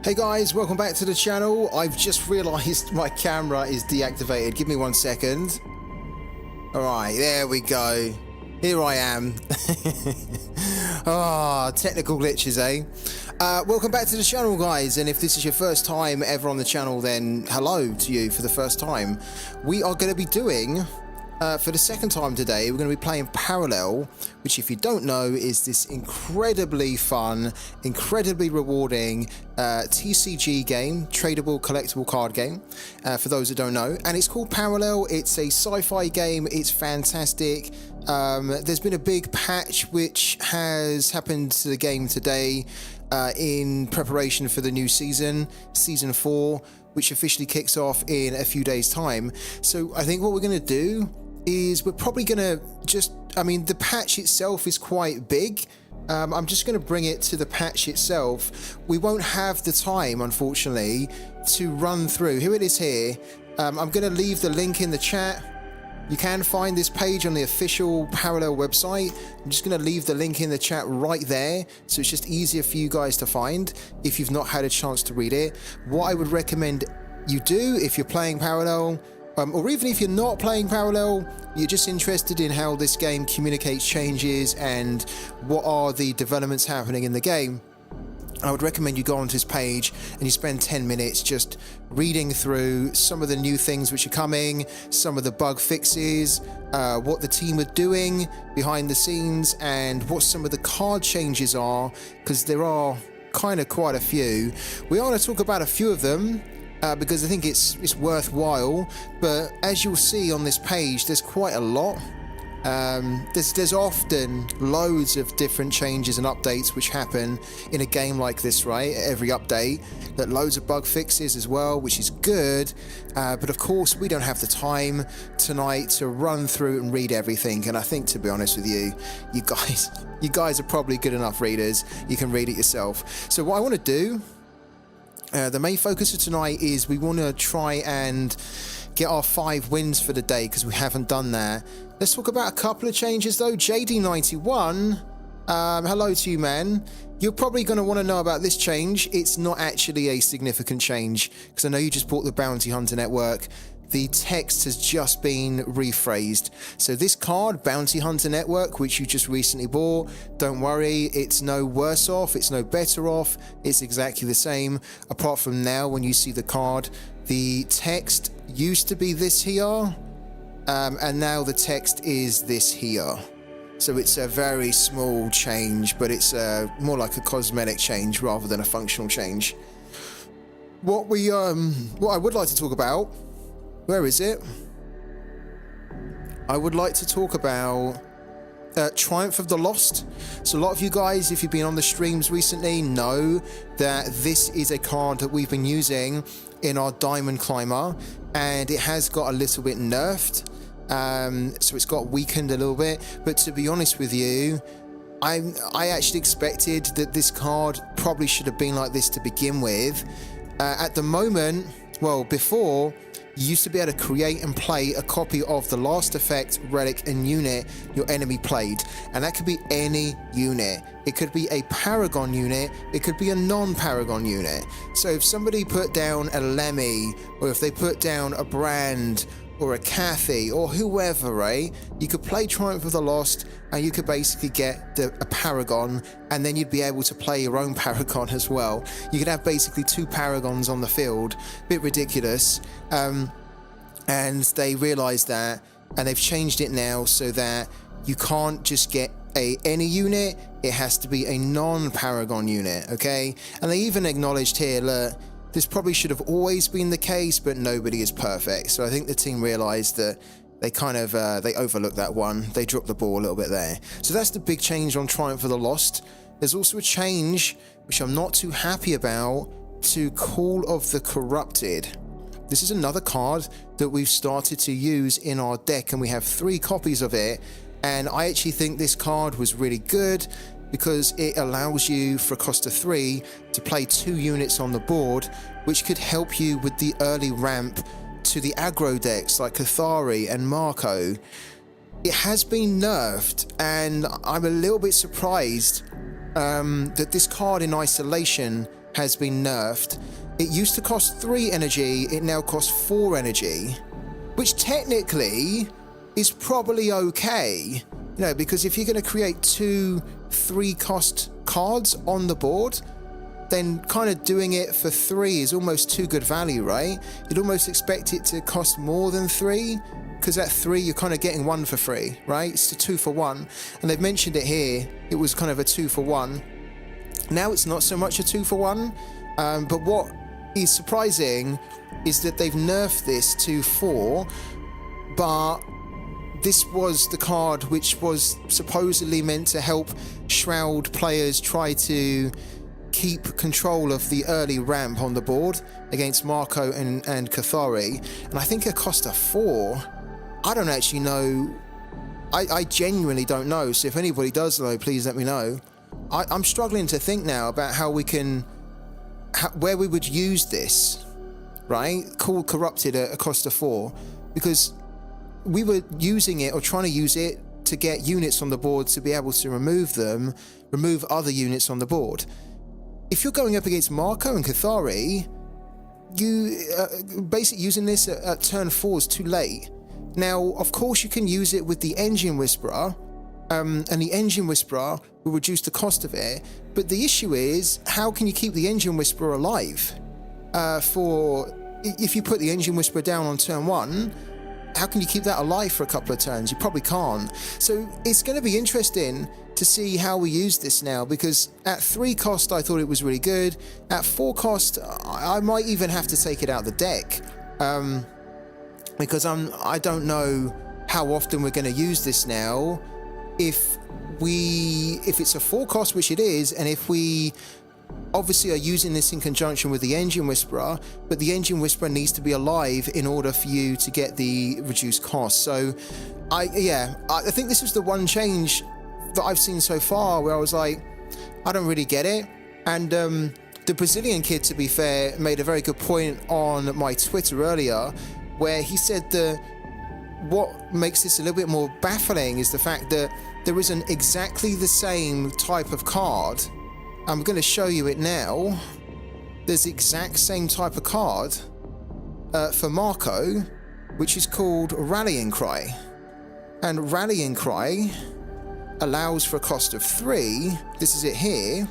Hey guys, welcome back to the channel. I've just realised my camera is deactivated. Give me 1 second. Alright, there we go. Here I am. Technical glitches, eh? Welcome back to the channel, guys, and if this is your first time ever on the channel, then hello to you for the first time. We are going to be doing, for the second time today, we're going to be playing Parallel, which, if you don't know, is this incredibly fun, incredibly rewarding TCG game, tradable collectible card game, for those that don't know. And it's called Parallel. It's a sci-fi game. It's fantastic. There's been a big patch which has happened to the game today in preparation for the new season, Season 4, which officially kicks off in a few days' time. So I think what we're going to do is we're probably going to just, the patch itself is quite big. I'm just going to bring it to the patch itself. We won't have the time, unfortunately, to run through. Here it is here. I'm going to leave the link in the chat. You can find this page on the official Parallel website. I'm just going to leave the link in the chat right there, so it's just easier for you guys to find if you've not had a chance to read it. What I would recommend you do if you're playing Parallel, or even if you're not playing Parallel, you're just interested in how this game communicates changes and what are the developments happening in the game, I would recommend you go onto this page and you spend 10 minutes just reading through some of the new things which are coming, some of the bug fixes, what the team are doing behind the scenes, and what some of the card changes are, because there are kind of quite a few. We are going to talk about a few of them, because I think it's worthwhile, but as you'll see on this page, there's quite a lot. There's often loads of different changes and updates which happen in a game like this, right? Every update, that loads of bug fixes as well, which is good, but of course we don't have the time tonight to run through and read everything, and I think, to be honest with you, you guys are probably good enough readers. You can read it yourself. So what I want to do, the main focus of tonight is we want to try and get our 5 wins for the day, because we haven't done that. Let's talk about a couple of changes though. JD91, hello to you, man. You're probably going to want to know about this change. It's not actually a significant change, because I know you just bought the Bounty Hunter Network. The text has just been rephrased. So this card, Bounty Hunter Network, which you just recently bought, don't worry, it's no worse off, it's no better off, it's exactly the same, apart from now when you see the card, the text used to be this here, and now the text is this here. So it's a very small change, but it's more like a cosmetic change rather than a functional change. What I would like to talk about, where is it? I would like to talk about Triumph of the Lost. So a lot of you guys, if you've been on the streams recently, know that this is a card that we've been using in our Diamond Climber, and it has got a little bit nerfed. So it's got weakened a little bit, but to be honest with you, I actually expected that this card probably should have been like this to begin with. At the moment, well, before, you used to be able to create and play a copy of the last effect, relic, and unit your enemy played, and that could be any unit. It could be a Paragon unit, it could be a non-Paragon unit. So if somebody put down a Lemmy, or if they put down a Brand, or a Cathy, or whoever, right? You could play Triumph of the Lost, and you could basically get a Paragon, and then you'd be able to play your own Paragon as well. You could have basically 2 Paragons on the field. Bit ridiculous. And they realized that, and they've changed it now so that you can't just get any unit, it has to be a non-Paragon unit, okay? And they even acknowledged here, look, this probably should have always been the case, but nobody is perfect. So I think the team realized that they kind of, they overlooked that one. They dropped the ball a little bit there. So that's the big change on Triumph of the Lost. There's also a change, which I'm not too happy about, to Call of the Corrupted. This is another card that we've started to use in our deck, and we have 3 copies of it. And I actually think this card was really good, because it allows you, for a cost of 3, to play 2 units on the board, which could help you with the early ramp to the aggro decks like Cathari and Marco. It has been nerfed, and I'm a little bit surprised that this card in isolation has been nerfed. It used to cost 3 energy, it now costs 4 energy, which technically is probably okay, you know, because if you're going to create 2 3-cost cards on the board, then kind of doing it for 3 is almost too good value, right? You'd almost expect it to cost more than 3, because at 3 you're kind of getting 1 for free, right? It's a 2 for 1, and they've mentioned it here. It was kind of a 2 for 1. Now it's not so much a 2 for 1, but what is surprising is that they've nerfed this to 4, but this was the card which was supposedly meant to help Shroud players try to keep control of the early ramp on the board against Marco and Cathari, and I think it cost a 4. I don't actually know. I genuinely don't know, so if anybody does know, please let me know. I'm struggling to think now about how we can, where we would use this, right? Call Corrupted at a cost of 4, because we were using it or trying to use it to get units on the board to be able to remove other units on the board. If you're going up against Marco and Cathari, you basically using this at turn 4 is too late. Now, of course, you can use it with the Engine Whisperer, and the Engine Whisperer will reduce the cost of it. But the issue is, how can you keep the Engine Whisperer alive? If you put the Engine Whisperer down on turn 1, how can you keep that alive for a couple of turns? You probably can't. So it's going to be interesting to see how we use this now, because at 3 cost I thought it was really good. At 4 cost I might even have to take it out of the deck, because I don't know how often we're going to use this now. If it's a 4 cost, which it is, and if we obviously are using this in conjunction with the Engine Whisperer, but the Engine Whisperer needs to be alive in order for you to get the reduced cost. So I think this was the one change that I've seen so far where I was like, I don't really get it. And the Brazilian kid, to be fair, made a very good point on my Twitter earlier, where he said that what makes this a little bit more baffling is the fact that there isn't exactly the same type of card. I'm going to show you it now. There's the exact same type of card for Marco, which is called Rallying Cry. And Rallying Cry allows for a cost of 3. This is it here.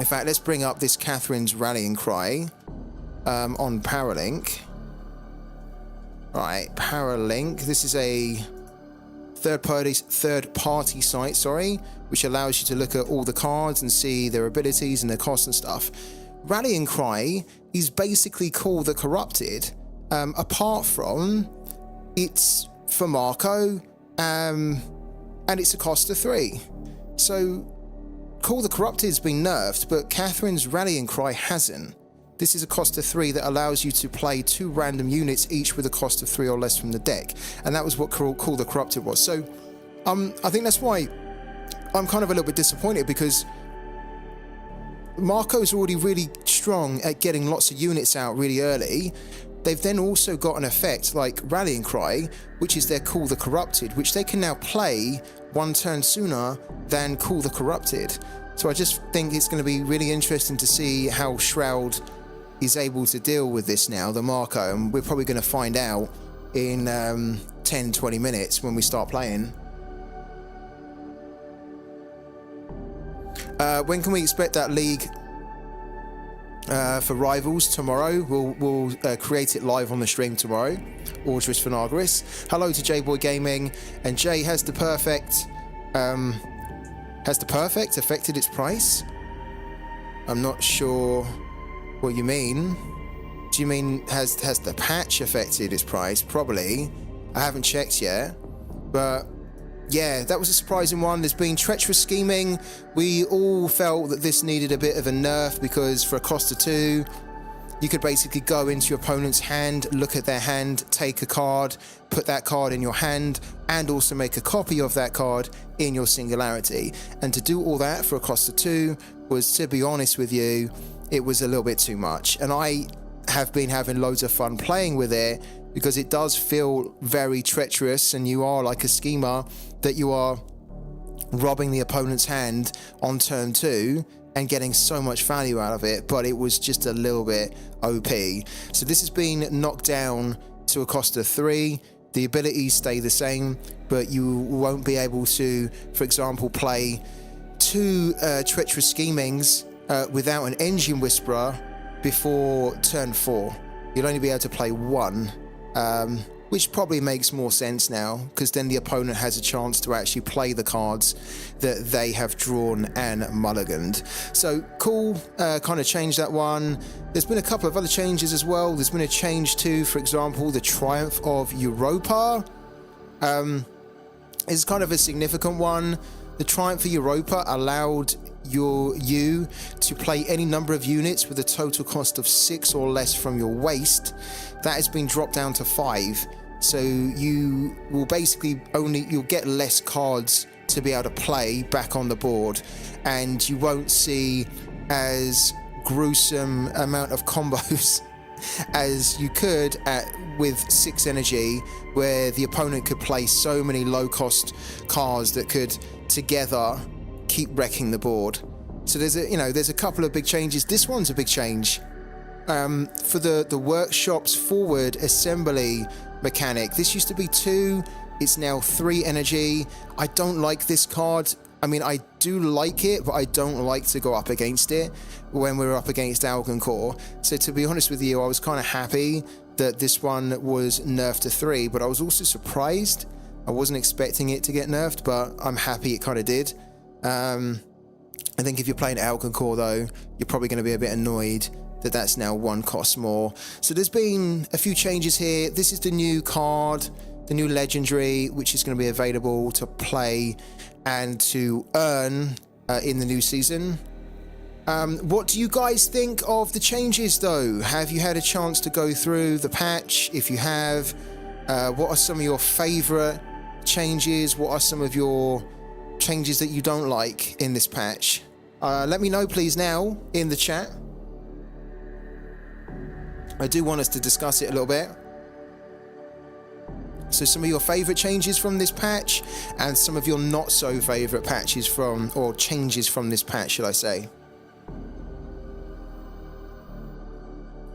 In fact, let's bring up this Catherine's Rallying Cry on Paralink. Right, Paralink. This is a third-party site, which allows you to look at all the cards and see their abilities and their costs and stuff. Rallying Cry is basically Call the Corrupted, apart from it's for Marco, and it's a cost of 3. So Call the Corrupted has been nerfed, but Catherine's Rallying Cry hasn't. This is a cost of 3 that allows you to play 2 random units, each with a cost of 3 or less from the deck. And that was what Call the Corrupted was. So I think that's why I'm kind of a little bit disappointed, because Marco's already really strong at getting lots of units out really early. They've then also got an effect like Rallying Cry, which is their Call the Corrupted, which they can now play 1 turn sooner than Call the Corrupted. So I just think it's going to be really interesting to see how Shroud is able to deal with this now, the Marco, and we're probably going to find out in 10-20 minutes when we start playing. When can we expect that league for Rivals? Tomorrow. We'll create it live on the stream tomorrow. Audris Finagris. Hello to J-Boy Gaming. And Jay, has the perfect affected its price? I'm not sure what you mean. Do you mean has the patch affected its price? Probably. I haven't checked yet, but yeah, that was a surprising one. There's been treacherous scheming. We all felt that this needed a bit of a nerf, because for a cost of 2, you could basically go into your opponent's hand, look at their hand, take a card, put that card in your hand, and also make a copy of that card in your Singularity. And to do all that for a cost of 2 was, to be honest with you, it was a little bit too much. And I have been having loads of fun playing with it, because it does feel very treacherous, and you are like a schemer that you are robbing the opponent's hand on turn 2 and getting so much value out of it, but it was just a little bit OP. So this has been knocked down to a cost of 3. The abilities stay the same, but you won't be able to, for example, play 2 Treacherous Schemings without an Engine Whisperer before turn 4. You'll only be able to play 1, which probably makes more sense now, because then the opponent has a chance to actually play the cards that they have drawn and mulliganed. So cool, kind of changed that one. There's been a couple of other changes as well. There's been a change to, for example, the Triumph of Europa. Is kind of a significant one. The Triumph of Europa allowed you to play any number of units with a total cost of 6 or less from your waist. That has been dropped down to 5. So you will basically you'll get less cards to be able to play back on the board, and you won't see as gruesome amount of combos as you could with 6 energy, where the opponent could play so many low cost cards that could together keep wrecking the board. So there's a couple of big changes. This one's a big change. For the workshop's forward assembly mechanic, this used to be 2, it's now 3 energy. I don't like this card. I mean, I do like it, but I don't like to go up against it when we're up against Algonkor. So to be honest with you, I was kind of happy that this one was nerfed to 3, but I was also surprised. I wasn't expecting it to get nerfed, but I'm happy it kind of did. I think if you're playing Algonkor though, you're probably going to be a bit annoyed that that's now 1 cost more. So there's been a few changes here. This is the new card, the new legendary, which is going to be available to play and to earn in the new season. What do you guys think of the changes though? Have you had a chance to go through the patch? If you have, what are some of your favorite changes? What are some of your changes that you don't like in this patch? Let me know please now in the chat. I do want us to discuss it a little bit. So some of your favorite changes from this patch, and some of your not so favorite patches from, or changes from this patch, should I say.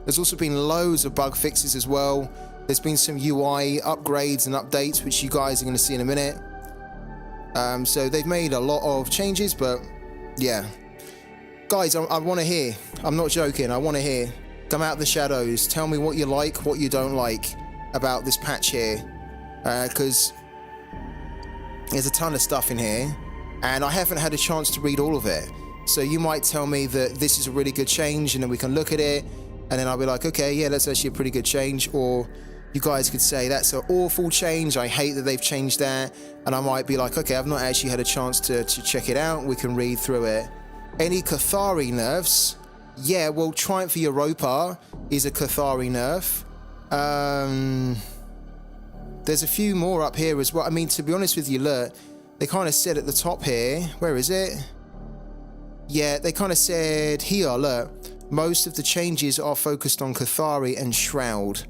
There's also been loads of bug fixes as well. There's been some UI upgrades and updates, which you guys are going to see in a minute. So they've made a lot of changes, but yeah. Guys, I want to hear. I'm not joking. I want to hear. Come out of the shadows. Tell me what you like, what you don't like about this patch here. Because there's a ton of stuff in here, and I haven't had a chance to read all of it. So you might tell me that this is a really good change, and then we can look at it, and then I'll be like, okay, yeah, that's actually a pretty good change. Or you guys could say that's an awful change, I hate that they've changed that, and I might be like, okay, I've not actually had a chance to check it out. We can read through it. Any Cathari nerfs? Yeah, well, Triumph for Europa is a Cathari nerf. There's a few more up here as well. I mean, to be honest with you, look, they kind of said at the top here, where is it? Yeah, they kind of said here, look, most of the changes are focused on Cathari and Shroud,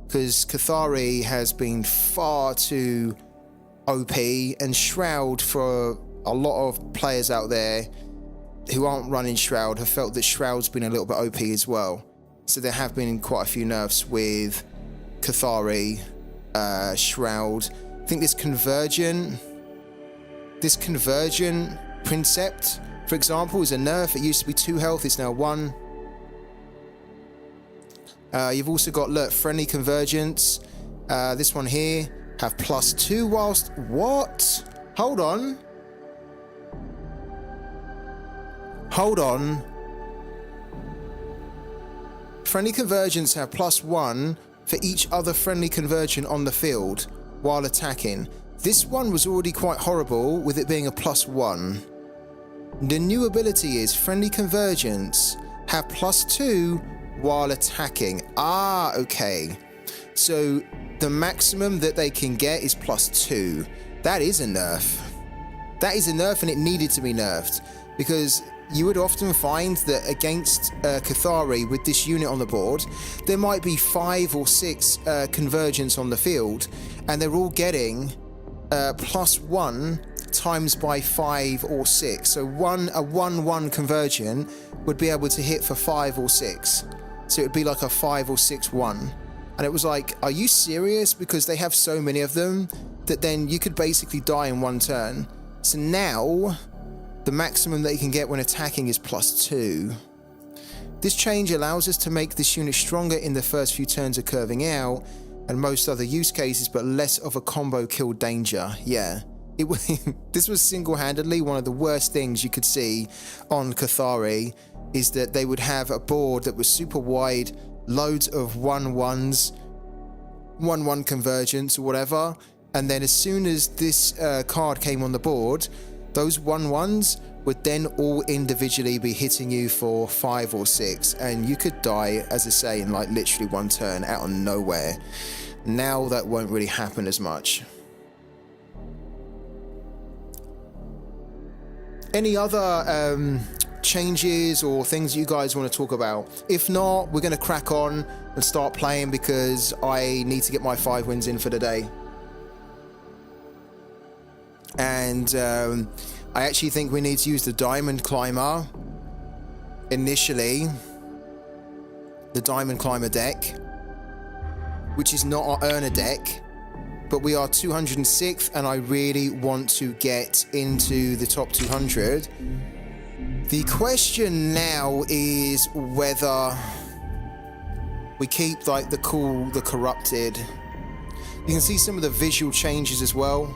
because Cathari has been far too OP, and Shroud, for a lot of players out there who aren't running Shroud, have felt that Shroud's been a little bit OP as well. So there have been quite a few nerfs with Cathari, Shroud. I think this Convergent Princept, for example, is a nerf. It used to be 2 health, it's now 1. You've also got, look, Friendly Convergence. This one here, have +2 whilst... What? Hold on. Hold on. Friendly Convergence have +1 for each other friendly convergent on the field while attacking. This one was already quite horrible with it being a +1. The new ability is Friendly Convergence have +2 while attacking. Ah, okay. So the maximum that they can get is +2. That is a nerf. That is a nerf, and it needed to be nerfed, because you would often find that against Cathari with this unit on the board, there might be 5 or 6 convergents on the field, and they're all getting +1 times by 5 or 6. So a 1-1 conversion would be able to hit for 5 or 6. So it would be like a 5 or 6-1. And it was like, are you serious? Because they have so many of them that then you could basically die in one turn. So now the maximum that you can get when attacking is +2. This change allows us to make this unit stronger in the first few turns of curving out and most other use cases, but less of a combo kill danger. Yeah, this was single-handedly one of the worst things you could see on Cathari, is that they would have a board that was super wide, loads of 1-1s, 1-1 convergence or whatever, and then as soon as this card came on the board, those 1-1s would then all individually be hitting you for 5 or 6, and you could die, as I say, in like literally one turn out of nowhere. Now that won't really happen as much. Any other changes or things you guys want to talk about? If not, we're going to crack on and start playing because I need to get my 5 wins in for the day. And I actually think we need to use the Diamond Climber initially. The Diamond Climber deck, which is not our earner deck, but we are 206th and I really want to get into the top 200. The question now is whether we keep like the corrupted. You can see some of the visual changes as well.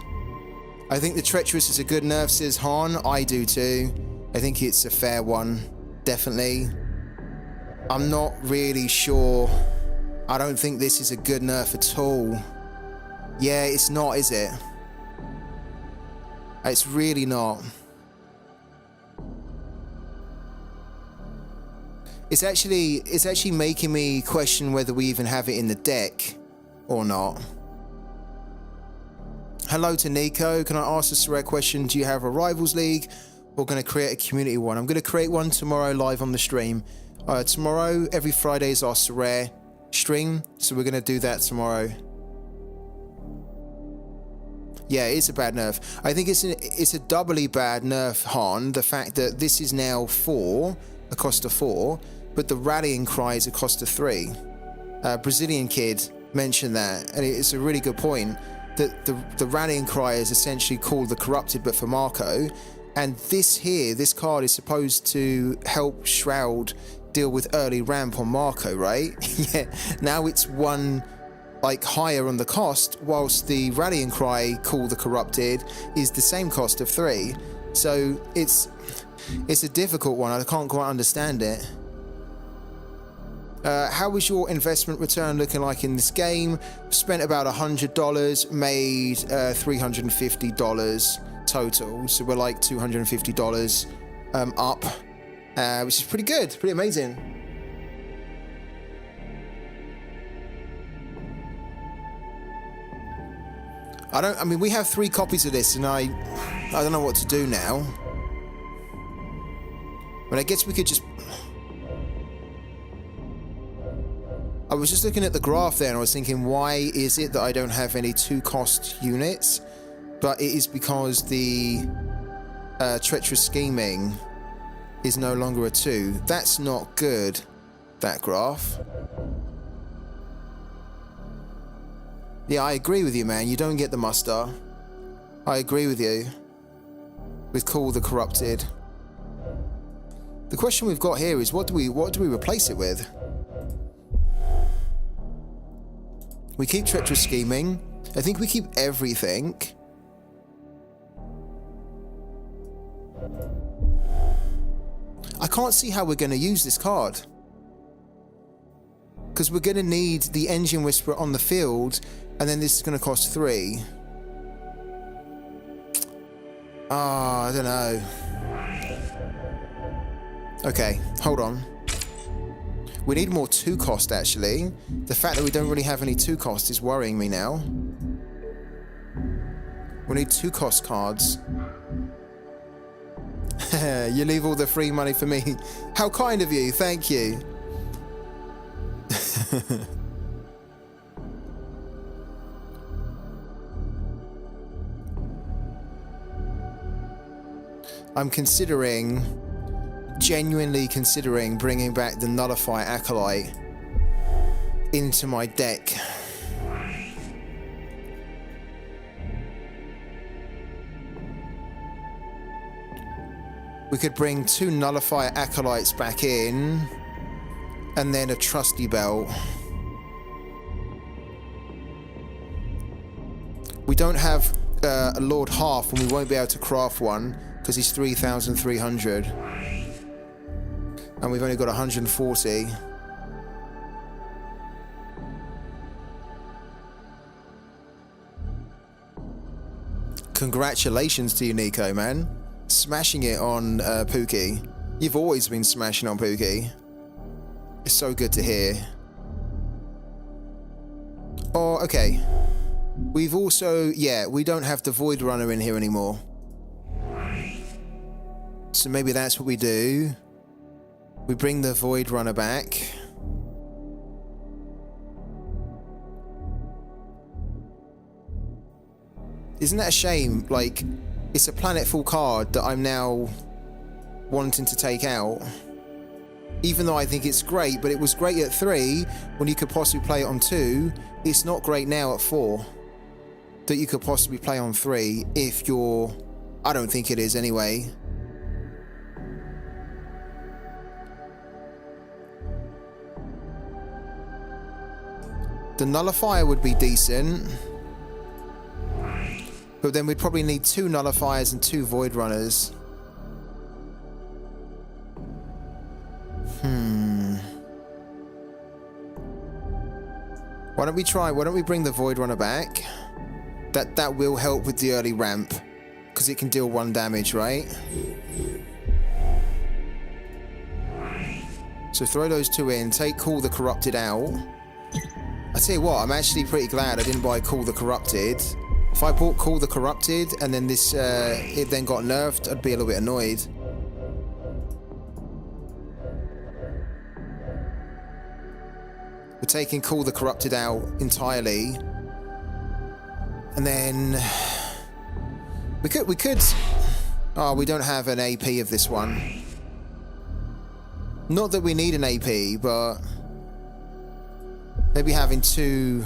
I think the treacherous is a good nerf, says Han. I do too. I think it's a fair one, definitely. I'm not really sure. I don't think this is a good nerf at all. Yeah, it's not, is it? It's really not. It's actually making me question whether we even have it in the deck or not. Hello to Nico. Can I ask a sorare question? Do you have a Rivals League or going to create a community one? I'm going to create one tomorrow live on the stream. Tomorrow, every Friday is our sorare stream, so we're going to do that tomorrow. Yeah, it's a bad nerf. I think it's a doubly bad nerf, Han. The fact that this is now 4, a cost of 4, but the rallying cry is a cost of 3. Brazilian kid mentioned that, and it's a really good point. That the rallying cry is essentially called the corrupted, but for Marco. And this card is supposed to help Shroud deal with early ramp on Marco, right? Yeah. Now it's 1 like higher on the cost, whilst the rallying cry called the corrupted is the same cost of 3. So it's a difficult one. I can't quite understand it. How is your investment return looking like in this game? Spent about $100, made $350 total. So we're like $250 up, which is pretty good, pretty amazing. I mean, we have 3 copies of this, and I don't know what to do now. But I guess we could just... I was just looking at the graph there and I was thinking, why is it that I don't have any 2-cost units? But it is because the treacherous scheming is no longer a 2. That's not good, that graph. Yeah, I agree with you, man. You don't get the muster. I agree with you. With Call the Corrupted. The question we've got here is what do we replace it with? We keep treacherous scheming. I think we keep everything. I can't see how we're going to use this card. Because we're going to need the Engine Whisperer on the field, and then this is going to cost 3. I don't know. Okay, hold on. We need more 2-cost, actually. The fact that we don't really have any 2-cost is worrying me now. We need 2-cost cards. You leave all the free money for me. How kind of you, thank you. I'm considering, genuinely considering bringing back the Nullify Acolyte into my deck. We could bring 2 Nullify Acolytes back in, and then a Trusty Belt. We don't have a Lord Half, and we won't be able to craft one because he's 3,300, and we've only got 140. Congratulations to you, Nico, man. Smashing it on Pooky. You've always been smashing on Pooky. It's so good to hear. Oh, okay. We've also, yeah, we don't have the Void Runner in here anymore. So maybe that's what we do. We bring the Void Runner back. Isn't that a shame? Like, it's a planetful card that I'm now wanting to take out. Even though I think it's great, but it was great at 3 when you could possibly play it on 2. It's not great now at 4 that you could possibly play on 3 if you're... I don't think it is anyway. The Nullifier would be decent. But then we'd probably need 2 Nullifiers and 2 Void Runners. Why don't we bring the Void Runner back? That will help with the early ramp, because it can deal 1 damage, right? So throw those 2 in, take Call the Corrupted out. I tell you what, I'm actually pretty glad I didn't buy Call the Corrupted. If I bought Call the Corrupted and then this it then got nerfed, I'd be a little bit annoyed. We're taking Call the Corrupted out entirely. And then we could oh, we don't have an AP of this one. Not that we need an AP, but maybe having two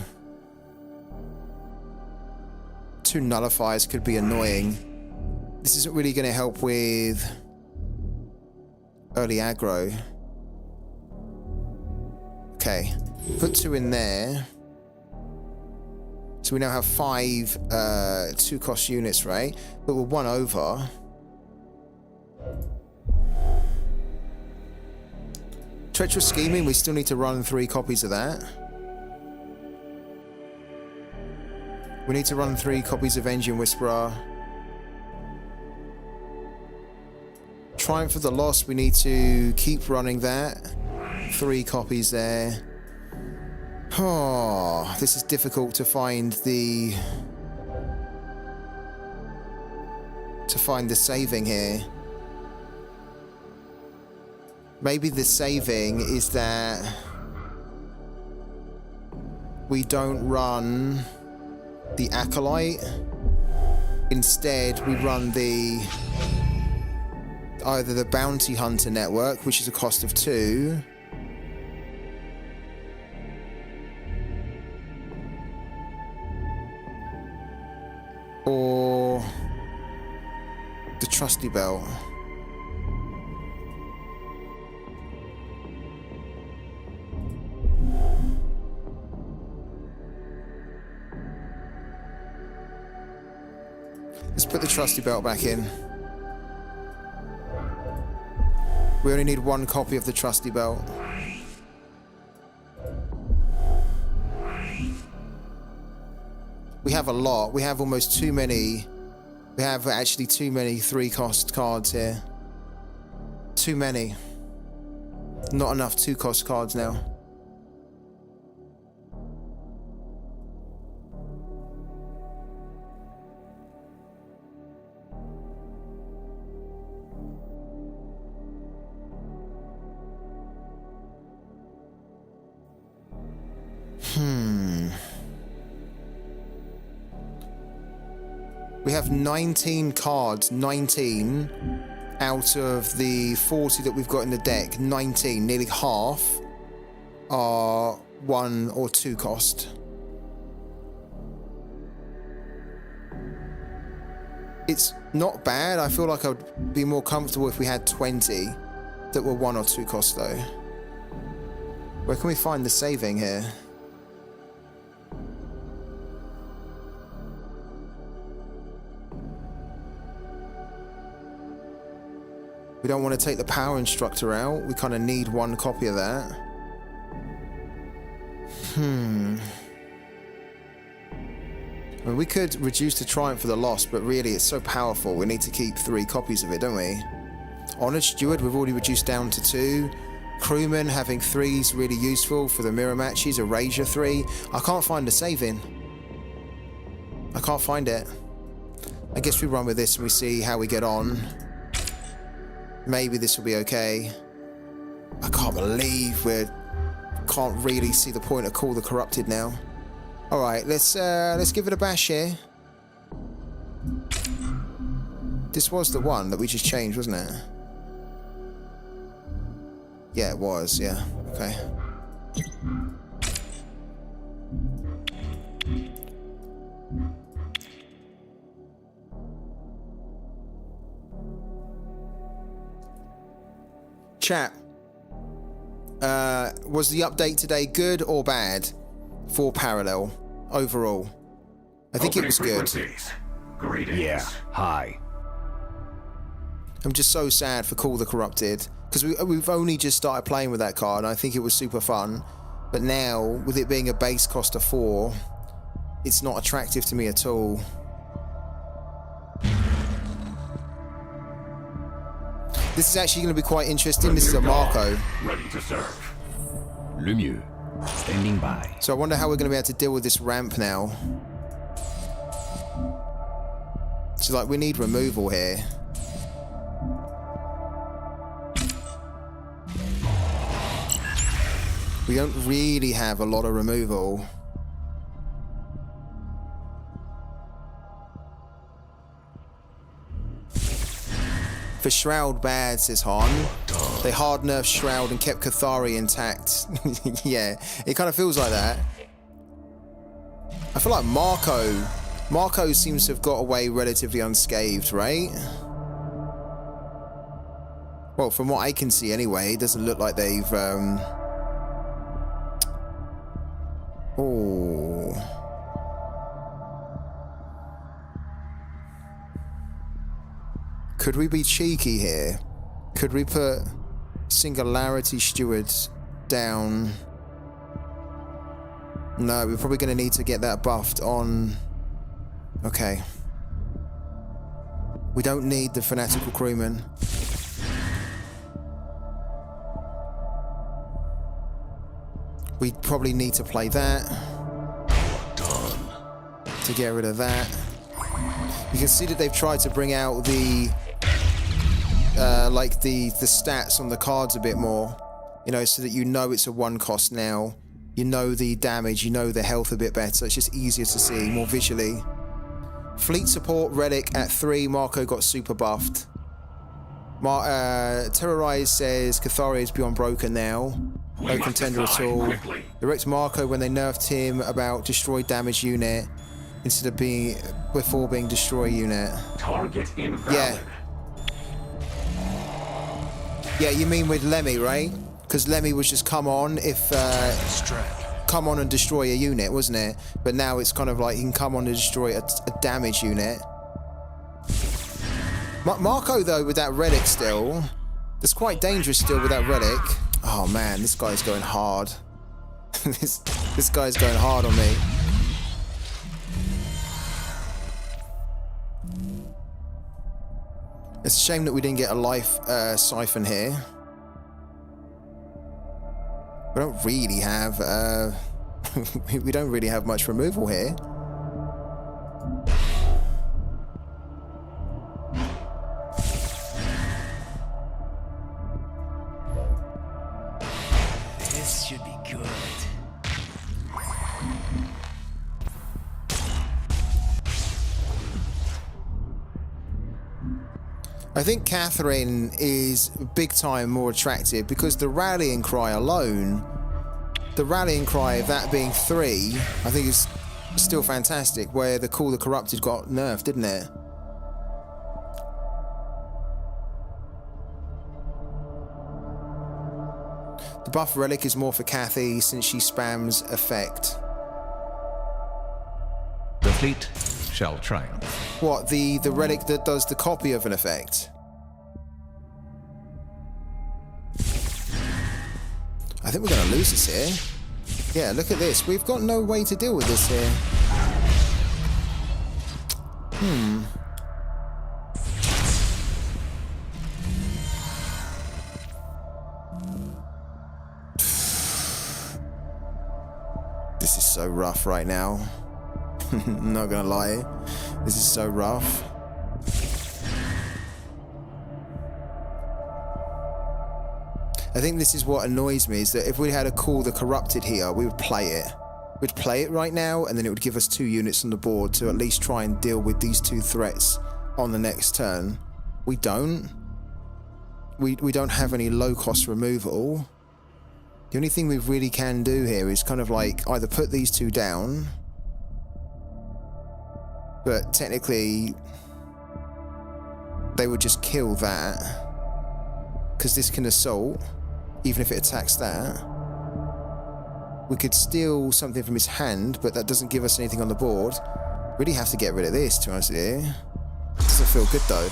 Nullifiers could be annoying. This isn't really going to help with early aggro. Okay, put 2 in there. So we now have 5 2-cost units, right? But we're 1 over. Treacherous Scheming, we still need to run 3 copies of that. We need to run 3 copies of Engine Whisperer. Triumph of the Lost, we need to keep running that. 3 copies there. Oh, this is difficult to find the... saving here. Maybe the saving is that we don't run the Acolyte. Instead, we run either the Bounty Hunter network, which is a cost of 2, or the Trusty Belt. Let's put the Trusty Belt back in. We only need 1 copy of the Trusty Belt. We have a lot. We have almost too many. We have actually too many 3-cost cards here. Too many. Not enough 2-cost cards now. We have 19 cards, 19, out of the 40 that we've got in the deck, 19, nearly half, are 1 or 2 cost. It's not bad. I feel like I'd be more comfortable if we had 20 that were 1 or 2 cost though. Where can we find the saving here? We don't want to take the power instructor out. We kind of need 1 copy of that. I mean, we could reduce the Triumph for the loss, but really it's so powerful. We need to keep 3 copies of it, don't we? Honoured Steward, we've already reduced down to 2. Crewman, having 3 is really useful for the mirror matches. Erasure 3. I can't find the saving. I can't find it. I guess we run with this and we see how we get on. Maybe this will be okay. I can't believe we can't really see the point of Call the Corrupted now. All right, let's give it a bash here. This was the one that we just changed, wasn't it? Yeah, it was. Yeah. Okay. Chat. Was the update today good or bad for Parallel overall? I think it was good. Yeah, hi. I'm just so sad for Call the Corrupted because we've only just started playing with that card and I think it was super fun, but now with it being a base cost of 4, it's not attractive to me at all. This is actually going to be quite interesting. This is a Marco. Ready to serve. Le mieux. Standing by. So I wonder how we're going to be able to deal with this ramp now. So like we need removal here. We don't really have a lot of removal. For Shroud bad, says Han. They hard nerfed Shroud and kept Cathari intact. Yeah, it kind of feels like that. I feel like Marco seems to have got away relatively unscathed, right? Well, from what I can see anyway, it doesn't look like they've oh. Could we be cheeky here? Could we put Singularity Stewards down? No, we're probably going to need to get that buffed on. Okay. We don't need the Fanatical Crewman. We probably need to play that to get rid of that. You can see that they've tried to bring out the like the stats on the cards a bit more, you know, so that you know it's a 1 cost now. You know the damage, you know the health a bit better. It's just easier to see, more visually. Fleet support relic at 3. Marco got super buffed. Terrorize says Cathari is beyond broken now. No contender at all. Direct Marco when they nerfed him about destroy damage unit instead of before being destroy unit. Target invalid. Yeah. Yeah, you mean with Lemmy, right? Because Lemmy was just come on if come on and destroy a unit, wasn't it? But now it's kind of like he can come on and destroy a damage unit. Marco though with that relic still, that's quite dangerous still with that relic. Oh man, this guy's going hard. this guy's going hard on me. It's a shame that we didn't get a life siphon here. We don't really have we don't really have much removal here. This should be good. I think Catherine is big time more attractive because the rallying cry alone, the rallying cry of that being 3, I think is still fantastic, where the Call the Corrupted got nerfed, didn't it? The buff relic is more for Cathy since she spams effect. The fleet shall triumph. What, the relic that does the copy of an effect? I think we're going to lose this here. Yeah, look at this. We've got no way to deal with this here. This is so rough right now. I'm not gonna lie. This is so rough. I think this is what annoys me, is that if we had a Call the Corrupted here, we would play it. We'd play it right now, and then it would give us 2 units on the board to at least try and deal with these 2 threats on the next turn. We don't. We don't have any low-cost removal. The only thing we really can do here is kind of like either put these 2 down, but technically they would just kill that, because this can assault, even if it attacks that. We could steal something from his hand, but that doesn't give us anything on the board. Really have to get rid of this, to be honest with you. Doesn't feel good though.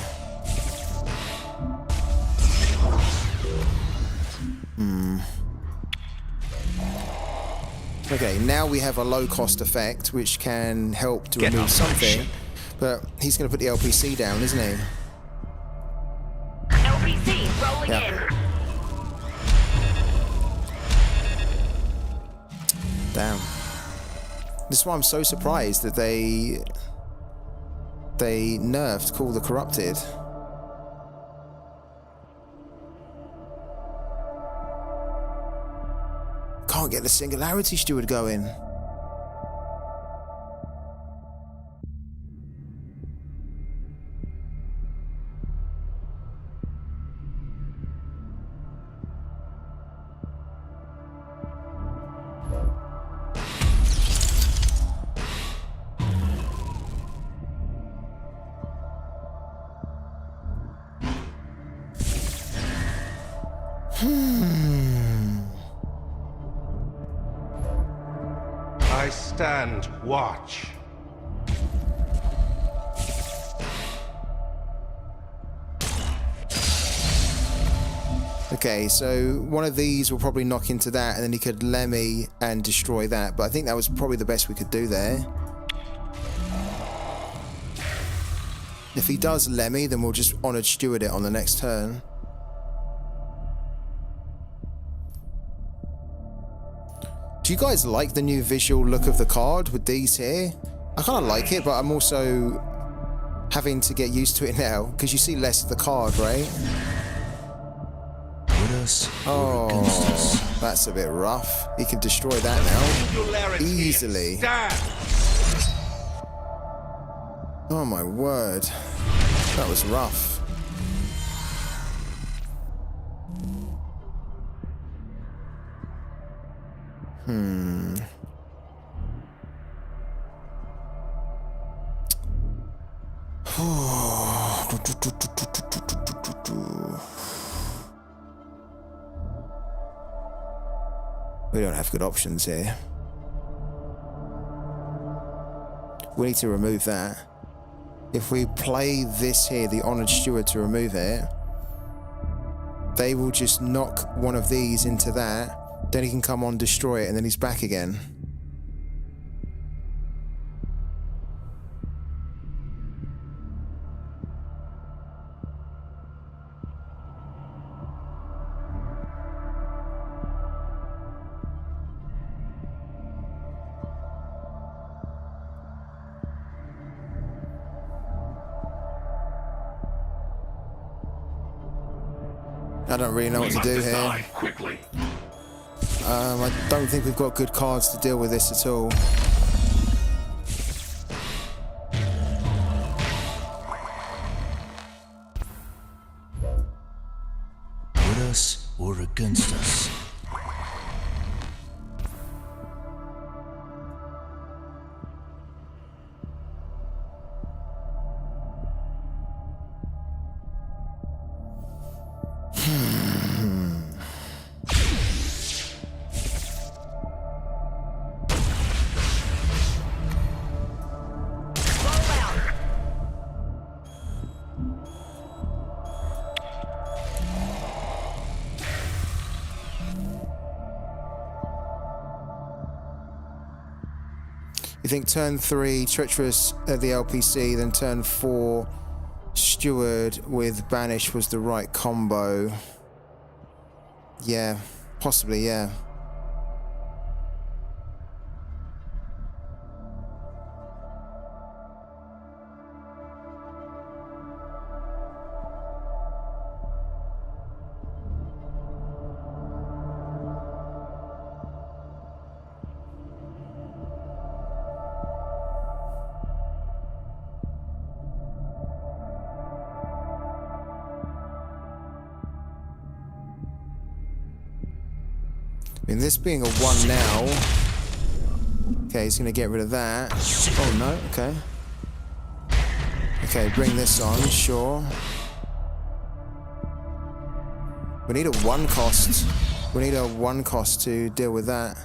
Okay, now we have a low-cost effect, which can help to remove something. But he's going to put the LPC down, isn't he? LPC rolling in. Damn. This is why I'm so surprised that they nerfed Call the Corrupted. Can't get the Singularity Steward going. I stand watch. Okay, so one of these will probably knock into that, and then he could Lemmy and destroy that, but I think that was probably the best we could do there. If he does Lemmy, then we'll just Honoured Steward it on the next turn. Do you guys like the new visual look of the card with these here? I kind of like it, but I'm also having to get used to it now, because you see less of the card, right? Oh, that's a bit rough. He can destroy that now. Easily. Oh my word. That was rough. We don't have good options here. We need to remove that. If we play this here, the Honoured Steward, to remove it, they will just knock one of these into that. Then he can come on, destroy it, and then he's back again. I don't really know what to do here. I don't think we've got good cards to deal with this at all. against us. You think turn 3, Treacherous at the LPC, then turn 4, Steward with Banish was the right combo. Yeah, possibly, yeah. I mean, this being a 1 now. Okay, he's going to get rid of that. Oh, no, okay. Okay, bring this on, sure. We need a 1 cost. We need a 1 cost to deal with that.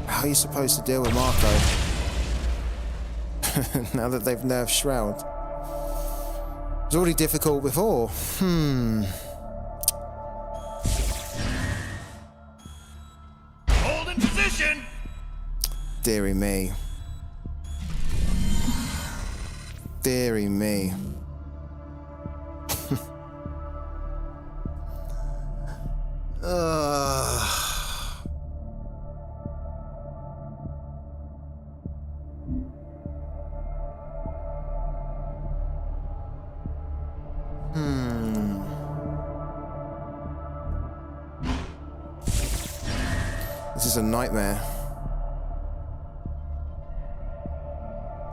How are you supposed to deal with Marco? Now that they've nerfed Shroud. It was already difficult before. Hold in position! Deary me. Deary me. This is a nightmare.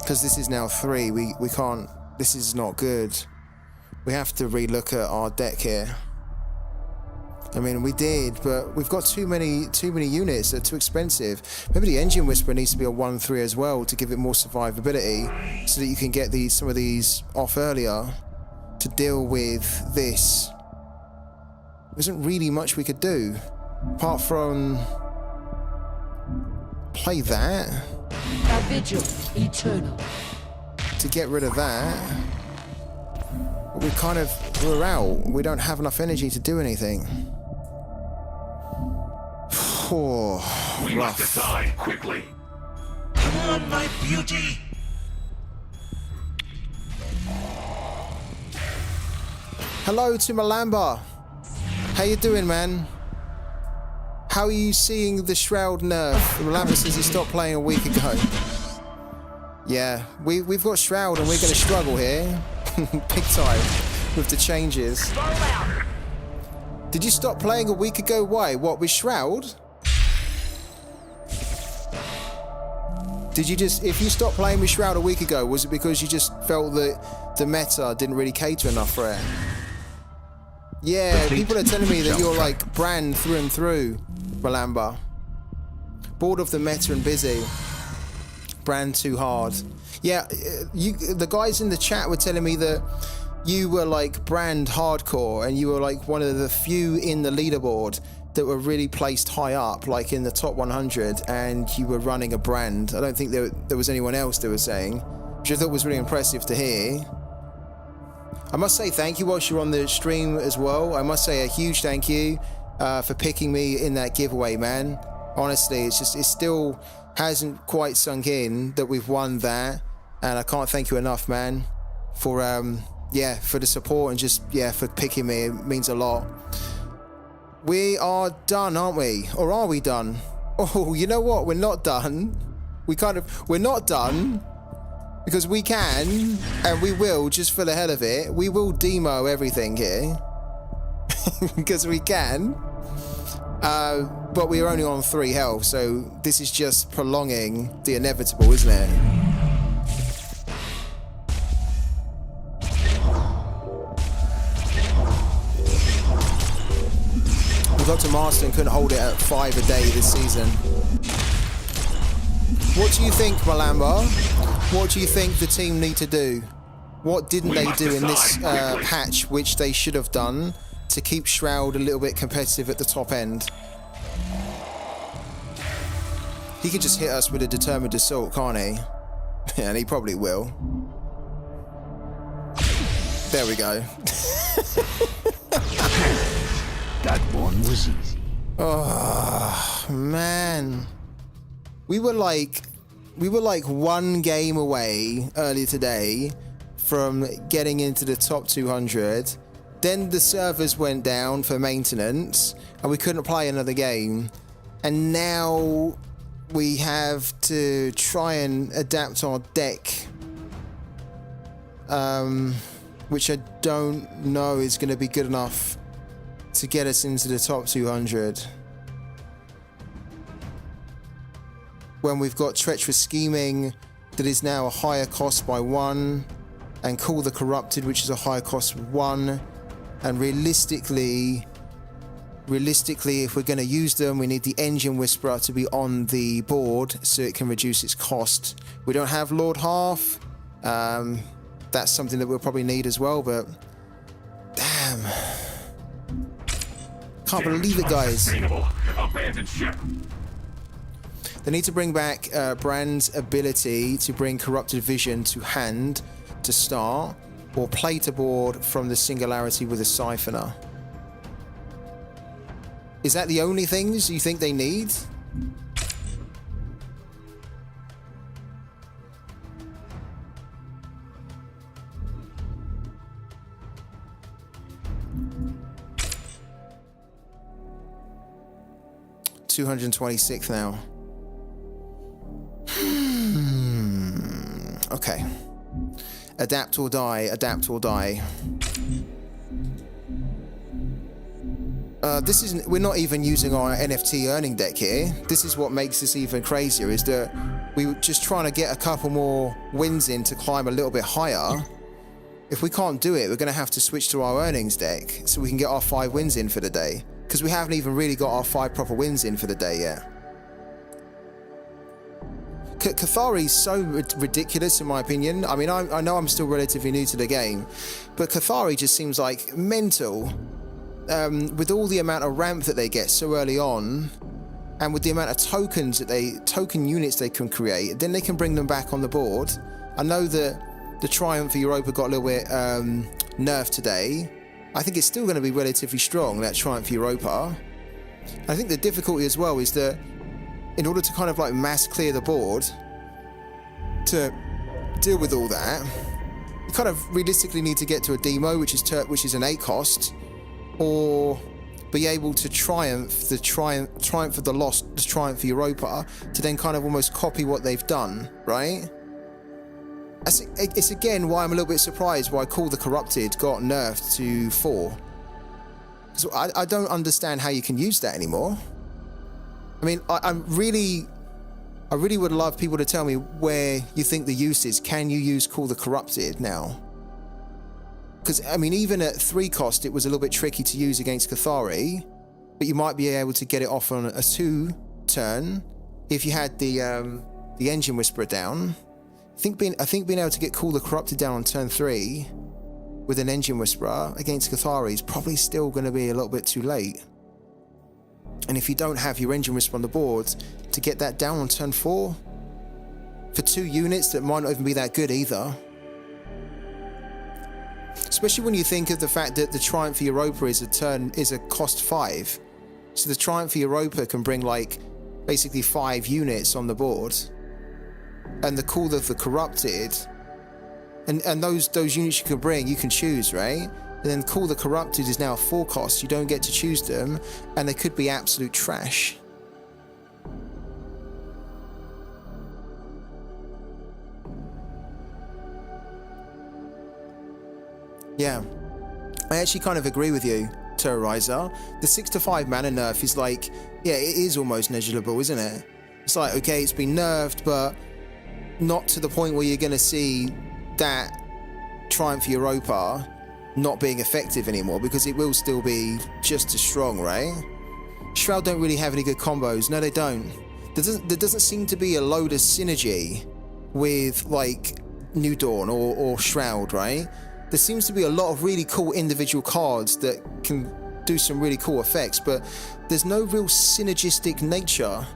Because this is now 3, we can't, this is not good. We have to relook at our deck here. I mean, we did, but we've got too many units that are too expensive. Maybe the Engine Whisperer needs to be a 1/3 as well to give it more survivability, so that you can get some of these off earlier to deal with this. There isn't really much we could do, apart from play that. A vigil eternal. To get rid of that. We're out. We don't have enough energy to do anything. Oh, We rough. must decide quickly. Come on, my beauty! Hello to Malamba. How you doing, man? How are you seeing the Shroud nerf? Malamba says he stopped playing a week ago. Yeah, we've got Shroud and we're going to struggle here. Big time with the changes. Did you stop playing a week ago? Why? What, with Shroud? Did you just, if you stopped playing with Shroud a week ago, was it because you just felt that the meta didn't really cater enough for it? Yeah, people are telling me that you're like brand through and through, Malamba. Bored of the meta and busy. Brand too hard. Yeah, the guys in the chat were telling me that you were like brand hardcore and you were like one of the few in the leaderboard that were really placed high up, like in the top 100, and you were running a brand. I don't think there was anyone else they were saying, which I thought was really impressive to hear. I must say thank you whilst you're on the stream as well. I must say a huge thank you for picking me in that giveaway, man. Honestly, it still hasn't quite sunk in that we've won that, and I can't thank you enough, man, for for the support and just for picking me. It means a lot. We are done, aren't we? Or are we done? Oh, you know what? We're not done. We're not done. Because we can, and we will, just for the hell of it, we will demo everything here. Because we can. But we are only on 3 health, so this is just prolonging the inevitable, isn't it? We got to Master and couldn't hold it at 5 a day this season. What do you think, Malamba? What do you think the team need to do? What didn't they do in this patch which they should have done to keep Shroud a little bit competitive at the top end? He could just hit us with a determined assault, can't he? And he probably will. There we go. That one was easy. Oh, man. We were like one game away earlier today from getting into the top 200. Then the servers went down for maintenance and we couldn't play another game. And now we have to try and adapt our deck, which I don't know is going to be good enough to get us into the top 200. When we've got Treacherous Scheming that is now a higher cost by 1, and Call the Corrupted, which is a higher cost 1, and realistically, if we're going to use them, we need the Engine Whisperer to be on the board so it can reduce its cost. We don't have Lord Half. That's something that we'll probably need as well, but damn. Can't believe it, guys. Abandoned ship. They need to bring back Brand's ability to bring Corrupted Vision to hand to start, or play to board from the Singularity with a Siphoner. Is that the only things you think they need? $226 now. Okay. Adapt or die, adapt or die. We're not even using our NFT earning deck here. This is what makes this even crazier, is that we were just trying to get a couple more wins in to climb a little bit higher. If we can't do it, we're going to have to switch to our earnings deck so we can get our 5 wins in for the day. Because we haven't even really got our 5 proper wins in for the day yet. Cathari is so ridiculous in my opinion. I mean, I know I'm still relatively new to the game, but Cathari just seems like mental. With all the amount of ramp that they get so early on, and with the amount of tokens that token units they can create, then they can bring them back on the board. I know that the Triumph for Europa got a little bit nerfed today. I think it's still going to be relatively strong, that Triumph for Europa. I think the difficulty as well is that in order to kind of like mass clear the board to deal with all that, you kind of realistically need to get to a demo, which is an 8 cost, or be able to triumph of the Lost, the Triumph for Europa, to then kind of almost copy what they've done, right? It's again why I'm a little bit surprised why Call the Corrupted got nerfed to 4. So I don't understand how you can use that anymore. I mean, I really would love people to tell me where you think the use is. Can you use Call the Corrupted now? Because, I mean, even at 3 cost, it was a little bit tricky to use against Cathari, but you might be able to get it off on a 2 turn if you had the Engine Whisperer down. I think being able to get Call the Corrupted down on turn 3 with an Engine Whisperer against Cathari is probably still going to be a little bit too late. And if you don't have your Engine Whisperer on the board, to get that down on turn 4 for 2 units that might not even be that good either. Especially when you think of the fact that the Triumph for Europa is a cost 5. So the Triumph for Europa can bring like basically 5 units on the board. And the Call of the Corrupted, and those units you can bring, you can choose, right? And then Call the Corrupted is now a 4 cost, you don't get to choose them, and they could be absolute trash. Yeah, I actually kind of agree with you, Terrorizer. The 6-5 mana nerf is like, yeah, it is almost negligible, isn't it? It's like, okay, it's been nerfed, but not to the point where you're going to see that Triumph Europa not being effective anymore, because it will still be just as strong, right? Shroud don't really have any good combos. No, they don't. There doesn't seem to be a load of synergy with like New Dawn or Shroud, right? There seems to be a lot of really cool individual cards that can do some really cool effects, but there's no real synergistic nature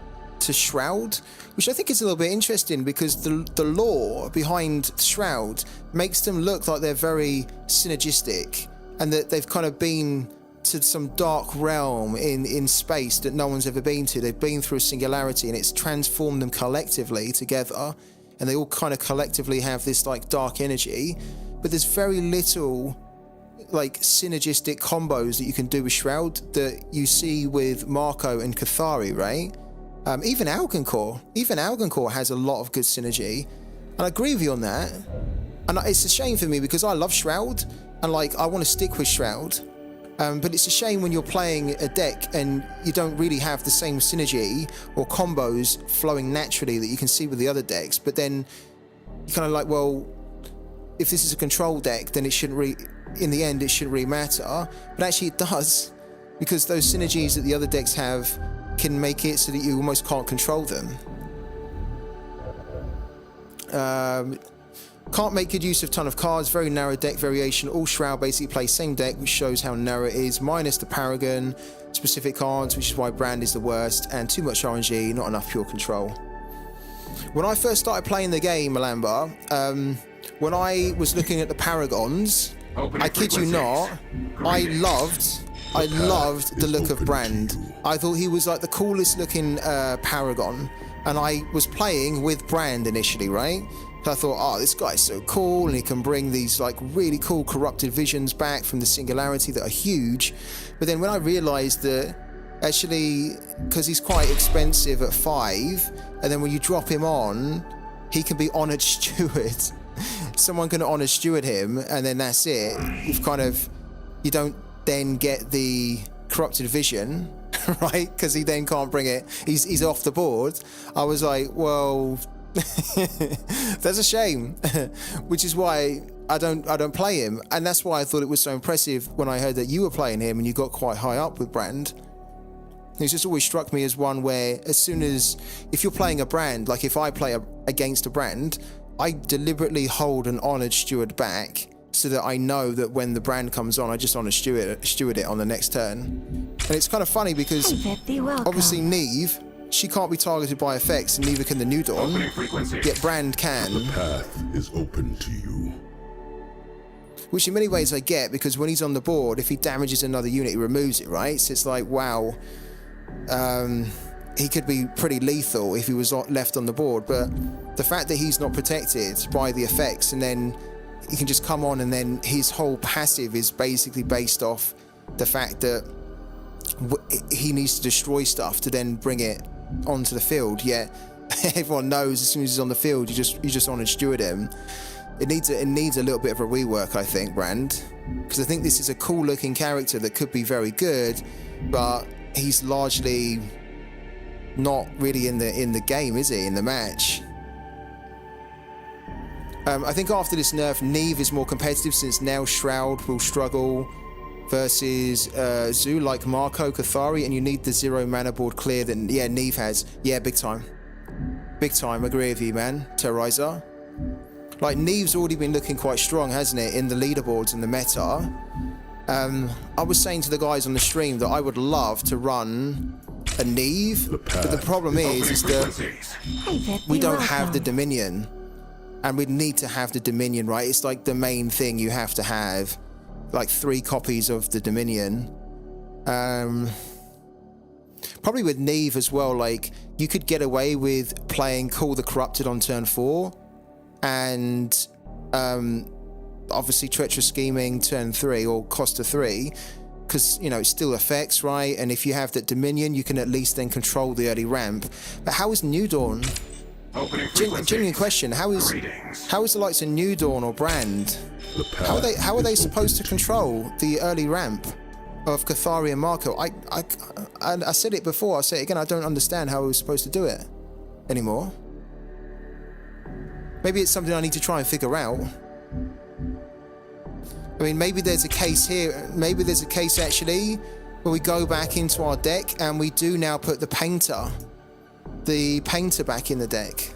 to Shroud, which I think is a little bit interesting because the lore behind Shroud makes them look like they're very synergistic and that they've kind of been to some dark realm in space that no one's ever been to. They've been through a singularity and it's transformed them collectively together, and they all kind of collectively have this like dark energy, but there's very little like synergistic combos that you can do with Shroud that you see with Marco and Cathari, right? Even Algancore has a lot of good synergy, and I agree with you on that. And it's a shame for me because I love Shroud and like I want to stick with Shroud, but it's a shame when you're playing a deck and you don't really have the same synergy or combos flowing naturally that you can see with the other decks. But then you're kind of like, well, if this is a control deck, then it shouldn't in the end it shouldn't really matter. But actually it does, because those synergies that the other decks have can make it so that you almost can't control them. Can't make good use of ton of cards, very narrow deck variation. All Shroud basically play same deck, which shows how narrow it is, minus the Paragon specific cards, which is why Brand is the worst, and too much RNG, not enough pure control. When I first started playing the game, Malamba, when I was looking at the Paragons, I kid you not, I loved the look of Brand. I thought he was like the coolest looking Paragon, and I was playing with Brand initially, right? So I thought, oh, this guy's so cool, and he can bring these like really cool corrupted visions back from the singularity that are huge. But then when I realized that actually, because he's quite expensive at 5, and then when you drop him on, he can be Honored Steward. Someone can Honored Steward him, and then that's it. You don't then get the corrupted vision, right? Because he then can't bring it. He's off the board. I was like, well, that's a shame. Which is why I don't play him, and that's why I thought it was so impressive when I heard that you were playing him and you got quite high up with Brand. It's just always struck me as one where, as soon as, if you're playing a Brand, like if I play against a Brand, I deliberately hold an Honored Steward back so that I know that when the Brand comes on, I just Honored Steward it on the next turn. And it's kind of funny because obviously Neve, she can't be targeted by effects, and neither can the New Dawn, yet Brand can. The path is open to you. Which in many ways I get, because when he's on the board, if he damages another unit, he removes it, right? So it's like, wow, he could be pretty lethal if he was left on the board. But the fact that he's not protected by the effects, and then he can just come on, and then his whole passive is basically based off the fact that he needs to destroy stuff to then bring it onto the field. Yet everyone knows as soon as he's on the field, you just Honored Steward him. It needs a little bit of a rework, I think, Brand, because I think this is a cool looking character that could be very good, but he's largely not really in the game, is he? In the match. I think after this nerf, Neve is more competitive, since now Shroud will struggle versus Zoo like Marco, Cathari, and you need the 0 mana board clear that Neve has. Yeah, big time. Big time, agree with you, man. Terrorizer. Like, Neve's already been looking quite strong, hasn't it, in the leaderboards and the meta. I was saying to the guys on the stream that I would love to run a Neve, but the problem is that we don't have the Dominion, and we need to have the Dominion, right? It's like the main thing you have to have, like 3 copies of the Dominion. Probably with Neve as well, like, you could get away with playing Call the Corrupted on turn 4, and obviously Treacherous Scheming turn 3 or Costa 3, because, you know, it still affects, right? And if you have that Dominion, you can at least then control the early ramp. But how is New Dawn? Genuine question. How is the likes of New Dawn or Brand? How are they supposed to control the early ramp of Cathari and Marco? I said it before, I'll say it again, I don't understand how we're supposed to do it anymore. Maybe it's something I need to try and figure out. I mean, maybe there's a case here, maybe there's a case actually where we go back into our deck and we do now put the painter back in the deck.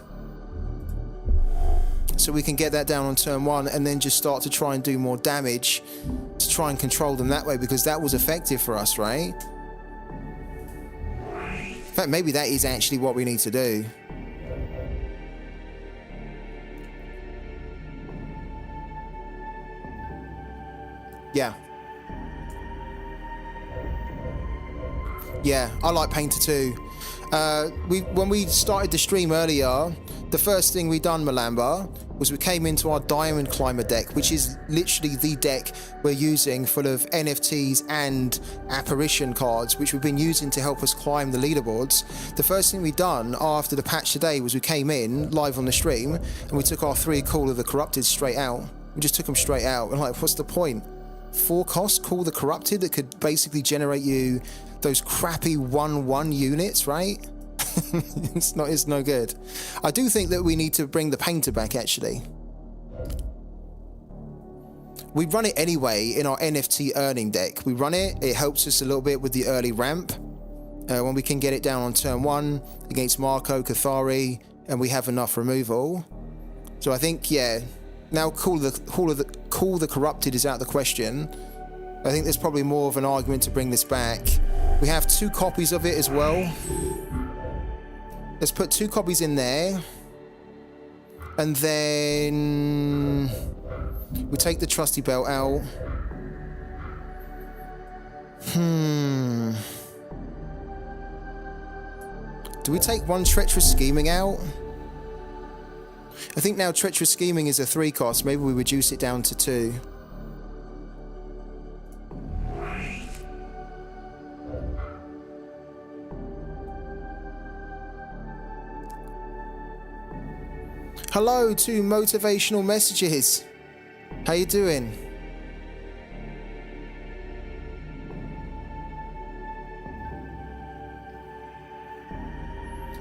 So we can get that down on turn 1 and then just start to try and do more damage to try and control them that way, because that was effective for us, right? In fact, maybe that is actually what we need to do. Yeah. Yeah, I like Painter too. When we started the stream earlier, the first thing we done, Malamba, was we came into our Diamond Climber deck, which is literally the deck we're using, full of NFTs and apparition cards, which we've been using to help us climb the leaderboards. The first thing we done after the patch today was we came in live on the stream and we took our 3 Call of the Corrupted straight out. We just took them straight out. And like, what's the point? 4 cost Call the Corrupted that could basically generate you those crappy 1/1 units, right? It's no good. I do think that we need to bring the painter back, actually. We run it anyway in our NFT earning deck. We run it, it helps us a little bit with the early ramp. When we can get it down on turn 1 against Marco, Cathari, and we have enough removal. So I think, yeah, now Call the Corrupted is out of the question. I think there's probably more of an argument to bring this back. We have 2 copies of it as well. Let's put 2 copies in there. And then we take the trusty belt out. Do we take 1 treacherous scheming out? I think now treacherous scheming is a 3 cost. Maybe we reduce it down to 2. Hello to Motivational Messages. How you doing?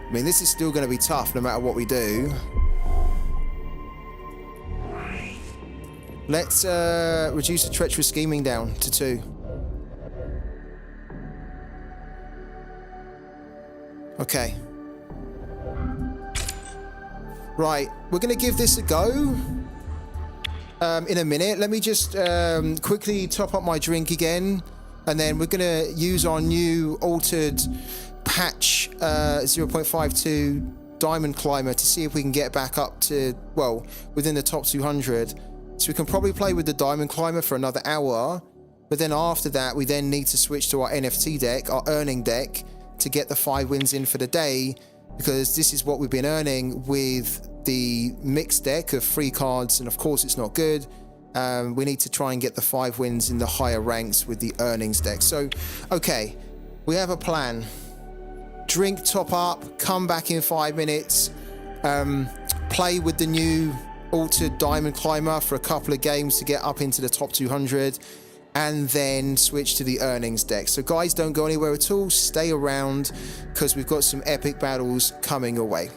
I mean, this is still going to be tough no matter what we do. Let's reduce the treacherous scheming down to 2. Okay. Right, we're going to give this a go in a minute. Let me just quickly top up my drink again, and then we're going to use our new altered patch 0.52 Diamond Climber to see if we can get back up to, well, within the top 200. So we can probably play with the Diamond Climber for another hour, but then after that we then need to switch to our NFT deck, our earning deck, to get the 5 wins in for the day, because this is what we've been earning with the mixed deck of 3 cards, and of course it's not good. We need to try and get the 5 wins in the higher ranks with the earnings deck. So, okay, we have a plan. Drink, top up, come back in 5 minutes, play with the new altered Diamond Climber for a couple of games to get up into the top 200, and then switch to the earnings deck. So guys, don't go anywhere at all, stay around, because we've got some epic battles coming your way.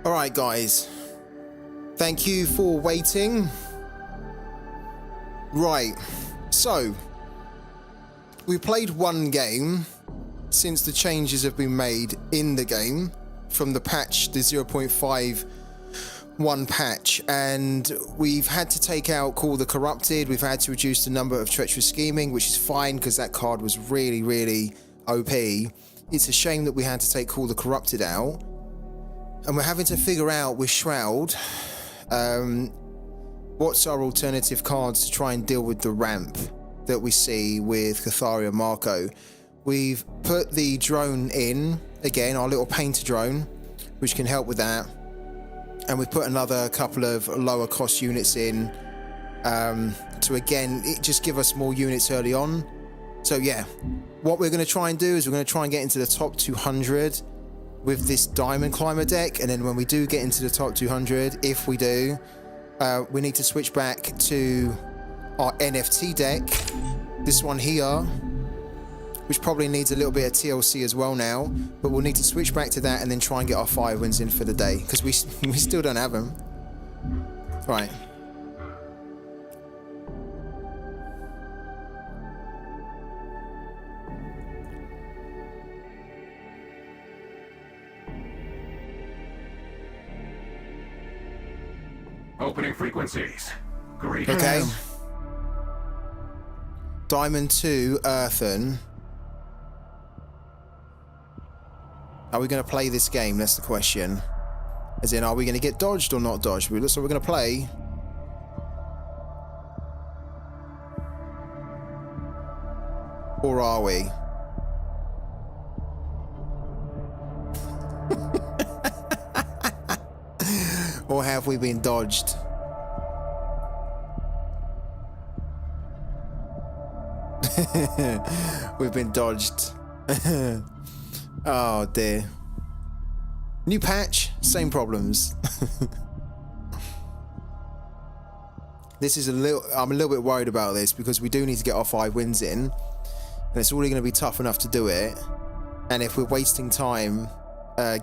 All right, guys. Thank you for waiting. Right. So, we played one game since the changes have been made in the game from the patch, the 0.51 patch, and we've had to take out Call the Corrupted. We've had to reduce the number of treacherous scheming, which is fine because that card was really, really OP. It's a shame that we had to take Call the Corrupted out. And we're having to figure out with Shroud what's our alternative cards to try and deal with the ramp that we see with Cathari and Marco. We've put the drone in, again, our little painter drone, which can help with that. And we've put another couple of lower cost units in to, again, just give us more units early on. So yeah, what we're going to try and do is we're going to try and get into the top 200 with this Diamond Climber deck, and then when we do get into the top 200, if we do, we need to switch back to our NFT deck, this one here, which probably needs a little bit of TLC as well now, but we'll need to switch back to that and then try and get our 5 wins in for the day, because we still don't have them. Right. Opening frequencies. Great. Okay. Diamond 2, Earthen. Are we going to play this game? That's the question. As in, are we going to get dodged or not dodged? Looks like we're going to play. Or are we? Or have we been dodged? We've been dodged. Oh dear. New patch, same problems. This is I'm a little bit worried about this because we do need to get our 5 wins in, and it's already going to be tough enough to do it. And if we're wasting time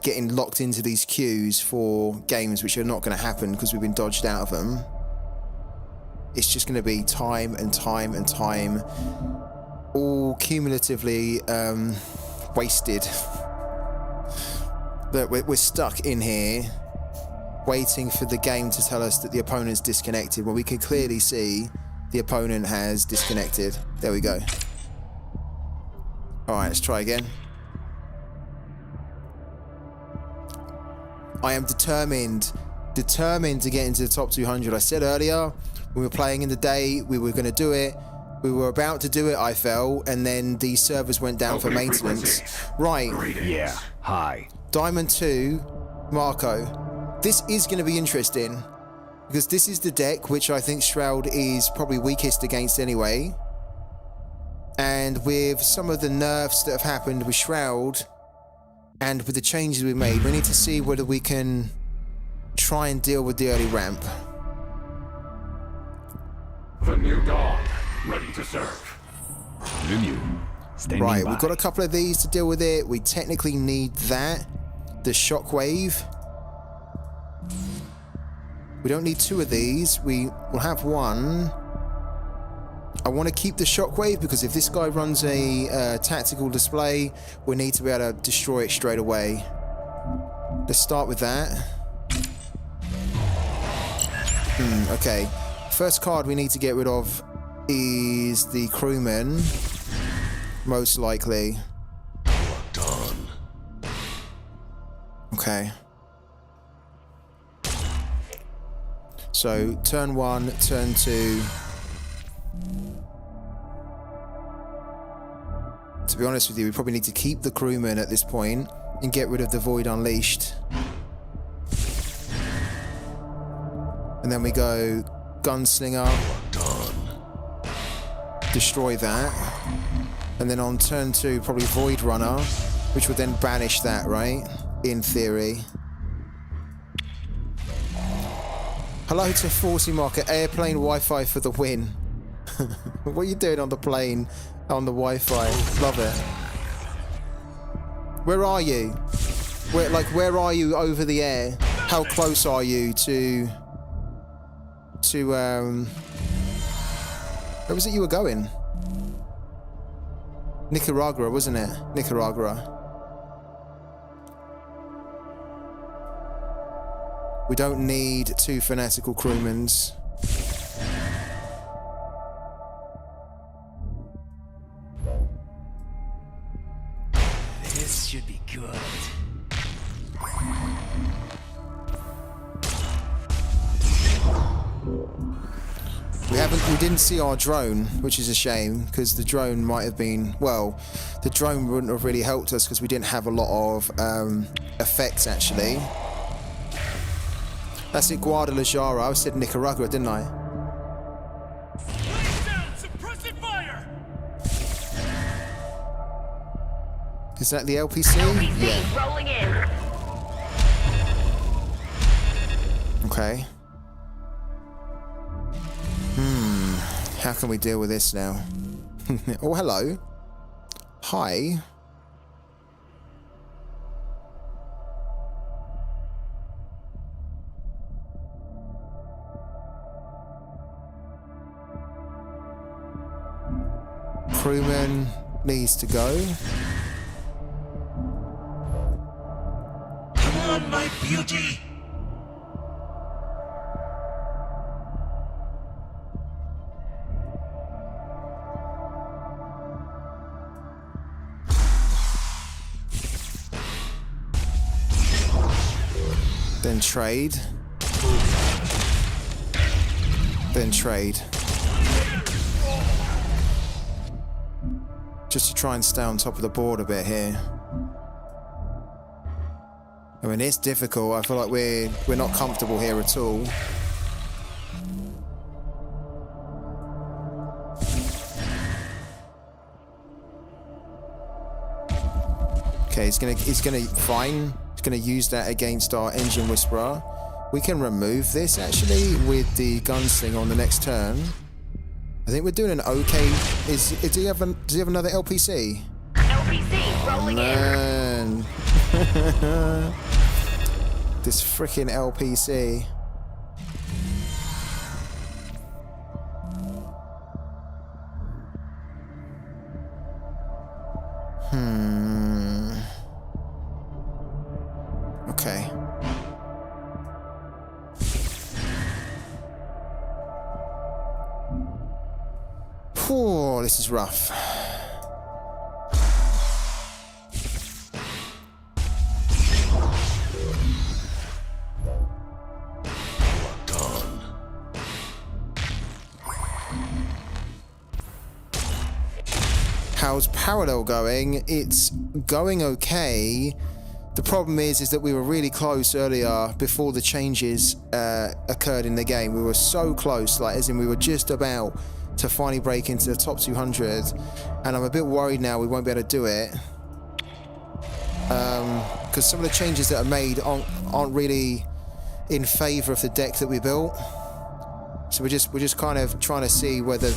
getting locked into these queues for games which are not going to happen because we've been dodged out of them, it's just going to be time and time and time, all cumulatively wasted. That we're stuck in here waiting for the game to tell us that the opponent's disconnected when we can clearly see the opponent has disconnected. There we go. Alright, let's try again. I am determined to get into the top 200. I said earlier, we were playing in the day, we were going to do it. We were about to do it, I felt, and then the servers went down for maintenance. Right. Yeah. Hi. Diamond 2, Marco. This is going to be interesting because this is the deck which I think Shroud is probably weakest against anyway. And with some of the nerfs that have happened with Shroud and with the changes we made, we need to see whether we can try and deal with the early ramp. The new dawn, ready to serve. Le mieux. Right, we've got a couple of these to deal with it. We technically need that. The shockwave. We don't need 2 of these. We will have 1. I want to keep the shockwave because if this guy runs a tactical display, we need to be able to destroy it straight away. Let's start with that. Okay. First card we need to get rid of is the crewman. Most likely. Done. Okay. So, turn 1, turn 2. To be honest with you, we probably need to keep the crewman at this point and get rid of the Void Unleashed. And then we go Gunslinger. Done. Destroy that. And then on turn 2, probably Void Runner, which would then banish that, right? In theory. Hello to 40 Market Airplane Wi-Fi for the win. What are you doing on the plane? On the Wi-Fi? Love it. Where are you? Where are you over the air? How close are you to where was it you were going? Nicaragua, wasn't it? Nicaragua. We don't need 2 fanatical crewmans. This should be good. We didn't see our drone, which is a shame, because the drone might have been, well, the drone wouldn't have really helped us because we didn't have a lot of effects actually. That's it, Guadalajara. I said Nicaragua, didn't I? Suppressive fire! Is that the LPC? Yeah. Rolling in. Okay. How can we deal with this now? Oh, hello. Hi. Crewman needs to go. Come on, my beauty! Then trade. Then trade. Just to try and stay on top of the board a bit here. I mean, it's difficult. I feel like we're not comfortable here at all. Okay, he's gonna use that against our engine whisperer. We can remove this actually with the gunslinger on the next turn. I think we're doing an okay. Does he have another LPC? LPC rolling Man. This freaking LPC. Okay. Oh, this is rough. How's parallel going? It's going okay. The problem is that we were really close earlier before the changes occurred in the game. We were so close, like as in we were just about to finally break into the top 200, and I'm a bit worried now we won't be able to do it because some of the changes that are made aren't really in favor of the deck that we built. So we're just kind of trying to see whether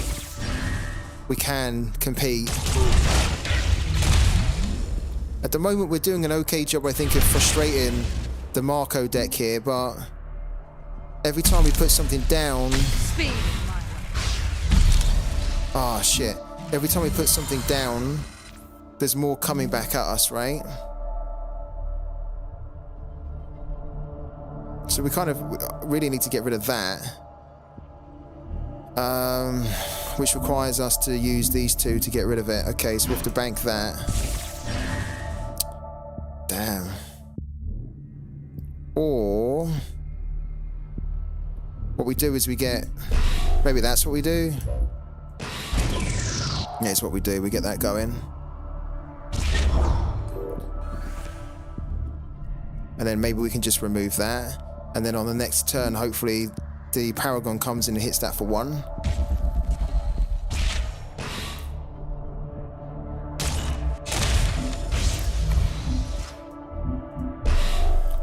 we can compete. At the moment we're doing an okay job, I think, of frustrating the Marco deck here, but every time we put something down... Speed. Ah, shit. Every time we put something down, there's more coming back at us, right? So we kind of really need to get rid of that. Which requires us to use these two to get rid of it. Okay, so we have to bank that. Damn. Or... what we do is we get... maybe that's what we do? Yeah, it's what we do. We get that going. And then maybe we can just remove that. And then on the next turn, hopefully, the Paragon comes in and hits that for 1.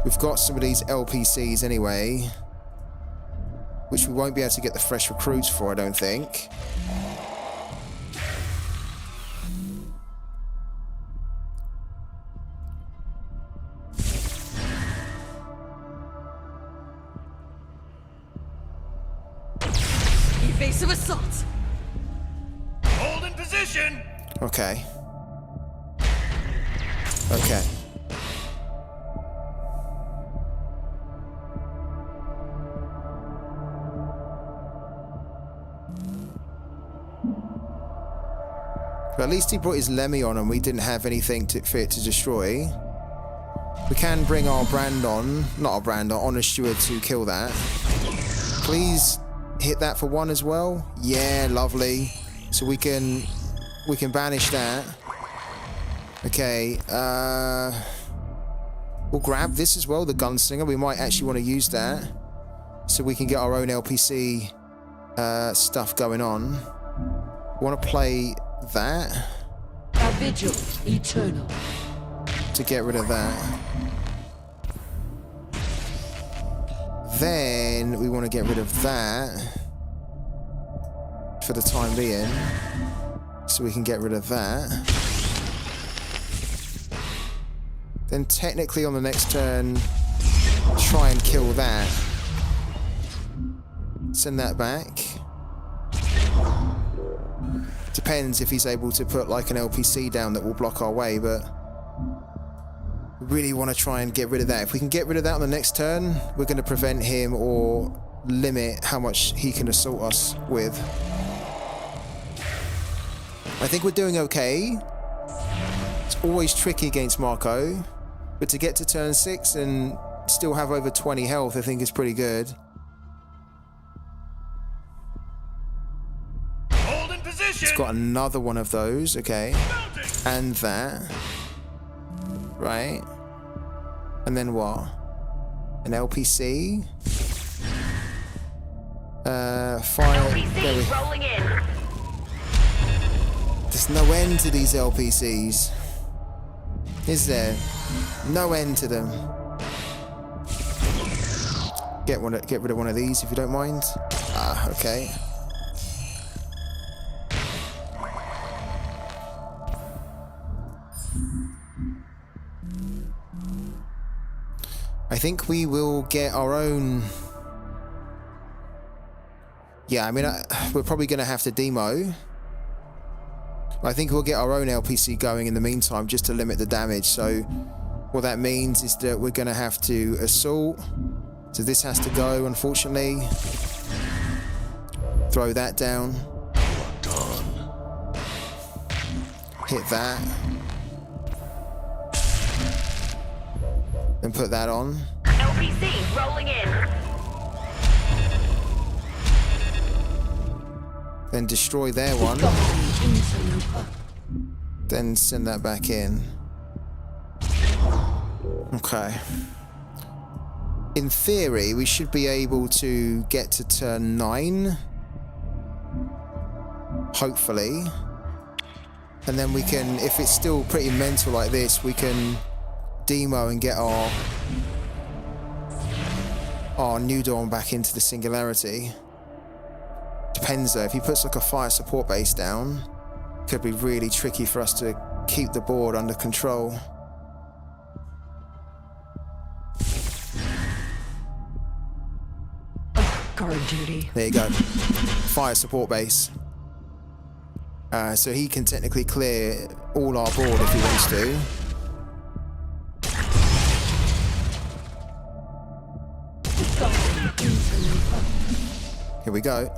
We've got some of these LPCs anyway, which we won't be able to get the fresh recruits for, I don't think. Explosive assault. Hold in position. Okay. Okay. But at least he brought his Lemmy on and we didn't have anything for it to destroy. We can bring our Brandon, not our Brandon, Honest Steward to kill that. Please hit that for 1 as well. Yeah, lovely. So we can banish that. Okay, we'll grab this as well, the Gunslinger. We might actually want to use that so we can get our own LPC stuff going on. We want to play that. A vigil eternal. To get rid of that. Then we want to get rid of that for the time being. So we can get rid of that. Then technically on the next turn, try and kill that. Send that back. Depends if he's able to put like an LPC down that will block our way, but we really want to try and get rid of that. If we can get rid of that on the next turn, we're going to prevent him or limit how much he can assault us with. I think we're doing okay. It's always tricky against Marco, but to get to turn 6 and still have over 20 health, I think is pretty good. Hold in position. It's got another one of those, okay. And that. Right. And then what? An LPC? Fire. LPC rolling in. There's no end to these LPCs. Is there? No end to them. Get rid of one of these if you don't mind. Ah, okay. I think we will get our own... Yeah, I mean, we're probably going to have to demo. I think we'll get our own LPC going in the meantime just to limit the damage. So what that means is that we're going to have to assault. So this has to go, unfortunately. Throw that down. Hit that. Then put that on. LPC rolling in. Then destroy their one. Then send that back in. Okay. In theory, we should be able to get to turn 9. Hopefully. And then we can, if it's still pretty mental like this, we can demo and get our new dawn back into the singularity. Depends though, if he puts like a fire support base down, it could be really tricky for us to keep the board under control. Guard duty. There you go. Fire support base. So he can technically clear all our board if he wants to. Here we go.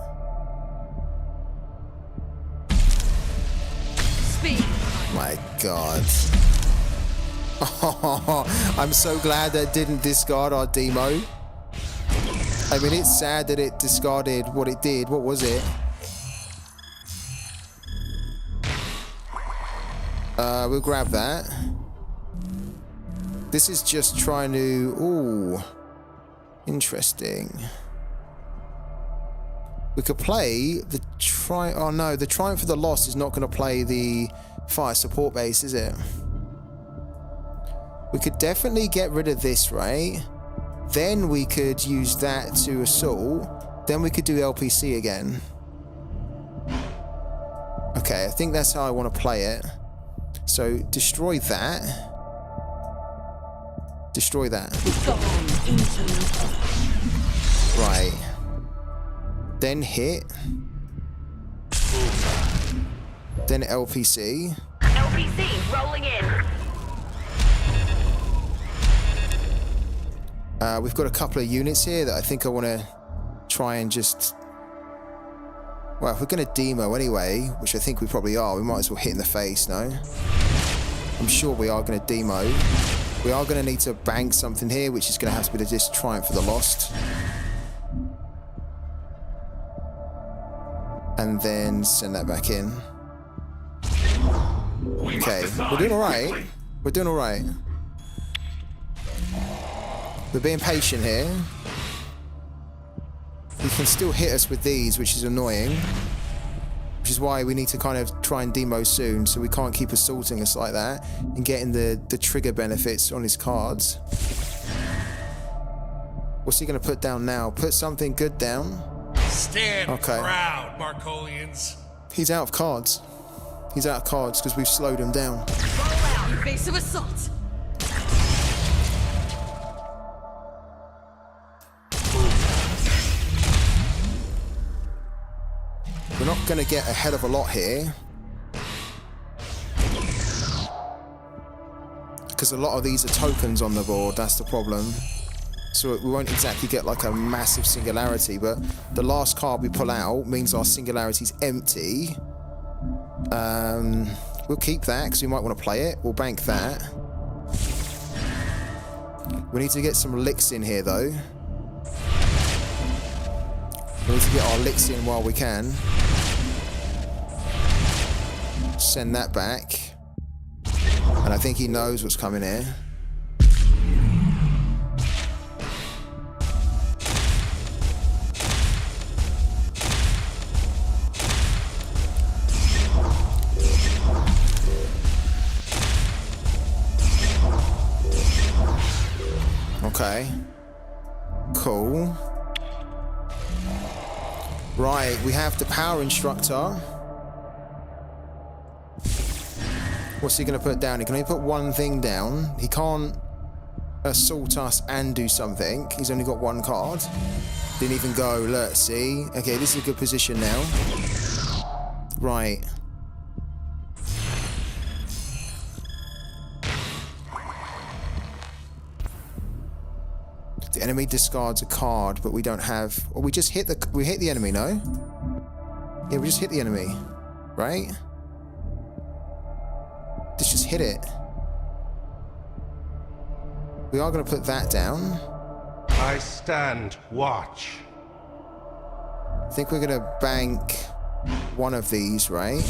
Speed. My God. Oh, I'm so glad that didn't discard our demo. I mean, it's sad that it discarded what it did. What was it? We'll grab that. This is just trying to... Ooh. Interesting. We could play the Oh no, the Triumph of the Lost is not going to play the fire support base, is it? We could definitely get rid of this, right? Then we could use that to assault. Then we could do LPC again. Okay, I think that's how I want to play it. So destroy that. Destroy that. Right. Then hit. Then LPC. LPC rolling in. We've got a couple of units here that I think I want to try and just... Well, if we're going to demo anyway, which I think we probably are, we might as well hit in the face, no? I'm sure we are going to demo. We are going to need to bank something here, which is going to have to be the Disc Triumph for the Lost. And then send that back in. Okay, we're doing alright. We're doing alright. We're being patient here. He can still hit us with these, which is annoying. Which is why we need to kind of try and demo soon, so we can't keep assaulting us like that and getting the trigger benefits on his cards. What's he going to put down now? Put something good down. Stand proud, Markolians. He's out of cards. He's out of cards because we've slowed him down. Roll out, evasive assault. We're not going to get a hell of a lot here. Because a lot of these are tokens on the board, that's the problem. So we won't exactly get like a massive singularity, but the last card we pull out means our singularity's empty. We'll keep that because we might want to play it. We'll bank that. We need to get some licks in here though. We need to get our licks in while we can. Send that back. And I think he knows what's coming here. Okay. Cool. Right, we have the power instructor. What's he going to put down? He can only put one thing down. He can't assault us and do something. He's only got one card. Didn't even go, look, see? Okay, this is a good position now. Right. The enemy discards a card, but we don't have... Or we just hit the enemy, no? Yeah, we just hit the enemy, right? Let's just hit it. We are going to put that down. I stand watch. I think we're going to bank one of these, right?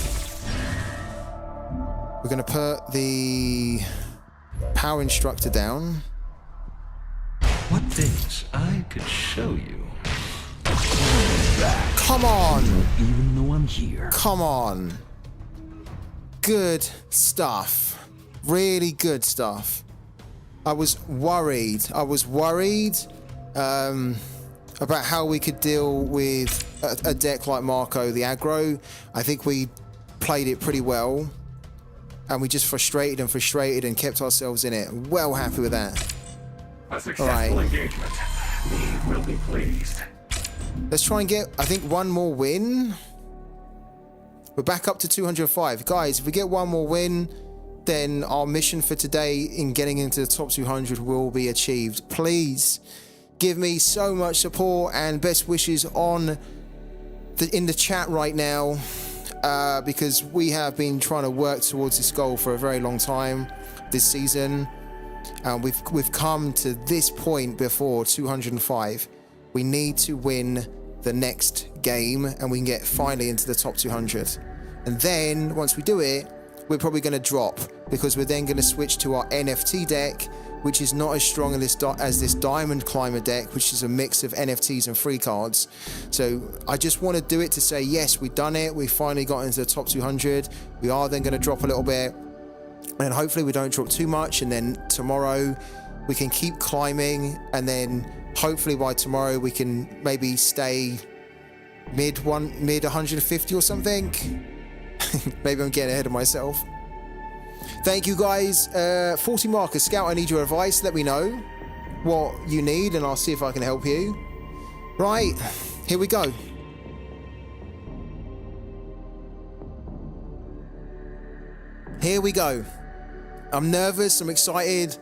We're going to put the power instructor down. What things I could show you. Come on! Even though I'm here. Come on. Good stuff. Really good stuff. I was worried. About how we could deal with a deck like Marco, the aggro. I think we played it pretty well. And we just frustrated and kept ourselves in it. Well happy with that. A successful engagement. Neve will be pleased. Let's try and get, I think, one more win. We're back up to 205. Guys, if we get one more win, then our mission for today in getting into the top 200 will be achieved. Please give me so much support and best wishes in the chat right now, because we have been trying to work towards this goal for a very long time this season. We've come to this point before 205. We need to win the next game and we can get finally into the top 200. And then once we do it, we're probably going to drop, because we're then going to switch to our NFT deck, which is not as strong as this Diamond Climber deck, which is a mix of NFTs and free cards. So I just want to do it to say, yes, we've done it. We finally got into the top 200. We are then going to drop a little bit. And hopefully we don't drop too much. And then tomorrow we can keep climbing. And then hopefully by tomorrow we can maybe stay mid 150 or something. Maybe I'm getting ahead of myself. Thank you guys. 40 markers. Scout, I need your advice. Let me know what you need and I'll see if I can help you. Right, here we go. Here we go. I'm nervous, I'm excited,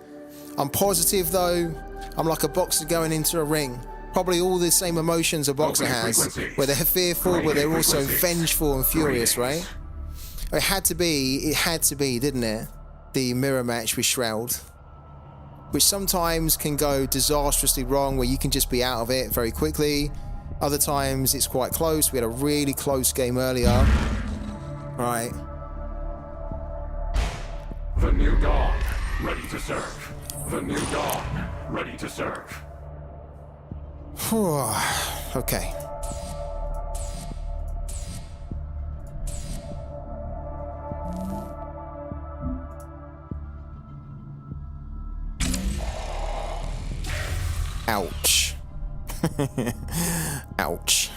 I'm positive though. I'm like a boxer going into a ring. Probably all the same emotions a boxer has, where they're fearful, but they're also vengeful and furious, right? It had to be, didn't it? The mirror match with Shroud, which sometimes can go disastrously wrong, where you can just be out of it very quickly. Other times it's quite close. We had a really close game earlier. Right. The new dawn, ready to serve. The new dawn, ready to serve. Okay. Ouch. Ouch.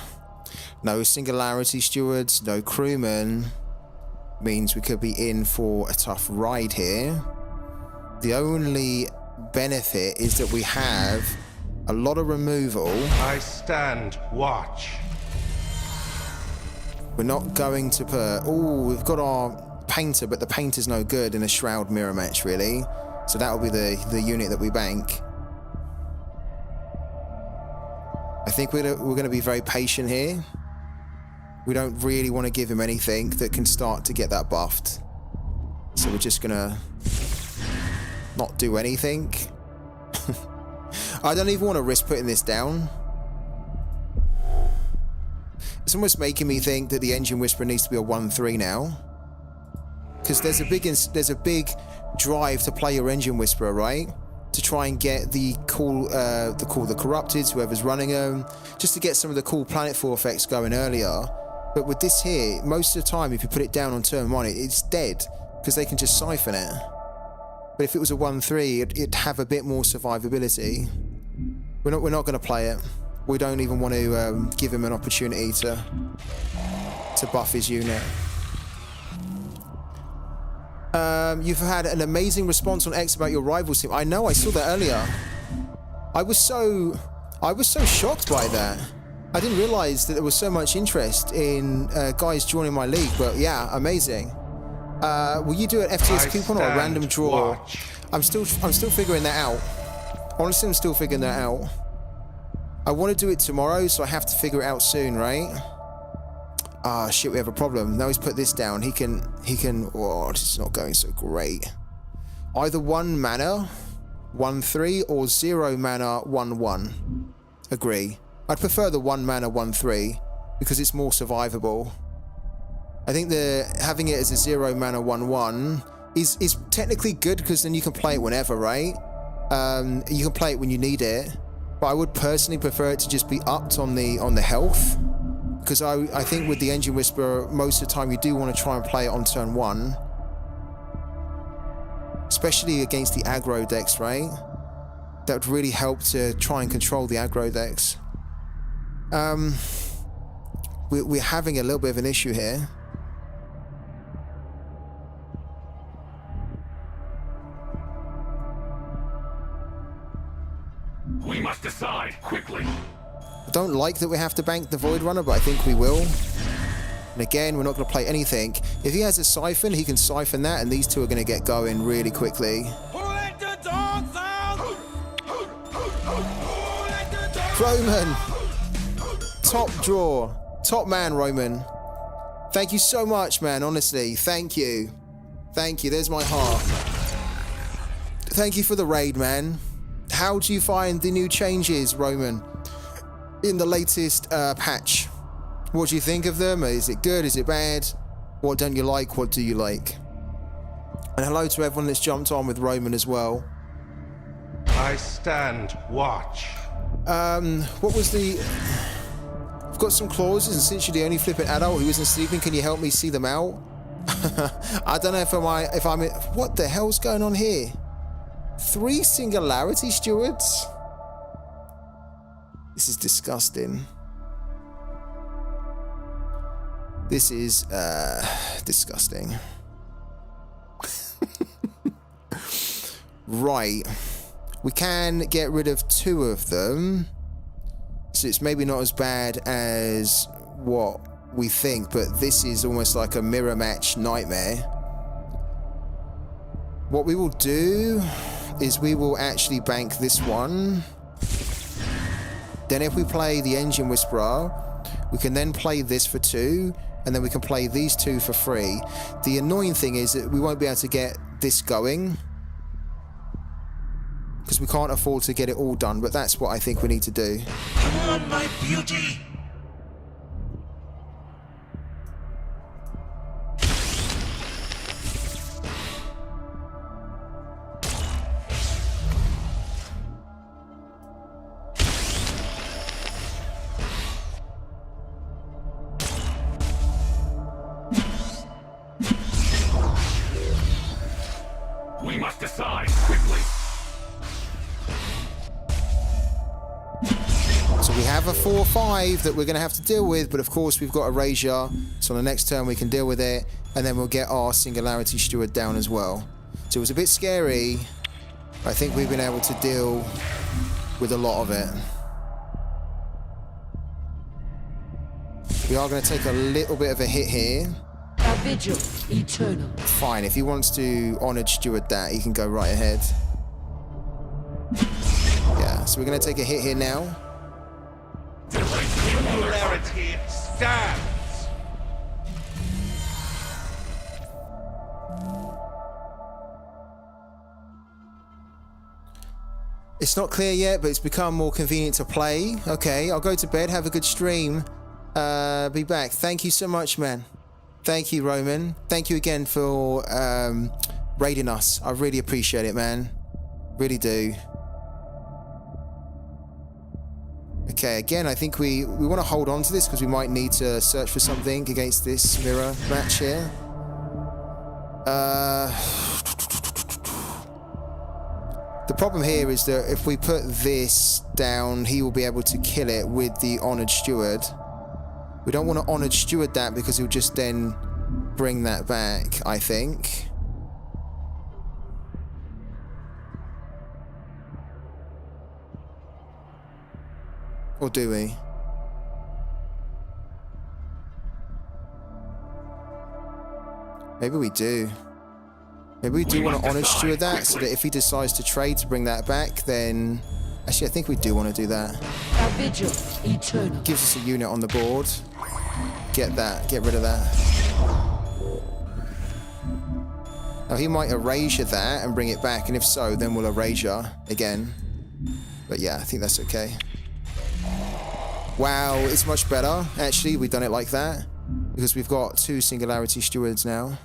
No singularity stewards, no crewmen. Means we could be in for a tough ride here. The only benefit is that we have a lot of removal. I stand watch. We're not going to put... Oh, we've got our painter, but the painter's no good in a Shroud mirror match, really. So that'll be the unit that we bank. I think we're going to be very patient here. We don't really want to give him anything that can start to get that buffed. So we're just going to not do anything. I don't even want to risk putting this down. It's almost making me think that the Engine Whisperer needs to be a 1-3 now. Because there's a big drive to play your Engine Whisperer, right? To try and get the Corrupted, whoever's running them, just to get some of the cool Planetfall effects going earlier. But with this here, most of the time, if you put it down on turn 1, it's dead, because they can just siphon it. But if it was a 1-3, it'd have a bit more survivability. We're not going to play it. We don't even want to give him an opportunity to buff his unit. You've had an amazing response on X about your rivals team. I know, I saw that earlier. I was so shocked by that. I didn't realize that there was so much interest in guys joining my league, but yeah, amazing. Will you do an FTS coupon or a random draw? Watch. I'm still figuring that out. Honestly, I'm still figuring that out. I want to do it tomorrow, so I have to figure it out soon, right? Ah, shit, we have a problem. Now he's put this down. He can, oh, this is not going so great. Either 1 mana, 1-3, or 0 mana, 1-1. Agree. I'd prefer the 1 mana, 1-3, because it's more survivable. I think having it as a 0 mana, 1-1 is technically good, because then you can play it whenever, right? You can play it when you need it. But I would personally prefer it to just be upped on the health. Because I think with the Engine Whisperer, most of the time you do want to try and play it on turn 1. Especially against the aggro decks, right? That would really help to try and control the aggro decks. We're having a little bit of an issue here. We must decide quickly. I don't like that we have to bank the Void Runner, but I think we will. And again, we're not going to play anything. If he has a Siphon, he can Siphon that, and these two are going to get going really quickly. Roman! Top draw. Top man, Roman. Thank you so much, man, honestly. Thank you. Thank you. There's my heart. Thank you for the raid, man. How do you find the new changes, Roman, in the latest patch? What do you think of them? Is it good? Is it bad? What don't you like? What do you like? And hello to everyone that's jumped on with Roman as well. I stand watch. What was the... I've got some clauses, and since you're the only flippant adult who isn't sleeping, can you help me see them out? I don't know if I'm... What the hell's going on here? 3 singularity stewards? This is disgusting. This is disgusting. Right. We can get rid of 2 of them. So it's maybe not as bad as what we think, but this is almost like a mirror match nightmare. What we will do is we will actually bank this one. Then if we play the Engine Whisperer, we can then play this for 2, and then we can play these 2 for free. The annoying thing is that we won't be able to get this going because we can't afford to get it all done, but that's what I think we need to do. Come on, my beauty! We must decide quickly. So we have a 4-5 that we're going to have to deal with, but of course we've got Erasure, so on the next turn we can deal with it, and then we'll get our Singularity Steward down as well. So it was a bit scary, but I think we've been able to deal with a lot of it. We are going to take a little bit of a hit here. A vigil eternal. Fine, if he wants to Honored Steward that, he can go right ahead. Yeah, so we're going to take a hit here now. Singularity stands. It's not clear yet, but it's become more convenient to play. Okay, I'll go to bed, have a good stream. Be back. Thank you so much, man. Thank you, Roman. Thank you again for raiding us. I really appreciate it, man. Really do. Okay, again, I think we want to hold on to this because we might need to search for something against this mirror match here. The problem here is that if we put this down, he will be able to kill it with the Honored Steward. We don't want to Honored Steward that because he'll just then bring that back, I think. Or do we? Maybe we do. Maybe we do want to Honored Steward that so that if he decides to trade to bring that back, then... Actually, I think we do want to do that. A vigil eternal. Gives us a unit on the board. Get that. Get rid of that. Now, he might Erasure that and bring it back, and if so, then we'll Erasure again. But yeah, I think that's okay. Wow, it's much better. Actually, we've done it like that because we've got 2 Singularity Stewards now.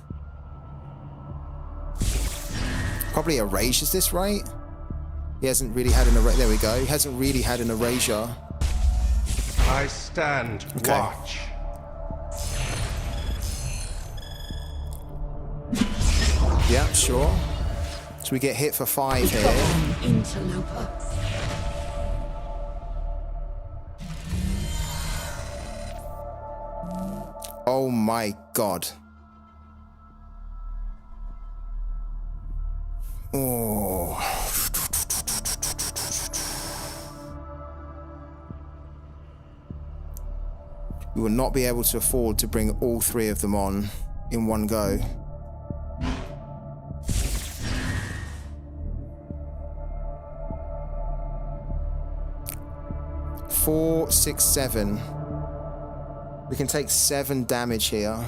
Probably Erasures this, right? He hasn't really had an erasure. There we go. He hasn't really had an Erasure. I stand watch. Yeah, sure. So we get hit for 5 here. Interloper. Oh my god. Oh. We will not be able to afford to bring all 3 of them on in one go. Four, 6, 7. We can take 7 damage here.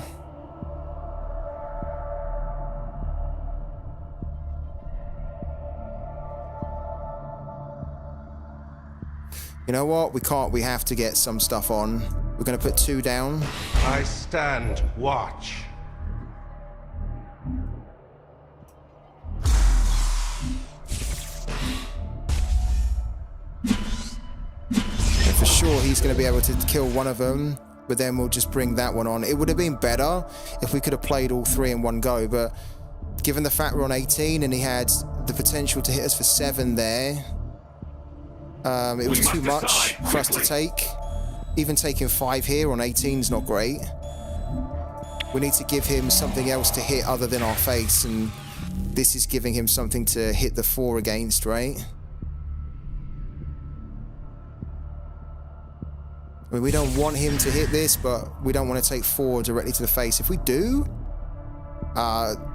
You know what? We can't. We have to get some stuff on. We're going to put 2 down. I stand watch. And for sure, he's going to be able to kill one of them, but then we'll just bring that one on. It would have been better if we could have played all 3 in one go, but given the fact we're on 18 and he had the potential to hit us for 7 there, it was too much for us to take. Even taking 5 here on 18 is not great. We need to give him something else to hit other than our face, and this is giving him something to hit the 4 against, right? I mean, we don't want him to hit this, but we don't want to take 4 directly to the face. If we do,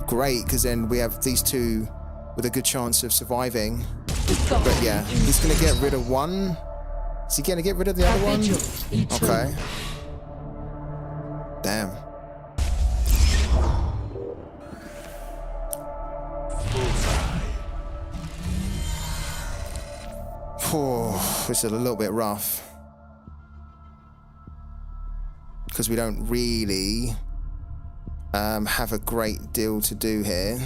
great, because then we have these two with a good chance of surviving. But yeah, he's going to get rid of one. Is he going to get rid of the other one? Okay. Damn. Oh, this is a little bit rough. Because we don't really have a great deal to do here.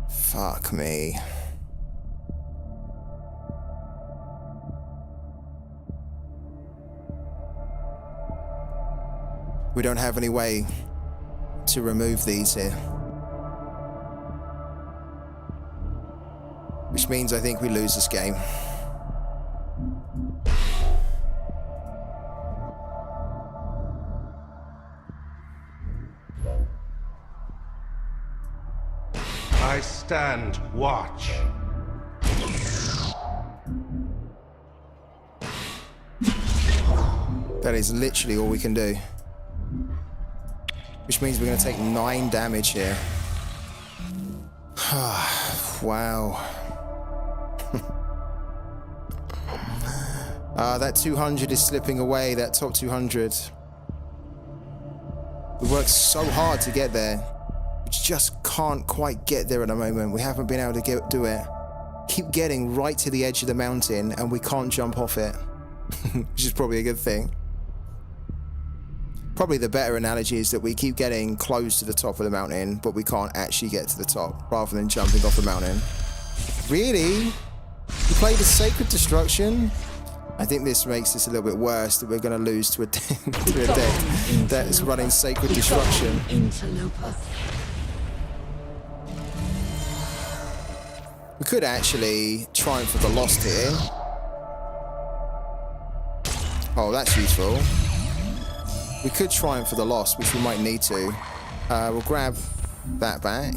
Fuck me. We don't have any way to remove these here. Which means I think we lose this game. I stand watch. That is literally all we can do. Which means we're going to take 9 damage here. Wow. That 200 is slipping away, that top 200. We worked so hard to get there. We just can't quite get there at the moment. We haven't been able to do it. Keep getting right to the edge of the mountain and we can't jump off it. Which is probably a good thing. Probably the better analogy is that we keep getting close to the top of the mountain, but we can't actually get to the top, rather than jumping off the mountain. Really? You played a Sacred Destruction? I think this makes this a little bit worse, that we're going to lose to a deck that's running Sacred Destruction. Interloper. We could actually Triumph of the Lost here. Oh, that's useful. We could Triumph for the Lost, which we might need to. We'll grab that back.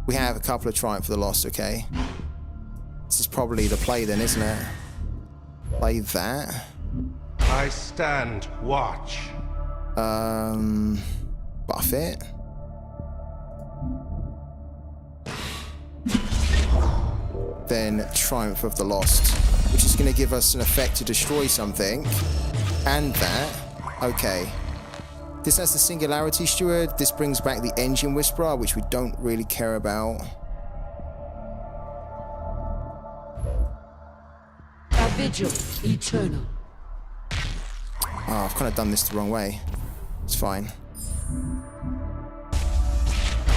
We have a couple of Triumph for the Lost, okay. This is probably the play then, isn't it? Play that. I stand watch. Buff it. Then Triumph of the Lost, which is going to give us an effect to destroy something. And that. Okay. This has the Singularity Steward. This brings back the Engine Whisperer, which we don't really care about. A vigil eternal. Oh, I've kind of done this the wrong way. It's fine.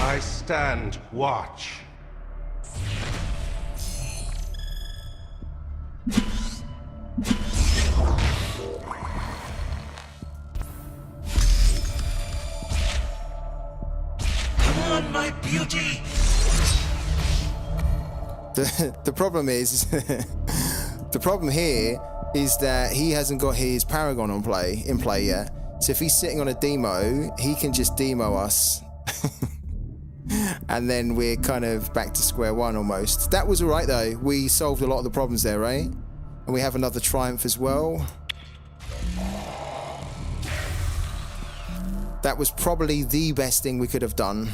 I stand watch. Come on, my beauty. The problem is the problem here is that he hasn't got his Paragon in play yet. So if he's sitting on a demo, he can just demo us. And then we're kind of back to square one almost. That was alright though. We solved a lot of the problems there, right? And we have another Triumph as well. That was probably the best thing we could have done.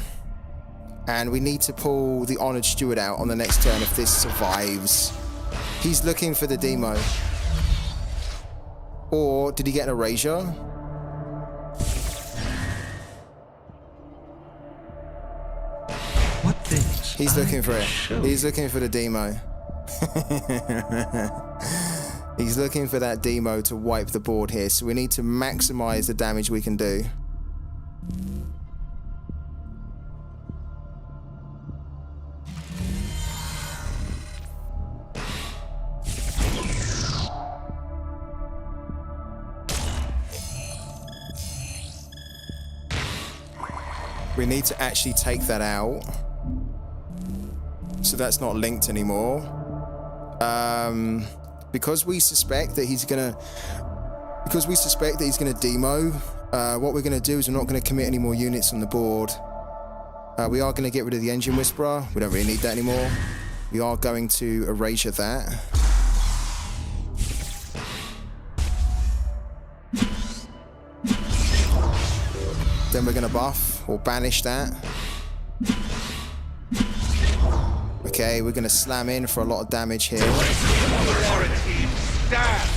And we need to pull the Honored Steward out on the next turn if this survives. He's looking for the demo. Or did he get an erasure? What things? He's looking for it. He's looking for the demo. He's looking for that demo to wipe the board here. So we need to maximize the damage we can do. We need to actually take that out. So that's not linked anymore. Because we suspect that he's gonna demo, what we're gonna do is we're not gonna commit any more units on the board. We are gonna get rid of the Engine Whisperer. We don't really need that anymore. We are going to erasure that. then we're going to buff or banish that. Okay, we're going to slam in for a lot of damage here. Singularity, stand!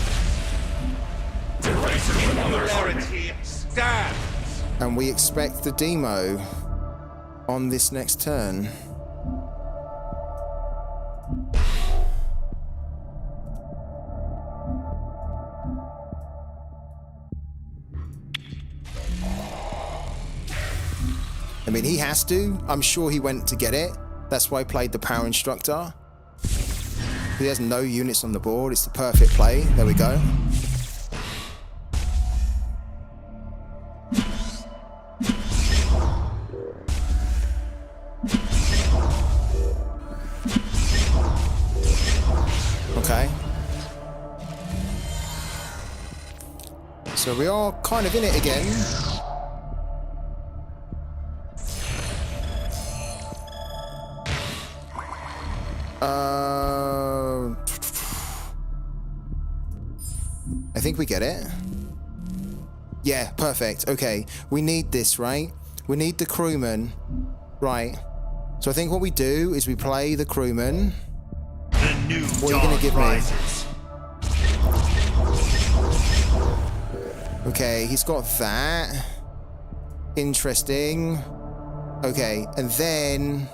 Singularity, stand! And we expect the demo on this next turn. I mean, he has to. I'm sure he went to get it. That's why I played the Power Instructor. He has no units on the board. It's the perfect play. There we go. Okay. So we are kind of in it again. I think we get it. Yeah, perfect. Okay, we need this, right? We need the crewman. Right. So I think what we do is we play the crewman. The new What are you gonna give rises. me? Okay, he's got that. Interesting. Okay, and then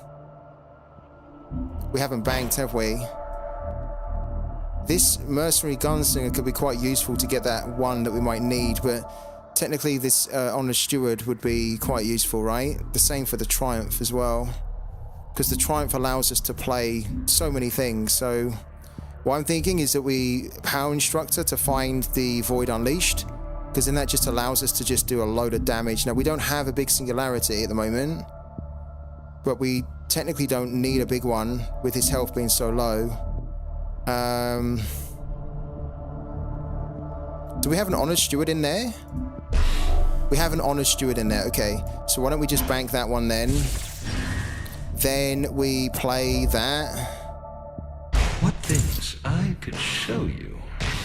we haven't banked, have we? This mercenary gunslinger could be quite useful to get that one that we might need, but technically this honoured steward would be quite useful, right? The same for the triumph as well, because the triumph allows us to play so many things. So what I'm thinking is that we power instructor to find the void unleashed, because then that just allows us to just do a load of damage. Now we don't have a big singularity at the moment, but we technically don't need a big one with his health being so low. Do we have an honoured steward in there? We have an honoured steward in there. Okay, so why don't we just bank that one then? Then we play that. What things I could show you.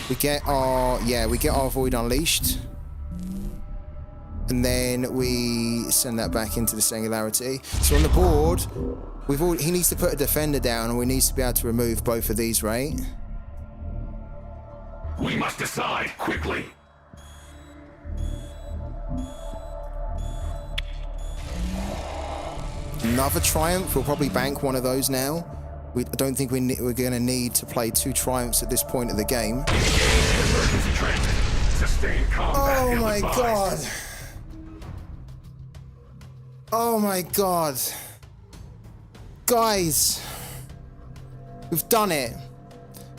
We get our void unleashed. And then we send that back into the singularity. So on the board, he needs to put a defender down, and we need to be able to remove both of these, right? We must decide quickly. Another triumph. We'll probably bank one of those now. I don't think we're going to need to play 2 triumphs at this point of the game. Emergency transit. Sustained combat. Oh my god. Oh my god. Guys, we've done it.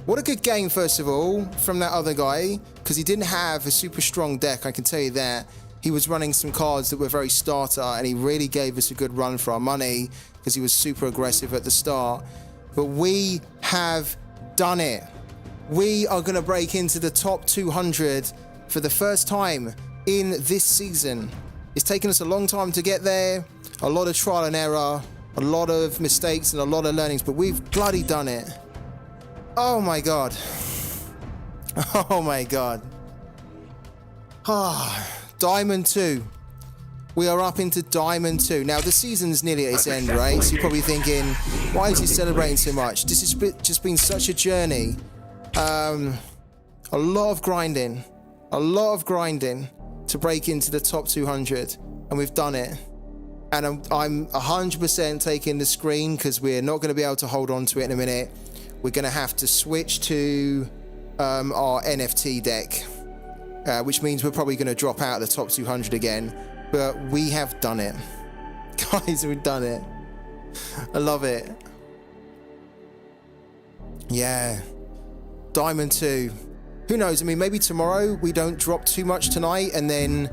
What a good game, first of all, from that other guy, because he didn't have a super strong deck, I can tell you that. He was running some cards that were very starter, and he really gave us a good run for our money because he was super aggressive at the start. But we have done it. We are going to break into the top 200 for the first time in this season. It's taken us a long time to get there, a lot of trial and error, a lot of mistakes and a lot of learnings, but we've bloody done it. Oh my god. Oh my god. Diamond 2. We are up into Diamond 2. Now, the season's nearly at its end, right? So you're probably thinking, why is he celebrating so much? This has just been such a journey. A lot of grinding. A lot of grinding to break into the top 200. And we've done it. And I'm 100% taking the screen because we're not going to be able to hold on to it in a minute. We're going to have to switch to our NFT deck, which means we're probably going to drop out of the top 200 again. But we have done it. Guys, we've done it. I love it. Yeah. Diamond 2. Who knows? I mean, maybe tomorrow we don't drop too much tonight, and then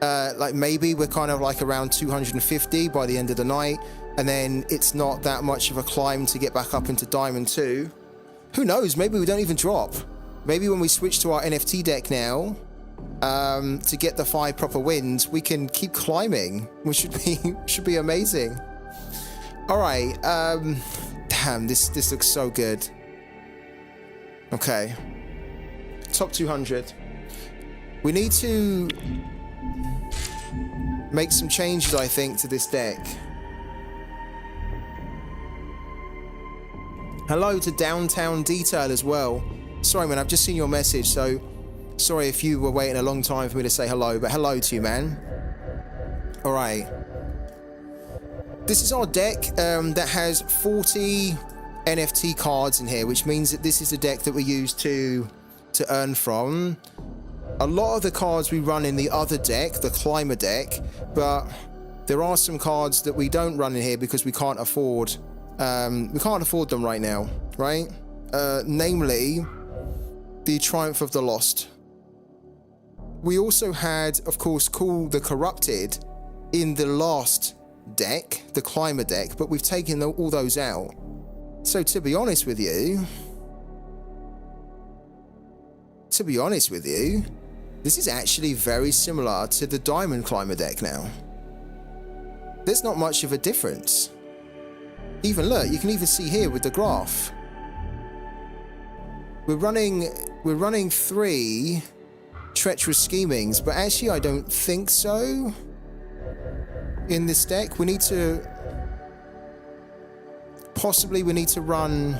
like maybe we're kind of like around 250 by the end of the night, and then it's not that much of a climb to get back up into Diamond 2. Who knows? Maybe we don't even drop. Maybe when we switch to our NFT deck now, to get the 5 proper wins, we can keep climbing, which should be amazing. All right. Damn, this looks so good. Okay. Top 200. We need to make some changes, I think, to this deck. Hello to Downtown Detail as well. Sorry, man, I've just seen your message, so sorry if you were waiting a long time for me to say hello, but hello to you, man. All right. This is our deck that has 40 NFT cards in here, which means that this is the deck that we use to earn from. A lot of the cards we run in the other deck, the Climber deck, but there are some cards that we don't run in here because we can't afford them right now, right? Namely, the Triumph of the Lost. We also had, of course, Call the Corrupted in the last deck, the Climber deck, but we've taken all those out. So to be honest with you, this is actually very similar to the Diamond Climber deck now. There's not much of a difference. Even look, you can even see here with the graph. We're running 3 treacherous schemings, but actually I don't think so. In this deck, we need to run.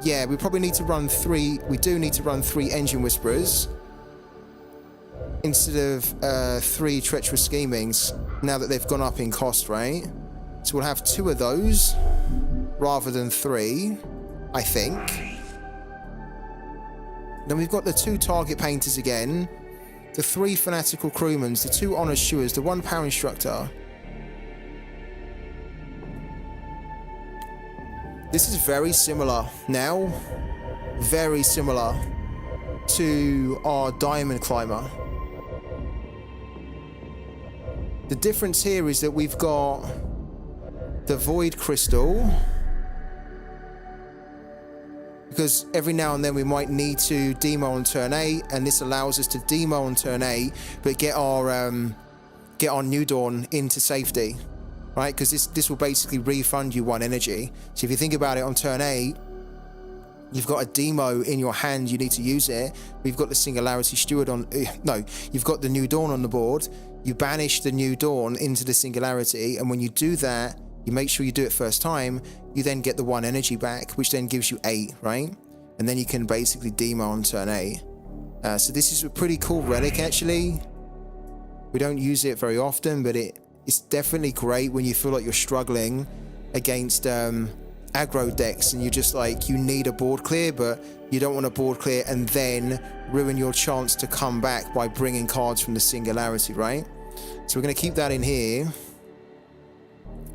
Yeah, we probably need to run 3. We do need to run 3 Engine Whisperers instead of 3 treacherous schemings. Now that they've gone up in cost, right? So we'll have 2 of those rather than 3, I think. Then we've got the 2 target painters again, the 3 fanatical crewmans, the 2 honor stewards, the 1 power instructor. This is very similar now, very similar to our Diamond Climber. The difference here is that we've got the Void Crystal, because every now and then we might need to demo on turn 8, and this allows us to demo on turn 8, but get our New Dawn into safety, right? Because this will basically refund you 1 energy. So if you think about it, on turn 8, you've got a demo in your hand, you need to use it. We've got the Singularity Steward on, you've got the New Dawn on the board. You banish the New Dawn into the Singularity, and when you do that, you make sure you do it first time, you then get the 1 energy back, which then gives you 8, right? And then you can basically demo on turn 8. So this is a pretty cool relic, actually. We don't use it very often, but it's definitely great when you feel like you're struggling against aggro decks and you just like, you need a board clear, but you don't want a board clear and then ruin your chance to come back by bringing cards from the Singularity, right? So we're going to keep that in here.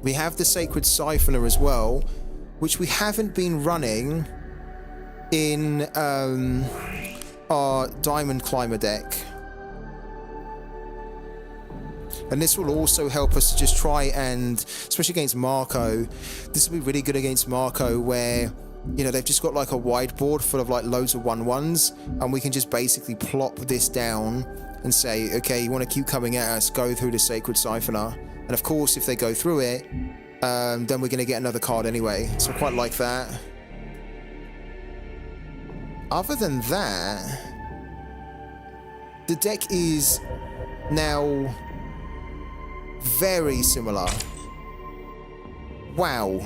We have the Sacred Siphoner as well, which we haven't been running in our Diamond Climber deck. And this will also help us to just try and, especially against Marco, this will be really good against Marco where, you know, they've just got like a whiteboard full of like loads of 1/1s, and we can just basically plop this down and say, okay, you want to keep coming at us, go through the Sacred Siphoner. And of course, if they go through it, then we're going to get another card anyway. So I quite like that. Other than that, the deck is now very similar. Wow.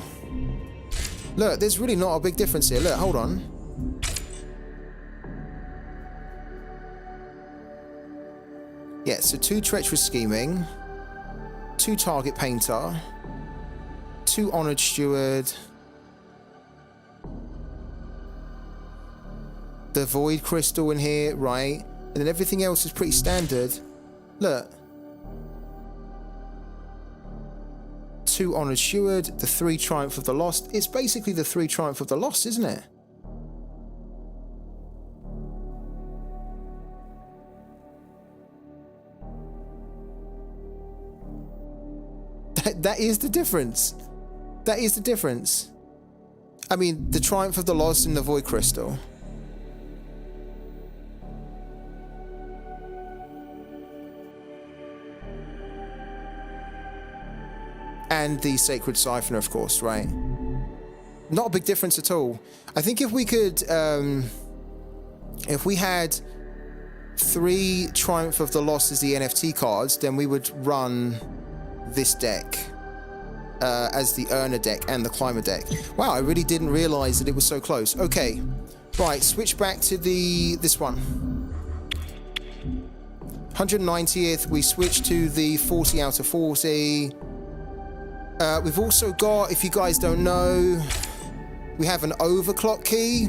Look, there's really not a big difference here. Look, hold on. Yeah, so 2 Treacherous Scheming, 2 Target Painter, 2 Honored Steward, the Void Crystal in here, right? And then everything else is pretty standard. Look. 2 Honored Steward, the 3 Triumph of the Lost. It's basically the 3 Triumph of the Lost, isn't it? That is the difference. That is the difference. I mean, the Triumph of the Lost and the Void Crystal. And the Sacred Siphoner, of course, right? Not a big difference at all. I think if we could, if we had 3 Triumph of the Lost as the NFT cards, then we would run this deck as the earner deck and the climber deck. Wow, I really didn't realize that it was so close. Okay, right, switch back to this one. 190th, we switch to the 40 out of 40. We've also got, if you guys don't know, we have an overclock key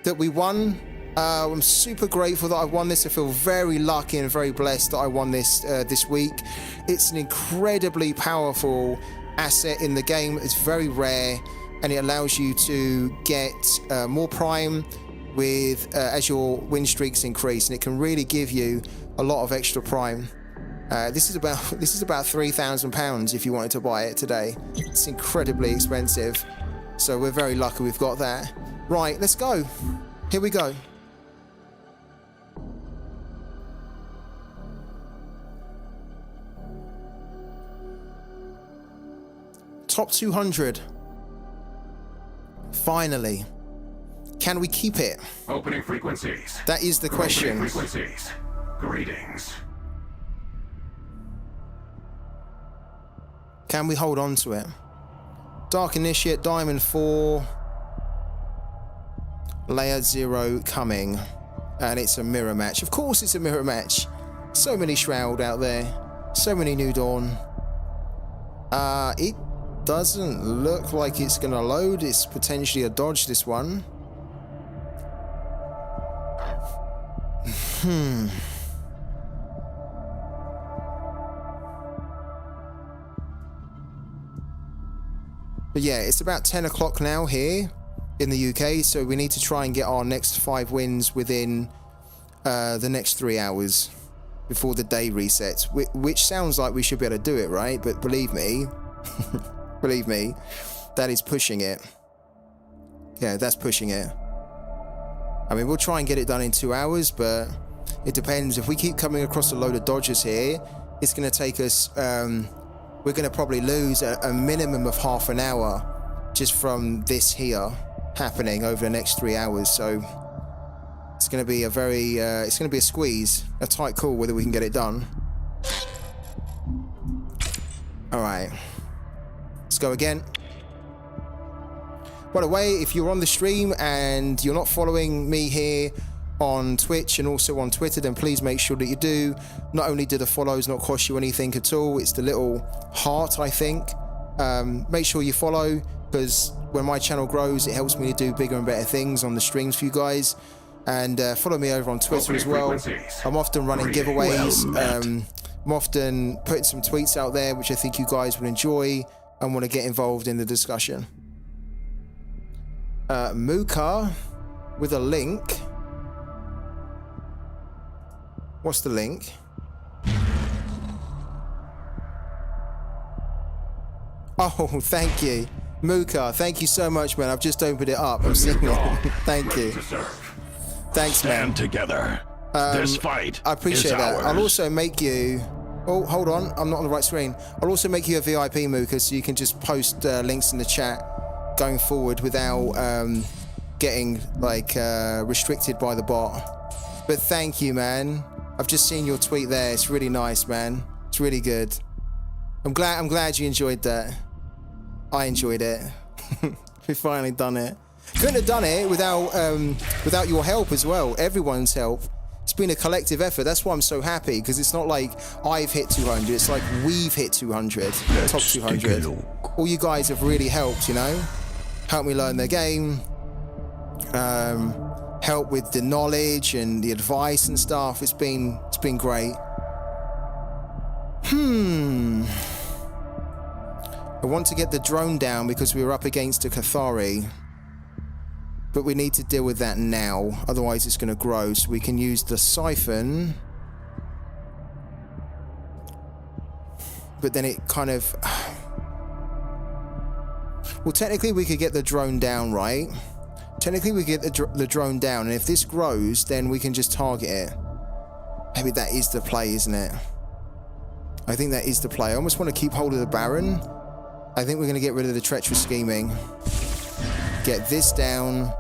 that we won. I'm super grateful that I won this. I feel very lucky and very blessed that I won this this week. It's an incredibly powerful asset in the game. It's very rare, and it allows you to get more prime with as your win streaks increase, and it can really give you a lot of extra prime. This is about £3,000 if you wanted to buy it today. It's incredibly expensive, so we're very lucky we've got that. Right, let's go. Here we go. Top 200. Finally. Can we keep it? Opening frequencies. That is the question. Opening frequencies. Greetings. Can we hold on to it? Dark Initiate, Diamond 4. Layer 0 coming. And it's a mirror match. Of course it's a mirror match. So many Shroud out there. So many New Dawn. It doesn't look like it's gonna load. It's potentially a dodge, this one. But yeah, it's about 10 o'clock now here in the UK, so we need to try and get our next 5 wins within the next 3 hours before the day resets, which sounds like we should be able to do it, right? But believe me, believe me, that is pushing it. Yeah, that's pushing it. I mean, we'll try and get it done in 2 hours, but it depends. If we keep coming across a load of dodgers here, it's going to take us, we're going to probably lose a minimum of half an hour just from this here happening over the next 3 hours. So it's going to be a very, it's going to be a squeeze, a tight call whether we can get it done. All right, let's go again. By the way, if you're on the stream and you're not following me here on Twitch and also on Twitter, then please make sure that you do. Not only do the follows not cost you anything at all, it's the little heart, I think. Make sure you follow, because when my channel grows, it helps me to do bigger and better things on the streams for you guys. And follow me over on Twitter as well. I'm often running giveaways. I'm often putting some tweets out there, which I think you guys will enjoy and want to get involved in the discussion. Muka with a link. What's the link? Oh, thank you. Muka, thank you so much, man. I've just opened it up. I'm seeing it. Thank you. Thanks, man. Stand together. This fight I appreciate is that. ours. I'll also make you... Oh, hold on. I'm not on the right screen. I'll also make you a VIP, Muka, so you can just post links in the chat going forward without getting, like, restricted by the bot. But thank you, man. I've just seen your tweet there. It's really nice, man. It's really good. I'm glad you enjoyed that. I enjoyed it. We've finally done it. Couldn't have done it without your help as well. Everyone's help. It's been a collective effort. That's why I'm so happy, because it's not like I've hit 200. It's like we've hit 200. Top 200. All you guys have really helped, you know? Helped me learn the game. Help with the knowledge and the advice and stuff. It's been great. I want to get the drone down because we were up against a Cathari, but we need to deal with that now, otherwise it's going to grow. So we can use the siphon, but then it kind of... Well, technically we could get the drone down, right? Technically we could get the drone down, and if this grows, then we can just target it. Maybe that is the play, isn't it? I think that is the play. I almost want to keep hold of the Baron. I think we're going to get rid of the treacherous scheming. Get this down.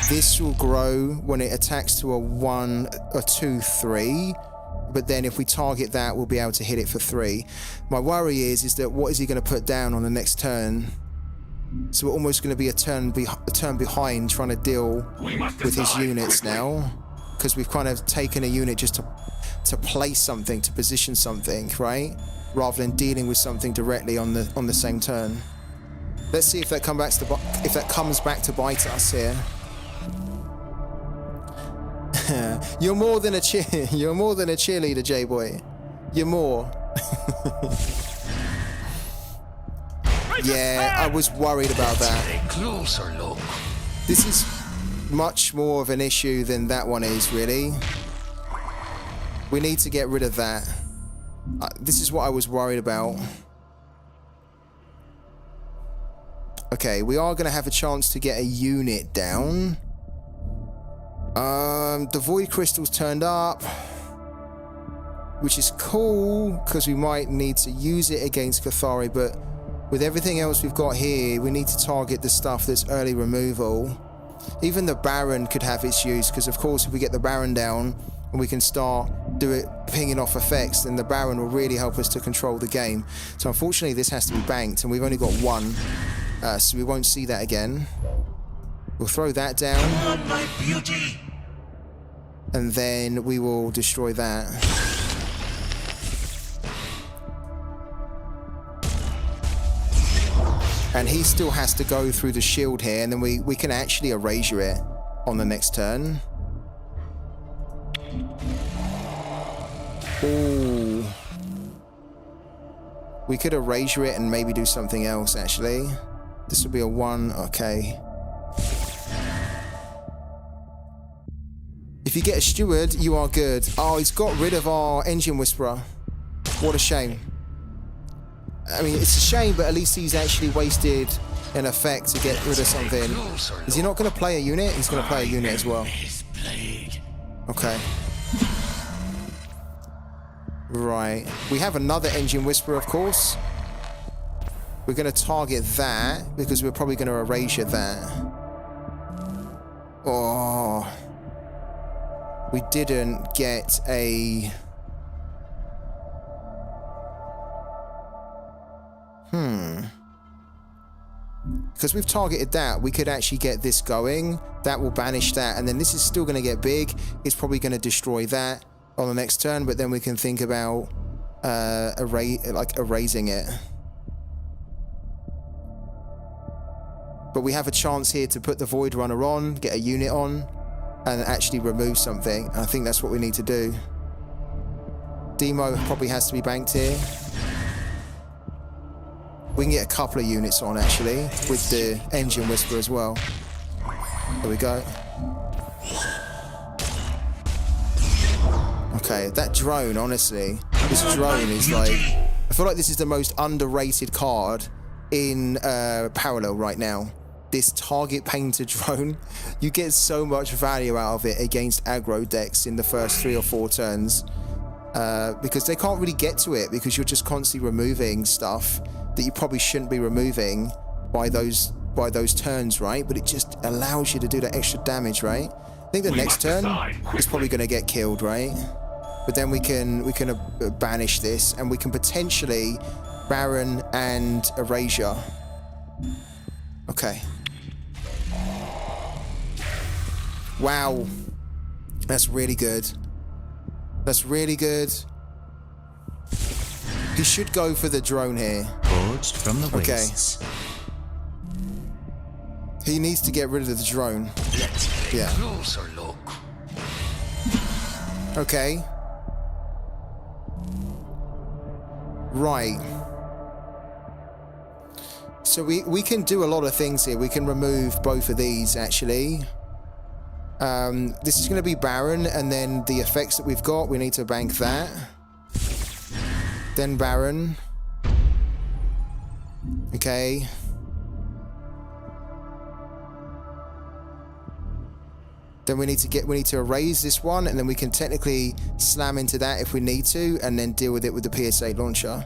this will grow when it attacks to a 1, a 2, 3. But then if we target that, we'll be able to hit it for 3. My worry is that what is he going to put down on the next turn? So we're almost going to be a turn behind trying to deal with his units now, because we've kind of taken a unit just to place something, to position something, right? Rather than dealing with something directly on the same turn. Let's see if that comes back to bite us here. You're more than a cheerleader, J-boy. You're more. Yeah, I was worried about that. Closer look. This is much more of an issue than that one is, really. We need to get rid of that. This is what I was worried about. Okay, we are going to have a chance to get a unit down. The Void Crystal's turned up, which is cool, because we might need to use it against Cathari, but with everything else we've got here, we need to target the stuff that's early removal. Even the Baron could have its use, because of course if we get the Baron down and we can start pinging off effects, then the Baron will really help us to control the game. So unfortunately this has to be banked, and we've only got 1, so we won't see that again. We'll throw that down. Come on, my beauty. And then we will destroy that. And he still has to go through the shield here, and then we can actually erasure it on the next turn. Ooh. We could erasure it and maybe do something else, actually. This will be a 1, okay. If you get a steward, you are good. Oh, he's got rid of our engine whisperer. What a shame. I mean, it's a shame, but at least he's actually wasted an effect to get rid of something. Is he not going to play a unit? He's going to play a unit as well. Okay. Right. We have another engine whisperer, of course. We're going to target that, because we're probably going to erasure that. Oh. We didn't get a... Because we've targeted that, we could actually get this going. That will banish that, and then this is still going to get big. It's probably going to destroy that on the next turn, but then we can think about erasing it. But we have a chance here to put the Void Runner on, get a unit on, and actually remove something. And I think that's what we need to do. Demo probably has to be banked here. We can get a couple of units on, actually, with the engine whisper as well. There we go. Okay, that drone, honestly, this drone is like... I feel like this is the most underrated card in Parallel right now. This target painter drone, you get so much value out of it against aggro decks in the first 3 or 4 turns. Because they can't really get to it, because you're just constantly removing stuff that you probably shouldn't be removing by those turns, right? But it just allows you to do that extra damage, right? I think the next turn is probably going to get killed, right? But then we can banish this, and we can potentially Baron and Erasure. Okay. Wow. That's really good. That's really good. He should go for the drone here. Forged from the wastes. Okay. He needs to get rid of the drone. Let's take a closer look. Okay. Right. So we can do a lot of things here. We can remove both of these, actually. This is going to be Baron, and then the effects that we've got, we need to bank that. Then Baron. Okay. Then we need to erase this one, and then we can technically slam into that if we need to, and then deal with it with the PSA launcher.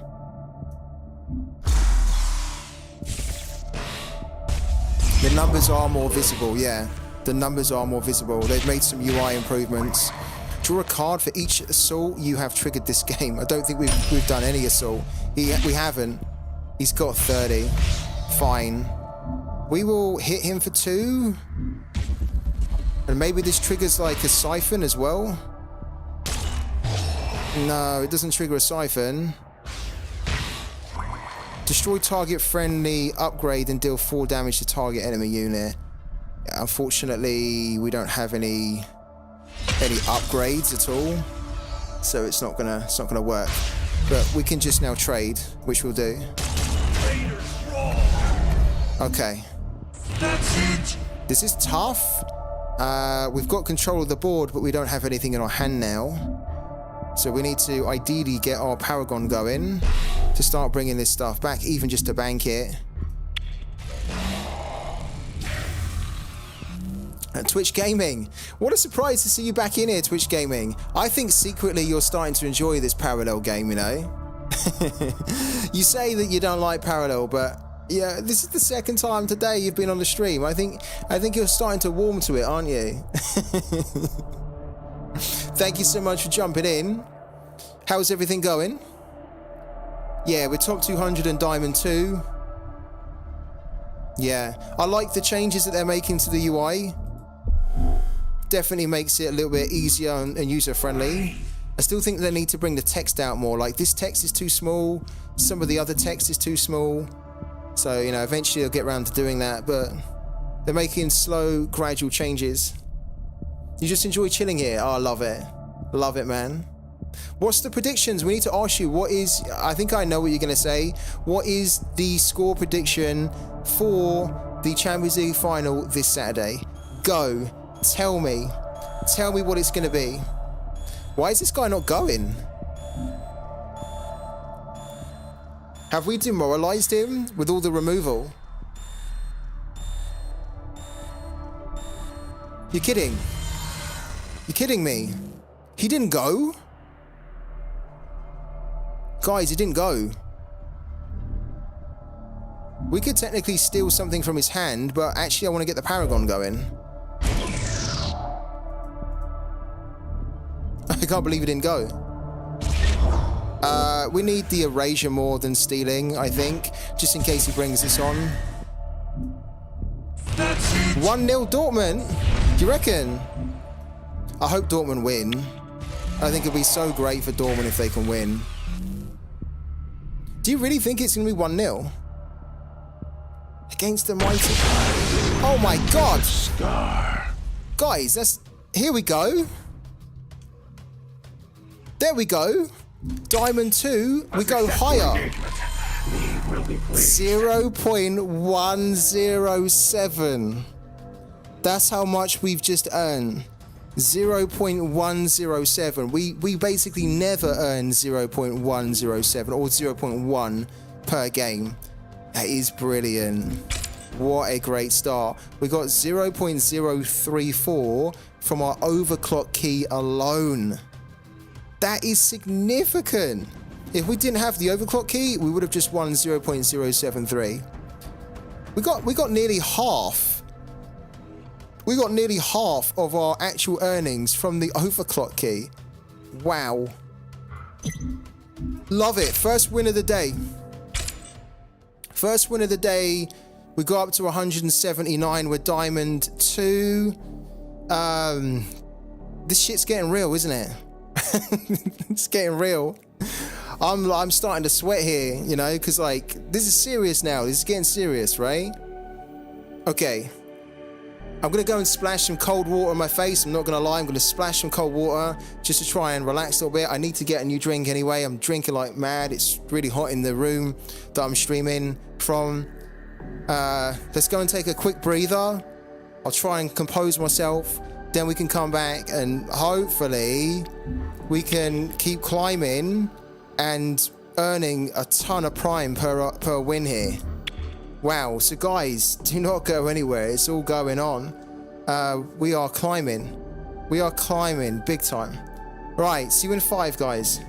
The numbers are more visible, yeah. The numbers are more visible. They've made some UI improvements. Draw a card for each assault you have triggered this game. I don't think we've done any assault. We haven't. He's got 30. Fine. We will hit him for 2. And maybe this triggers like a siphon as well. No, it doesn't trigger a siphon. Destroy target friendly upgrade and deal 4 damage to target enemy unit. Unfortunately, we don't have any upgrades at all, so it's not gonna work. But we can just now trade, which we'll do. Okay. That's it. This is tough. We've got control of the board, but we don't have anything in our hand now. So we need to ideally get our Paragon going to start bringing this stuff back, even just to bank it. And Twitch Gaming. What a surprise to see you back in here, Twitch Gaming. I think secretly you're starting to enjoy this parallel game, you know? You say that you don't like parallel, but yeah, this is the second time today you've been on the stream. I think you're starting to warm to it, aren't you? Thank you so much for jumping in. How's everything going? Yeah, we're top 200 and Diamond 2. Yeah, I like the changes that they're making to the UI. Definitely makes it a little bit easier and user-friendly. I still think they need to bring the text out more. Like, this text is too small. Some of the other text is too small. So, you know, eventually they'll get around to doing that. But they're making slow, gradual changes. You just enjoy chilling here. Oh, I love it. Love it, man. What's the predictions? We need to ask you, what is... I think I know what you're going to say. What is the score prediction for the Champions League final this Saturday? Go. Tell me. Tell me what it's going to be. Why is this guy not going? Have we demoralized him with all the removal? You're kidding. You're kidding me. He didn't go? Guys, he didn't go. We could technically steal something from his hand, but actually I want to get the Paragon going. I can't believe he didn't go. We need the erasure more than stealing, I think, just in case he brings this on. 1-0 Dortmund? Do you reckon? I hope Dortmund win. I think it'd be so great for Dortmund if they can win. Do you really think it's going to be 1-0? Against the mighty... Oh my god! Star. Guys, that's... Here we go. There we go. Diamond 2, we go higher. 0.107. That's how much we've just earned. 0.107. We basically never earn 0.107 or 0.1 per game. That is brilliant. What a great start. We got 0.034 from our overclock key alone. That is significant. If we didn't have the overclock key, we would have just won 0.073. We got nearly half. We got nearly half of our actual earnings from the overclock key. Wow. Love it. First win of the day. First win of the day. We got up to 179 with Diamond 2. This shit's getting real, isn't it? It's getting real. I'm starting to sweat here, you know, because like this is serious now. This is getting serious, right? Okay. I'm gonna go and splash some cold water on my face. I'm not gonna lie, I'm gonna splash some cold water just to try and relax a little bit. I need to get a new drink anyway. I'm drinking like mad. It's really hot in the room that I'm streaming from. Let's go and take a quick breather. I'll try and compose myself. Then we can come back and hopefully we can keep climbing and earning a ton of prime per win here. Wow, so guys, do not go anywhere. It's all going on. We are climbing. We are climbing big time. Right, see you in 5, guys.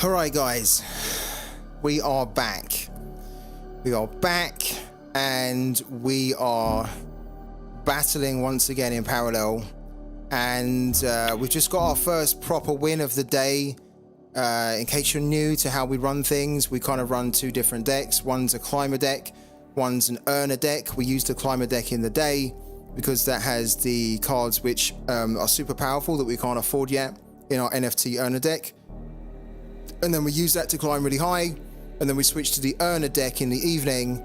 Alright guys, we are back. We are back and we are battling once again in parallel. And we've just got our first proper win of the day. In case you're new to how we run things, we kind of run two different decks. One's a climber deck, one's an earner deck. We use the climber deck in the day because that has the cards which are super powerful that we can't afford yet in our NFT earner deck. And then we use that to climb really high, and then we switch to the earner deck in the evening,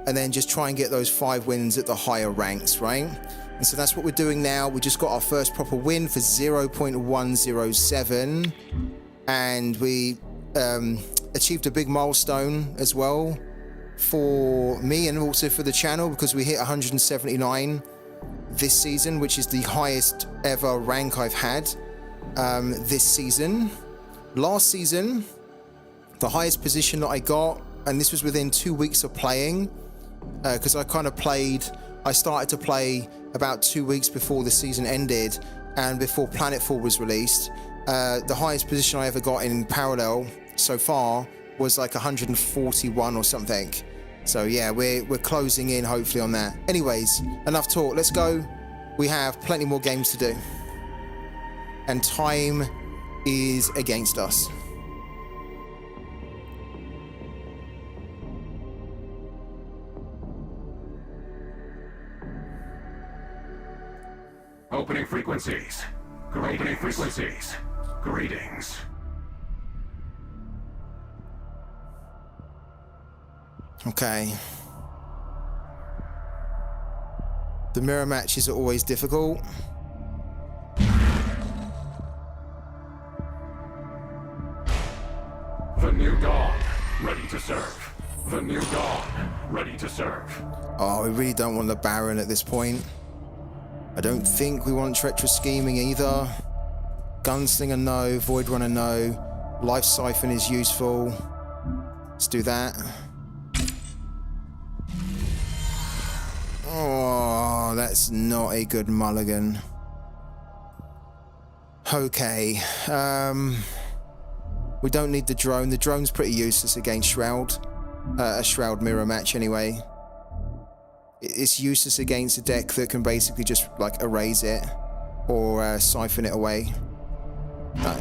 and then just try and get those 5 wins at the higher ranks, right? And so that's what we're doing now. We just got our first proper win for 0.107, and we achieved a big milestone as well for me and also for the channel, because we hit 179 this season, which is the highest ever rank I've had this season. Last season, the highest position that I got, and this was within 2 weeks of playing, because I started to play about 2 weeks before the season ended and before Planetfall was released. The highest position I ever got in parallel so far was like 141 or something. So yeah, we're closing in hopefully on that. Anyways, enough talk, let's go. We have plenty more games to do. And time is against us. Opening frequencies. Opening frequencies. Greetings. Okay. The mirror matches are always difficult. The new dawn, ready to serve. The new dawn, ready to serve. Oh, we really don't want the Baron at this point. I don't think we want treacherous scheming either. Gunslinger no, Void Runner no. Life Siphon is useful. Let's do that. Oh, that's not a good mulligan. Okay. We don't need the drone. The drone's pretty useless against Shroud. A Shroud mirror match anyway. It's useless against a deck that can basically just like erase it or siphon it away. No.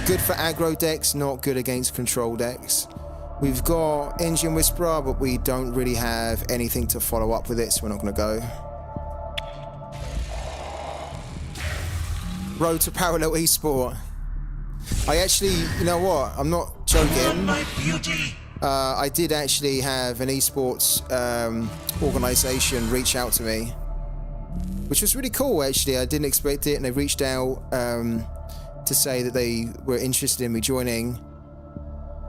Good for aggro decks, not good against control decks. We've got Engine Whisperer, but we don't really have anything to follow up with it, so we're not going to go. Road to Parallel Esport. I actually, you know what? I'm not joking. My beauty. I did actually have an esports organization reach out to me, which was really cool actually. I didn't expect it, and they reached out to say that they were interested in me joining,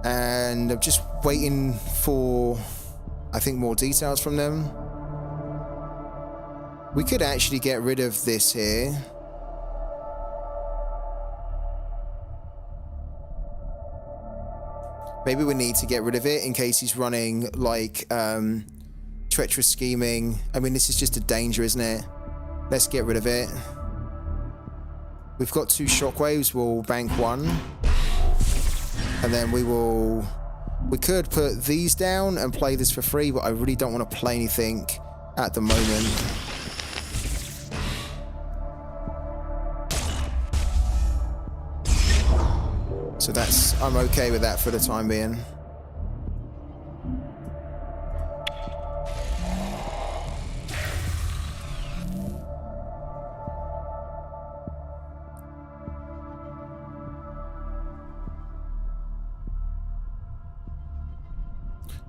and I'm just waiting for, I think, more details from them. We could actually get rid of this here. Maybe we need to get rid of it in case he's running like treacherous scheming. I mean, this is just a danger, isn't it? Let's get rid of it. We've got 2 shockwaves. We'll bank 1, and then we could put these down and play this for free, but I really don't want to play anything at the moment. So that's, I'm okay with that for the time being.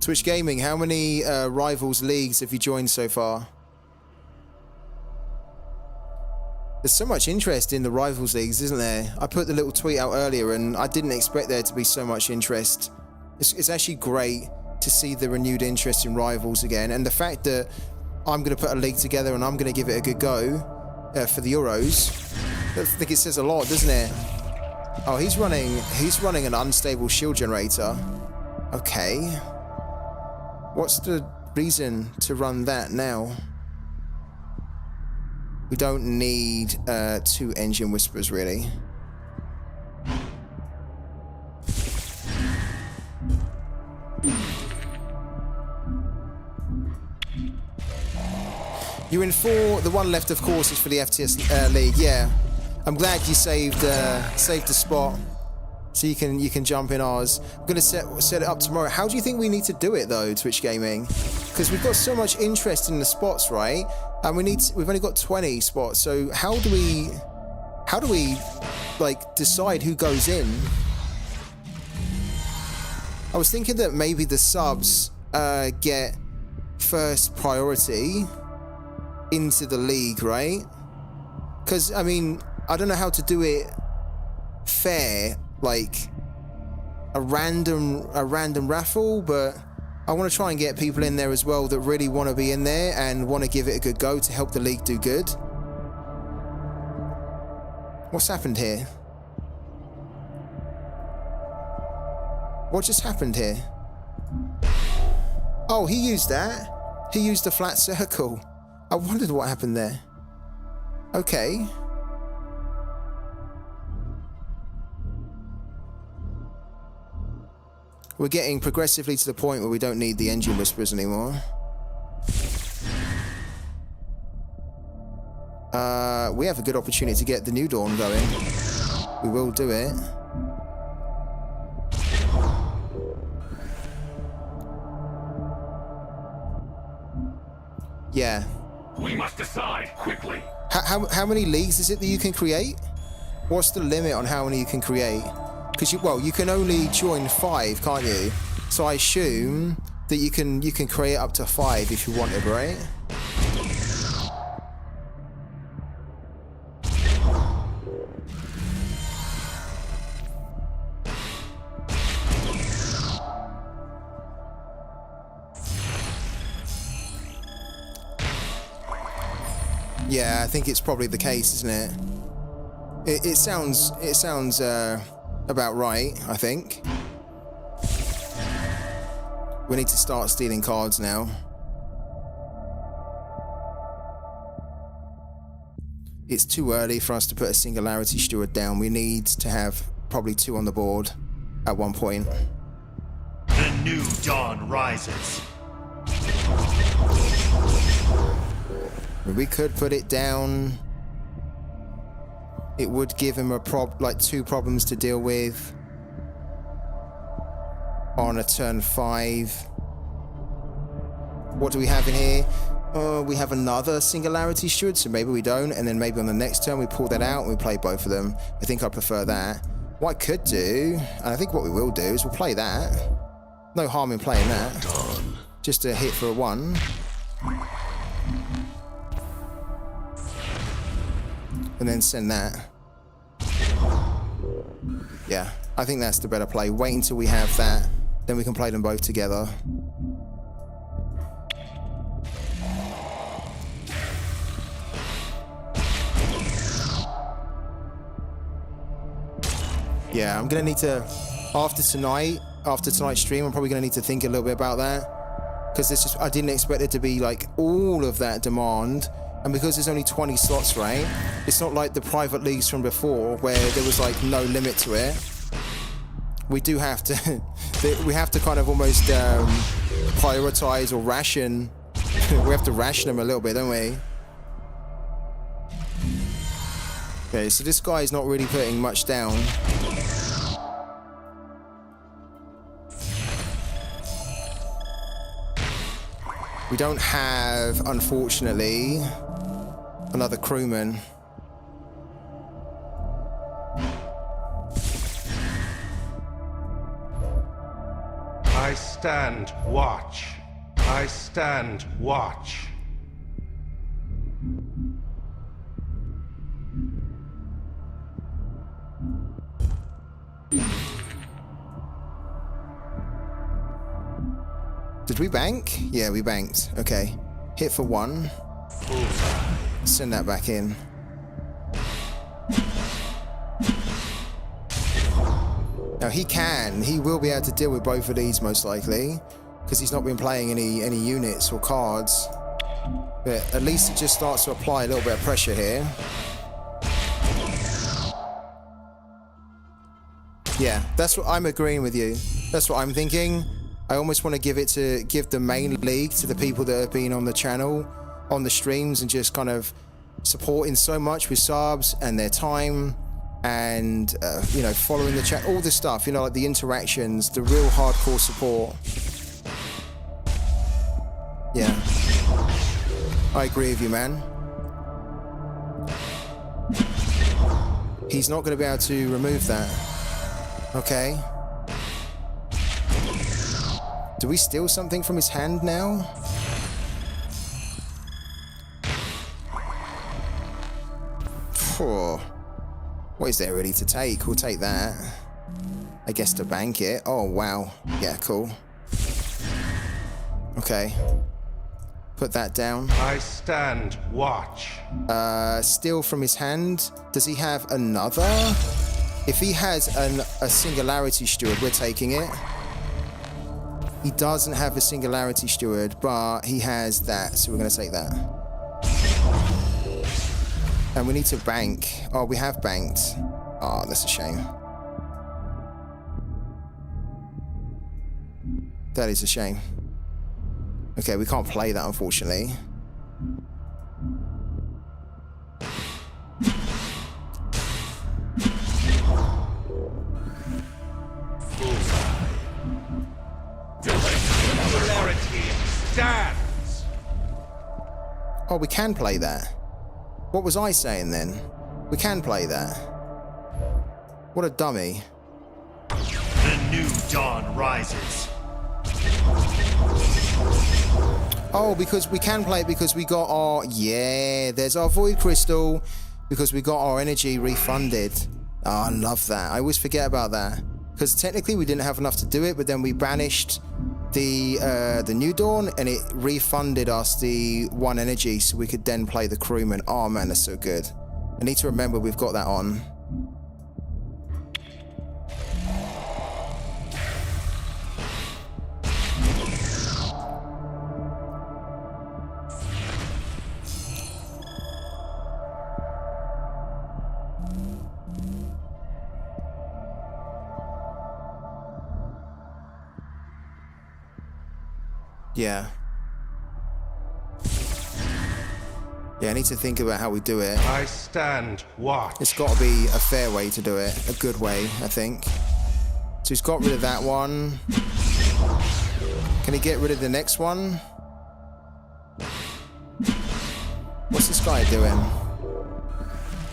Twitch Gaming, how many Rivals leagues have you joined so far? There's so much interest in the Rivals leagues, isn't there? I put the little tweet out earlier and I didn't expect there to be so much interest. It's actually great to see the renewed interest in Rivals again, and the fact that I'm going to put a league together and I'm going to give it a good go for the Euros. I think it says a lot, doesn't it? Oh, he's running an unstable shield generator. Okay. What's the reason to run that now? We don't need 2 engine whisperers, really. You're in 4. The one left, of course, is for the FTS League. Yeah, I'm glad you saved the spot, so you can jump in ours. I'm gonna set it up tomorrow. How do you think we need to do it though, Twitch Gaming? Because we've got so much interest in the spots, right? And we've only got 20 spots. So how do we like decide who goes in? I was thinking that maybe the subs get first priority into the league, right? Because I mean, I don't know how to do it fair, like a random raffle, but I want to try and get people in there as well that really want to be in there and want to give it a good go to help the league do good. What's happened here? What just happened here? Oh, he used that. He used a flat circle. I wondered what happened there. Okay. We're getting progressively to the point where we don't need the engine whisperers anymore. We have a good opportunity to get the New Dawn going. We will do it. Yeah. We must decide quickly. How many leagues is it that you can create? What's the limit on how many you can create? Because you can only join 5, can't you? So I assume that you can create up to 5 if you wanted, right? Yeah, I think it's probably the case, isn't it? It sounds about right, I think. We need to start stealing cards now. It's too early for us to put a Singularity Steward down. We need to have probably 2 on the board at one point. The new dawn rises. We could put it down. It would give him like 2 problems to deal with on a turn 5. What do we have in here? We have another Singularity Steward, so maybe we don't, and then maybe on the next turn we pull that out and we play both of them. I think I prefer that. What I could do, and I think what we will do, is we'll play that. No harm in playing that. Just a hit for a 1. And then send that. Yeah, I think that's the better play. Wait until we have that, then we can play them both together. Yeah, I'm gonna need to, after tonight's stream, I'm probably gonna need to think a little bit about that, because I didn't expect it to be like all of that demand. And because there's only 20 slots, right? It's not like the private leagues from before where there was like no limit to it. We do have to, we have to kind of almost prioritize or ration. We have to ration them a little bit, don't we? Okay, so this guy is not really putting much down. We don't have, unfortunately, another crewman. I stand watch. I stand watch. Did we bank? Yeah, we banked. Okay. Hit for 1. Send that back in. Now he will be able to deal with both of these most likely, because he's not been playing any units or cards. But at least it just starts to apply a little bit of pressure here. Yeah, that's what I'm agreeing with you. That's what I'm thinking. I almost want to give the main league to the people that have been on the channel, on the streams, and just kind of supporting so much with subs and their time and you know, following the chat, all the stuff, you know, like the interactions, the real hardcore support. Yeah, I agree with you, man. He's not going to be able to remove that. Okay. Do we steal something from his hand now? Oh. What is there really to take? We'll take that. I guess to bank it. Oh, wow. Yeah, cool. Okay. Put that down. I stand watch. Steal from his hand. Does he have another? If he has a Singularity Steward, we're taking it. He doesn't have a Singularity Steward, but he has that, so we're going to take that. And we need to bank. Oh, we have banked. Oh, that's a shame. That is a shame. Okay, we can't play that, unfortunately. Stands. Oh, we can play that. What was I saying then? We can play that. What a dummy. The new dawn rises. Oh, because we can play it because we got our... Yeah, there's our Void Crystal. Because we got our energy refunded. Oh, I love that. I always forget about that. Because technically we didn't have enough to do it, but then we banished the New Dawn and it refunded us the 1 energy so we could then play the crewman. Oh man, that's so good. I need to remember we've got that on. Yeah. Yeah, I need to think about how we do it. I stand watch. It's got to be a fair way to do it. A good way, I think. So he's got rid of that one. Can he get rid of the next one? What's this guy doing?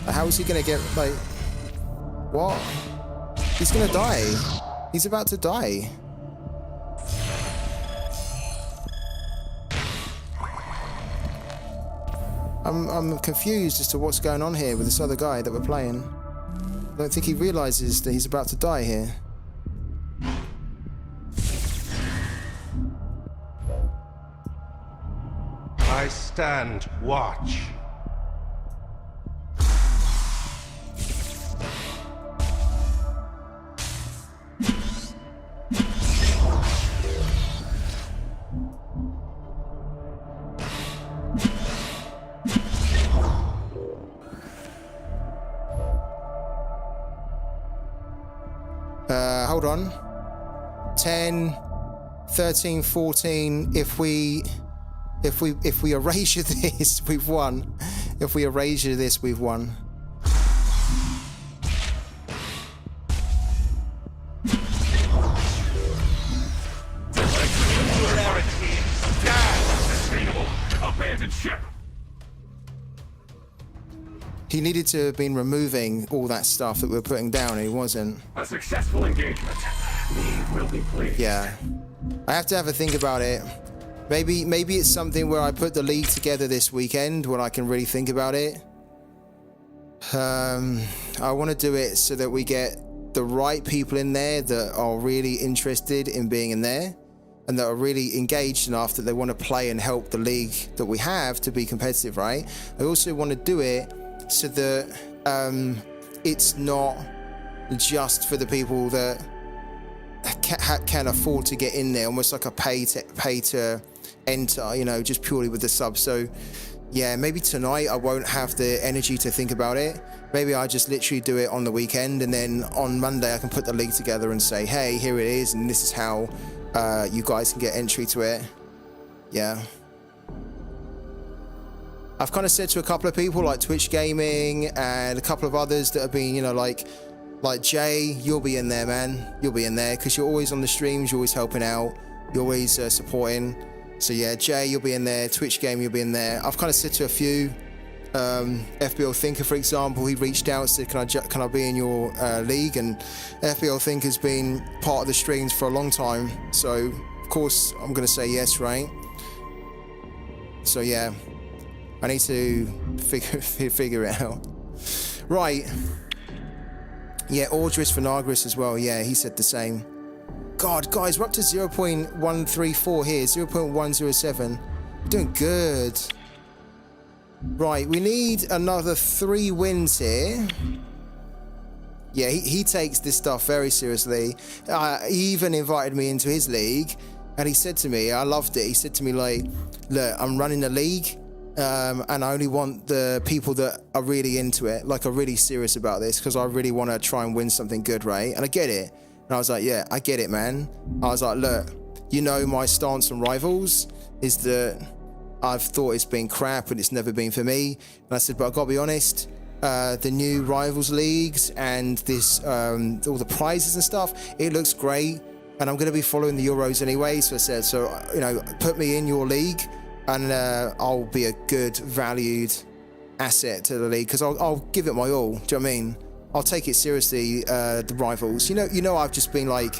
How is he going to get, like... What? He's going to die. He's about to die. I'm confused as to what's going on here with this other guy that we're playing. I don't think he realizes that he's about to die here. I stand watch. Hold on. 10, 13, 14. If we erasure this, we've won. If we erasure this, we've won. needed to have been removing all that stuff that we were putting down, and he wasn't. A successful engagement. We will be pleased. Yeah. I have to have a think about it. Maybe it's something where I put the league together this weekend when I can really think about it. I want to do it so that we get the right people in there that are really interested in being in there and that are really engaged enough that they want to play and help the league that we have to be competitive, right? I also want to do it so that it's not just for the people that can afford to get in there, almost like a pay to enter, you know, just purely with the sub. So yeah, maybe tonight I won't have the energy to think about it. Maybe I just literally do it on the weekend, and then on Monday I can put the league together and say, hey, here it is, and this is how you guys can get entry to it. Yeah. I've kind of said to a couple of people like Twitch Gaming and a couple of others that have been, you know, like Jay, you'll be in there, man. You'll be in there because you're always on the streams, you're always helping out, you're always supporting. So yeah, Jay, you'll be in there. Twitch Game, you'll be in there. I've kind of said to a few, FBL Thinker, for example, he reached out and said, can I be in your league? And FBL Thinker's been part of the streams for a long time. So of course I'm going to say yes, right? So yeah, I need to figure it out. Right. Yeah, Audris Vinagris as well. Yeah, he said the same. God, guys, we're up to 0.134 here, 0.107. We're doing good. Right, we need another 3 wins here. Yeah, he takes this stuff very seriously. He even invited me into his league, and he said to me, I loved it. He said to me, like, look, I'm running a league, and I only want the people that are really into it, like are really serious about this, because I really want to try and win something good, right? And I get it. And I was like, yeah, I get it, man. I was like, look, you know, my stance on Rivals is that I've thought it's been crap and it's never been for me. And I said, but I've got to be honest, the new Rivals leagues and this, all the prizes and stuff, it looks great. And I'm going to be following the Euros anyway. So I said, so, you know, put me in your league and I'll be a good valued asset to the league because I'll give it my all. Do you know what I mean? I'll take it seriously, the Rivals. You know, I've just been like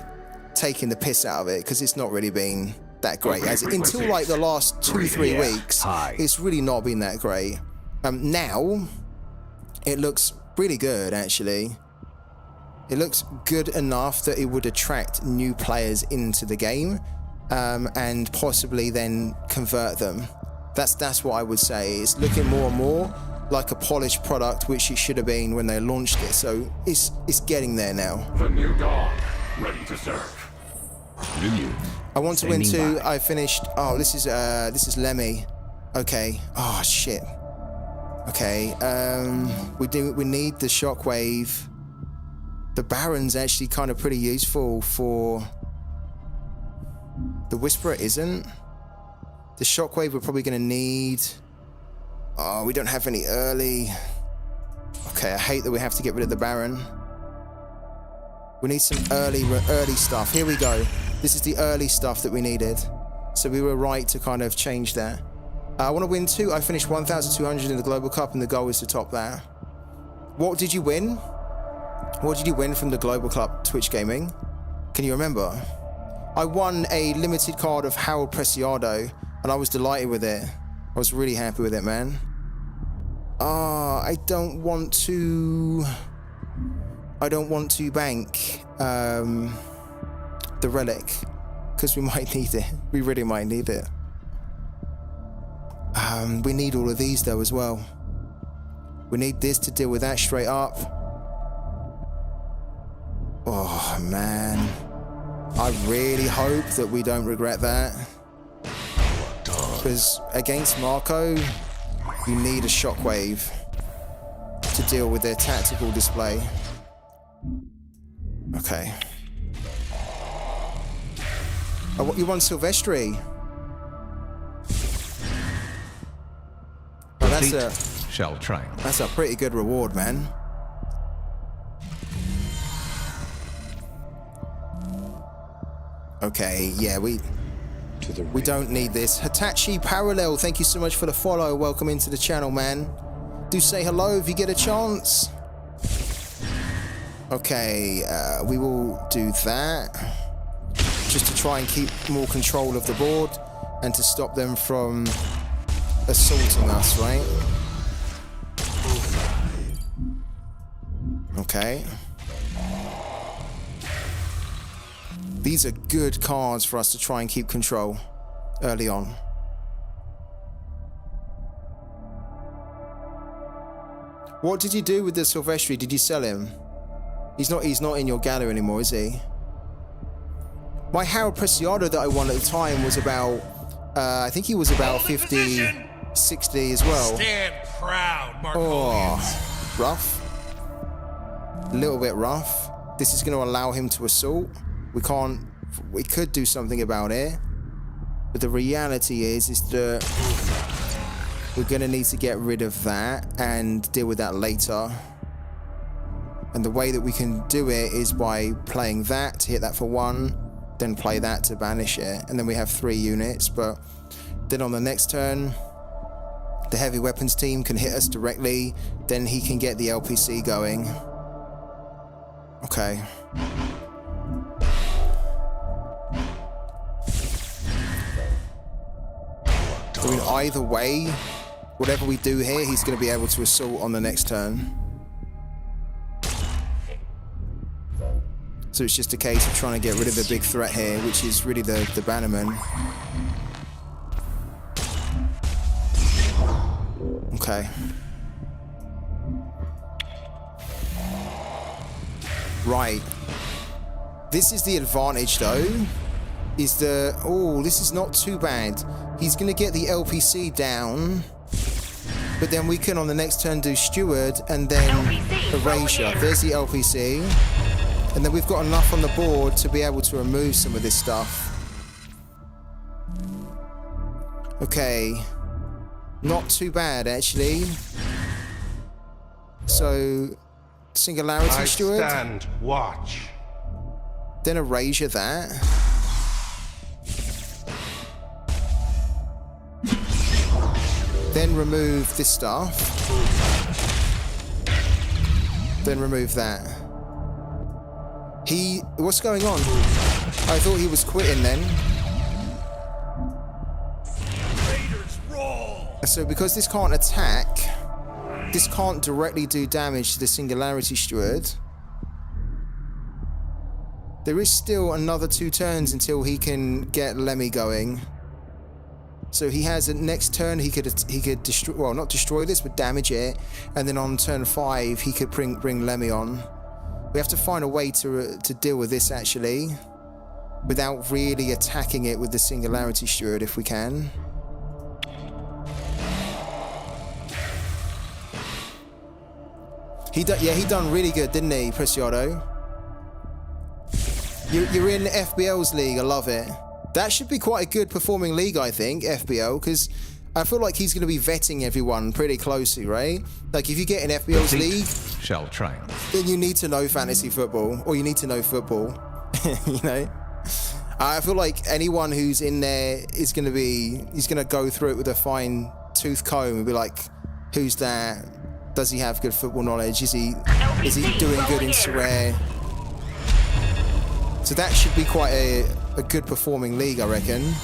taking the piss out of it because it's not really been that great. Until like the last 2-3 weeks, it's really not been that great. Now, it looks really good, actually. It looks good enough that it would attract new players into the game and possibly then convert them. That's what I would say. It's looking more and more like a polished product, which it should have been when they launched it. So it's getting there now. The new dawn, ready to serve. I want to win too. I finished. Oh, this is Lemmy. Okay. Oh shit. Okay. We need the shockwave. The Baron's actually kind of pretty useful for. The Whisperer isn't. The shockwave we're probably going to need. Oh, we don't have any early. Okay, I hate that we have to get rid of the Baron. We need some early stuff. Here we go. This is the early stuff that we needed. So we were right to kind of change that. I want to win too. I finished 1,200 in the Global Cup, and the goal is to top that. What did you win? What did you win from the Global Cup Twitch Gaming? Can you remember? I won a limited card of Harold Preciado, and I was delighted with it. I was really happy with it, man. I don't want to bank the relic because we might need it. We really might need it. We need all of these though as well. We need this to deal with that straight up. Oh man, I really hope that we don't regret that. Because against Marco, you need a shockwave to deal with their tactical display. Okay. Oh, you want Silvestri? Oh, Shall try. That's a pretty good reward, man. Okay, yeah, we don't need this. Hitachi Parallel, thank you so much for the follow. Welcome into the channel, man. Do say hello if you get a chance. Okay, we will do that. Just to try and keep more control of the board and to stop them from assaulting us, right? Okay. These are good cards for us to try and keep control early on. What did you do with the Silvestri? Did you sell him? He's not in your gallery anymore, is he? My Harold Preciado that I won at the time was about, I think he was about 50, 60 as well. Stand proud, Oh, rough. A little bit rough. This is going to allow him to assault. We could do something about it. But the reality is that we're going to need to get rid of that and deal with that later. And the way that we can do it is by playing that to hit that for 1, then play that to banish it. And then we have 3 units. But then on the next turn, the heavy weapons team can hit us directly. Then he can get the LPC going. Okay. I mean, either way, whatever we do here, he's going to be able to assault on the next turn. So it's just a case of trying to get rid of the big threat here, which is really the Bannerman. Okay. Right. This is the advantage, though. This is not too bad. He's going to get the LPC down, but then we can on the next turn do Steward and then Erasure. There's the LPC. And then we've got enough on the board to be able to remove some of this stuff. Okay. Not too bad, actually. So, Singularity Steward. I stand watch. Then Erasure that. Then remove this stuff. Then remove that. What's going on? I thought he was quitting then. Raiders roll. So because this can't attack, this can't directly do damage to the Singularity Steward. There is still another 2 turns until he can get Lemmy going. So he has a next turn he could destroy, well, not destroy this, but damage it, and then on turn 5 he could bring Lemmy on. We have to find a way to deal with this actually, without really attacking it with the Singularity Steward if we can. He done really good, didn't he, Preciado? You're in FBL's league, I love it. That should be quite a good performing league, I think, FBL, because I feel like he's going to be vetting everyone pretty closely, right? Like, if you get in FBL's league, shall triumph. then you need to know fantasy football, or you need to know football, you know? I feel like anyone who's in there is going to be, he's going to go through it with a fine-tooth comb and be like, who's that? Does he have good football knowledge? Is he doing good in sorare? So that should be quite a good performing league, I reckon.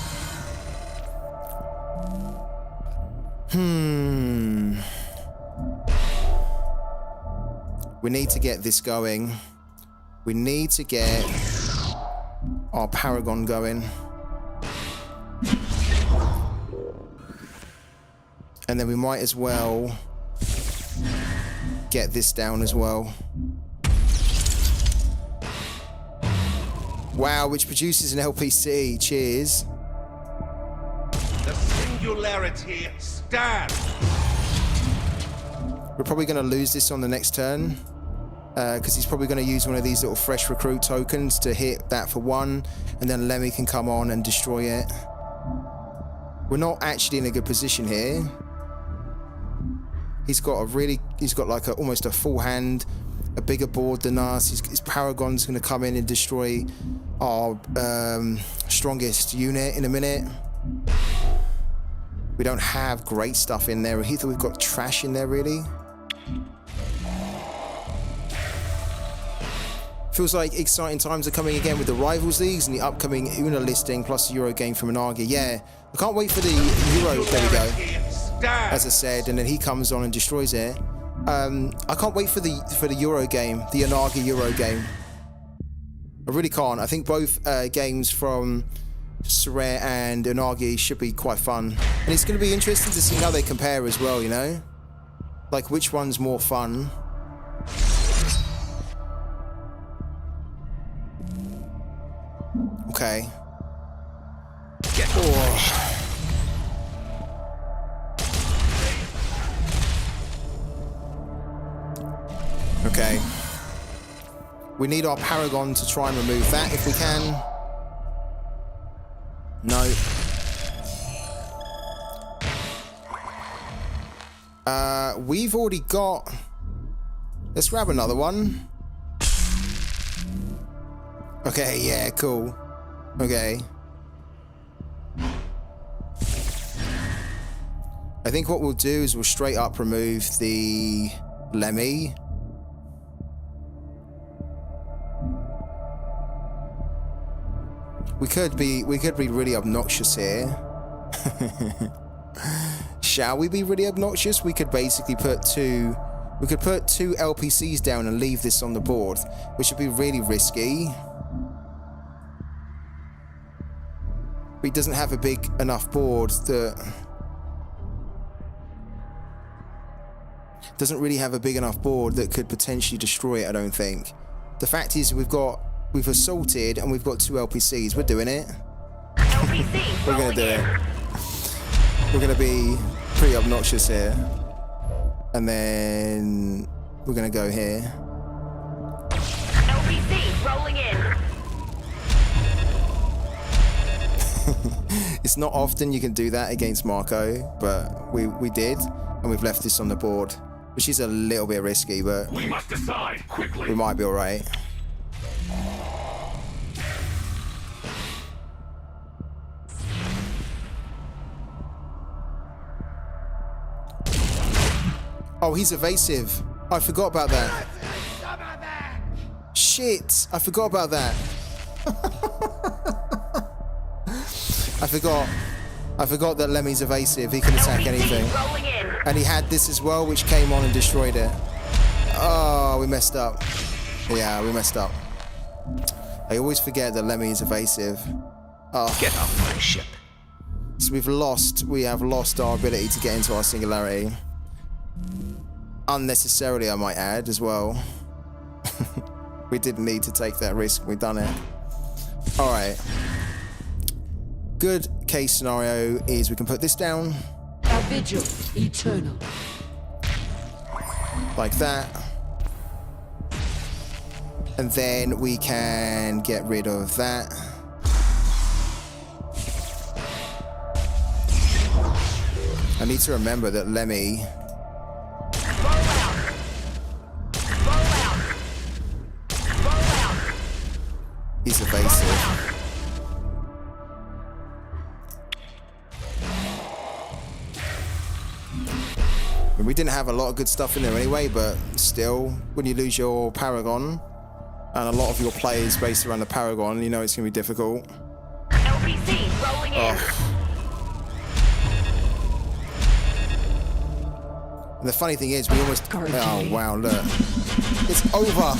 We need to get this going. We need to get our Paragon going. And then we might as well get this down as well. Wow, which produces an LPC. Cheers. The Singularity stand. We're probably going to lose this on the next turn, because he's probably going to use one of these little fresh recruit tokens to hit that for 1, and then Lemmy can come on and destroy it. We're not actually in a good position here. He's got like almost a full hand, a bigger board than us. His Paragon's going to come in and destroy our strongest unit in a minute. We don't have great stuff in there. Either we've got trash in there, really. Feels like exciting times are coming again with the Rivals Leagues and the upcoming Una listing plus the Euro game from Inagi. Yeah, I can't wait for the Euro. There we go. As I said, and then he comes on and destroys it. I can't wait for the Euro game, the Inagi Euro game. I really can't. I think both games from sorare and Inagi should be quite fun. And it's going to be interesting to see how they compare as well, you know? Like, which one's more fun? Okay. Oh. Okay. We need our Paragon to try and remove that if we can. No. We've already got... Let's grab another one. Okay, yeah, cool. Okay. I think what we'll do is we'll straight up remove the Lemmy. We could be really obnoxious here. Shall we be really obnoxious? We could basically put two LPCs down and leave this on the board, which would be really risky. But he doesn't have a big enough board that... Doesn't really have a big enough board that could potentially destroy it, I don't think. The fact is we've assaulted and we've got two LPCs. We're doing it. LPC, We're gonna do it. We're gonna be pretty obnoxious here. And then we're gonna go here. LPC rolling in. It's not often you can do that against Marco, but we did, and we've left this on the board, which is a little bit risky, but We must decide quickly. we might be alright. Oh, he's evasive. I forgot about that. Shit, I forgot about that. I forgot that Lemmy's evasive. He can attack anything. Rolling in. And he had this as well, which came on and destroyed it. Oh, we messed up. Yeah, we messed up. I always forget that Lemmy is evasive. Oh. Get off my ship. So we have lost our ability to get into our singularity. Unnecessarily, I might add, as well. We didn't need to take that risk. We've done it. All right. Good case scenario is we can put this down. A vigil eternal. Like that. And then we can get rid of that. I need to remember that Lemmy... Roll out. Roll out. Roll out. He's evasive. And we didn't have a lot of good stuff in there anyway, but still, when you lose your Paragon, and a lot of your play is based around the Paragon, you know it's going to be difficult. LPC rolling in. And the funny thing is, we almost... Oh, wow, look. It's over.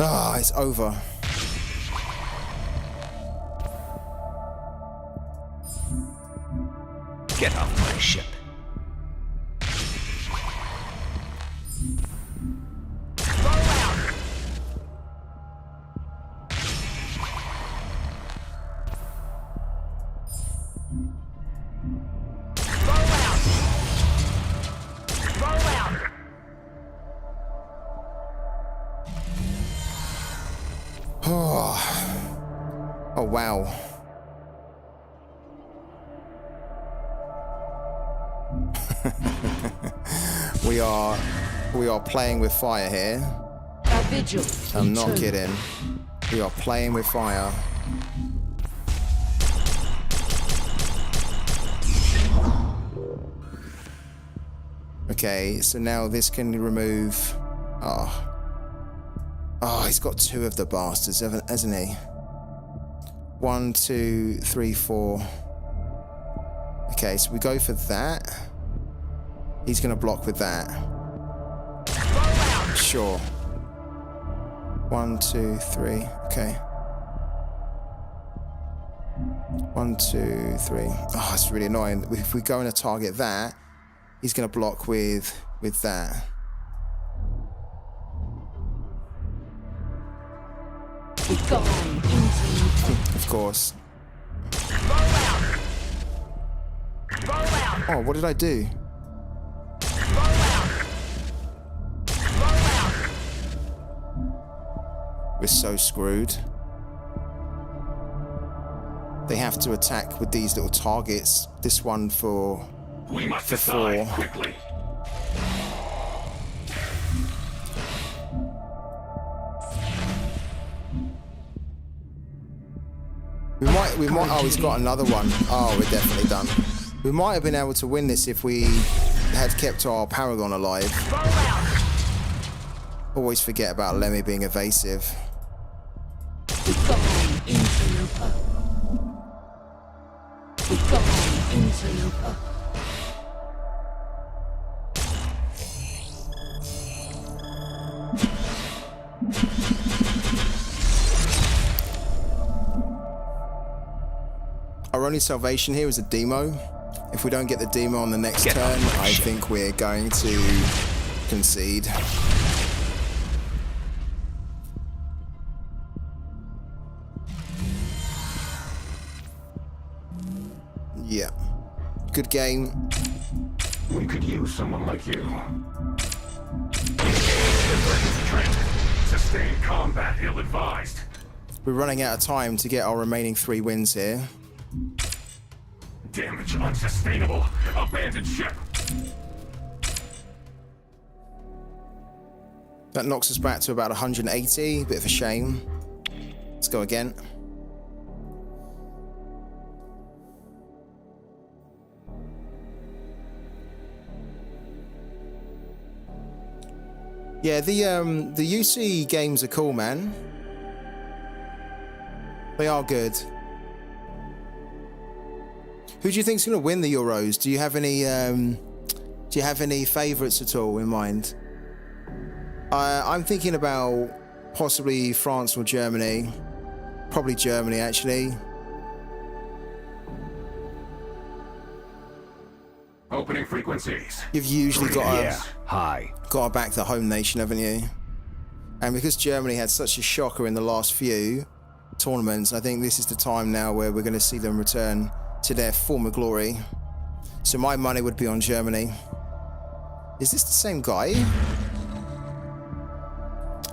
Ah, it's over. Get off my ship. Roll out. Roll out. Roll out. Oh, wow. We are playing with fire here. A vigil I'm not eternal. kidding. We are playing with fire. Okay, so now this can remove... Oh. Oh, he's got 2 of the bastards, hasn't he? 1, 2, 3, 4. Okay, so we go for that. He's going to block with that. Sure. 1, 2, 3. Okay. 1, 2, 3. Oh, it's really annoying. If we go and target that, he's going to block with that. Begone into Of course. Roll out. Roll out. Oh, what did I do? Roll out. Roll out. We're so screwed. They have to attack with these little targets. This one for We must For decide 4. quickly. we might. Oh, he's got another one. Oh, we're definitely done. We might have been able to win this if we had kept our Paragon alive. Roll out. Always forget about Lemmy being evasive. Begone interloper. Begone interloper. Our only salvation here is a demo. If we don't get the demo on the next Get turn, off my I ship. think we're going to concede. Yeah. Good game. We could use someone like you. Engage Trent. Sustained combat ill-advised. We're running out of time to get our remaining 3 wins here. Damage unsustainable. Abandoned ship. That knocks us back to about 180. Bit of a shame. Let's go again. Yeah, the UC games are cool, man. They are good. Who do you think's going to win the Euros? Do you have any favourites at all in mind? I'm thinking about possibly France or Germany. Probably Germany, actually. Opening frequencies. You've usually got Yeah. Hi. to back the home nation, haven't you? And because Germany had such a shocker in the last few tournaments, I think this is the time now where we're going to see them return to their former glory. So my money would be on Germany. Is this the same guy?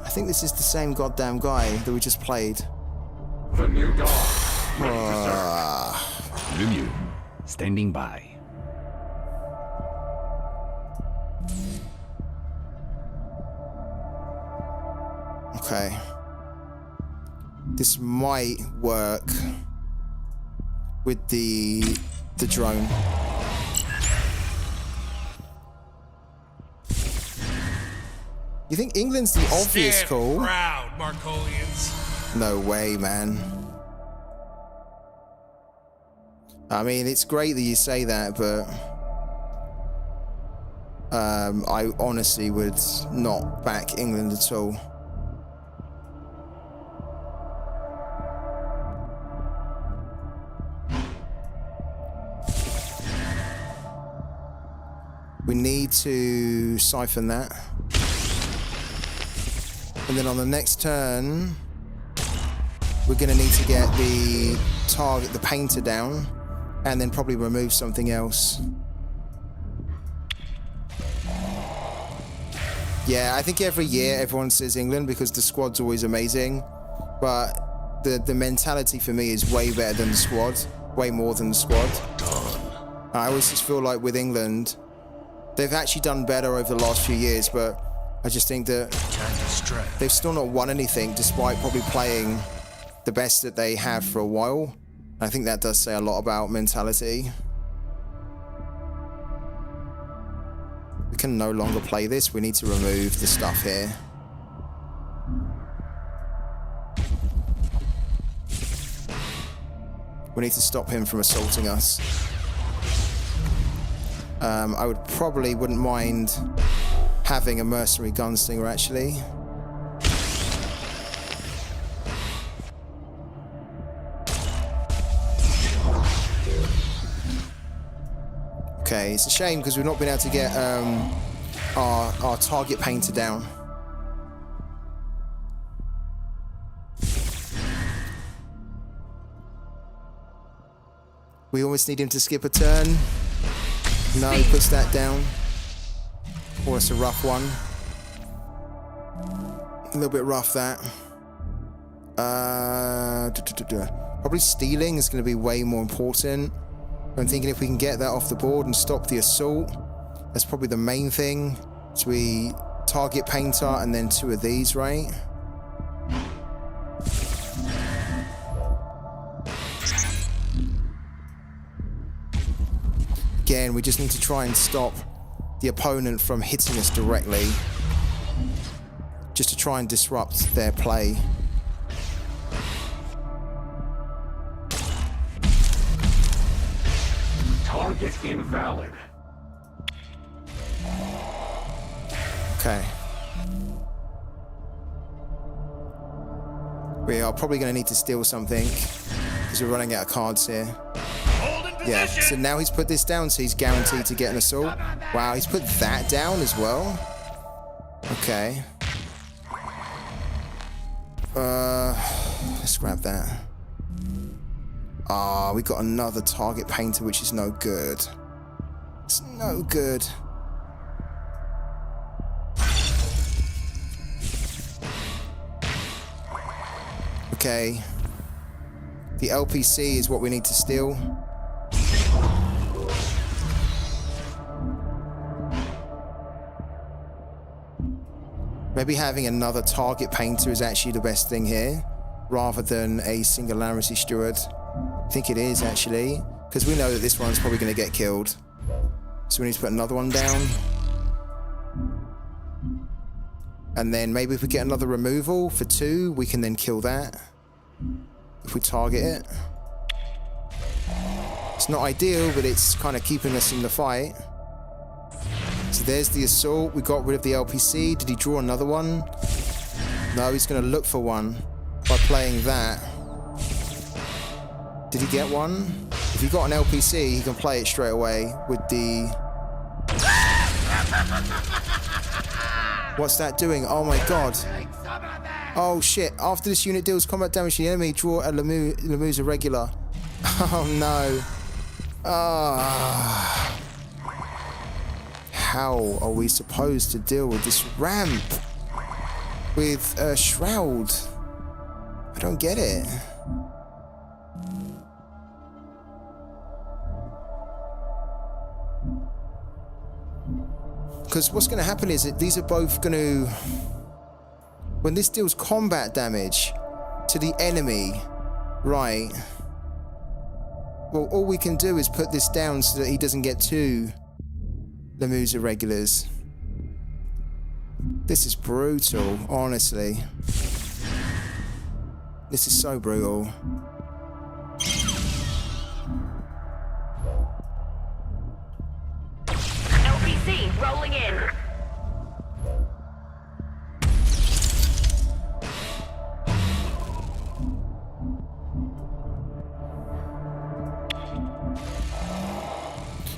I think this is the same goddamn guy that we just played. The new dawn. Ready to serve. Review. Standing by. Okay. This might work with the drone. You think England's the obvious Stand call? proud, Marcolians. No way, man. I mean, it's great that you say that, but I honestly would not back England at all. We need to siphon that. And then on the next turn, we're going to need to get the target, the painter down, and then probably remove something else. Yeah, I think every year everyone says England because the squad's always amazing, but the mentality for me is way better than the squad, way more than the squad. I always just feel like with England, they've actually done better over the last few years, but I just think that they've still not won anything despite probably playing the best that they have for a while. I think that does say a lot about mentality. We can no longer play this. We need to remove the stuff here. We need to stop him from assaulting us. I wouldn't mind having a mercenary gunslinger actually. Okay, it's a shame because we've not been able to get our target painter down. We almost need him to skip a turn. No, he puts that down. Or it's a rough one. A little bit rough, that. Probably stealing is going to be way more important. I'm thinking if we can get that off the board and stop the assault, that's probably the main thing. So we target painter and then 2 of these, right? Again, we just need to try and stop the opponent from hitting us directly, just to try and disrupt their play. Target invalid. Okay. We are probably going to need to steal something because we're running out of cards here. Yeah, so now he's put this down, so he's guaranteed to get an assault. Wow, he's put that down as well. Okay. Let's grab that. Ah, we got another target painter, which is no good. It's no good. Okay. The LPC is what we need to steal. Maybe having another target painter is actually the best thing here, rather than a singularity steward. I think it is actually, because we know that this one's probably going to get killed. So we need to put another one down. And then maybe if we get another removal for 2, we can then kill that. If we target it. It's not ideal, but it's kind of keeping us in the fight. So there's the assault. We got rid of the LPC. Did he draw another one? No, he's going to look for one by playing that. Did he get one? If he got an LPC, he can play it straight away with the... What's that doing? Oh my god. Oh shit. After this unit deals combat damage to the enemy, draw a Lemur's irregular. Oh no. Ah. How are we supposed to deal with this ramp with a shroud? I don't get it. Because what's going to happen is that these are both going to... When this deals combat damage to the enemy, right? Well, all we can do is put this down so that he doesn't get 2 Lemur's irregulars. This is brutal, honestly. This is so brutal. LPC rolling in.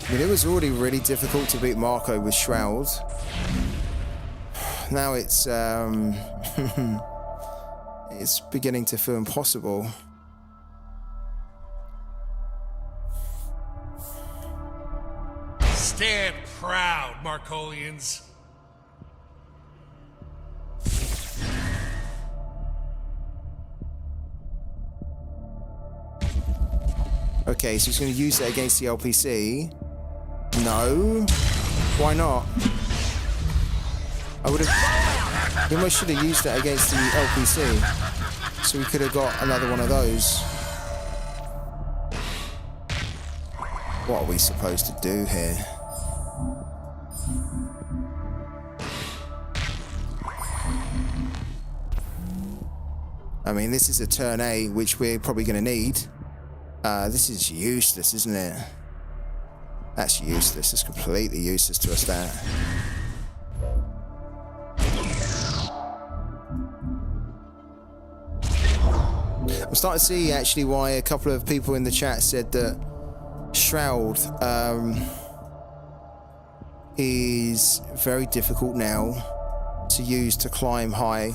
I mean, it was already really difficult to beat Marco with Shroud. Now it's it's beginning to feel impossible. Stand proud, Marcolians. Okay, so he's going to use that against the LPC. No. Why not? I would have... We almost should have used that against the LPC. So we could have got another one of those. What are we supposed to do here? I mean, this is a turn A, which we're probably going to need. This is useless, isn't it? That's useless. It's completely useless to us, that. I'm starting to see actually why a couple of people in the chat said that Shroud is very difficult now to use to climb high.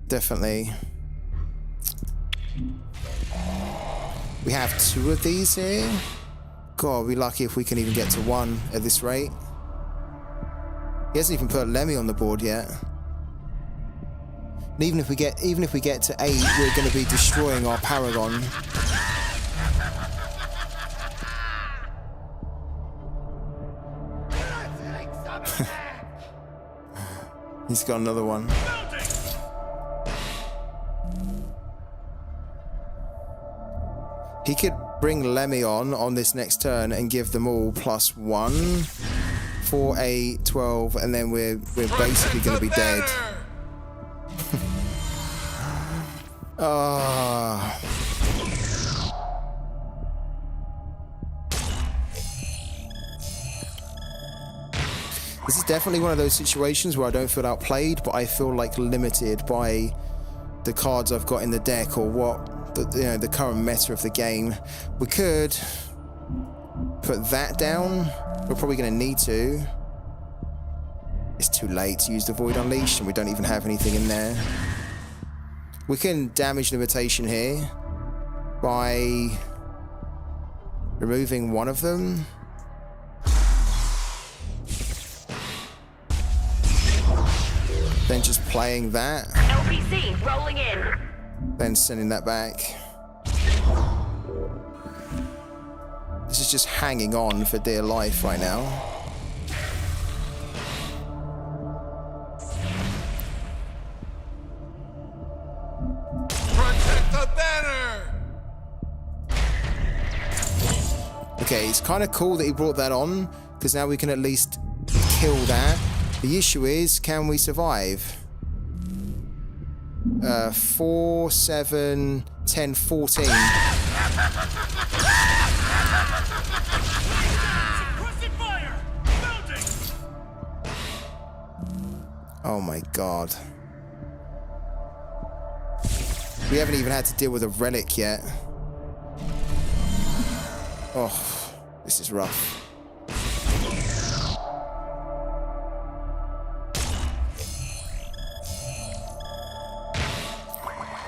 Definitely. We have 2 of these here. God, we're lucky if we can even get to 1 at this rate. He hasn't even put Lemmy on the board yet. And even if we get to 8, we're going to be destroying our Paragon. He's got another one. He could bring Lemmy on this next turn and give them all +1, 4, 8, 12, and then we're basically going to be dead. Ah. This is definitely one of those situations where I don't feel outplayed, but I feel like limited by the cards I've got in the deck or what the current meta of the game. We could put that down. We're probably going to need to. It's too late to use the Void Unleashed, and we don't even have anything in there. We can damage limitation here by removing one of them. Then just playing that. LPC rolling in. Then sending that back. This is just hanging on for dear life right now. Protect the banner! Okay, it's kind of cool that he brought that on, because now we can at least kill that. The issue is, can we survive? 4, 7, 10, 14. Oh my god. We haven't even had to deal with a relic yet. Oh, this is rough.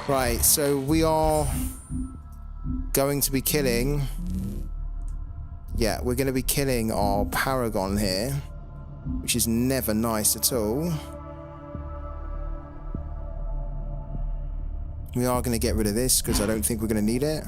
Right, so we are going to be killing... Yeah, we're going to be killing our Paragon here, which is never nice at all. We are going to get rid of this because I don't think we're going to need it.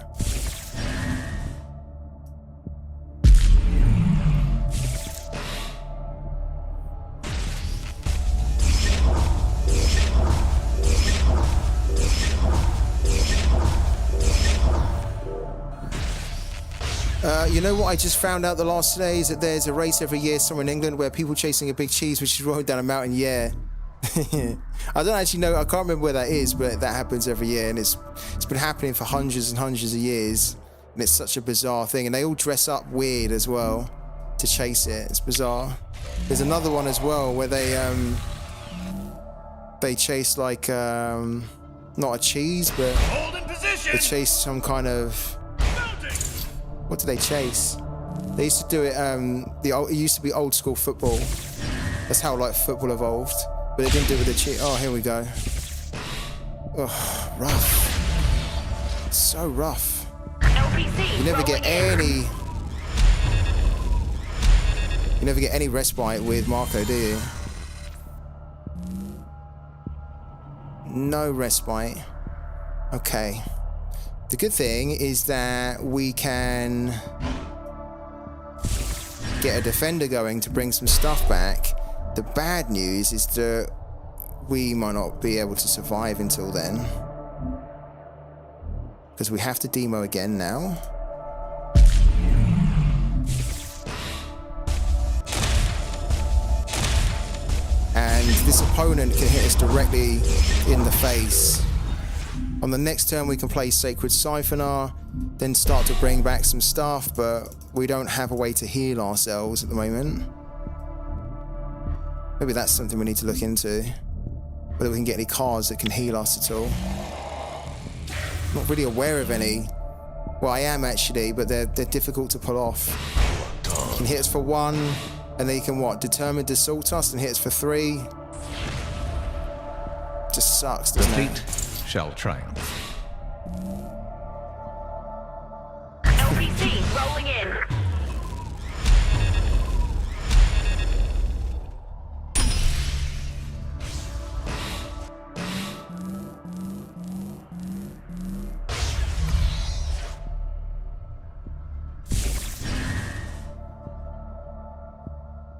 You know what I just found out the last 2 days? That there's a race every year somewhere in England where people chasing a big cheese which is rolling down a mountain. Yeah. I don't actually know, I can't remember where that is, but that happens every year, and it's been happening for hundreds and hundreds of years, and it's such a bizarre thing, and they all dress up weird as well to chase it. It's bizarre. There's another one as well where they chase like not a cheese, but they chase some kind of... What do they chase? They used to do it, it used to be old school football. That's how like football evolved. But they didn't do it with the cheat. Oh, here we go. Oh, rough. It's so rough. LPC You never get any... You never get any respite with Marco, do you? No respite. Okay. The good thing is that we can get a defender going to bring some stuff back. The bad news is that we might not be able to survive until then, because we have to demo again now. And this opponent can hit us directly in the face. On the next turn we can play Sacred Siphoner, then start to bring back some stuff, but we don't have a way to heal ourselves at the moment. Maybe that's something we need to look into. Whether we can get any cards that can heal us at all. Not really aware of any. Well, I am actually, but they're difficult to pull off. You can hit us for 1, and then you can what? Determined Assault us and hit us for 3. Just sucks, The doesn't it? fleet shall triumph. LPC rolling in.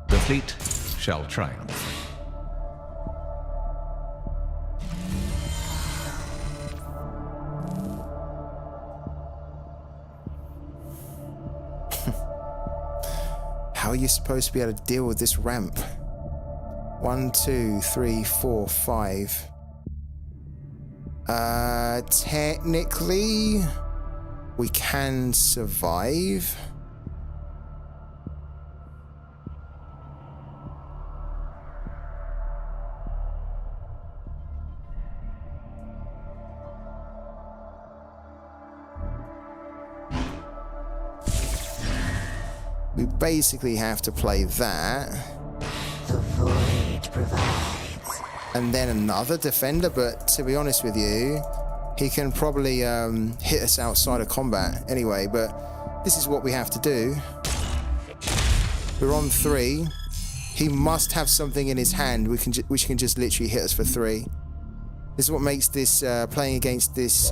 The fleet shall triumph. How are you supposed to be able to deal with this ramp? 1, 2, 3, 4, 5. Technically, we can survive. We basically have to play that. The void provides. And then another defender, but to be honest with you, he can probably hit us outside of combat anyway, but this is what we have to do. We're on 3. He must have something in his hand which can just literally hit us for 3. This is what makes this playing against this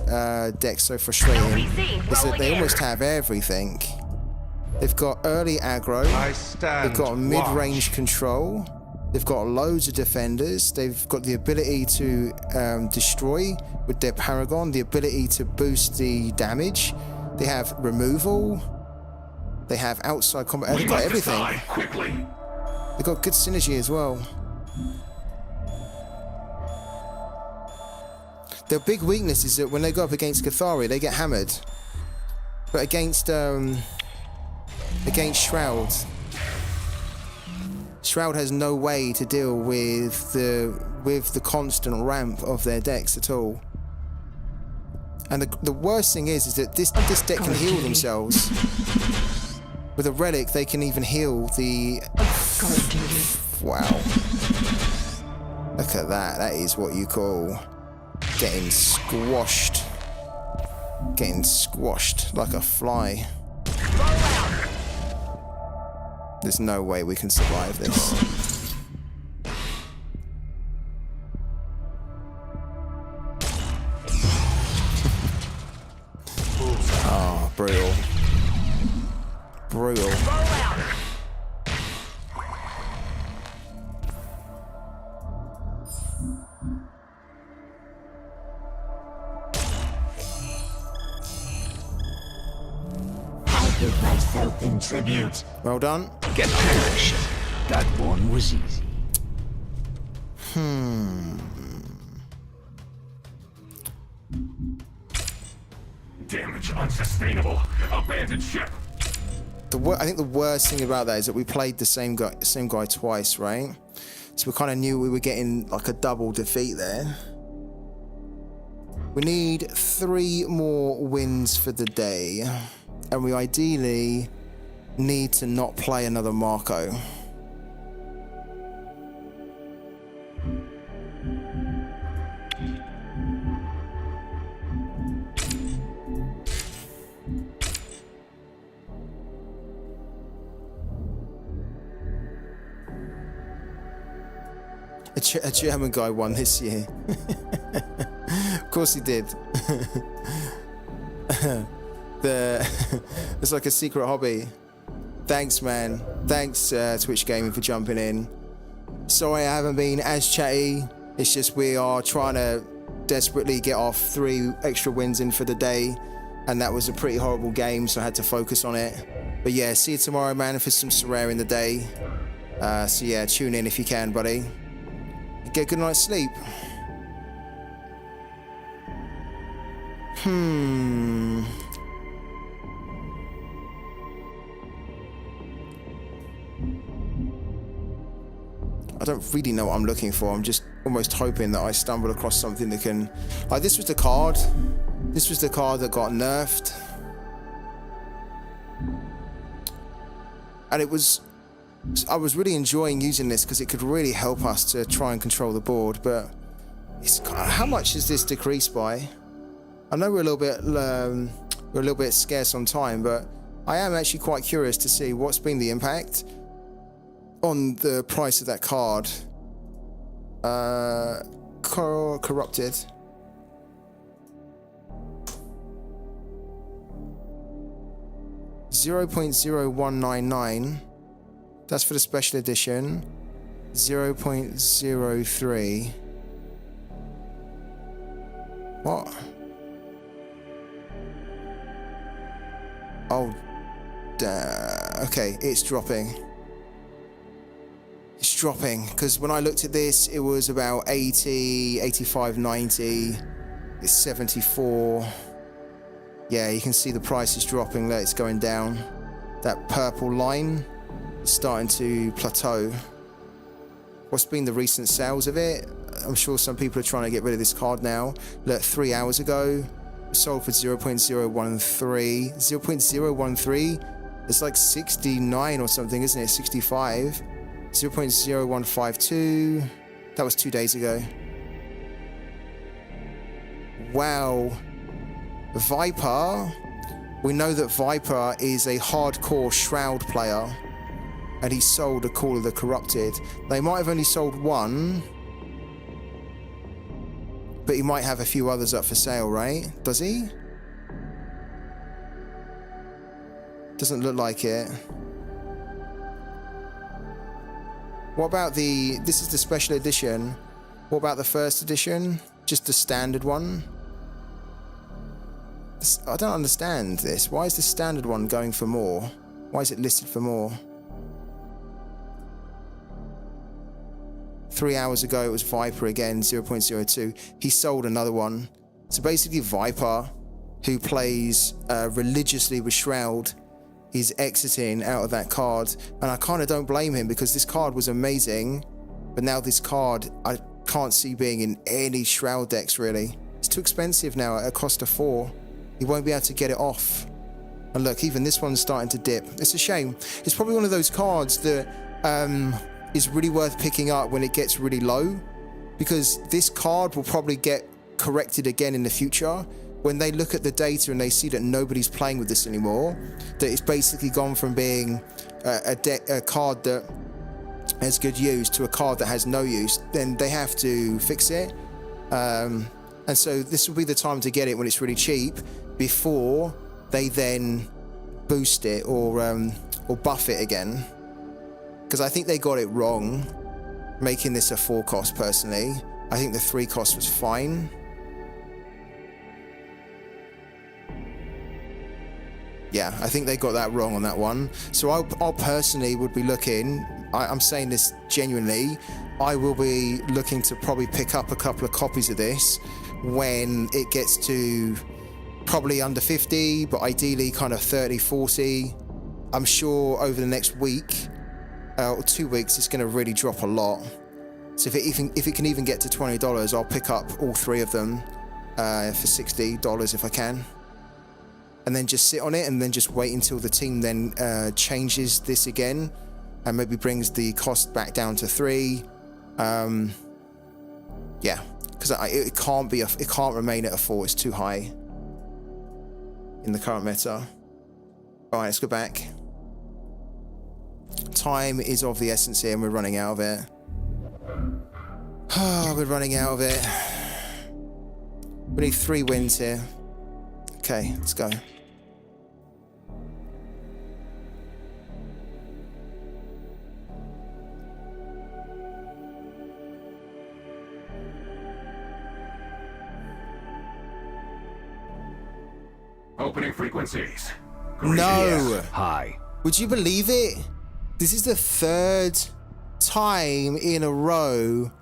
deck so frustrating, is that they almost have everything. They've got early aggro, they've got mid-range control, they've got loads of defenders, they've got the ability to destroy with their Paragon, the ability to boost the damage, they have removal, they have outside combat, they've got everything. Quickly. They've got good synergy as well. Their big weakness is that when they go up against Cathari, they get hammered. But against Shroud, Shroud has no way to deal with the constant ramp of their decks at all. And the worst thing is that this deck can heal themselves. With a relic, they can even heal the... Wow. Look at that. That is what you call getting squashed. Getting squashed like a fly. There's no way we can survive this. Oh, brutal. Brutal. I give myself in tribute. Well done. Get perished. That one was easy. Damage unsustainable. Abandoned ship. I think the worst thing about that is that we played the same guy twice, right? So we kind of knew we were getting like a double defeat there. We need 3 more wins for the day, and we ideally need to not play another Marco. A German guy won this year. Of course he did. It's like a secret hobby. Thanks, man. Thanks, Twitch Gaming, for jumping in. Sorry I haven't been as chatty. It's just we are trying to desperately get off 3 extra wins in for the day, and that was a pretty horrible game, so I had to focus on it. But yeah, see you tomorrow, man, for some sorare in the day. So yeah, tune in if you can, buddy. Get a good night's sleep. I don't really know what I'm looking for. I'm just almost hoping that I stumble across something that can... Like, this was the card. This was the card that got nerfed. And it was... I was really enjoying using this because it could really help us to try and control the board, but... It's, how much is this decreased by? I know we're a little bit scarce on time, but I am actually quite curious to see what's been the impact on the price of that card. Corrupted. $0.0199. That's for the special edition. 0.03. What? Oh, okay, it's dropping. It's dropping, because when I looked at this, it was about 80, 85, 90. It's 74. Yeah, you can see the price is dropping, it's going down. That purple line is starting to plateau. What's been the recent sales of it? I'm sure some people are trying to get rid of this card now. Look, 3 hours ago, it sold for 0.013. 0.013? It's like 69 or something, isn't it? 65. 0.0152. That was 2 days ago. Wow. Viper. We know that Viper is a hardcore Shroud player, and he sold a Call of the Corrupted. They might have only sold one, but he might have a few others up for sale, right? Does he? Doesn't look like it. What about the... This is the special edition. What about the first edition? Just the standard one? I don't understand this. Why is the standard one going for more? Why is it listed for more? 3 hours ago, it was Viper again, 0.02. He sold another one. So basically, Viper, who plays religiously with Shroud, is exiting out of that card. And I kind of don't blame him, because this card was amazing. But now this card, I can't see being in any Shroud decks, really. It's too expensive now at a cost of 4. You won't be able to get it off. And look, even this one's starting to dip. It's a shame. It's probably one of those cards that is really worth picking up when it gets really low, because this card will probably get corrected again in the future when they look at the data and they see that nobody's playing with this anymore, that it's basically gone from being a card that has good use to a card that has no use. Then they have to fix it, and so this will be the time to get it when it's really cheap, before they then boost it or buff it again. Because I think they got it wrong, making this a 4 cost personally. I think the 3 cost was fine. Yeah, I think they got that wrong on that one. So I personally would be looking, I'm saying this genuinely, I will be looking to probably pick up a couple of copies of this when it gets to probably under 50, but ideally kind of 30, 40. I'm sure over the next week or 2 weeks, it's going to really drop a lot. So if it can even get to $20, I'll pick up all 3 of them for $60 if I can. And then just sit on it and then just wait until the team then changes this again and maybe brings the cost back down to 3. Yeah, because it can't remain at a 4. It's too high in the current meta. All right, let's go back. Time is of the essence here, and we're running out of it. Oh, we're running out of it. We need 3 wins here. Okay, let's go. Opening frequencies. No! Hi. Would you believe it? This is the 3rd time in a row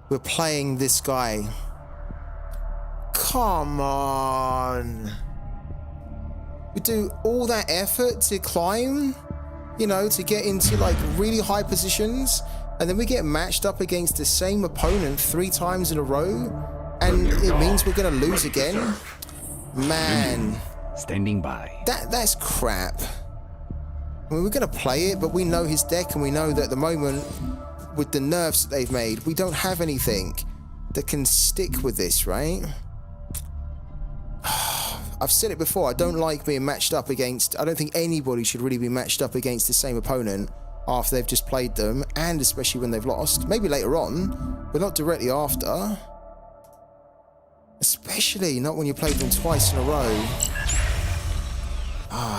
we're playing this guy. Come on. We do all that effort to climb, you know, to get into like really high positions, and then we get matched up against the same opponent 3 times in a row, and it means we're gonna lose again. Man, Standing by. that's crap. I mean, we're gonna play it, but we know his deck, and we know that at the moment, with the nerfs that they've made, we don't have anything that can stick with this, right? I've said it before, I don't like being matched up against... I don't think anybody should really be matched up against the same opponent after they've just played them, and especially when they've lost. Maybe later on, but not directly after. Especially not when you played them twice in a row.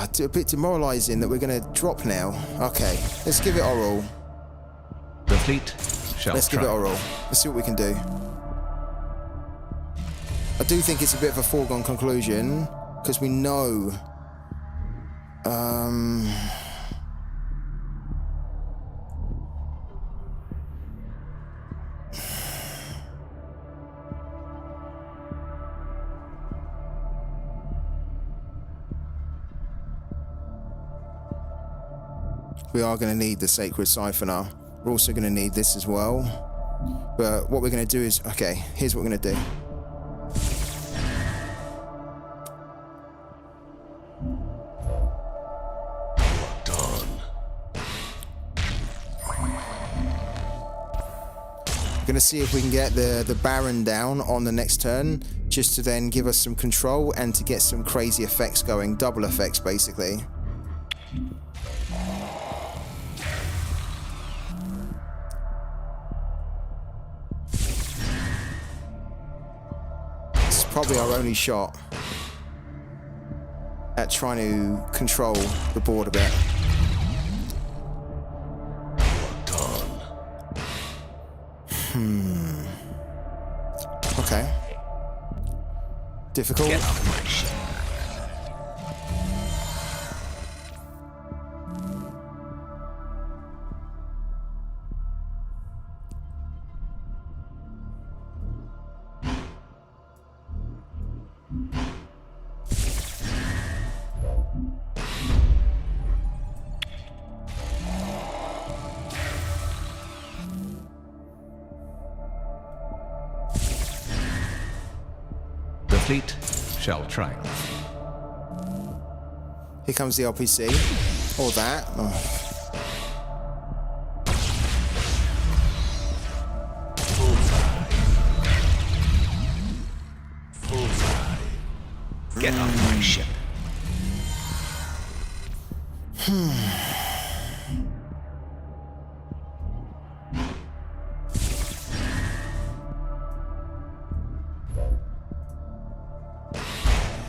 It's a bit demoralising that we're going to drop now. Okay, let's give it our all. The fleet shall Let's give it our all. Let's see what we can do. I do think it's a bit of a foregone conclusion, because we know... we are going to need the Sacred Siphoner. We're also going to need this as well. But what we're going to do is... Okay, here's what we're going to do. Going to see if we can get the Baron down on the next turn, just to then give us some control and to get some crazy effects going, double effects basically. It's probably our only shot at trying to control the board a bit. Okay. Difficult. Get off my ship. The fleet shall triumph. Here comes the LPC. Or that. Oh. Get off my ship.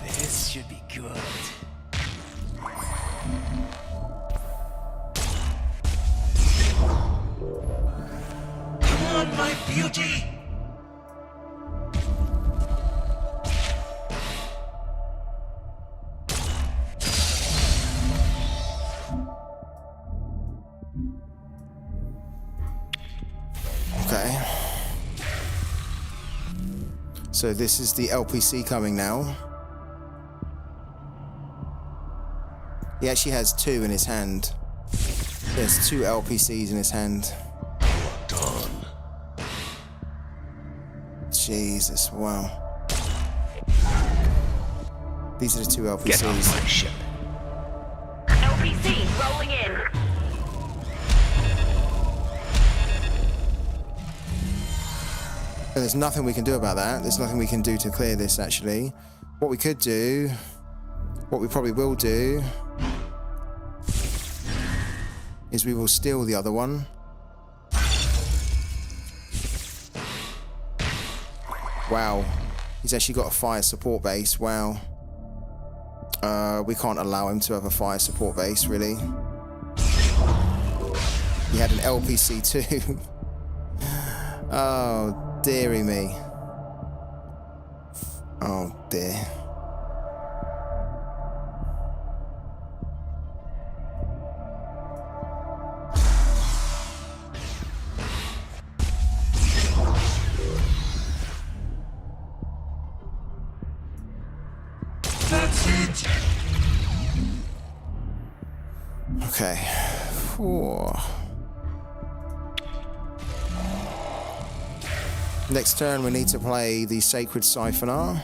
This should be good. Come on, my beauty! Okay. So this is the LPC coming now. He actually has 2 in his hand. There's 2 LPCs in his hand. Jesus, wow. These are the 2 LPCs. Get off my ship. LPC rolling in. And there's nothing we can do about that. There's nothing we can do to clear this, actually. What we could do, what we probably will do, is we will steal the other one. Wow. He's actually got a fire support base. Wow. We can't allow him to have a fire support base, really. He had an LPC too. Oh, dearie me. Oh, dear. Okay. Whew. Next turn, we need to play the Sacred Siphoner.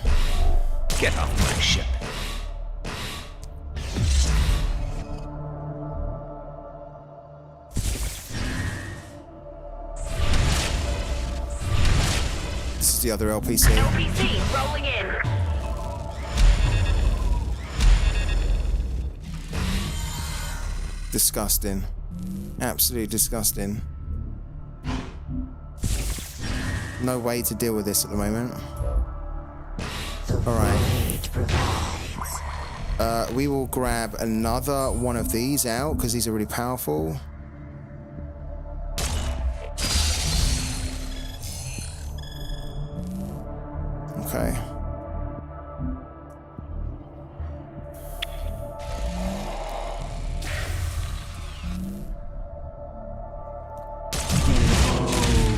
Get off my ship. This is the other LPC. LPC rolling in. Disgusting. Absolutely disgusting. No way to deal with this at the moment. Alright. We will grab another one of these out because these are really powerful. Okay.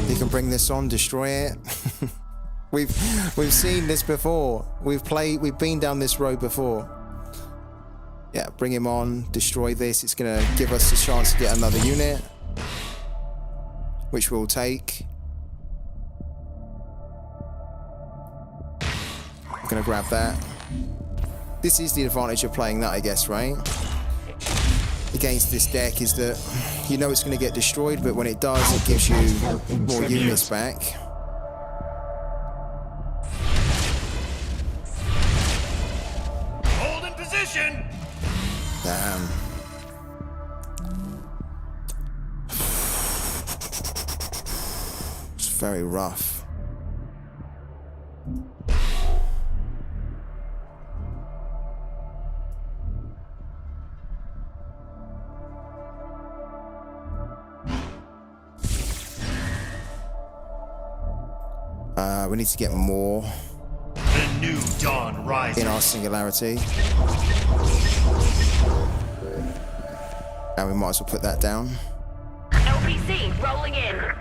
You can bring this on, destroy it. We've seen this before. We've been down this road before. Yeah, bring him on, destroy this. It's gonna give us a chance to get another unit, which we'll take. I'm gonna grab that. This is the advantage of playing that, I guess, right? Against this deck is that you know it's gonna get destroyed, but when it does, it gives you more units back. Hold in position. Damn. It's very rough. We need to get more The new dawn rises. in our singularity. And we might as well put that down. LPC rolling in.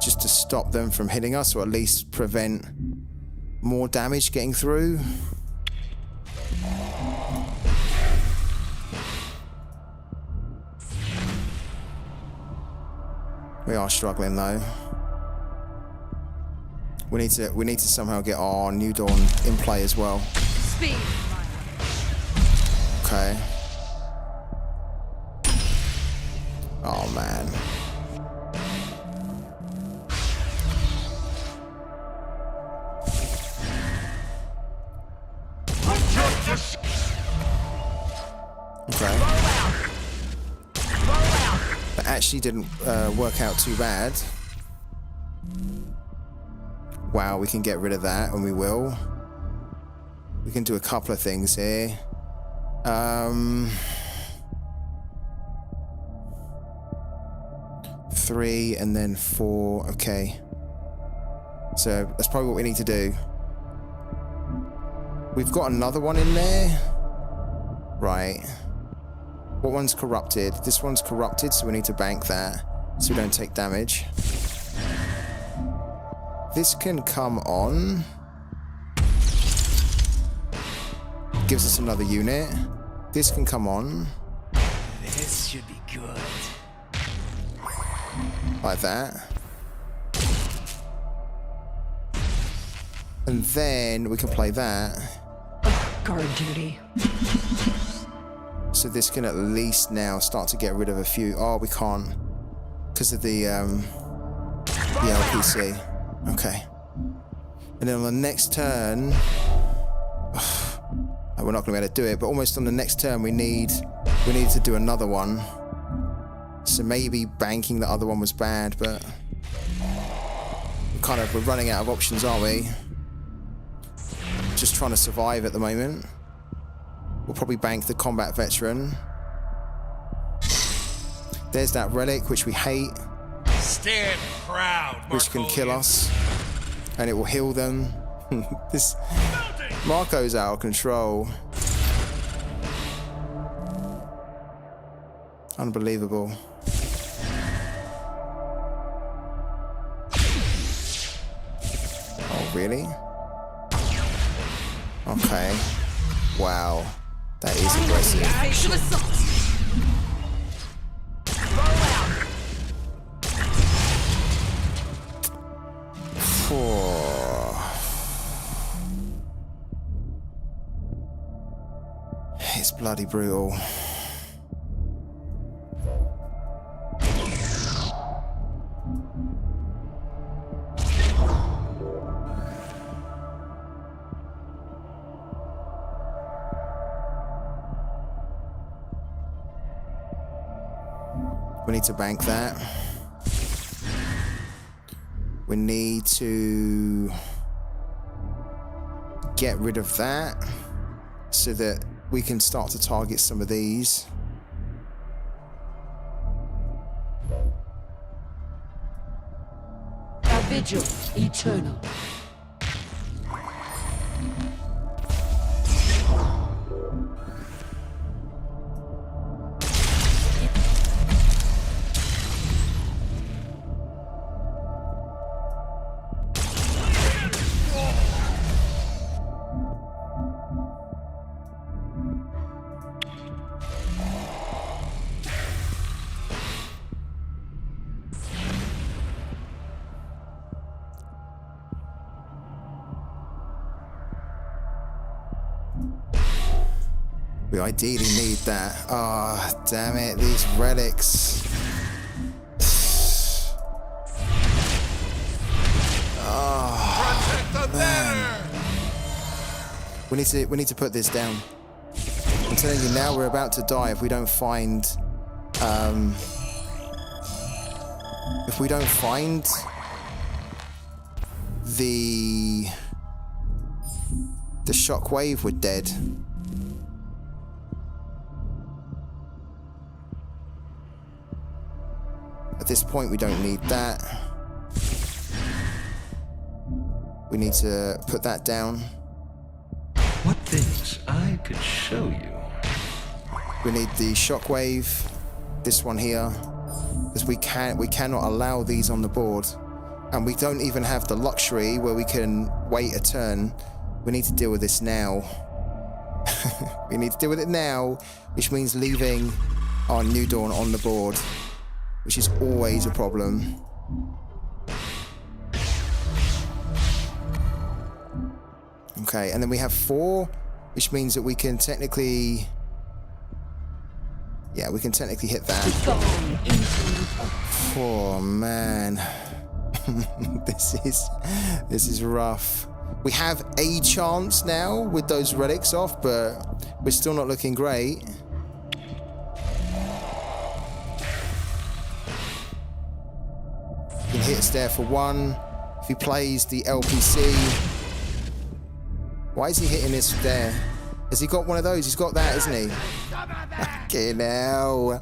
Just to stop them from hitting us, or at least prevent more damage getting through. We are struggling though. We need to somehow get our New Dawn in play as well. Speed. Okay. Oh man. Okay. That actually didn't work out too bad. Wow, we can get rid of that, and we will. We can do a couple of things here. 3 and then 4. Okay. So that's probably what we need to do. We've got another one in there. Right. What one's corrupted? This one's corrupted, so we need to bank that so we don't take damage. This can come on. Gives us another unit. This can come on. This should be good. Like that. And then we can play that. Guard duty. So this can at least now start to get rid of a few. Oh, we can't. Because of the LPC. Okay. And then on the next turn, we're not going to be able to do it, but almost on the next turn we need to do another one. So maybe banking the other one was bad, but we're running out of options, aren't we? Just trying to survive at the moment. We'll probably bank the combat veteran. There's that relic, which we hate. Stand proud, Which can kill Marcolian. us, and it will heal them. This Marco's out of control. Unbelievable. Oh, really? Okay. Wow. That is aggressive. Facial assault. It's bloody brutal. We need to bank that. We need to get rid of that so that we can start to target some of these. A vigil eternal. We ideally need that. Ah, oh, damn it, these relics. Oh, man. We need to put this down. I'm telling you now, we're about to die if we don't find the shockwave, we're dead. At this point, we don't need that. We need to put that down. What things I could show you. We need the shockwave, this one here, because we cannot allow these on the board, and we don't even have the luxury where we can wait a turn. We need to deal with this now. We need to deal with it now, which means leaving our New Dawn on the board, which is always a problem. Okay, and then we have 4, which means that we can technically... Yeah, we can technically hit that. Oh, man. This is rough. We have a chance now with those relics off, but we're still not looking great. He can hit us there for 1. If he plays the LPC... Why is he hitting this there? Has he got one of those? He's got that, isn't he? Okay, now.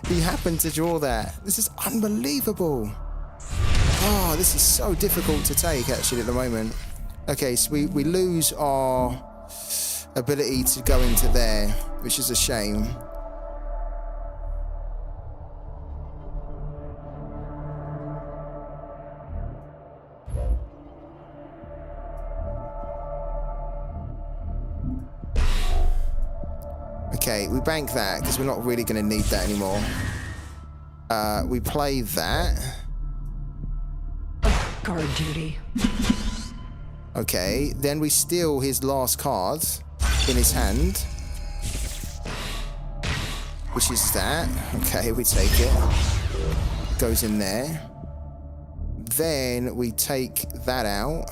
He happened to draw that. This is unbelievable. Oh, this is so difficult to take, actually, at the moment. Okay, so we lose our ability to go into there, which is a shame. Okay, we bank that because we're not really going to need that anymore. We play that. Guard duty. Okay, then we steal his last card in his hand, which is that. Okay, we take it. Goes in there. Then we take that out.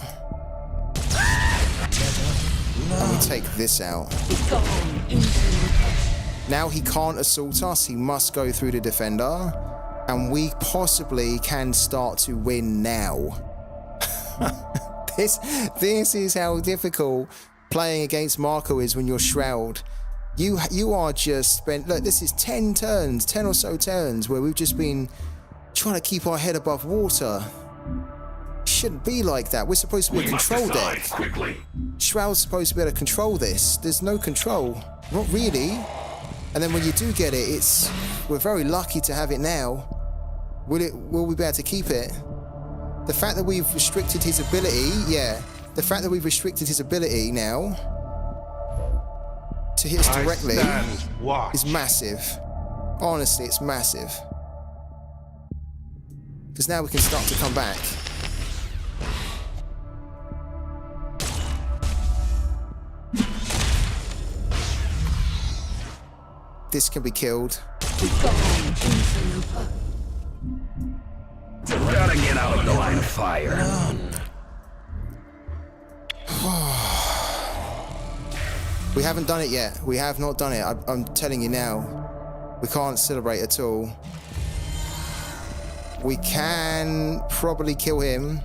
And we take this out. Now he can't assault us. He must go through the defender. And we possibly can start to win now. This is how difficult playing against Marco is when you're Shroud. You are just spent... Look, this is 10 turns, 10 or so turns where we've just been trying to keep our head above water. Shouldn't be like that. We're supposed to be a control deck. Quickly. Shroud's supposed to be able to control this. There's no control. Not really. And then when you do get it, we're very lucky to have it now. Will we be able to keep it? The fact that we've restricted his ability, yeah. The fact that we've restricted his ability now to hit us directly is massive. Honestly, it's massive. Because now we can start to come back. this can be killed. Begone, interloper. Gotta get out of the line of fire. We haven't done it yet. We have not done it. I'm telling you now. We can't celebrate at all. We can probably kill him.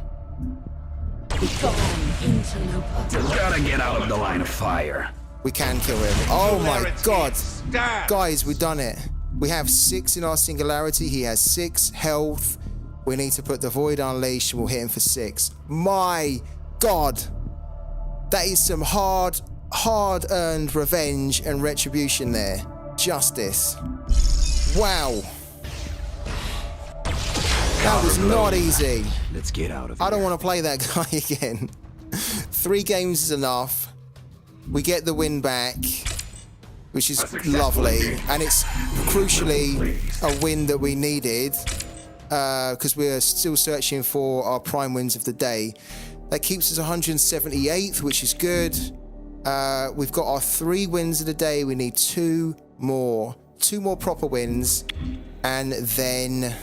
Begone, interloper. Gotta get out of the line of fire. We can kill him. Oh my Singularity god. stands. Guys, we've done it. We have 6 in our singularity. He has 6 health. We need to put the Void Unleash and we'll hit him for 6. My god. That is some hard-earned revenge and retribution there. Justice. Wow. That was not easy. Let's get out of here. I don't want to play that guy again. 3 games is enough. We get the win back, which is lovely. And it's crucially a win that we needed because we're still searching for our prime wins of the day. That keeps us 178th, which is good. We've got our 3 wins of the day. We need 2 more. 2 more proper wins. And then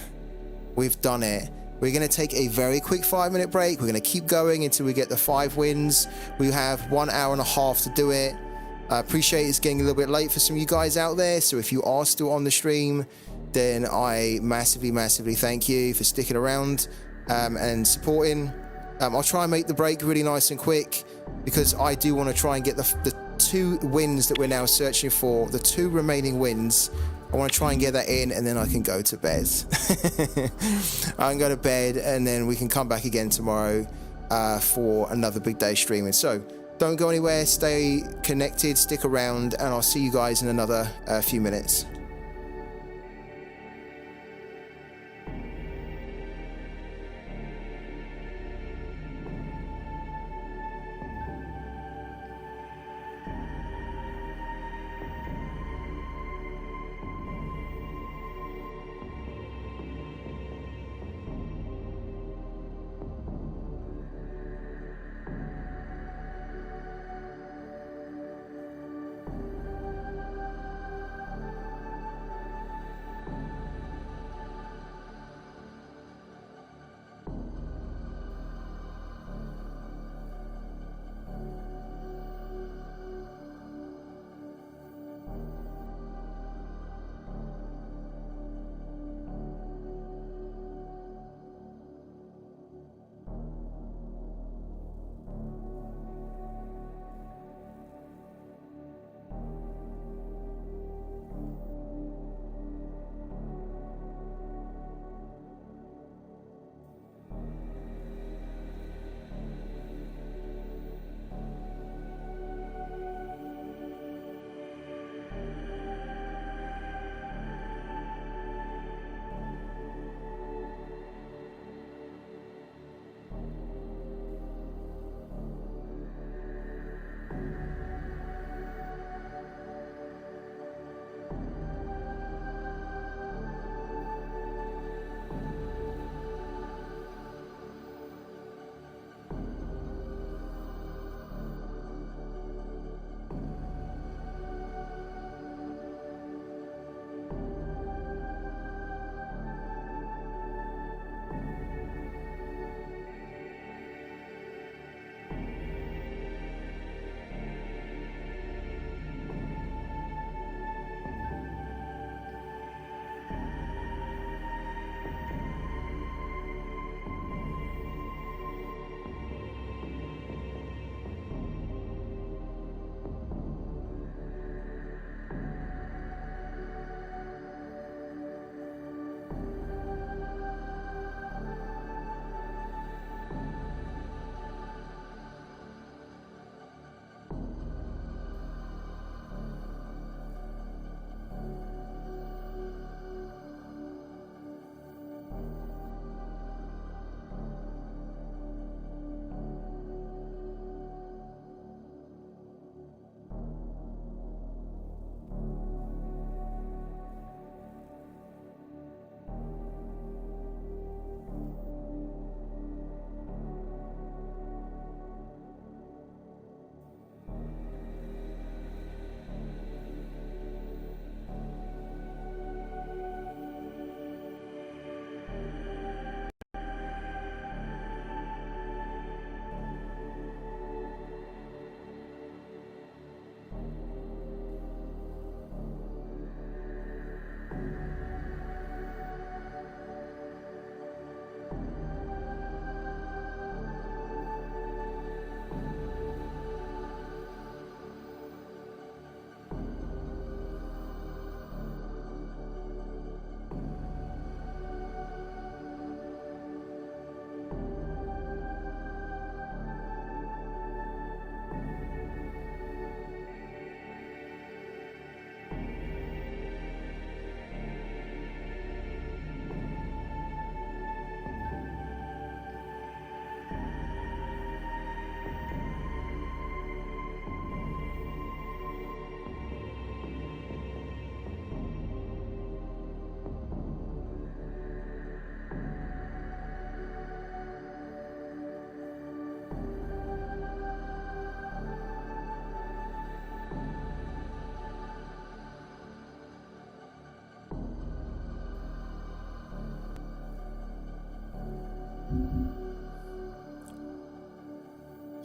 we've done it. We're going to take a very quick 5-minute break. We're going to keep going until we get the 5 wins. We have 1 hour and a half to do it. I appreciate it's getting a little bit late for some of you guys out there. So if you are still on the stream, then I massively, massively thank you for sticking around and supporting. I'll try and make the break really nice and quick because I do want to try and get the 2 wins that we're now searching for, the 2 remaining wins. I want to try and get that in and then I can go to bed. I can go to bed and then we can come back again tomorrow for another big day streaming. So don't go anywhere, stay connected, stick around, and I'll see you guys in another few minutes.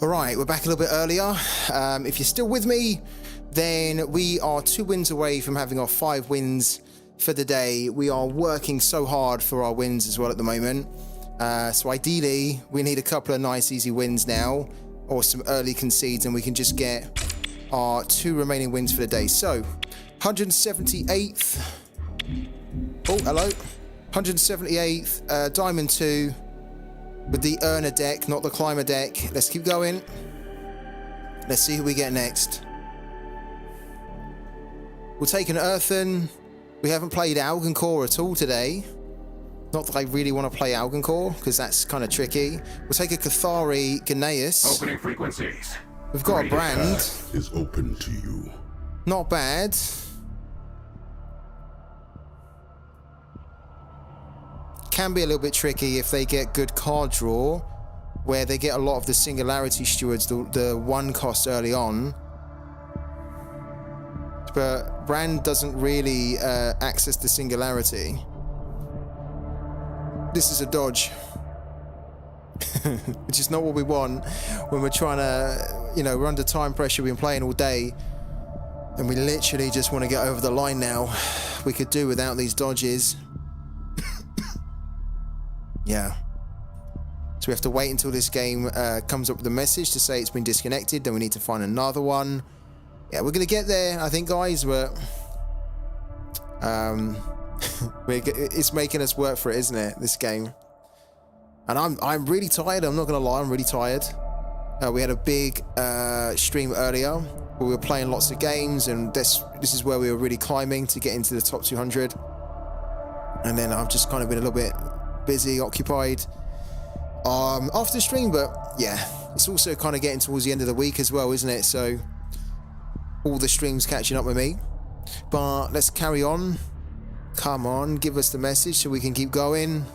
All right, we're back a little bit earlier. If you're still with me, then we are 2 wins away from having our 5 wins for the day. We are working so hard for our wins as well at the moment. So ideally, we need a couple of nice easy wins now, or some early concedes, and we can just get our 2 remaining wins for the day. So, 178th. Oh, hello. 178th, Diamond 2. With the earner deck, not the climber deck. Let's keep going. Let's see who we get next. We'll take an Earthen. We haven't played Algencore at all today. Not that I really want to play Algencore, because that's kind of tricky. We'll take a Cathari Gnaeus. Opening frequencies. We've got a brand. Is open to you. Not bad. Can be a little bit tricky if they get good card draw, where they get a lot of the Singularity Stewards, the 1 cost early on. But Brand doesn't really access the Singularity. This is a dodge. Which is not what we want when we're trying to, you know, we're under time pressure, we've been playing all day, and we literally just want to get over the line now. We could do without these dodges. Yeah. So we have to wait until this game comes up with a message to say it's been disconnected. Then we need to find another one. Yeah, we're going to get there, I think, guys. But it's making us work for it, isn't it? This game. And I'm really tired. I'm not going to lie. I'm really tired. We had a big stream earlier where we were playing lots of games, and this is where we were really climbing to get into the top 200. And then I've just kind of been a little bit busy, occupied after the stream, but yeah, it's also kind of getting towards the end of the week as well, isn't it? So all the streams catching up with me, but let's carry on. Come on, give us the message so we can keep going.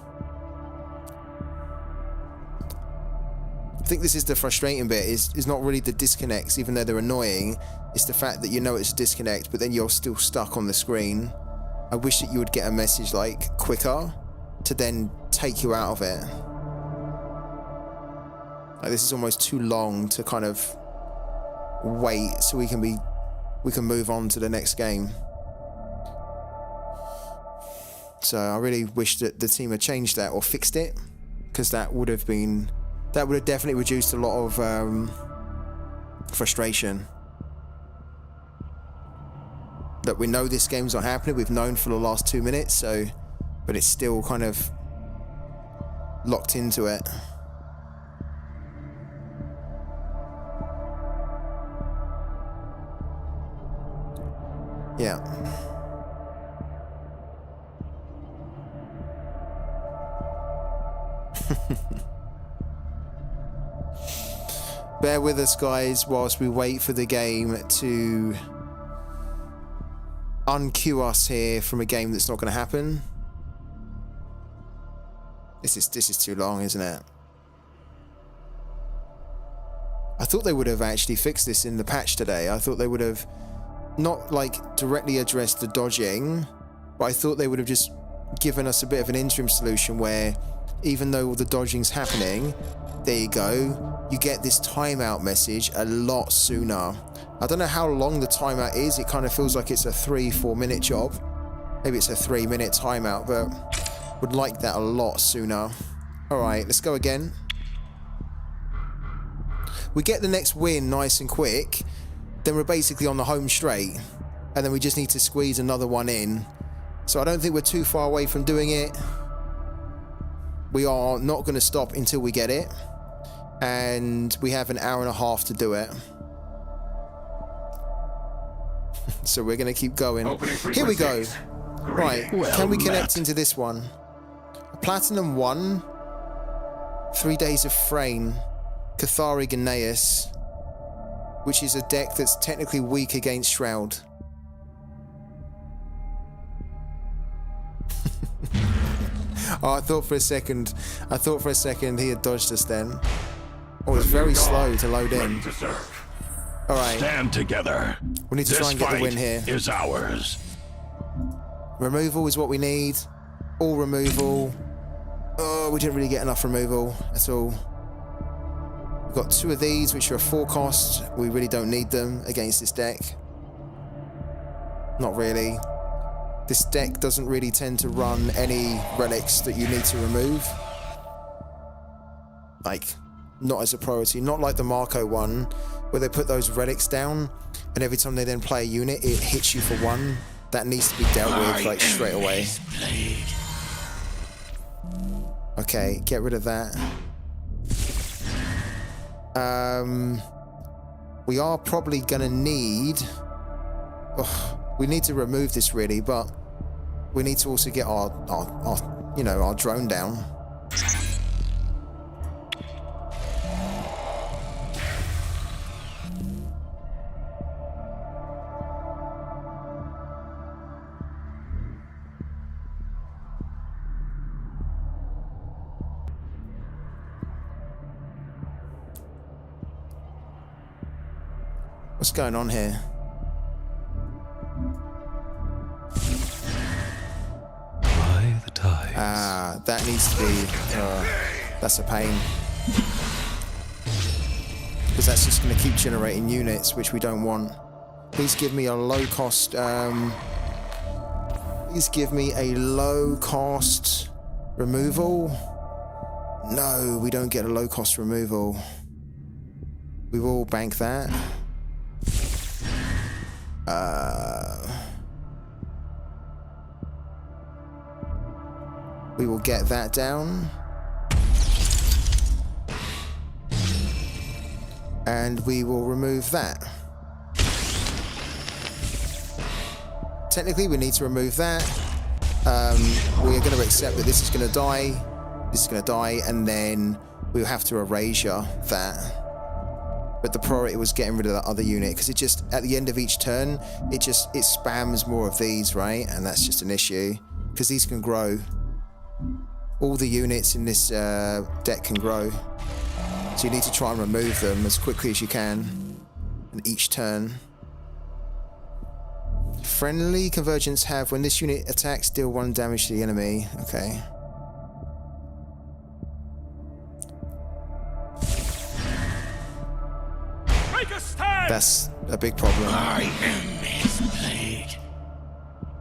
I think this is the frustrating bit, is not really the disconnects, even though they're annoying. It's the fact that you know it's a disconnect, but then you're still stuck on the screen. I wish that you would get a message like quicker to then take you out of it. Like, this is almost too long to kind of wait so we can move on to the next game. So I really wish that the team had changed that or fixed it, because that would have definitely reduced a lot of frustration. That we know this game's not happening, we've known for the last 2 minutes, so, but it's still kind of locked into it. Yeah. Bear with us, guys, whilst we wait for the game to unqueue us here from a game that's not going to happen. This is too long, isn't it? I thought they would have actually fixed this in the patch today. I thought they would have not like directly addressed the dodging, but I thought they would have just given us a bit of an interim solution where, even though all the dodging's happening, there you go, you get this timeout message a lot sooner. I don't know how long the timeout is. It kind of feels like it's a 3-4 minute job. Maybe it's a 3 minute timeout, but would like that a lot sooner. Alright, let's go again. We get the next win nice and quick, then we're basically on the home straight. And then we just need to squeeze another one in. So I don't think we're too far away from doing it. We are not going to stop until we get it. And we have an hour and a half to do it. So we're going to keep going. Here we go. Right, Well can we connect met. into this one? Platinum 1. 3 Days of Frame. Cathari Ganaeus. Which is a deck that's technically weak against Shroud. Oh, I thought for a second he had dodged us then. Oh, it's very slow to load in. Ready to serve. Alright, Stand together. we need to This try and get the fight win here. is ours. Removal is what we need. All removal. Oh, we didn't really get enough removal at all. We've got 2 of these, which are a 4 cost. We really don't need them against this deck. Not really. This deck doesn't really tend to run any relics that you need to remove. Like, not as a priority. Not like the Marco one, where they put those relics down, and every time they then play a unit, it hits you for 1. That needs to be dealt with, like, straight away. Okay, get rid of that. We are probably gonna need... we need to remove this really, but we need to also get our you know, our drone down. What's going on here? By the tides. Ah, that needs to be... that's a pain. Because that's just going to keep generating units, which we don't want. Please give me a low cost... please give me a low cost removal. No, we don't get a low cost removal. We will bank that. We will get that down. And we will remove that. Technically, we need to remove that. We are going to accept that this is going to die. This is going to die, and then we'll have to erasure that. But the priority was getting rid of that other unit, because it just, at the end of each turn, it spams more of these, right? And that's just an issue, because these can grow. All the units in this deck can grow. So you need to try and remove them as quickly as you can in each turn. Friendly convergence have, when this unit attacks, deal 1 damage to the enemy. Okay. That's a big problem. I am his blade.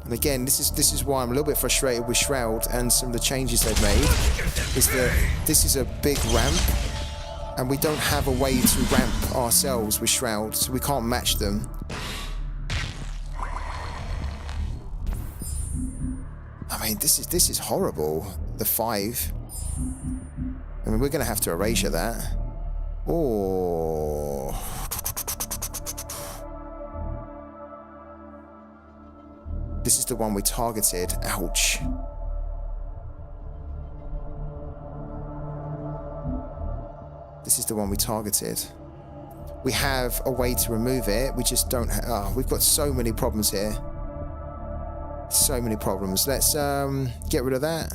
And again, this is why I'm a little bit frustrated with Shroud and some of the changes they've made. Is that this is a big ramp, and we don't have a way to ramp ourselves with Shroud, so we can't match them. I mean, this is horrible. The 5. I mean, we're gonna have to erasure that. Oh. This is the one we targeted. Ouch. This is the one we targeted. We have a way to remove it. We just don't have... we've got so many problems here. So many problems. Let's get rid of that.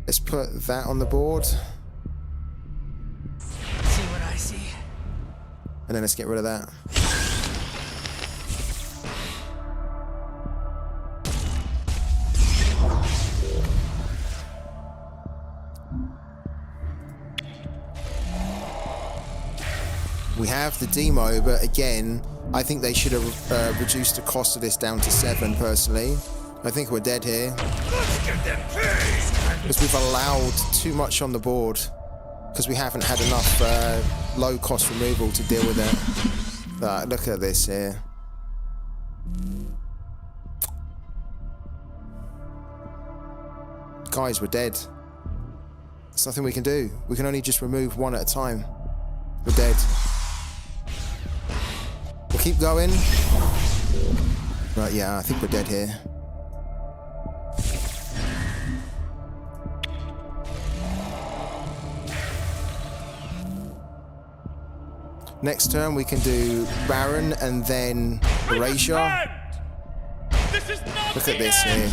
Let's put that on the board. See what I see? And then let's get rid of that. We have the demo, but again, I think they should have reduced the cost of this down to 7, personally. I think we're dead here. Let's get them pay. Because we've allowed too much on the board. Because we haven't had enough low cost removal to deal with it. Look at this here. Guys, we're dead. There's nothing we can do. We can only just remove one at a time. We're dead. We'll keep going. Right, yeah, I think we're dead here. Next turn we can do Baron and then Erasure. Look at this here.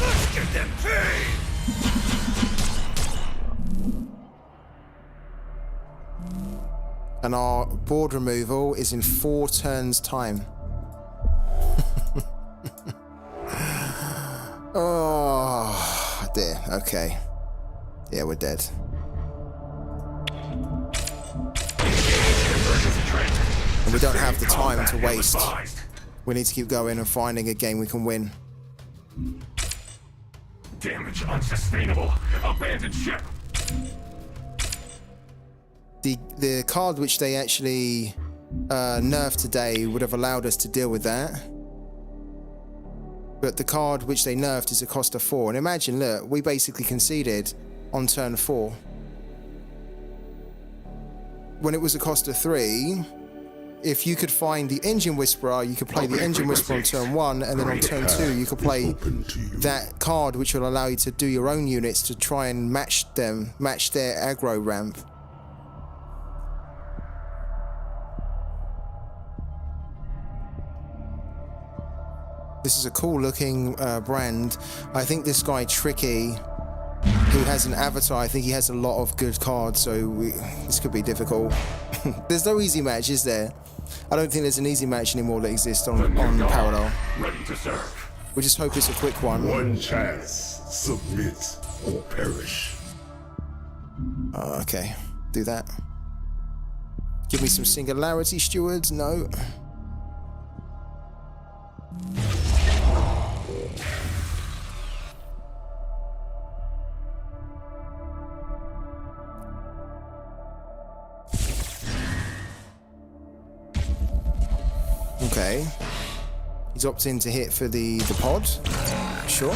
Let's get them paid! And our board removal is in 4 turns time. Oh dear, okay. Yeah, we're dead. And we don't have the time to waste. We need to keep going and finding a game we can win. Damage unsustainable. Abandoned ship. The card which they actually nerfed today would have allowed us to deal with that. But the card which they nerfed is a cost of 4. And imagine, look, we basically conceded on turn 4. When it was a cost of 3, if you could find the Engine Whisperer, you could play the Engine Whisperer on turn 1, and then on turn 2 you could play that card which will allow you to do your own units to try and match their aggro ramp. This is a cool looking brand. I think this guy Tricky, who has an avatar, I think he has a lot of good cards, so this could be difficult. There's no easy match, is there? I don't think there's an easy match anymore that exists on Parallel. Ready to serve. We just hope it's a quick one. One chance. Submit or perish. Okay, do that. Give me some Singularity Stewards? No. Okay. He's opting to hit for the pod. Sure.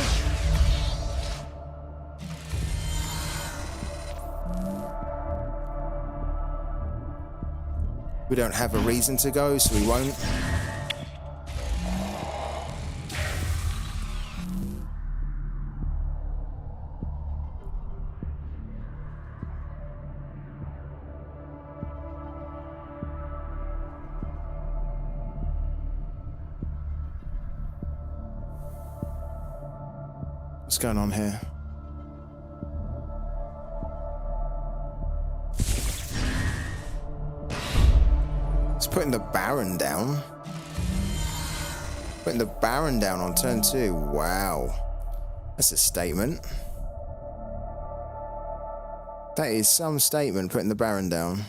We don't have a reason to go, so we won't. What's going on here? It's putting the Baron down. Putting the Baron down on turn 2. Wow. That's a statement. That is some statement, putting the Baron down.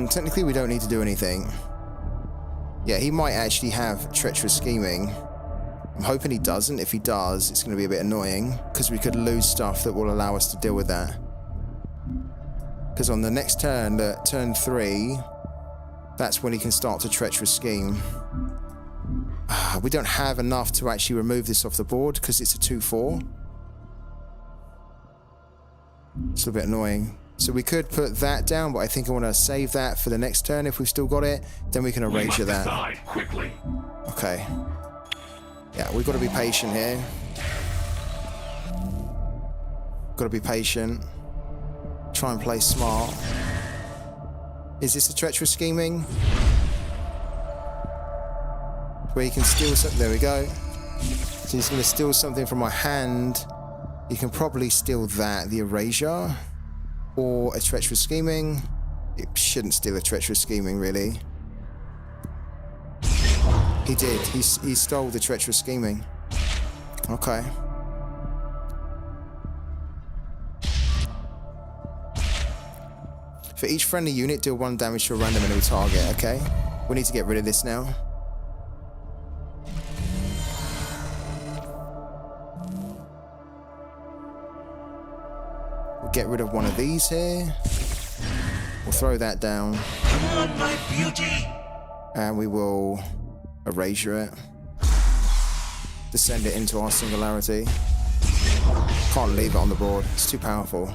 Technically, we don't need to do anything. Yeah, he might actually have treacherous scheming. I'm hoping he doesn't. If he does, it's going to be a bit annoying, because we could lose stuff that will allow us to deal with that. Because on the next turn, turn 3, that's when he can start to treacherous scheme. We don't have enough to actually remove this off the board, because it's a 2/4. It's a bit annoying. So we could put that down, but I think I want to save that for the next turn if we've still got it. Then we can erasure that. Quickly. Okay. Yeah, we've got to be patient here. Got to be patient. Try and play smart. Is this a treacherous scheming? Where you can steal something. There we go. So he's going to steal something from my hand. You can probably steal that, the erasure. or a treacherous scheming. It shouldn't steal a treacherous scheming, really. He did. He stole the treacherous scheming. Okay. For each friendly unit, deal 1 damage to a random enemy target. Okay. We need to get rid of this now. We'll get rid of one of these here. We'll throw that down. Come on, my beauty! And we will erasure it. Descend it into our singularity. Can't leave it on the board. It's too powerful.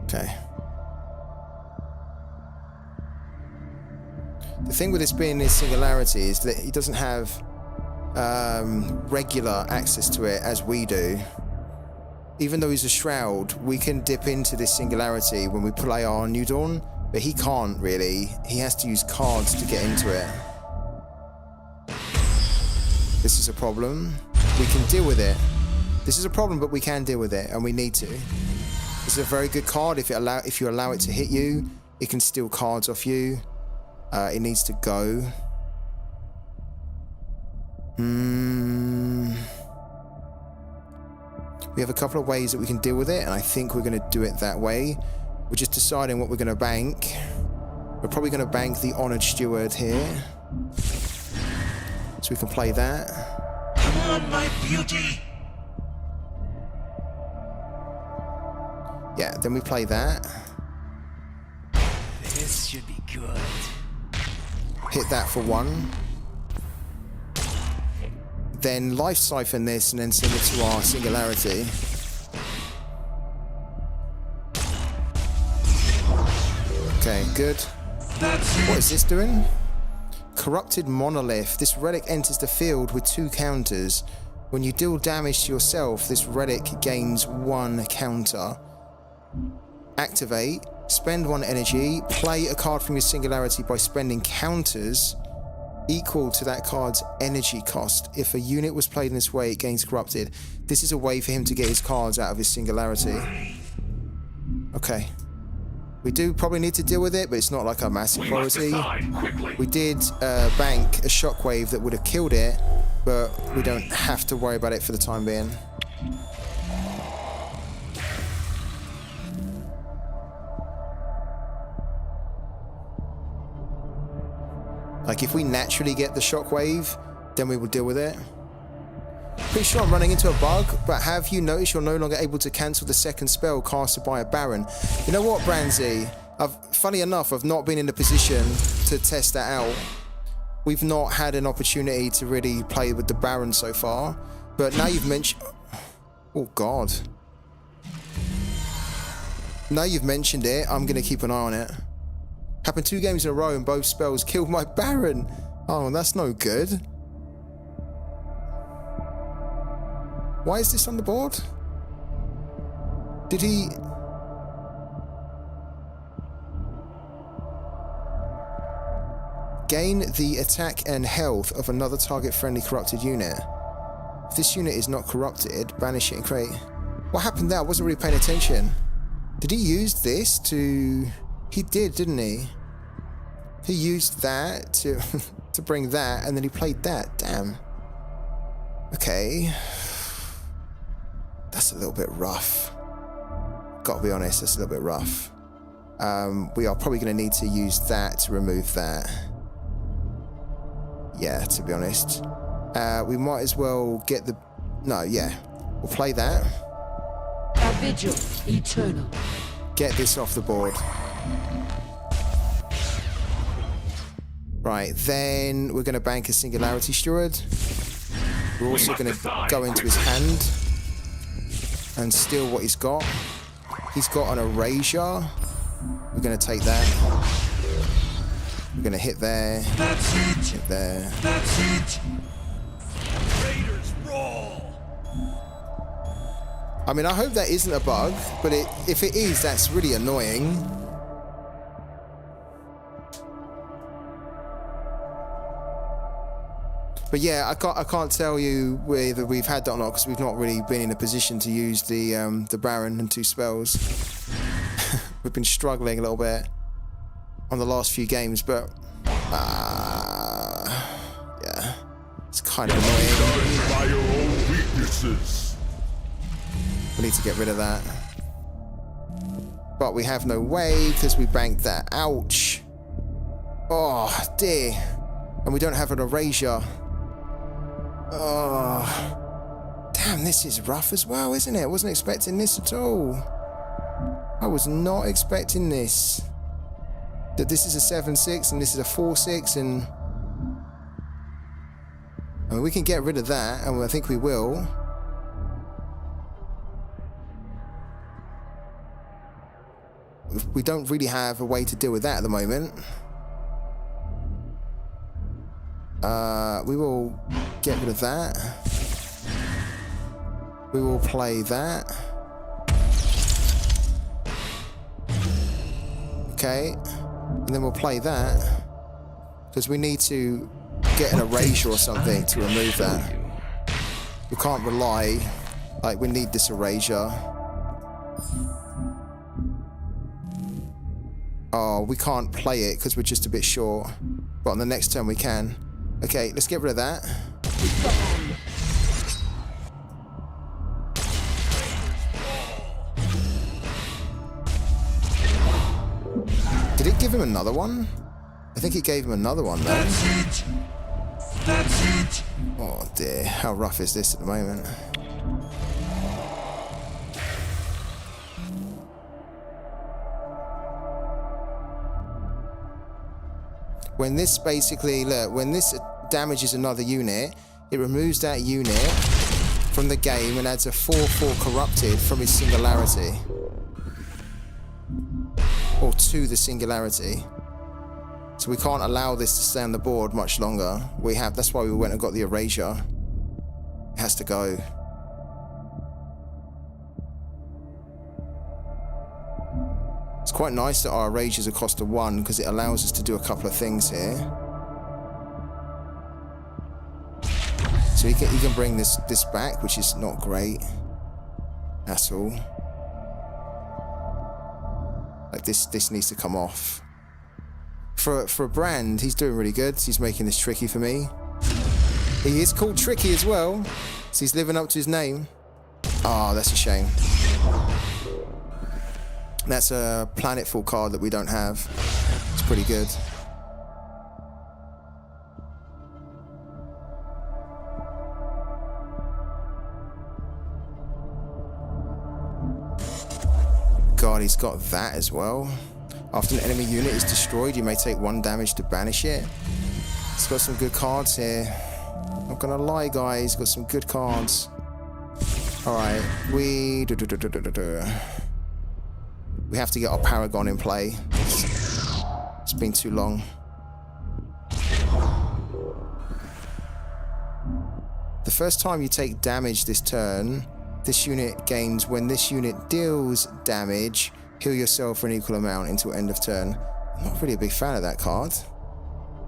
Okay. The thing with this being his singularity is that he doesn't have regular access to it as we do. Even though he's a shroud, we can dip into this singularity when we play our New Dawn, but he can't really. He has to use cards to get into it. This is a problem. We can deal with it. This is a problem, but we can deal with it, and we need to. This is a very good card. If you allow it to hit you, it can steal cards off you. It needs to go. We have a couple of ways that we can deal with it, and I think we're going to do it that way. We're just deciding what we're going to bank. We're probably going to bank the Honored Steward here. So we can play that. Come on, my beauty! Yeah, then we play that. This should be good. Hit that for 1. Then life siphon this and then send it to our singularity. Okay, good. What is this doing? Corrupted Monolith. This relic enters the field with 2 counters. When you deal damage to yourself, this relic gains 1 counter. Activate. Spend 1 energy. Play a card from your singularity by spending counters equal to that card's energy cost. If a unit was played in this way, it gains corrupted. This is a way for him to get his cards out of his singularity. Okay. We do probably need to deal with it, but it's not like a massive priority. We did bank a shockwave that would have killed it, but we don't have to worry about it for the time being. Like, if we naturally get the shockwave, then we will deal with it. Pretty sure I'm running into a bug, but have you noticed you're no longer able to cancel the second spell casted by a Baron? You know what, Branzy? Funny enough, I've not been in a position to test that out. We've not had an opportunity to really play with the Baron so far, but now you've mentioned... Oh, God. Now you've mentioned it, I'm going to keep an eye on it. Happened 2 games in a row and both spells killed my Baron. Oh, that's no good. Why is this on the board? Did he... Gain the attack and health of another target-friendly corrupted unit. If this unit is not corrupted, banish it and create... What happened there? I wasn't really paying attention. Did he use this to... He did, didn't he? He used that to to bring that, and then he played that. Damn. Okay. That's a little bit rough. Gotta be honest, that's a little bit rough. We are probably going to need to use that to remove that. Yeah, to be honest. We might as well get the... No, yeah. We'll play that. A vigil eternal. Get this off the board. Right, then we're going to bank a Singularity Steward. We're also going to go into his hand and steal what he's got. He's got an Erasure. We're going to take that. We're going to hit there. That's it! Hit there. That's it! Raiders roll! I mean, I hope that isn't a bug, but if it is, that's really annoying. But But yeah, I can't tell you whether we've had that or not because we've not really been in a position to use the Baron and 2 spells. We've been struggling a little bit on the last few games, but yeah, it's kind of annoying. By your own weaknesses. We need to get rid of that. But we have no way because we banked that. Ouch. Oh, dear. And we don't have an erasure. Oh. Damn, this is rough as well, isn't it? I wasn't expecting this at all. I was not expecting this. That this is a 7-6 and this is a 4-6 and... I mean, we can get rid of that, and I think we will. We don't really have a way to deal with that at the moment. We will get rid of that. We will play that. Okay. And then we'll play that. Because we need to get an erasure or something to remove that. We can't rely. Like, we need this erasure. Oh, we can't play it because we're just a bit short. But on the next turn we can. Okay, let's get rid of that. Did it give him another one? I think it gave him another one though. That's it. That's it. Oh dear, how rough is this at the moment? When this basically, look, when this damages another unit, it removes that unit from the game and adds a 4/4 corrupted from its singularity. Or to the singularity. So we can't allow this to stay on the board much longer. That's why we went and got the erasure. It has to go. It's quite nice that our erasures are cost of 1 because it allows us to do a couple of things here. So you can bring this back, which is not great at all. Like this needs to come off. For a brand, he's doing really good. He's making this tricky for me. He is called Tricky as well, so he's living up to his name. Oh, that's a shame. That's a planetful card that we don't have. It's pretty good. God, he's got that as well. After an enemy unit is destroyed, you may take 1 damage to banish it. It's got some good cards here. Not gonna lie, guys, got some good cards. Alright, we have to get our Paragon in play. It's been too long. The first time you take damage this turn, this unit gains, when this unit deals damage, heal yourself for an equal amount until end of turn. I'm not really a big fan of that card.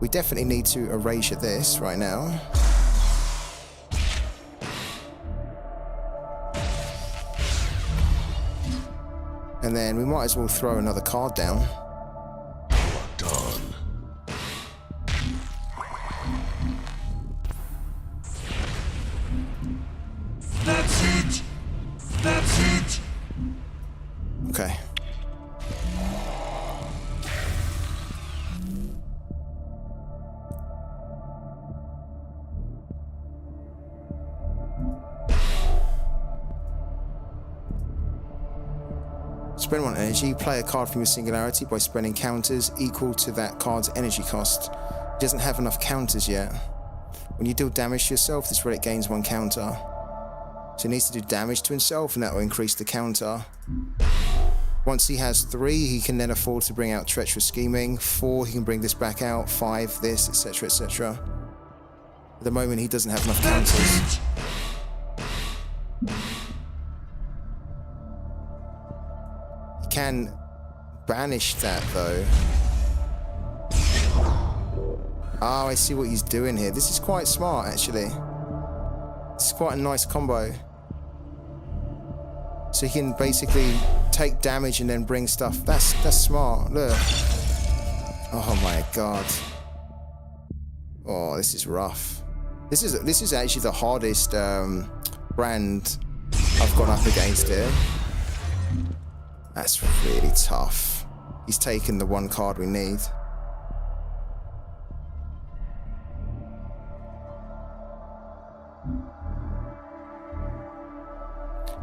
We definitely need to erase this right now. And then we might as well throw another card down. Done. That's it. That's it. Okay. Spend 1 energy, play a card from your singularity by spending counters equal to that card's energy cost. It doesn't have enough counters yet. When you deal damage to yourself, this relic gains 1 counter. So he needs to do damage to himself and that will increase the counter. Once he has 3, he can then afford to bring out Treacherous Scheming. 4, he can bring this back out. 5, this, etc, etc. At the moment, he doesn't have enough counters. He can banish that, though. Oh, I see what he's doing here. This is quite smart, actually. This is quite a nice combo. So he can basically take damage and then bring stuff. That's smart. Look. Oh my god. Oh, this is rough. This is actually the hardest brand I've gone up against here. That's really tough. He's taken the one card we need.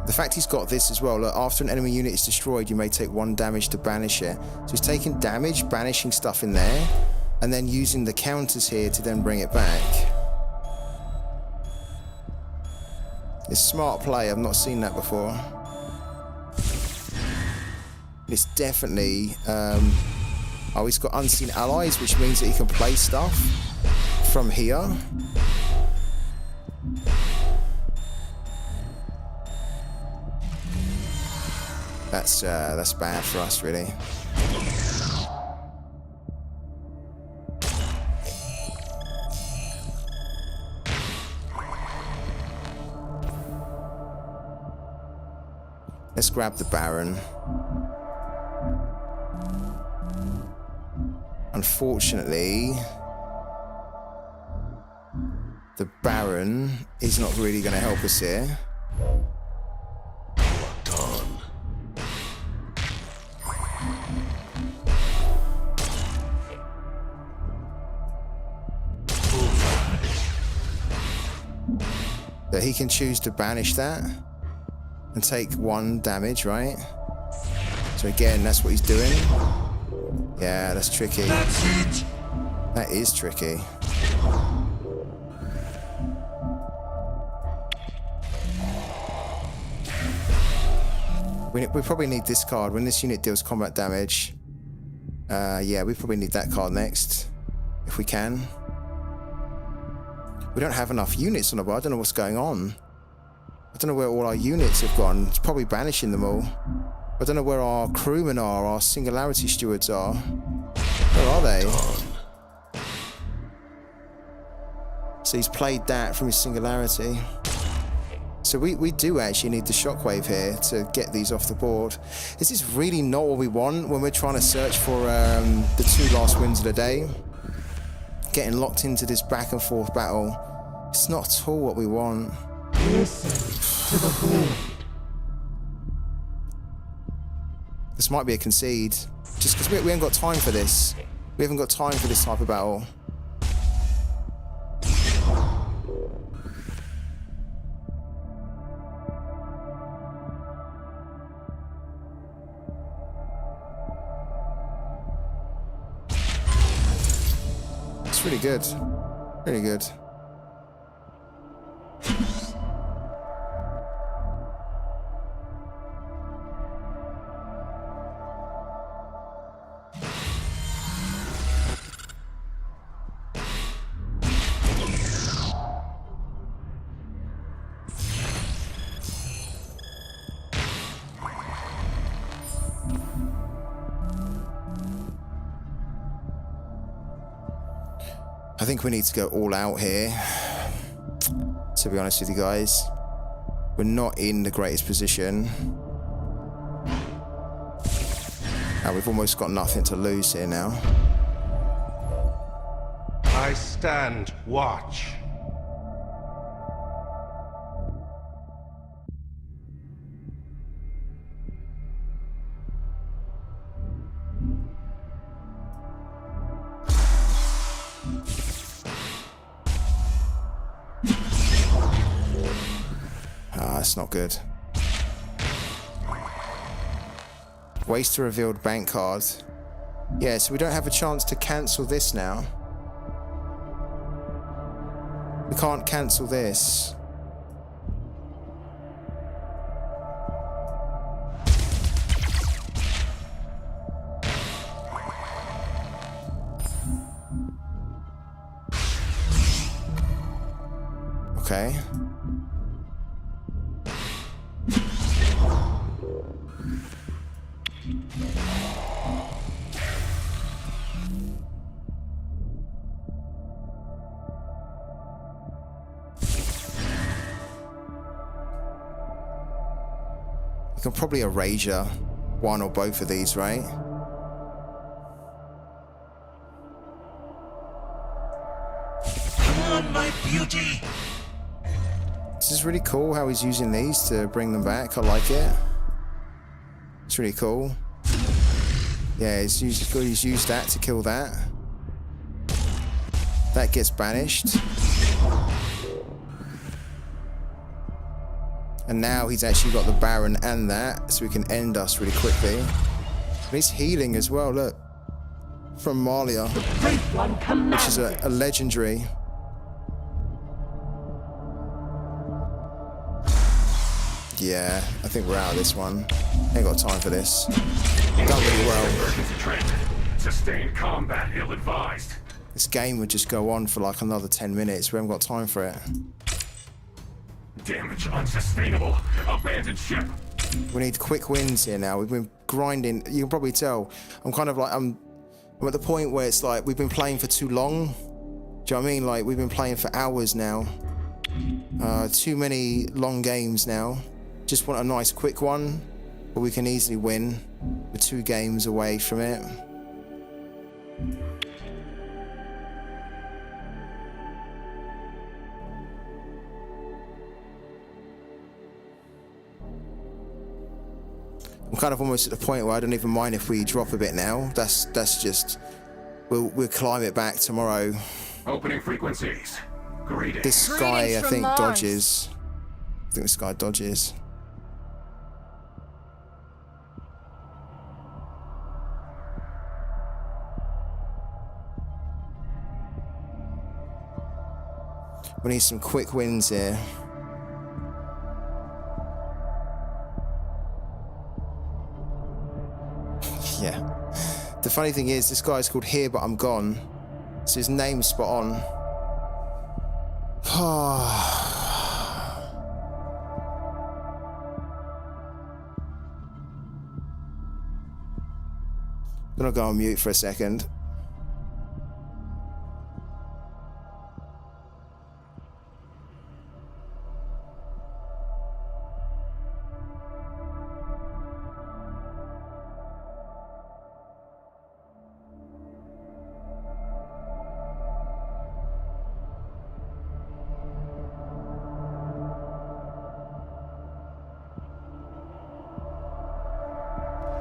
The fact he's got this as well, look, after an enemy unit is destroyed, you may take 1 damage to banish it. So he's taking damage, banishing stuff in there, and then using the counters here to then bring it back. It's smart play, I've not seen that before. It's definitely... oh, he's got unseen allies, which means that he can play stuff from here. That's bad for us, really. Let's grab the Baron. Unfortunately, the Baron is not really going to help us here. That he can choose to banish that and take 1 damage, right? So again, that's what he's doing. Yeah, that's tricky. That's it. That is tricky. We probably need this card. When this unit deals combat damage, yeah, we probably need that card next, if we can. We don't have enough units on the board. I don't know what's going on. I don't know where all our units have gone. It's probably banishing them all. I don't know where our crewmen are, our singularity stewards are. Where are they? So he's played that from his singularity. So we do actually need the shockwave here to get these off the board. This is really not what we want when we're trying to search for the 2 last wins of the day. Getting locked into this back and forth battle. It's not at all what we want. Listen to the void. This might be a concede. Just because we haven't got time for this. We haven't got time for this type of battle. It's really good. Really good. I think we need to go all out here, to be honest with you guys. We're not in the greatest position. We've almost got nothing to lose here now. I stand watch. That's not good. Waste a revealed bank card. Yeah, so we don't have a chance to cancel this now. We can't cancel this. Okay. can probably erasure one or both of these, right? Come on, my beauty! This is really cool how he's using these to bring them back. I like it. It's really cool. Yeah, he's used that to kill that. That gets banished. And now he's actually got the Baron and that, so he can end us really quickly. And he's healing as well, look. From Malia, which is a legendary. Yeah, I think we're out of this one. Ain't got time for this. Done really well. Emergency trend. Sustained combat ill-advised. This game would just go on for like another 10 minutes. We haven't got time for it. Damage unsustainable. Abandoned ship. We need quick wins here now. We've been grinding. You can probably tell. I'm kind of like, I'm at the point where it's like we've been playing for too long. Do you know what I mean? Like we've been playing for hours now. Too many long games now. Just want a nice quick one, but we can easily win. We're 2 games away from it. I'm kind of almost at the point where I don't even mind if we drop a bit now. That's just we'll climb it back tomorrow. Opening frequencies. Greetings. This guy I think dodges. I think this guy dodges. We need some quick wins here. Yeah. The funny thing is, this guy's called Here But I'm Gone. So his name's spot on. I'm gonna go on mute for a second.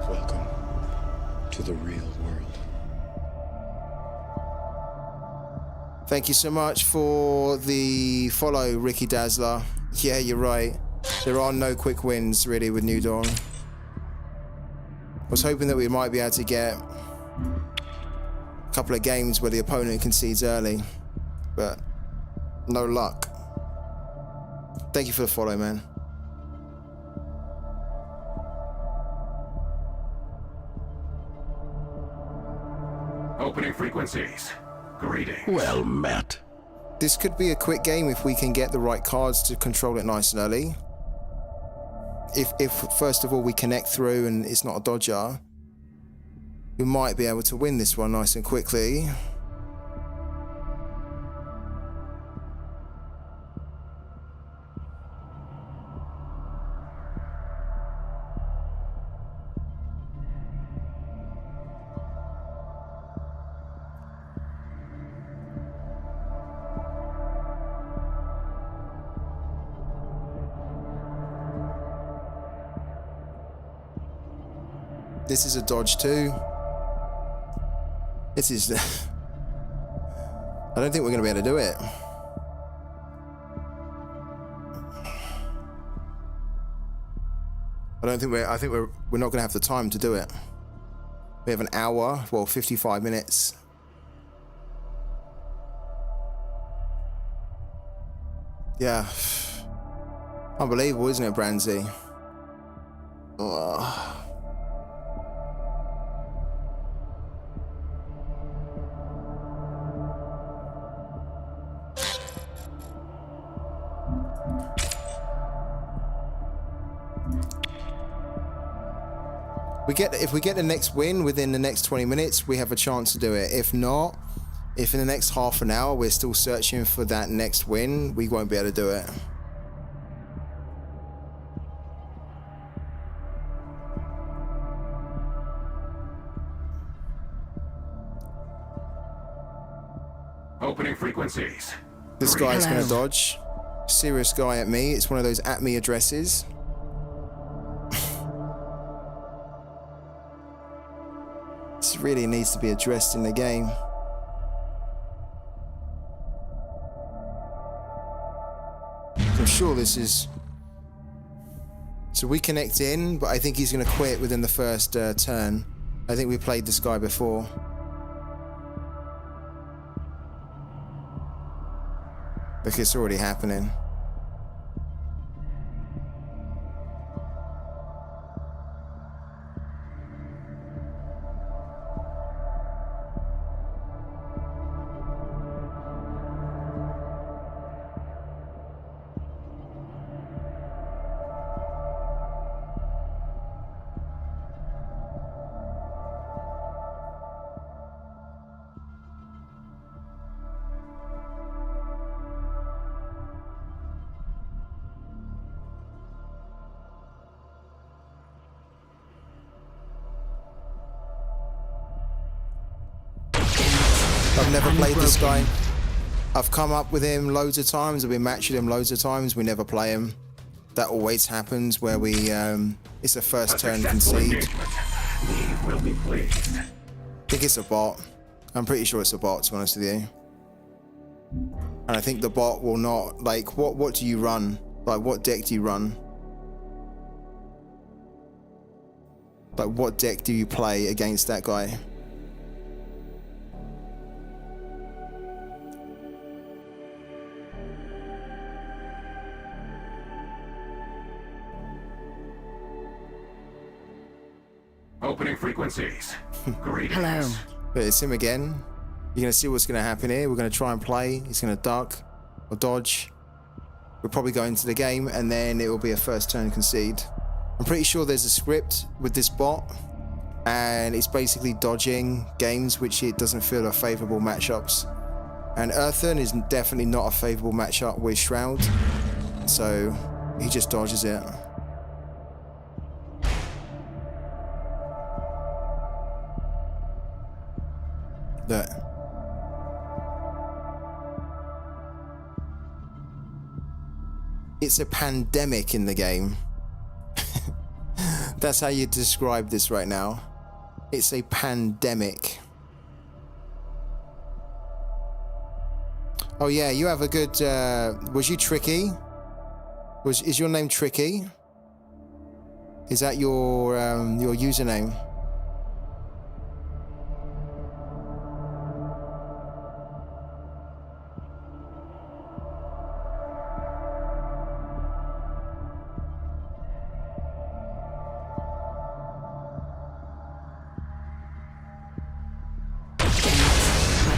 Welcome to the real world. Thank you so much for the follow, Ricky Dazzler. Yeah, you're right. There are no quick wins, really, with New Dawn. I was hoping that we might be able to get a couple of games where the opponent concedes early, but no luck. Thank you for the follow, man. Opening frequencies. Greetings. Well met. This could be a quick game if we can get the right cards to control it nice and early. If first of all we connect through and it's not a dodger, we might be able to win this one nice and quickly. This is a dodge too. This is... I don't think we're going to be able to do it. I think we're not going to have the time to do it. We have an hour, well, 55 minutes. Yeah. Unbelievable, isn't it, Brandsy? Ugh. If we get the next win within the next 20 minutes, we have a chance to do it. If not, if in the next half an hour we're still searching for that next win, we won't be able to do it. frequencies. This guy's going to Hello. dodge. Serious guy at me. It's one of those at me addresses. This really needs to be addressed in the game. I'm sure this is... So we connect in, but I think he's going to quit within the first turn. I think we played this guy before. Look, it's already happening. I've never played this guy. I've come up with him loads of times. I've been matching him loads of times. We never play him. That always happens where we, it's a first turn concede. Leave will be pleased. I think it's a bot. I'm pretty sure it's a bot, to be honest with you. And I think the bot will not, like, what do you run? Like, what deck do you run? Like, what deck do you play against that guy? Opening frequencies. Greetings. Hello. But it's him again. You're going to see what's going to happen here. We're going to try and play. He's going to duck or dodge. We'll probably go into the game and then it will be a first turn concede. I'm pretty sure there's a script with this bot and it's basically dodging games which it doesn't feel are favourable matchups. And Earthen is definitely not a favourable matchup with Shroud. So he just dodges it. Look. It's a pandemic in the game. That's how you describe this right now. It's a pandemic. Oh yeah, you have a good, was you Tricky? Is your name Tricky? Is that your username?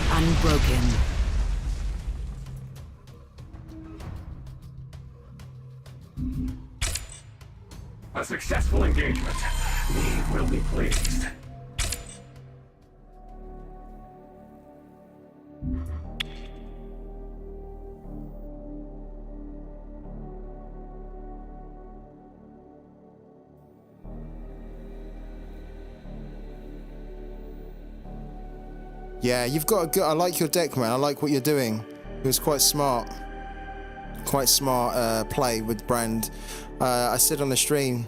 Unbroken. A successful engagement. Leave will be pleased. Yeah, you've got a good... I like your deck, man. I like what you're doing. It was quite smart. Quite smart play with Brand. I said on the stream,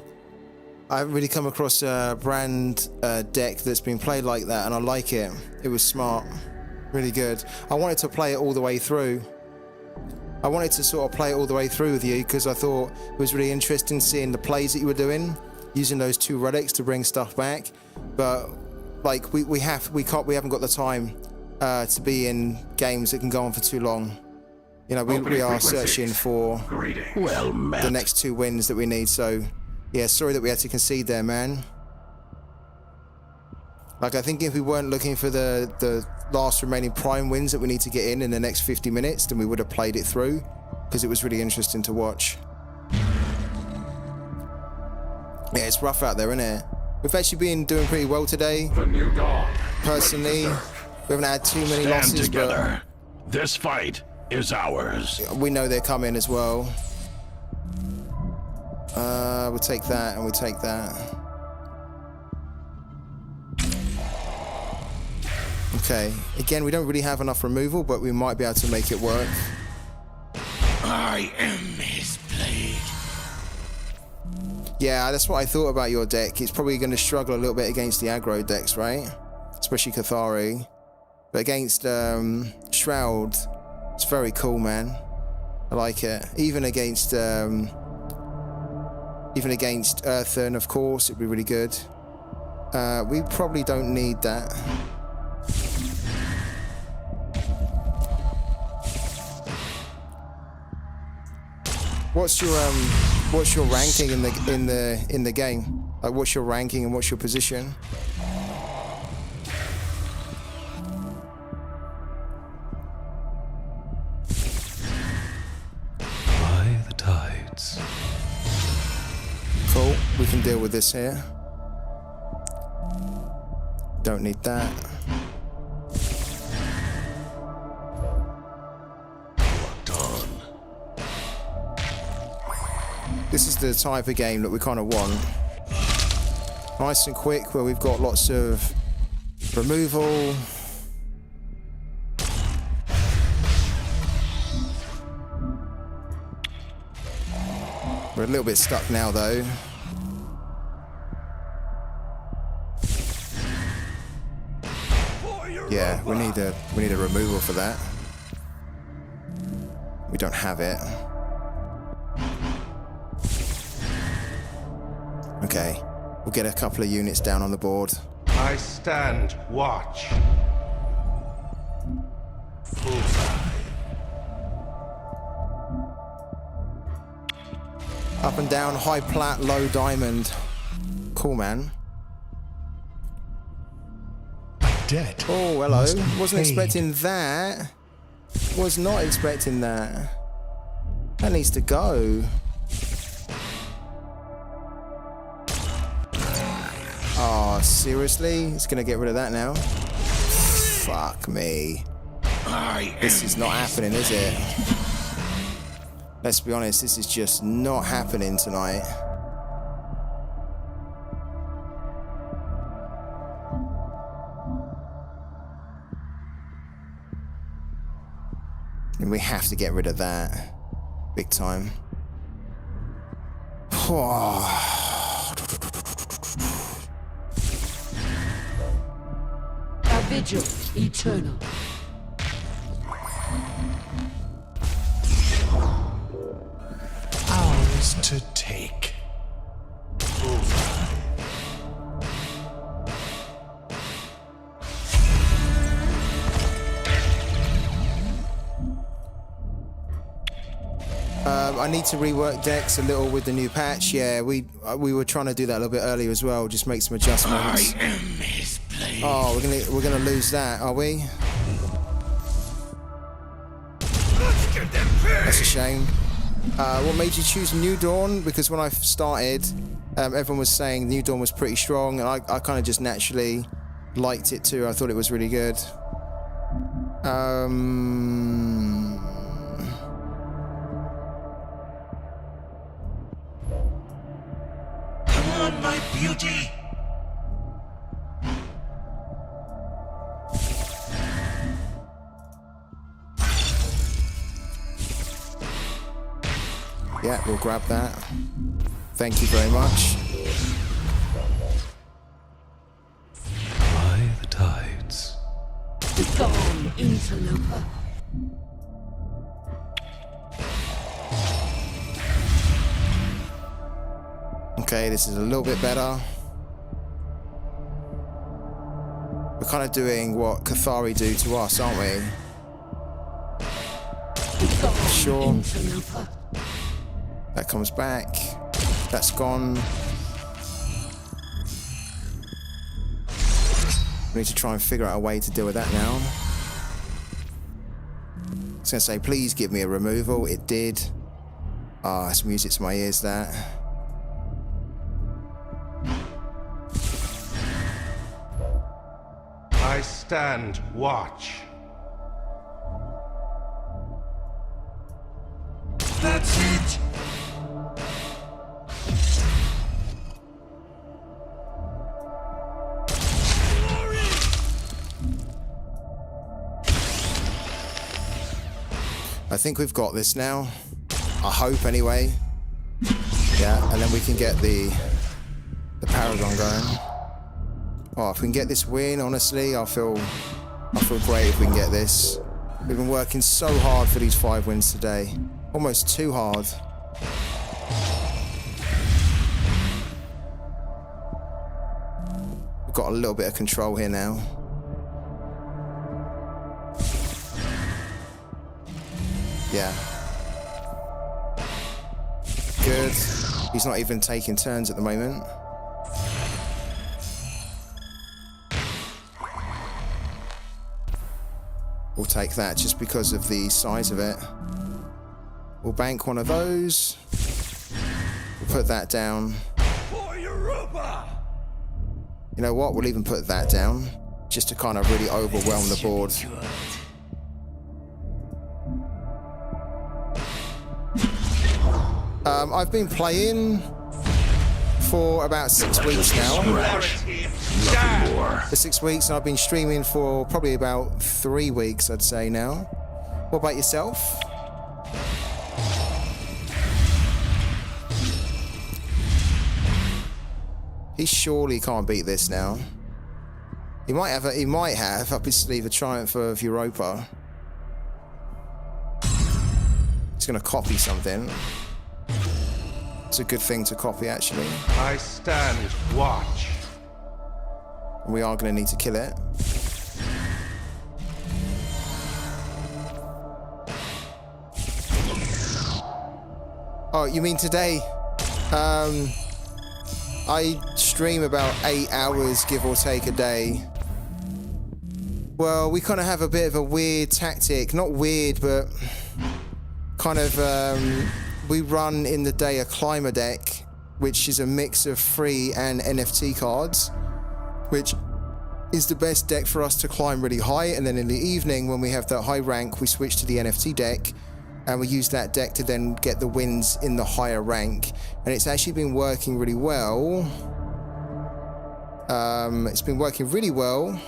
I haven't really come across a Brand deck that's been played like that, and I like it. It was smart. Really good. I wanted to play it all the way through. I wanted to sort of play it all the way through with you because I thought it was really interesting seeing the plays that you were doing, using those two relics to bring stuff back. But like we haven't got the time to be in games that can go on for too long. You know, we are searching for the next 2 wins that we need. So yeah, sorry that we had to concede there, man. Like, I think if we weren't looking for the last remaining prime wins that we need to get in the next 50 minutes, then we would have played it through because it was really interesting to watch. Yeah, it's rough out there, isn't it? We've actually been doing pretty well today. The new dawn. Personally, we haven't had too many losses, together. This fight is ours. but we know they're coming as well. We'll take that and we'll take that. Okay, again, we don't really have enough removal, but we might be able to make it work. I am his blade. Yeah, that's what I thought about your deck. It's probably going to struggle a little bit against the aggro decks, right? Especially Cathari. But against Shroud, it's very cool, man. I like it. Even against Earthen, of course, it'd be really good. We probably don't need that. What's your ranking in the game? Like, what's your ranking and what's your position? By the tides. Cool. We can deal with this here. Don't need that. This is the type of game that we kind of want. Nice and quick, where we've got lots of removal. We're a little bit stuck now, though. Yeah, we need a removal for that. We don't have it. Okay, we'll get a couple of units down on the board. I stand watch. Up and down, high plat, low diamond. Cool, man. Debt. Oh, hello. Wasn't expecting that. Was not expecting that. That needs to go. Oh, seriously? It's gonna get rid of that now? Fuck me. This is not happening, is it? Let's be honest, this is just not happening tonight. And we have to get rid of that. Big time. A vigil eternal. Ours to take. I need to rework decks a little with the new patch. Yeah, we were trying to do that a little bit earlier as well. Just make some adjustments. I am his blade. Oh, we're gonna lose that, are we? That's a shame. What made you choose New Dawn? Because when I started, everyone was saying New Dawn was pretty strong, and I kind of just naturally liked it too. I thought it was really good. Come on, my beauty. Yeah, we'll grab that. Thank you very much. By the tides. Gone, interloper. Okay, this is a little bit better. We're kind of doing what Cathari do to us, aren't we? Sure. Interloper. That comes back. That's gone. We need to try and figure out a way to deal with that now. I was going to say, please give me a removal. It did. Ah, it's music to my ears, that. I stand watch. That's it. I think we've got this now. I hope anyway. Yeah, and then we can get the Paragon going. Oh, if we can get this win, honestly, I feel great if we can get this. We've been working so hard for these 5 wins today. Almost too hard. We've got a little bit of control here now. Yeah. Good. He's not even taking turns at the moment. We'll take that just because of the size of it. We'll bank one of those. We'll put that down. You know what? We'll even put that down just to kind of really overwhelm the board. I've been playing for about 6 weeks now. For 6 weeks, and I've been streaming for probably about 3 weeks, I'd say now. What about yourself? He surely can't beat this now. He might have up his sleeve a Triumph of Europa. He's gonna copy something. It's a good thing to copy, actually. I stand watch. And we are gonna need to kill it. Oh, you mean today? I stream about 8 hours, give or take, a day. Well, we kind of have a bit of a weird tactic. Not weird, but kind of, we run in the day a climber deck, which is a mix of free and NFT cards, which is the best deck for us to climb really high. And then in the evening, when we have that high rank, we switch to the NFT deck, and we use that deck to then get the wins in the higher rank. And it's actually been working really well. It's been working really well,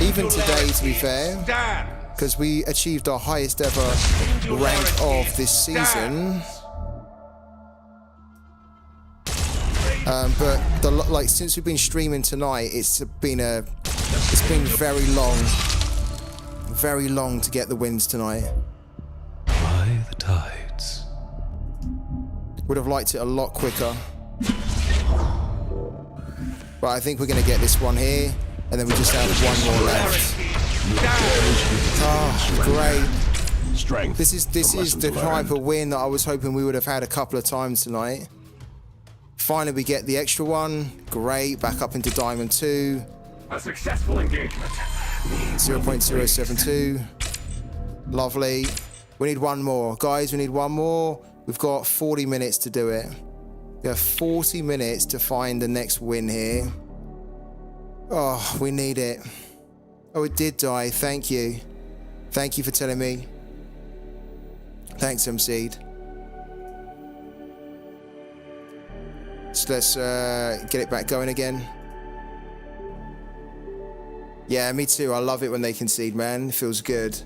even today, to be fair, because we achieved our highest ever rank of this season. But since we've been streaming tonight, it's been very long to get the wins tonight. By the tides. Would have liked it a lot quicker. But I think we're going to get this one here, and then we just have one more left. Oh, great. Strength. This is the type of win that I was hoping we would have had a couple of times tonight. Finally, we get the extra one. Great. Back up into Diamond 2. A successful engagement. 0.072. Lovely. We need one more. Guys, we need one more. We've got 40 minutes to do it. We have 40 minutes to find the next win here. Oh, we need it. Oh, it did die. Thank you. Thank you for telling me. Thanks, MC'd. So let's get it back going again. Yeah, me too. I love it when they concede, man. It feels good.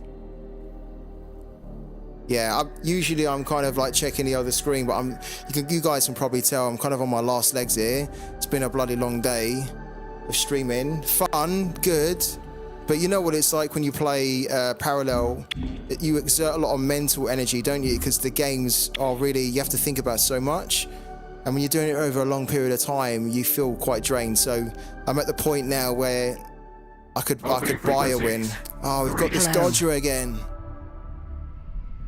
Yeah, usually I'm kind of like checking the other screen, but you guys can probably tell I'm kind of on my last legs here. It's been a bloody long day of streaming. Fun, good. But you know what it's like when you play parallel. You exert a lot of mental energy, don't you? Because the games are really, you have to think about so much. And when you're doing it over a long period of time, you feel quite drained. So I'm at the point now where I could buy a win. Oh, we've got this dodger again.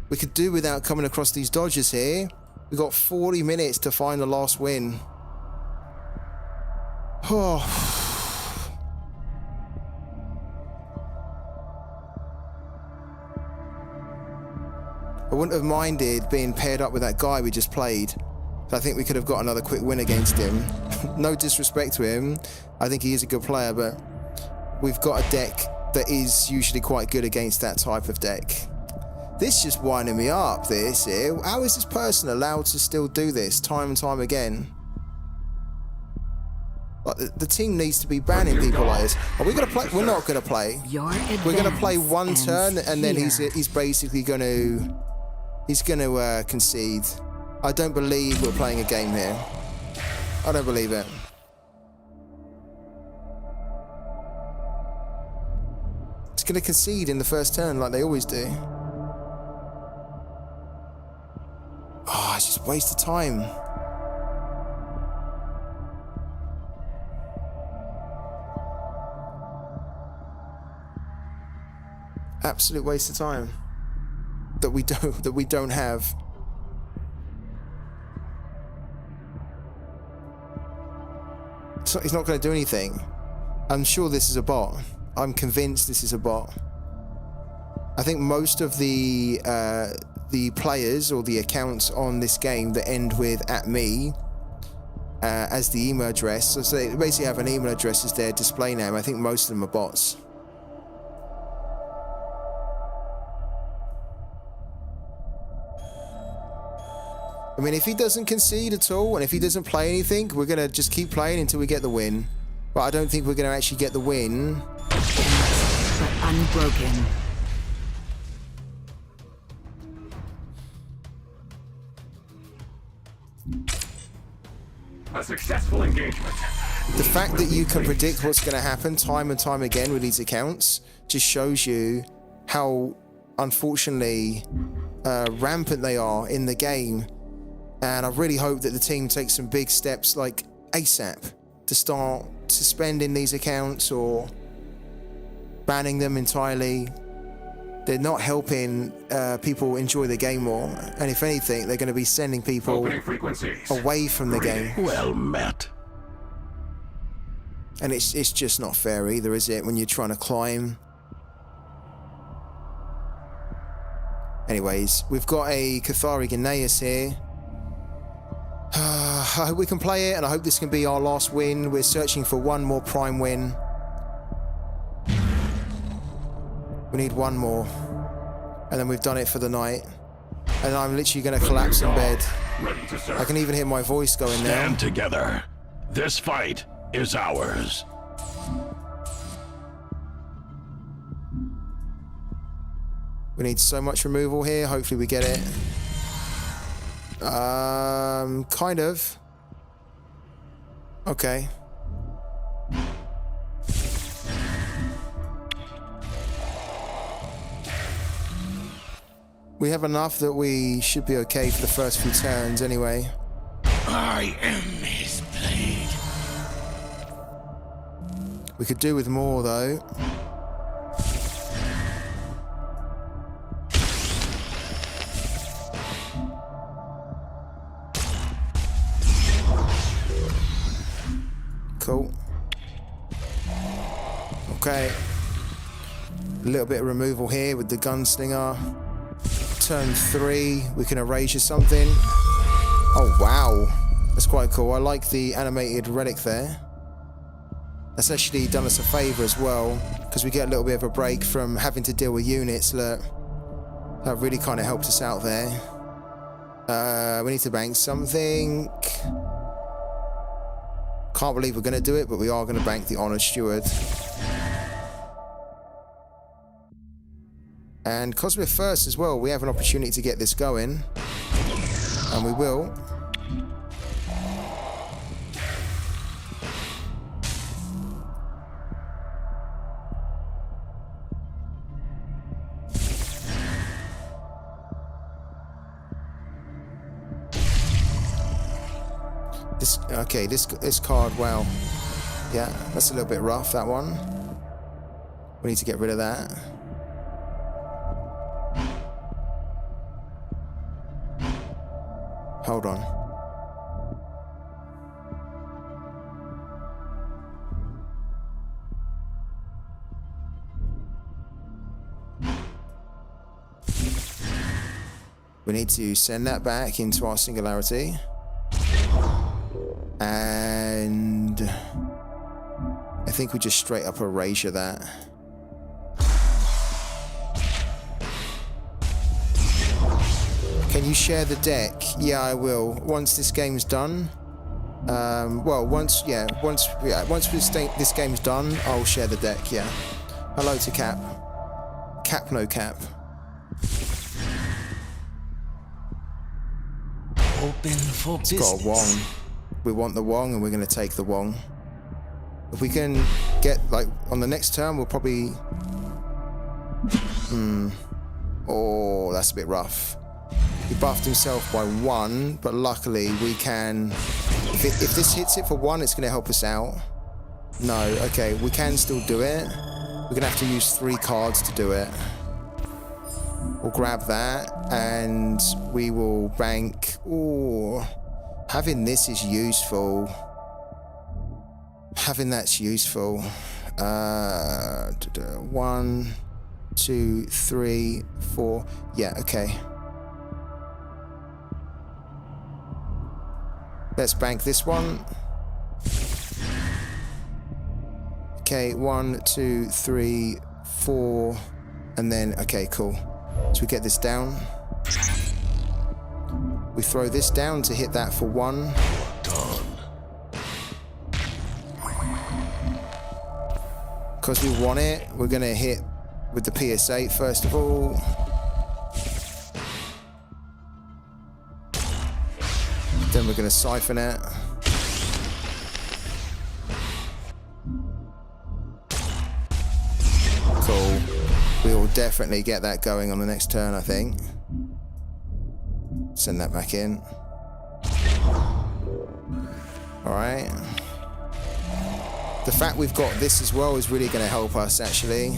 We could do without coming across these dodgers here. We've got 40 minutes to find the last win. Oh. I wouldn't have minded being paired up with that guy we just played. I think we could have got another quick win against him. No disrespect to him. I think he is a good player, but we've got a deck that is usually quite good against that type of deck. This just winding me up, this here. How is this person allowed to still do this time and time again? Like the team needs to be banning people like this. Are we gonna play? We're not gonna play. We're gonna play one turn, and then he's basically gonna concede. I don't believe we're playing a game here. I don't believe it. It's gonna concede in the first turn like they always do. Oh, it's just a waste of time. Absolute waste of time that we don't have. So he's not going to do anything. I'm sure this is a bot. I'm convinced this is a bot. I think most of the players or the accounts on this game that end with @me as the email address, so they basically have an email address as their display name. I think most of them are bots. I mean, if he doesn't concede at all, and if he doesn't play anything, we're going to just keep playing until we get the win. But I don't think we're going to actually get the win. But unbroken. A successful engagement. The fact that you can predict what's going to happen time and time again with these accounts just shows you how, unfortunately, rampant they are in the game. And I really hope that the team takes some big steps, like ASAP, to start suspending these accounts or banning them entirely. They're not helping people enjoy the game more. And if anything, they're going to be sending people away from the game. Well met. And it's just not fair either, is it, when you're trying to climb? Anyways, we've got a Cathari Gnaeus here. I hope we can play it, and I hope this can be our last win. We're searching for one more prime win. We need one more, and then we've done it for the night. And I'm literally going to collapse in bed. I can even hear my voice going now. Stand together. This fight is ours. We need so much removal here. Hopefully we get it. Kind of. Okay. We have enough that we should be okay for the first few turns anyway. I am his blade. We could do with more though. Cool. Okay. A little bit of removal here with the gunslinger. Turn 3, we can erasure something. Oh wow, that's quite cool. I like the animated relic there. That's actually done us a favor as well, because we get a little bit of a break from having to deal with units. Look, that really kind of helps us out there. We need to bank something. Can't believe we're going to do it, but we are going to bank the Honored Steward. And because we're first as well, we have an opportunity to get this going. And we will. This card, wow. Yeah, that's a little bit rough, that one. We need to get rid of that. Hold on. We need to send that back into our singularity. And I think we just straight up erasure that. Can you share the deck? Yeah, I will. Once this game's done, Well, once this game's done, I'll share the deck. Yeah. Hello to Cap. Cap no cap. Open for It's business. got a Wong. We want the Wong, and we're going to take the Wong. If we can get, like, on the next turn, we'll probably... Oh, that's a bit rough. He buffed himself by 1, but luckily we can... If this hits it for 1, it's going to help us out. No, okay, we can still do it. We're going to have to use 3 cards to do it. We'll grab that, and we will bank... Ooh, having this is useful. Having that's useful. 1, 2, 3, 4. Yeah, okay. Let's bank this one. Okay, 1, 2, 3, 4. And then, okay, cool. So we get this down. We throw this down to hit that for 1. Because we want it, we're going to hit with the PS8 first of all. Then we're going to siphon it. Cool. We will definitely get that going on the next turn, I think. Send that back in. Alright. The fact we've got this as well is really going to help us, actually.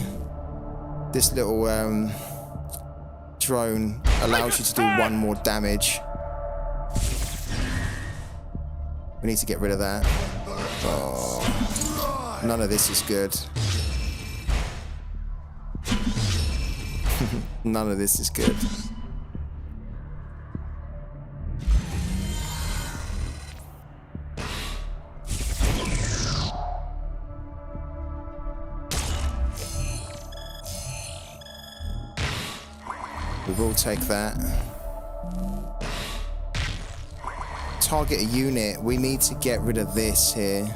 This little drone allows you to do 1 more damage. We need to get rid of that. Oh, none of this is good. None of this is good. We will take that. Target a unit. We need to get rid of this here.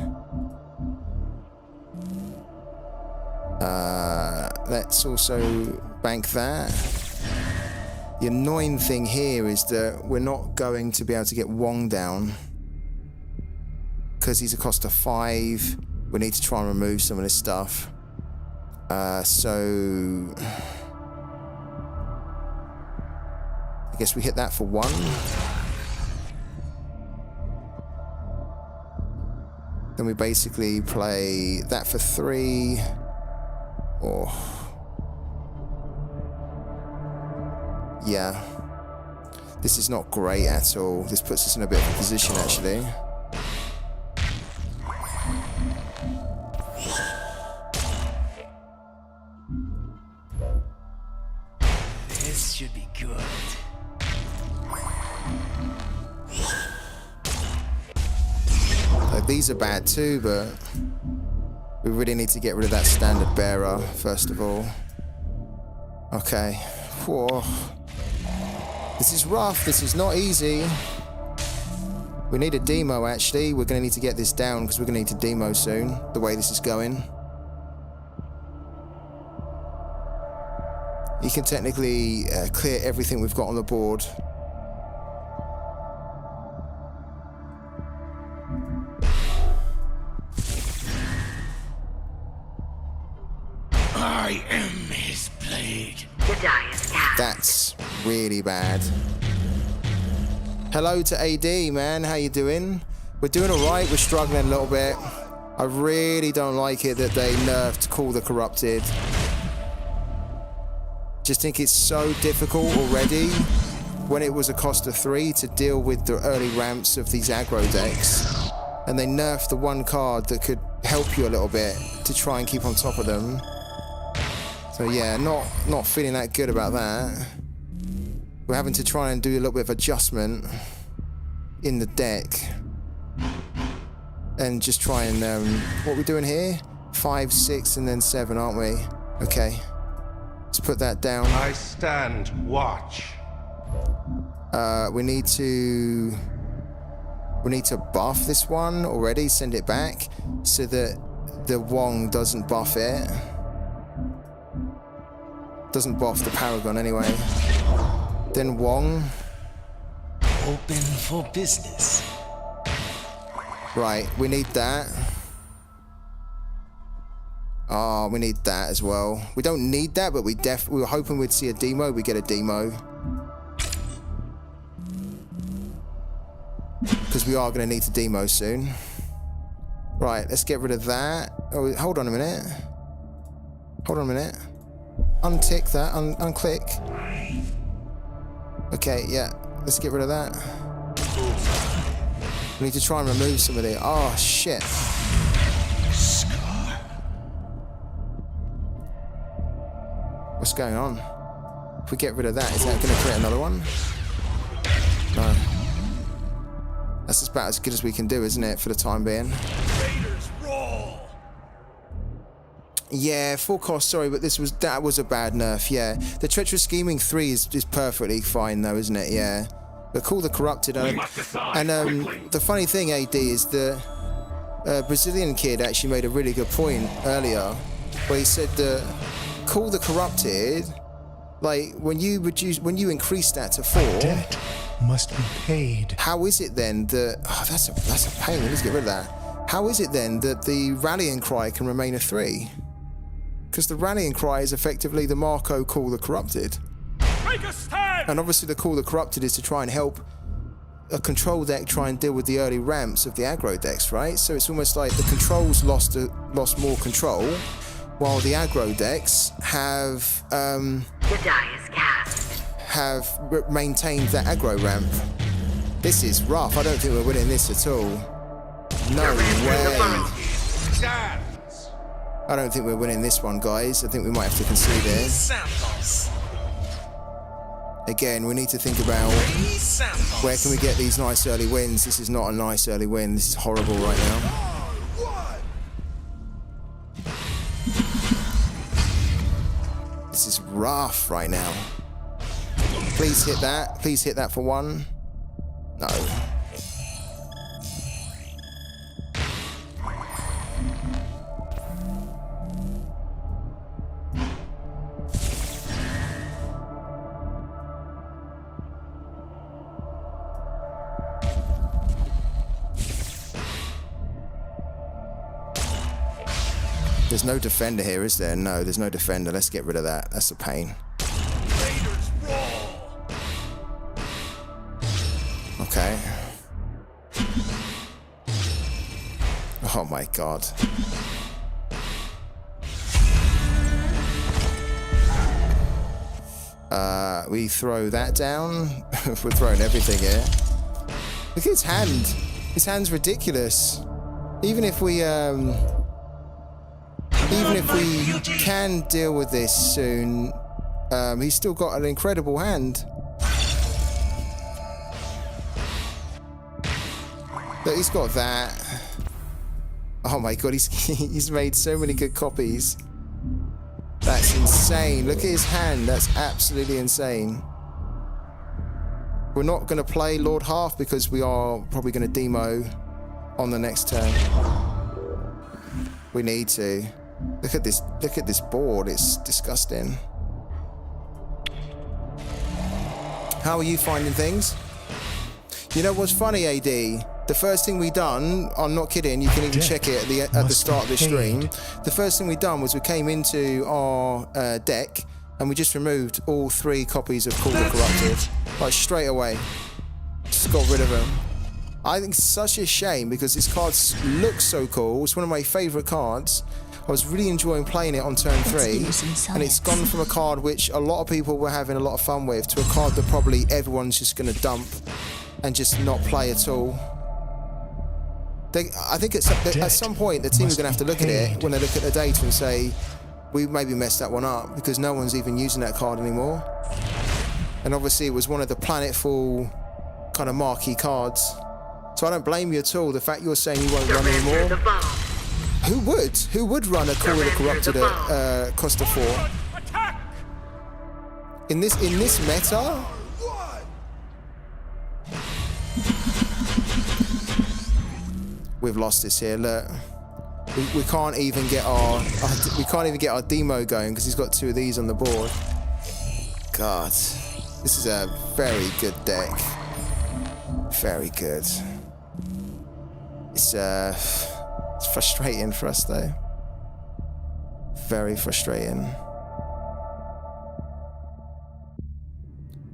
Let's also bank that. The annoying thing here is that we're not going to be able to get Wong down because he's a cost of 5. We need to try and remove some of this stuff. So I guess we hit that for 1. Then we basically play that for 3. Oh. Yeah. This is not great at all. This puts us in a bit of a position, actually. This should be good. These are bad too, but we really need to get rid of that standard bearer first of all. Okay. Whoa. This is rough. This is not easy. We need a demo, actually. We're going to need to get this down because we're going to need to demo soon, the way this is going. You can technically clear everything we've got on the board. I am his blade. The die is cast. That's really bad. Hello to AD, man. How you doing? We're doing all right. We're struggling a little bit. I really don't like it that they nerfed Call the Corrupted. Just think it's so difficult already when it was a cost of 3 to deal with the early ramps of these aggro decks. And they nerfed the 1 card that could help you a little bit to try and keep on top of them. So yeah, not feeling that good about that. We're having to try and do a little bit of adjustment in the deck. And just try and, what are we doing here? 5, 6, and then 7, aren't we? Okay. Let's put that down. I stand watch. We need to We need to buff this one already, send it back, so that the Wong doesn't buff it. Doesn't buff the Paragon anyway. Then Wong. Open for business. Right, we need that. Oh, we need that as well. We don't need that, but we were hoping we'd see a demo. We get a demo. Because we are going to need to demo soon. Right, let's get rid of that. Oh, hold on a minute. Hold on a minute. Untick that. Unclick. Okay, yeah. Let's get rid of that. We need to try and remove some of the... Oh, shit. What's going on? If we get rid of that, is that going to create another one? No. That's about as good as we can do, isn't it, for the time being? Yeah, full cost, sorry, but that was a bad nerf, yeah. The Treacherous Scheming 3 is perfectly fine, though, isn't it? Yeah. But Call the Corrupted... and the funny thing, AD, is the Brazilian kid actually made a really good point earlier, where he said that Call the Corrupted, like, when you increase that to 4... Debt must be paid. How is it then that... Oh, that's a pain, let's get rid of that. How is it then that the Rallying Cry can remain a 3? Because the Rallying Cry is effectively the Marco Call the Corrupted. Make a stand! And obviously the Call the Corrupted is to try and help a control deck try and deal with the early ramps of the aggro decks, right? So it's almost like the controls lost more control, while the aggro decks have the die is cast. Have maintained that aggro ramp. This is rough. I don't think we're winning this at all. No way. I don't think we're winning this one, guys. I think we might have to concede it. Again, we need to think about where can we get these nice early wins. This is not a nice early win. This is horrible right now. This is rough right now. Please hit that. Please hit that for 1. No. There's no defender here, is there? No, there's no defender. Let's get rid of that. That's a pain. Okay. Oh my god. We throw that down. We're throwing everything here. Look at his hand. His hand's ridiculous. Even if we can deal with this soon, he's still got an incredible hand. Look, he's got that. Oh my god, he's made so many good copies. That's insane. Look at his hand. That's absolutely insane. We're not going to play Lord Half because we are probably going to demo on the next turn. We need to. Look at this board. It's disgusting. How are you finding things? You know what's funny, AD? The first thing we done, I'm not kidding, you can even check it at the start of the stream. The first thing we done was we came into our deck and we just removed all 3 copies of Call the Corrupted. Like straight away. Just got rid of them. I think it's such a shame because this card looks so cool. It's one of my favourite cards. I was really enjoying playing it on turn 3, and it's gone from a card which a lot of people were having a lot of fun with to a card that probably everyone's just going to dump and just not play at all. I think at some point the team are going to have to look at it when they look at the data and say, we maybe messed that one up because no one's even using that card anymore. And obviously it was one of the Planetfall kind of marquee cards. So I don't blame you at all. The fact you're saying you won't run anymore. Who would? Who would run a Call of the Corrupted at cost of 4? In this meta? we've lost this here. Look, we can't even get our demo going because he's got 2 of these on the board. God, this is a very good deck. Very good. It's frustrating for us though. Very frustrating.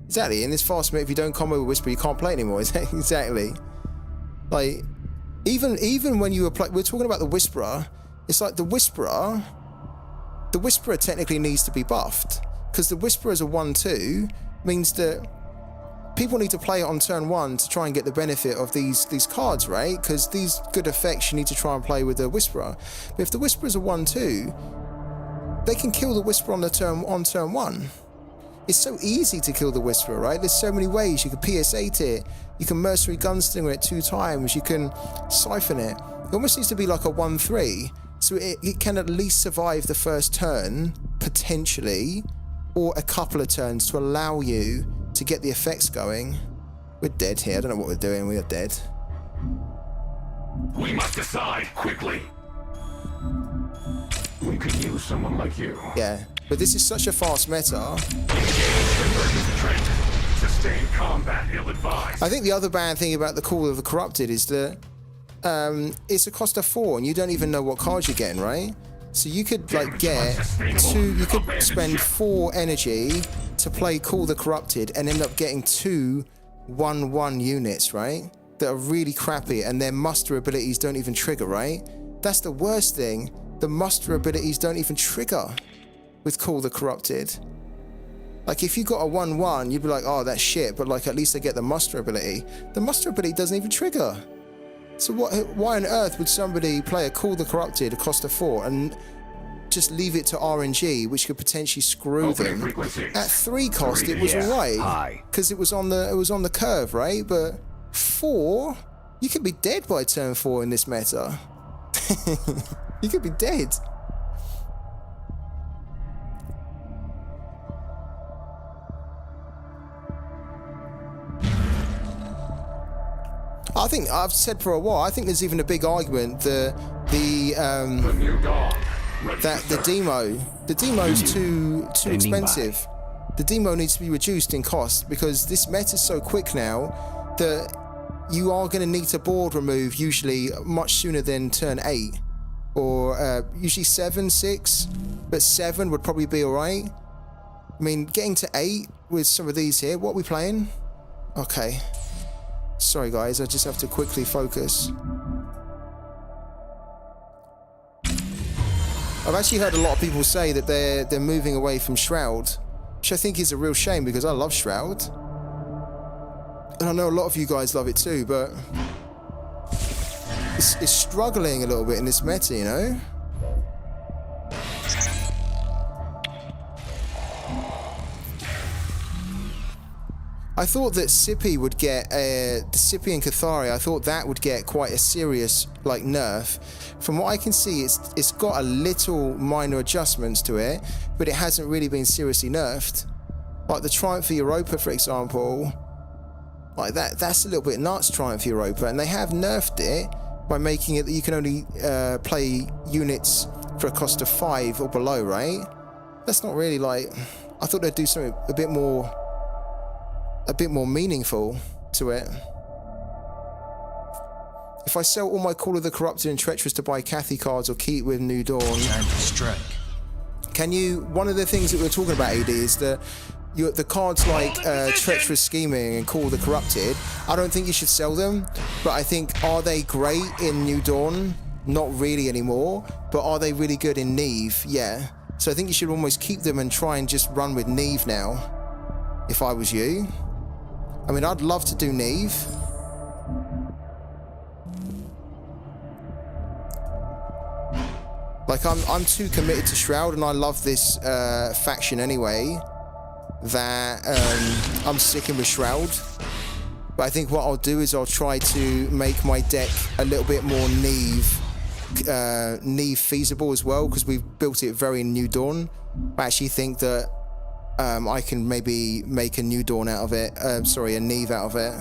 Exactly. In this fast mode, if you don't combo with Whisper, you can't play anymore. Exactly. Like, even when you apply, we're talking about the Whisperer. It's like the Whisperer technically needs to be buffed because the Whisperer as a 1/2 means that people need to play it on turn 1 to try and get the benefit of these cards, right? Because these good effects you need to try and play with the Whisperer. But if the Whisperer is a 1/2, they can kill the Whisperer on turn 1. It's so easy to kill the Whisperer, right? There's so many ways. You can PS8 it, you can Mercenary Gunslinger it 2 times, you can Siphon it. It almost needs to be like a 1/3, so it can at least survive the first turn, potentially, or a couple of turns to allow you to get the effects going. We're dead here. I don't know what we're doing. We are dead. We must decide quickly. We could use someone like you. Yeah, but this is such a fast meta. Sustained combat ill-advised. I think the other bad thing about the Call of the Corrupted is that it's a cost of 4 and you don't even know what cards you're getting, right? So you could like get 2, you could spend 4 energy to play Call the Corrupted and end up getting 2 1/1 units, right? That are really crappy and their muster abilities don't even trigger, right? That's the worst thing. The muster abilities don't even trigger with Call the Corrupted. Like if you got a 1/1, you'd be like, oh, that's shit, but like at least I get the muster ability. The muster ability doesn't even trigger. So why on earth would somebody play a Call the Corrupted, a cost of 4, and just leave it to RNG, which could potentially screw them? At 3 cost, it was alright, because it was on the curve, right? But 4, you could be dead by turn 4 in this meta. You could be dead. I think I've said for a while. I think there's even a big argument that the demo's too expensive. The demo needs to be reduced in cost because this meta's so quick now that you are going to need to board remove usually much sooner than turn 8 or usually 7, 6, but 7 would probably be all right. I mean, getting to 8 with some of these here. What are we playing? Okay. Sorry guys, I just have to quickly focus. I've actually heard a lot of people say that they're moving away from Shroud, which I think is a real shame because I love Shroud. And I know a lot of you guys love it too, but it's struggling a little bit in this meta, you know? I thought that Sippy would get, the Sippy and Cathari, I thought that would get quite a serious, like, nerf. From what I can see, it's got a little minor adjustments to it, but it hasn't really been seriously nerfed. Like the Triumph for Europa, for example, like that's a little bit nuts, Triumph for Europa, and they have nerfed it by making it that you can only play units for a cost of 5 or below, right? That's not really like, I thought they'd do something a bit more meaningful to it. If I sell all my Call of the Corrupted and Treacherous to buy Cathy cards or keep with New Dawn, time to strike. Can you? One of the things that we're talking about, AD, is that the cards like Treacherous Scheming and Call of the Corrupted, I don't think you should sell them, but I think, are they great in New Dawn? Not really anymore, but are they really good in Neve? Yeah. So I think you should almost keep them and try and just run with Neve now, if I was you. I mean, I'd love to do Neve. Like, I'm too committed to Shroud, and I love this faction anyway, that I'm sticking with Shroud. But I think what I'll do is I'll try to make my deck a little bit more Neve feasible as well, because we've built it very New Dawn. I actually think that I can maybe make a New Dawn out of it. Sorry, a Neve out of it.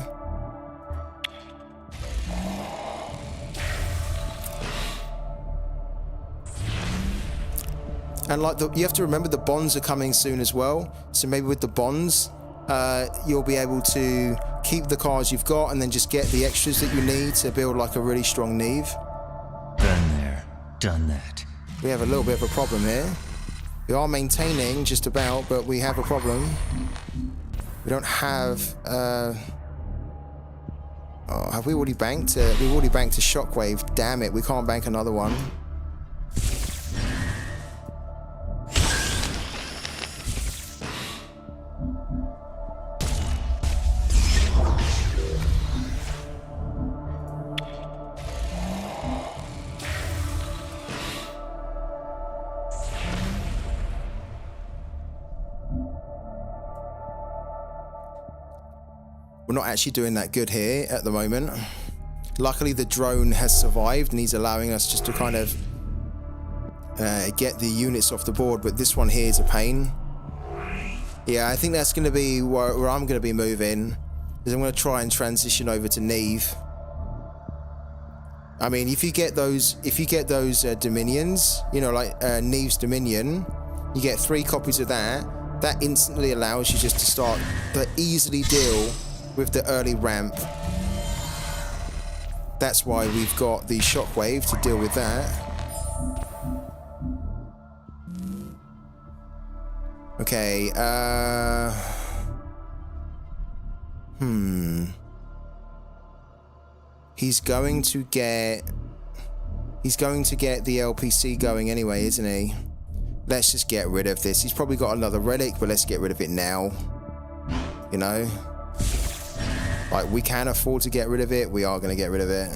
And like you have to remember the bonds are coming soon as well. So maybe with the bonds, you'll be able to keep the cars you've got and then just get the extras that you need to build like a really strong Neve. Been there, done that. We have a little bit of a problem here. We are maintaining just about, but we have a problem. We don't have... oh, have we already banked? We've already banked a shockwave. Damn it, we can't bank another one. We're not actually doing that good here at the moment. Luckily the drone has survived and he's allowing us just to kind of get the units off the board, but this one here is a pain. Yeah, I think that's going to be where I'm going to be moving, is I'm going to try and transition over to Neve. I mean, if you get those Dominions, you know, like Neve's Dominion, you get 3 copies of that. That instantly allows you just to start to easily deal with the early ramp. That's why we've got the shockwave to deal with that. Okay, He's going to get the LPC going anyway, isn't he? Let's just get rid of this. He's probably got another relic, but let's get rid of it now. You know? Like, we can afford to get rid of it. We are going to get rid of it.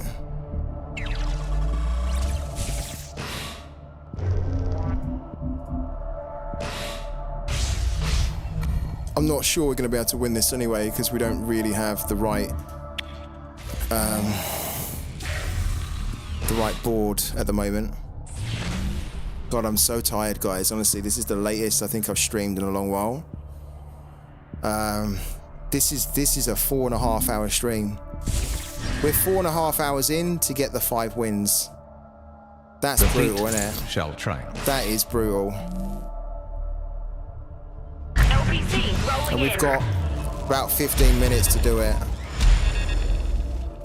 I'm not sure we're going to be able to win this anyway, because we don't really have the right board at the moment. God, I'm so tired, guys. Honestly, this is the latest I think I've streamed in a long while. This is a 4.5 hour stream. We're 4.5 hours in to get the 5 wins. That's brutal, isn't it? Shall try. That is brutal. LPC rolling And we've in. got about 15 minutes to do it.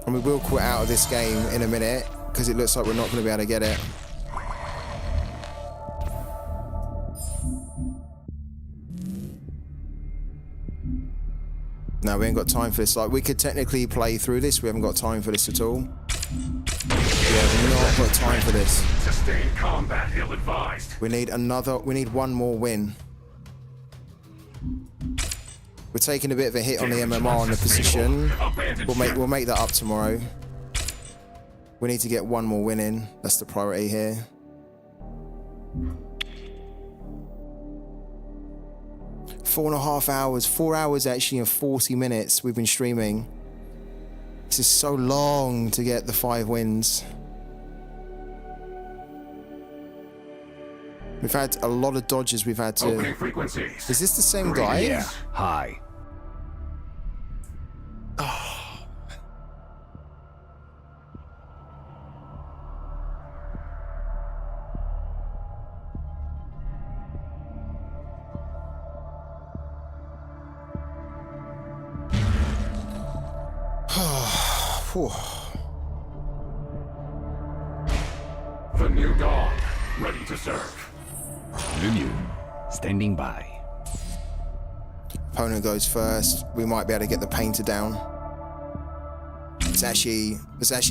And we will quit out of this game in a minute, because it looks like we're not going to be able to get it. No, we ain't got time for this. Like, we could technically play through this. We haven't got time for this at all. We have not got time for this. Sustained combat ill-advised. We need one more win. We're taking a bit of a hit on the MMR on the position. We'll make that up tomorrow. We need to get one more win in. That's the priority here. Four and a half hours, 4 hours actually, and 40 minutes we've been streaming. This is so long to get the 5 wins. We've had a lot of dodges we've had to... Opening frequencies. Is this the same guy? Yeah, hi. The new dawn, ready to serve. Lulu, standing by. Opponent goes first. We might be able to get the painter down. It's actually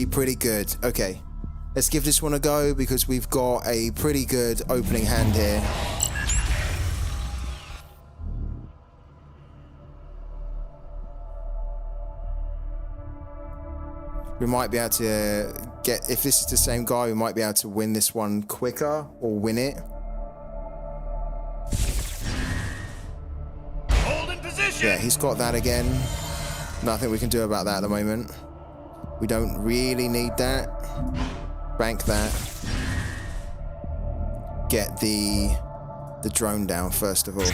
pretty good. Okay, let's give this one a go, because we've got a pretty good opening hand here. We might be able to get, if this is the same guy, we might be able to win this one quicker, or win it. Hold in position. Yeah, he's got that again. Nothing we can do about that at the moment. We don't really need that. Bank that. Get the drone down first of all.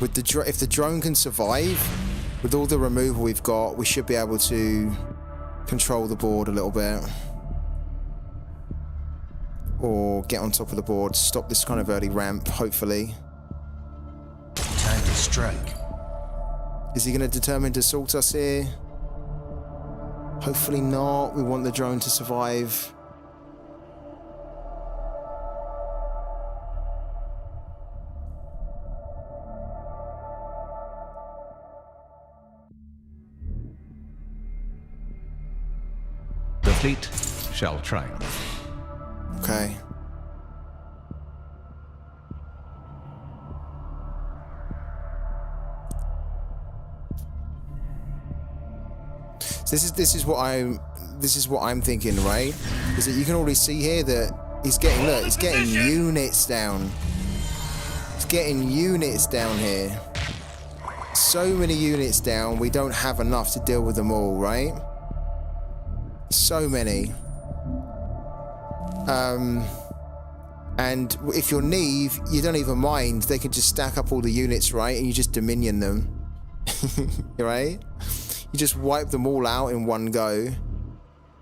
With if the drone can survive, with all the removal we've got, we should be able to control the board a little bit. or get on top of the board, stop this kind of early ramp, hopefully. Time to strike. Is he going to determine to assault us here? Hopefully not. We want the drone to survive. The fleet shall triumph. Okay. So this is what I'm thinking, right? Is that you can already see here that he's getting units down. He's getting units down here. So many units down, we don't have enough to deal with them all, right? So many. And if you're Neve, you don't even mind. They can just stack up all the units, right? And you just dominion them. Right? You just wipe them all out in one go.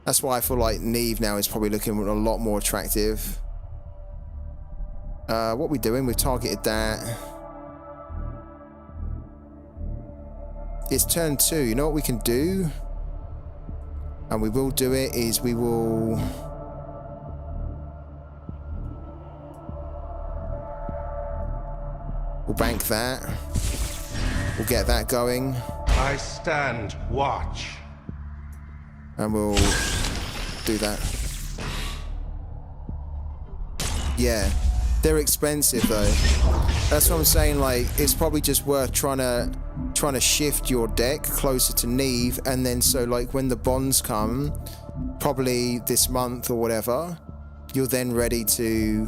That's why I feel like Neve now is probably looking a lot more attractive. What we doing? We've targeted that. It's turn 2. You know what we can do? And we will do it, is we will... We'll bank that. We'll get that going. I stand watch. And we'll do that. Yeah. They're expensive though. That's what I'm saying, like, it's probably just worth trying to shift your deck closer to Neve, and then so like when the bonds come, probably this month or whatever, you're then ready to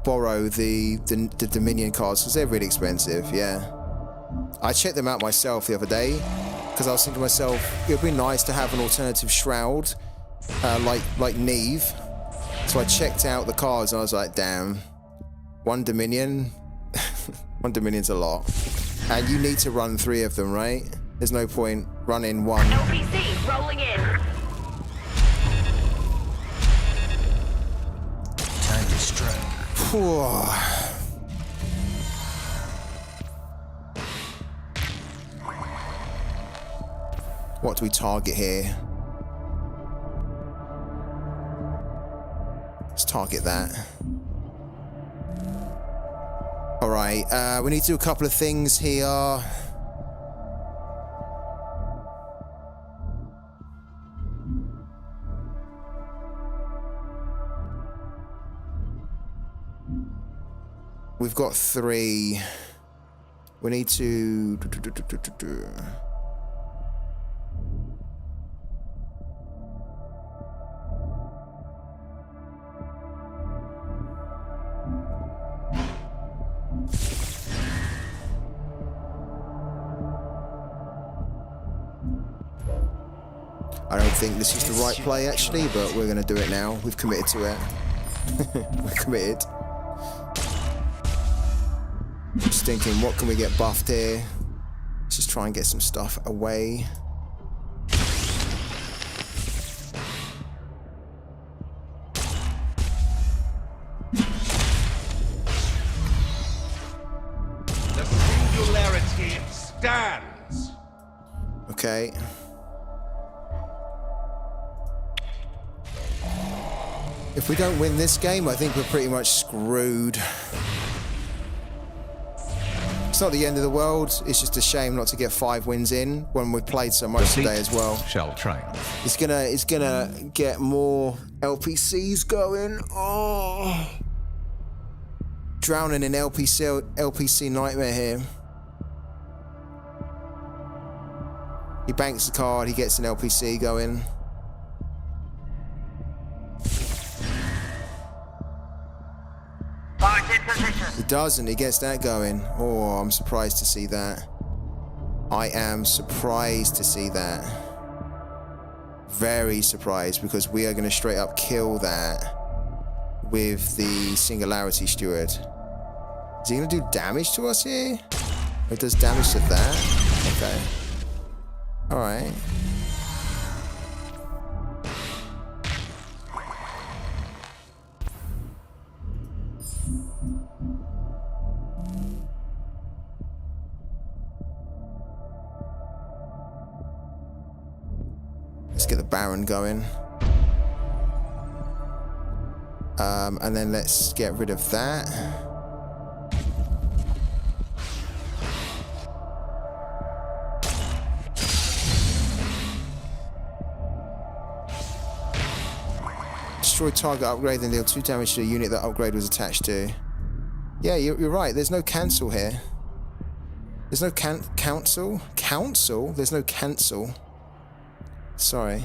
borrow the Dominion cards, because they're really expensive. Yeah, I checked them out myself the other day because I was thinking to myself, it would be nice to have an alternative shroud like Neve. So I checked out the cards and I was like, damn, one Dominion, one Dominion's a lot. And you need to run 3 of them, right? There's no point running one. LPC rolling in. Time to strike. What do we target here? Let's target that. All right, we need to do a couple of things here. We've got 3. We need to... I don't think this is the right play actually, but we're going to do it now. We've committed to it. We're committed. Just thinking, what can we get buffed here? Let's just try and get some stuff away. The singularity stands. Okay. If we don't win this game, I think we're pretty much screwed. It's not the end of the world. It's just a shame not to get 5 wins in when we played so much today as well. Shall triumph. It's gonna get more LPCs going. Oh, drowning in LPC nightmare here. He banks the card. He gets an LPC going. He doesn't. He gets that going. Oh, I'm surprised to see that. I am surprised to see that. Very surprised, because we are going to straight up kill that with the Singularity Steward. Is he going to do damage to us here? It does damage to that? Okay. Alright. get the Baron going. And then let's get rid of that. Destroy target upgrade and deal 2 damage to the unit that upgrade was attached to. Yeah, you're right. There's no cancel here. There's no council? Council? There's no cancel. Sorry.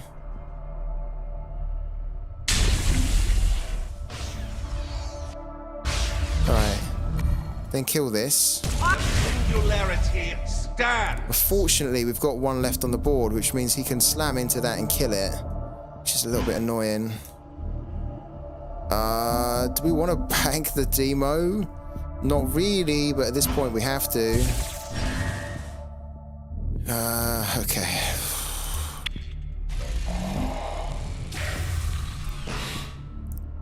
Alright. Then kill this. Singularity stands. Fortunately, we've got one left on the board, which means he can slam into that and kill it. Which is a little bit annoying. Do we want to bank the demo? Not really, but at this point we have to. Okay.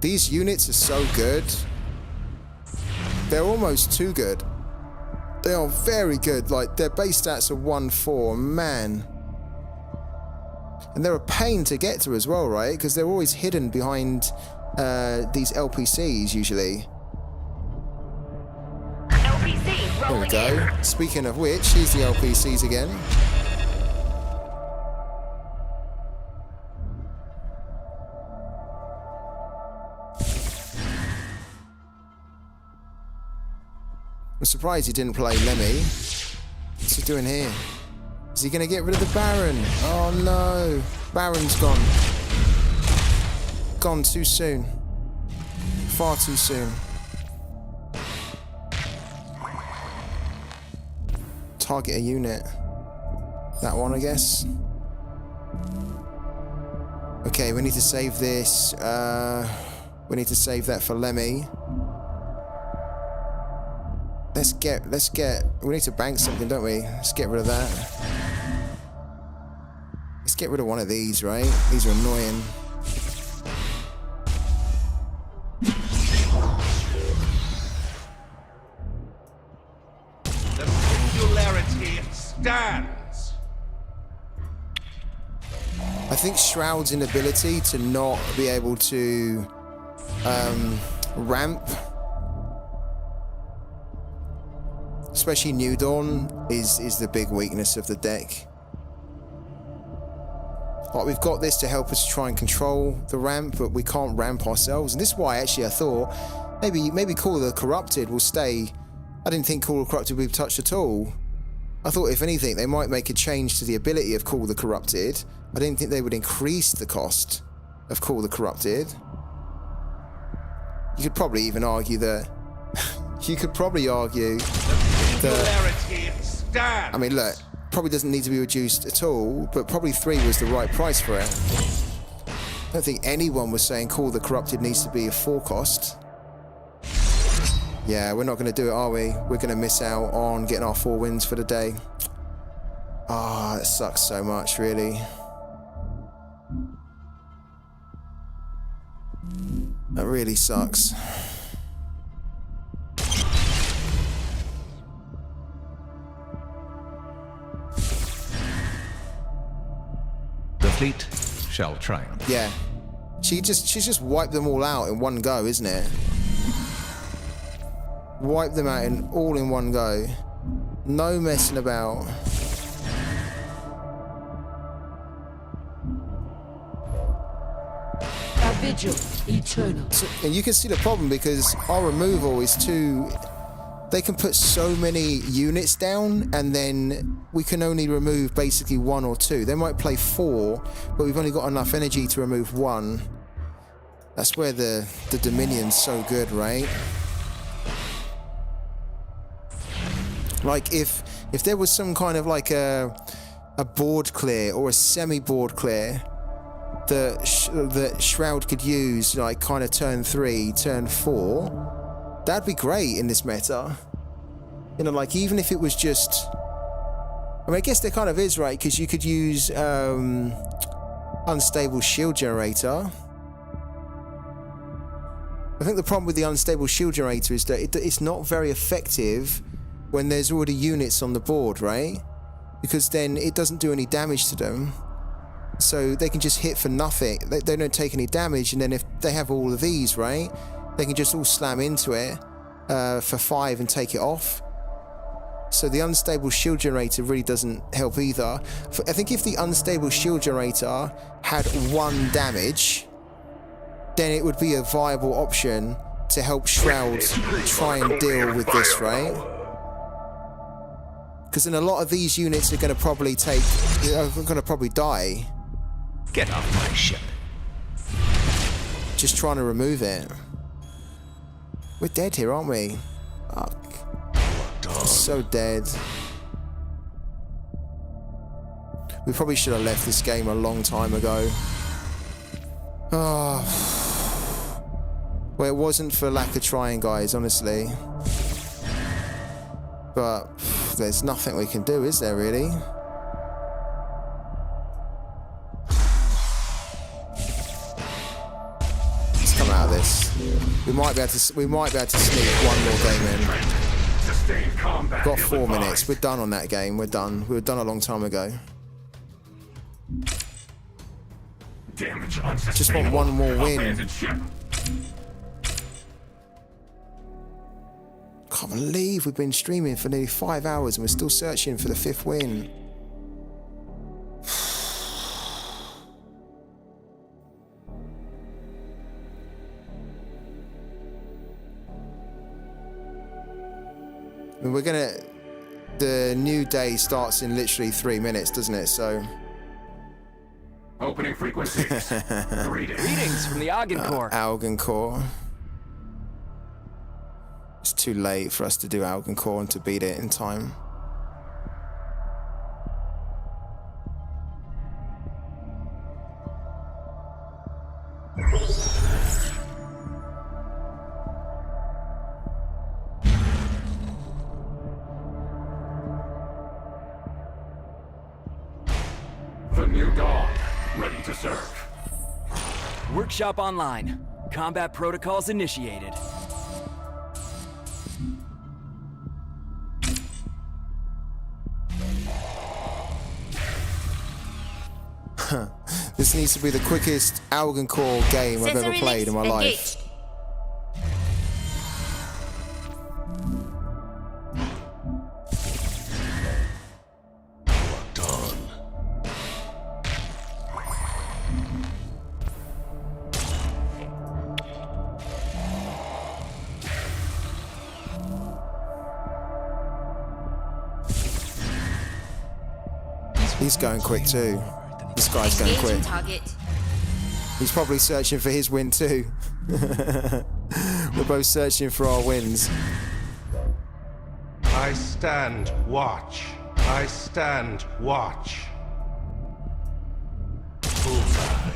These units are so good. They're almost too good. They are very good. Like, their base stats are 1-4. Man. And they're a pain to get to as well, right? Because they're always hidden behind these LPCs, usually. LPC, there we go. Speaking of which, here's the LPCs again. I'm surprised he didn't play Lemmy. What's he doing here? Is he going to get rid of the Baron? Oh no. Baron's gone. Gone too soon. Far too soon. Target a unit. That one, I guess. Okay, we need to save this. We need to save that for Lemmy. Let's get, we need to bank something, don't we? Let's get rid of that. Let's get rid of one of these, right? These are annoying. The singularity stands. I think Shroud's inability to not be able to ramp, especially New Dawn, is the big weakness of the deck. Like, we've got this to help us try and control the ramp, but we can't ramp ourselves. And this is why actually I thought maybe Call of the Corrupted will stay. I didn't think Call of the Corrupted would be touched at all. I thought if anything they might make a change to the ability of Call of the Corrupted. I didn't think they would increase the cost of Call of the Corrupted. You could probably even argue that you could probably argue that, I mean, look, probably doesn't need to be reduced at all, but probably 3 was the right price for it. I don't think anyone was saying Call of the Corrupted needs to be a 4 cost. Yeah, we're not going to do it, are we? We're going to miss out on getting our 4 wins for the day. Ah, it sucks so much, really. That really sucks. The fleet shall triumph. Yeah. She's just wiped them all out in one go, isn't it? Wipe them out all in one go. No messing about. A vigil eternal. So, and you can see the problem because our removal is too. They can put so many units down, and then we can only remove basically 1 or 2. They might play 4, but we've only got enough energy to remove 1. That's where the Dominion's so good, right? Like if there was some kind of like a board clear or a semi-board clear that Shroud could use, like kind of turn 3, turn 4, that'd be great in this meta. You know, like even if it was just, I mean, I guess there kind of is, right? Because you could use unstable shield generator. I think the problem with the unstable shield generator is that it's not very effective when there's already units on the board, right? Because then it doesn't do any damage to them. So they can just hit for nothing. They don't take any damage, and then if they have all of these, right, they can just all slam into it for 5 and take it off. So the unstable shield generator really doesn't help either. I think if the unstable shield generator had 1 damage, then it would be a viable option to help Shroud try and deal with this, right? Because then a lot of these units are going to probably die. Get off my ship. Just trying to remove it. We're dead here, aren't we? Fuck. So dead. We probably should have left this game a long time ago. Oh. Well, it wasn't for lack of trying, guys, honestly. But there's nothing we can do, is there, really? Let's come out of this. We might be able to sneak one more game in. We've got 4 minutes. We're done on that game. We're done. We were done a long time ago. Just want one more win. Can't believe we've been streaming for nearly 5 hours and we're still searching for the 5th win. I mean, the new day starts in literally 3 minutes, doesn't it? So. Opening frequencies. Greetings from the Algan Core. Algan Core. It's too late for us to do Algan Core and to beat it in time. The new dawn, ready to serve. Workshop online. Combat protocols initiated. This needs to be the quickest Algan Core game I've ever played in my life. He's going quick too. This guy's going quick. He's probably searching for his win too. We're both searching for our wins. I stand watch. I stand watch. Bullseye.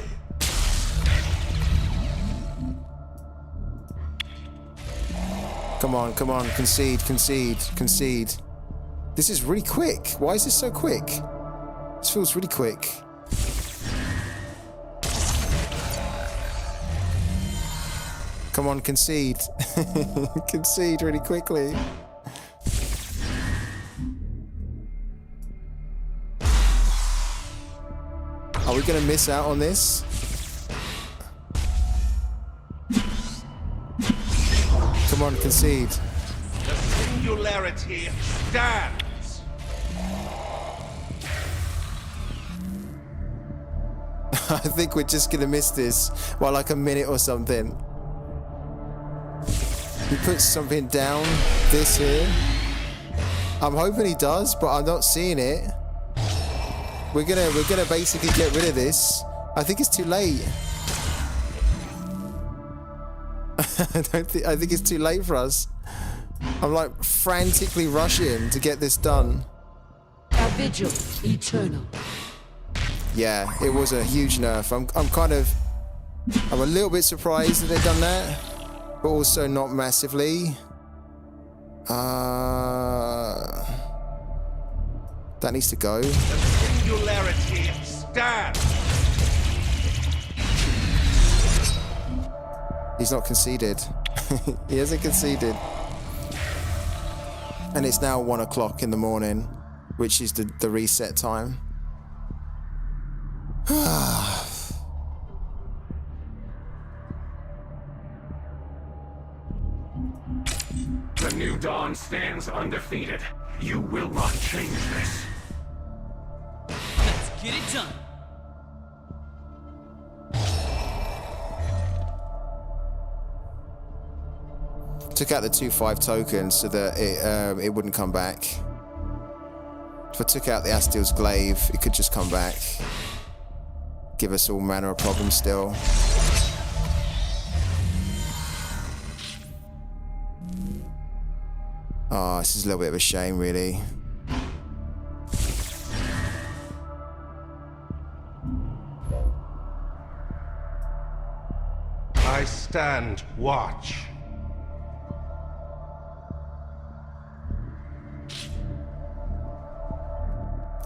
Come on, come on, concede, concede, concede. This is really quick. Why is this so quick? This feels really quick. Come on, concede. Concede really quickly. Are we going to miss out on this? Come on, concede. The singularity stands. I think we're just going to miss this by like a minute or something. He puts something down, this here. I'm hoping he does, but I'm not seeing it. We're gonna basically get rid of this. I think it's too late. I think it's too late for us. I'm like frantically rushing to get this done. A vigil eternal. Yeah, it was a huge nerf. I'm a little bit surprised that they've done that, but also not massively. That needs to go. The singularity stands. He's not conceded. He hasn't conceded. And it's now 1 o'clock in the morning, which is the reset time. The New Dawn stands undefeated. You will not change this. Let's get it done. Took out the 2/5 token so that it wouldn't come back. If I took out the Astil's glaive, it could just come back. Give us all manner of problems still. Oh, this is a little bit of a shame, really. I stand watch.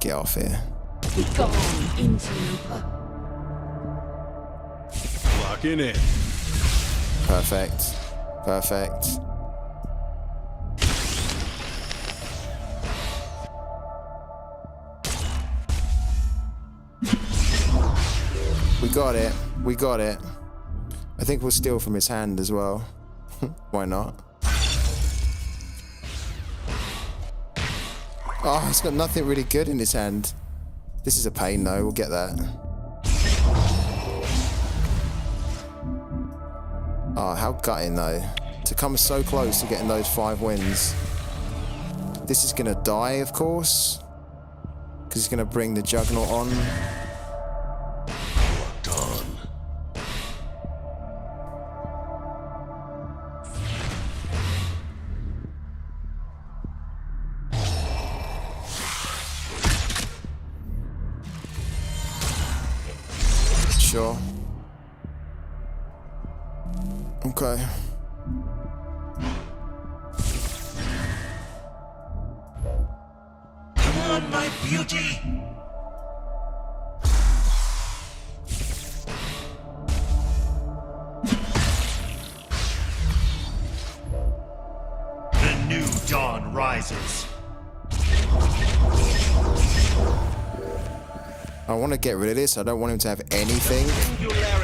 Get off here. Be gone, interloper. Locking in. Perfect. Perfect. We got it. We got it. I think we'll steal from his hand as well. Why not? Oh, he's got nothing really good in his hand. This is a pain though, we'll get that. Oh, how gutting though. To come so close to getting those 5 wins. This is gonna die, of course. Because he's gonna bring the Juggernaut on. Sure. Okay. Come on, my beauty! The new dawn rises. I want to get rid of this. I don't want him to have anything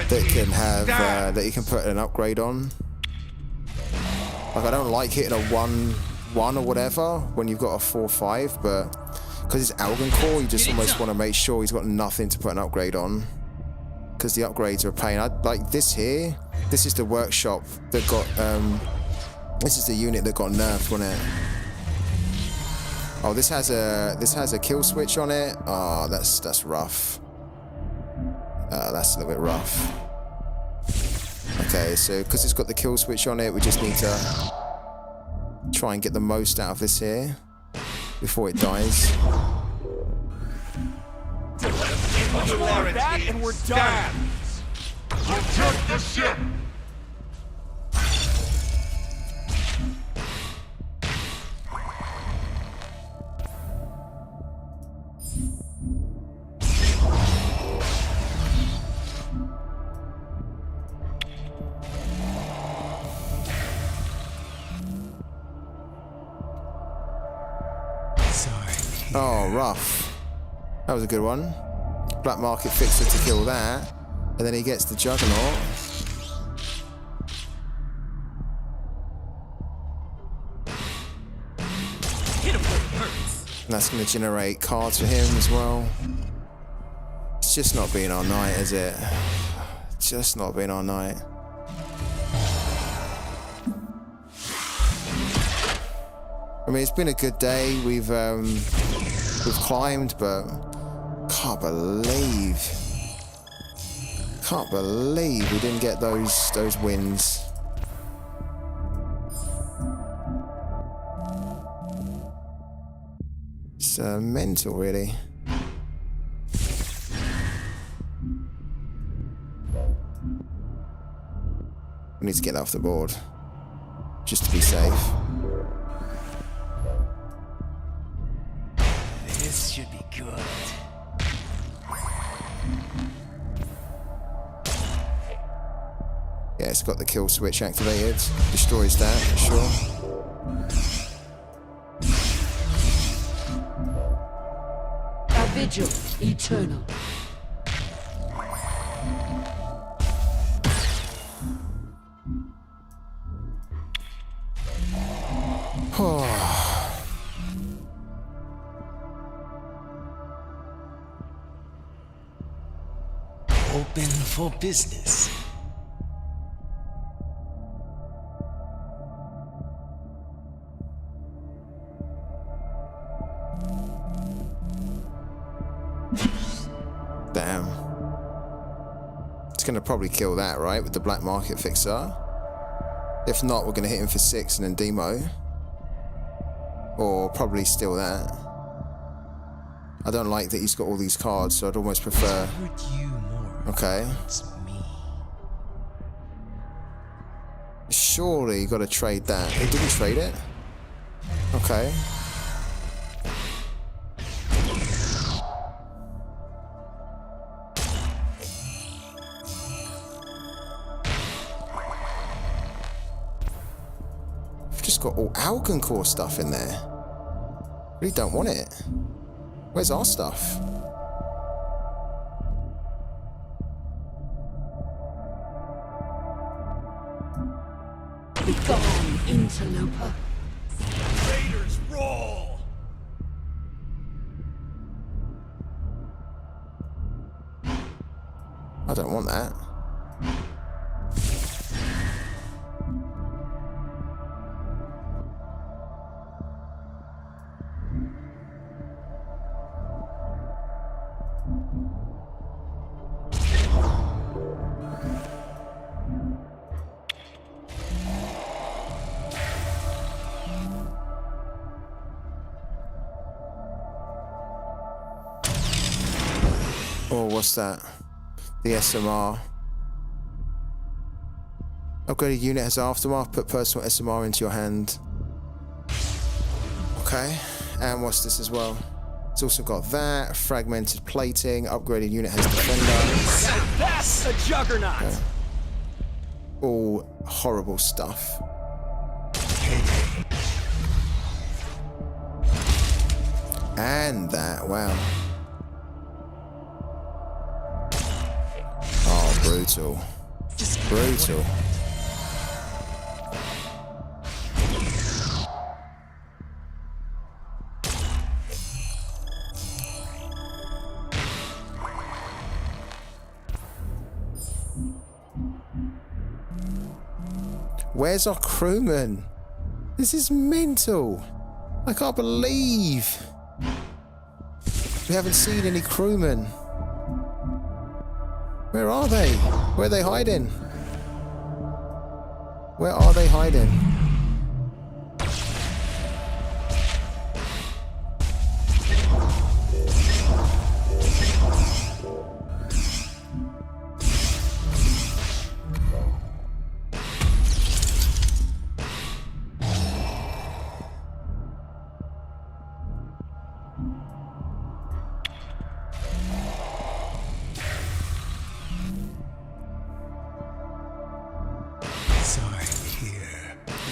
that can have that he can put an upgrade on. Like I don't like hitting a 1/1 or whatever when you've got a 4/5, but because it's Algan Core, you just almost want to make sure he's got nothing to put an upgrade on. Because the upgrades are a pain. I like this here. This is the workshop that got. This is the unit that got nerfed, wasn't it? Oh, this has a kill switch on it. Oh, that's rough. That's a little bit rough. Okay, so because it's got the kill switch on it, we just need to try and get the most out of this here before it dies. That and we're done. Protect the ship! Oh, rough. That was a good one. Black Market Fixer to kill that. And then he gets the Juggernaut. Hit him where it hurts. And that's going to generate cards for him as well. It's just not been our night, is it? Just not been our night. I mean, it's been a good day. We've climbed, but can't believe we didn't get those wins. It's mental, really. We need to get that off the board, just to be safe. This should be good. Yeah, it's got the kill switch activated. Destroys that, for sure. A vigil eternal. Open for business. Damn. It's going to probably kill that, right? With the black market fixer. If not, we're going to hit him for 6 and then demo. Or probably steal that. I don't like that he's got all these cards, so I'd almost prefer... Okay. Surely you got to trade that. He didn't trade it? Okay. I've just got all Alcancore stuff in there. Really don't want it. Where's our stuff? Be gone, interloper. Raiders roll! I don't want that. Oh, what's that? The SMR. Upgraded unit has aftermath. Put personal SMR into your hand. Okay. And what's this as well? It's also got that. Fragmented plating. Upgraded unit has defender. That's a juggernaut! Okay. All horrible stuff. And that. Wow. Oh, brutal. Brutal. Where's our crewman? This is mental. I can't believe we haven't seen any crewmen. Where are they? Where are they hiding? Where are they hiding?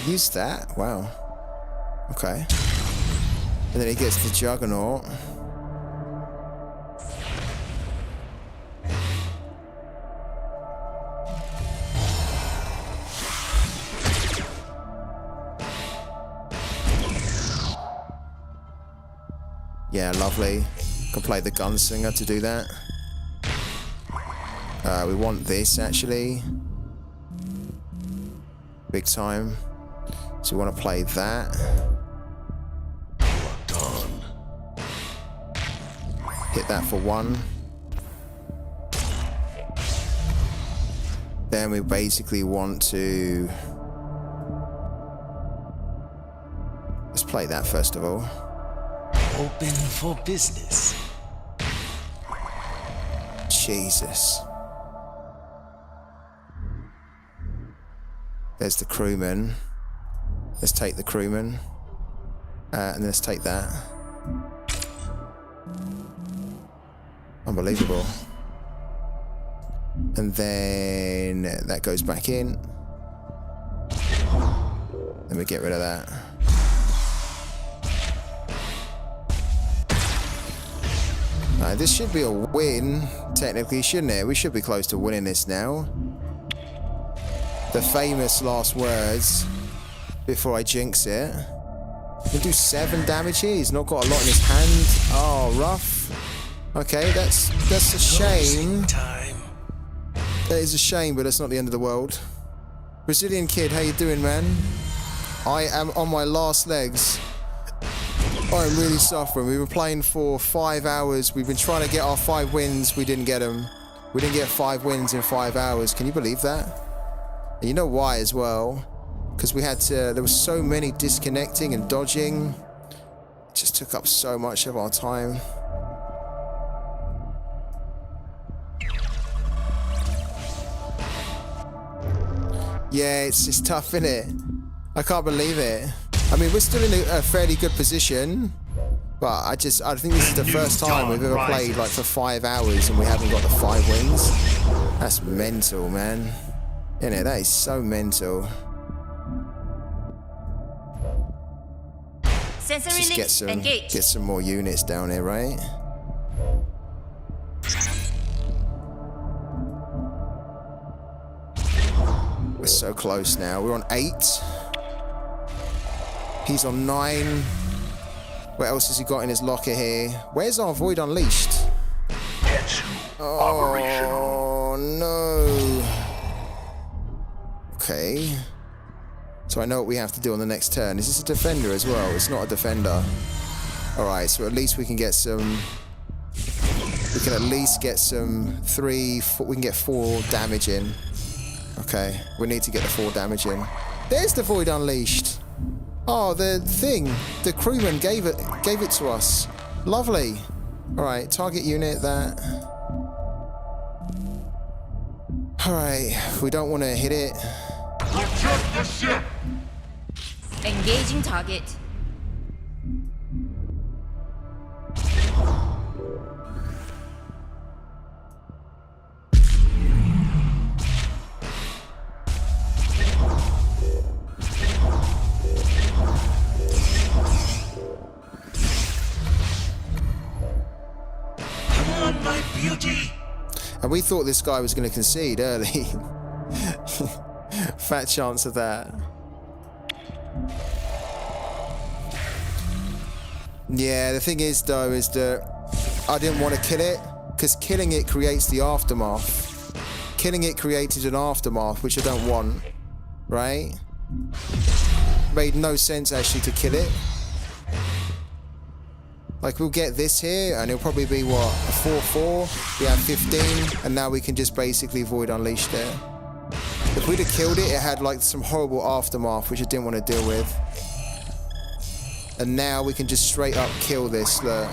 Use that? Wow. Okay. And then he gets the Juggernaut. Yeah, lovely. Can play the Gunslinger to do that. We want this, actually. Big time. So we want to play that. Hit that for 1. Then we basically want to... Let's play that first of all. Open for business. Jesus. There's the crewman. Let's take the crewman. And let's take that. Unbelievable. And then that goes back in. Then we get rid of that. This should be a win, technically, shouldn't it? We should be close to winning this now. The famous last words before I jinx it. He'll do 7 damage here. He's not got a lot in his hand. Oh, rough. Okay, that's a shame. That is a shame, but that's not the end of the world. Brazilian kid, how you doing, man? I am on my last legs. I'm really suffering. We were playing for 5 hours. We've been trying to get our 5 wins. We didn't get them. We didn't get 5 wins in 5 hours. Can you believe that? And you know why as well? Because we had to, there was so many disconnecting and dodging. It just took up so much of our time. Yeah, it's tough, innit? I can't believe it. I mean, we're still in a fairly good position, but I think this is the first time we've ever played like for 5 hours and we haven't got the 5 wins. That's mental, man. Innit? That is so mental. Sensory Just links get some more units down here, right? We're so close now. We're on 8. He's on 9. What else has he got in his locker here? Where's our Void Unleashed? Oh, no. Okay. So I know what we have to do on the next turn. Is this a defender as well? It's not a defender. Alright, so at least we can get some... We can at least get some 3... We can get 4 damage in. Okay, we need to get the 4 damage in. There's the Void Unleashed. Oh, the thing. The crewman gave it to us. Lovely. Alright, target unit that. Alright, we don't want to hit it. Protect the ship! Engaging target. And we thought this guy was going to concede early. Fat chance of that. Yeah, the thing is though, is that I didn't want to kill it, because killing it creates the aftermath. Killing it created an aftermath, which I don't want, right? Made no sense actually to kill it. Like, we'll get this here, and it'll probably be, what, a 4-4? We have 15, and now we can just basically Void Unleash there. If we'd have killed it, it had, like, some horrible aftermath, which I didn't want to deal with. And now we can just straight up kill this, look.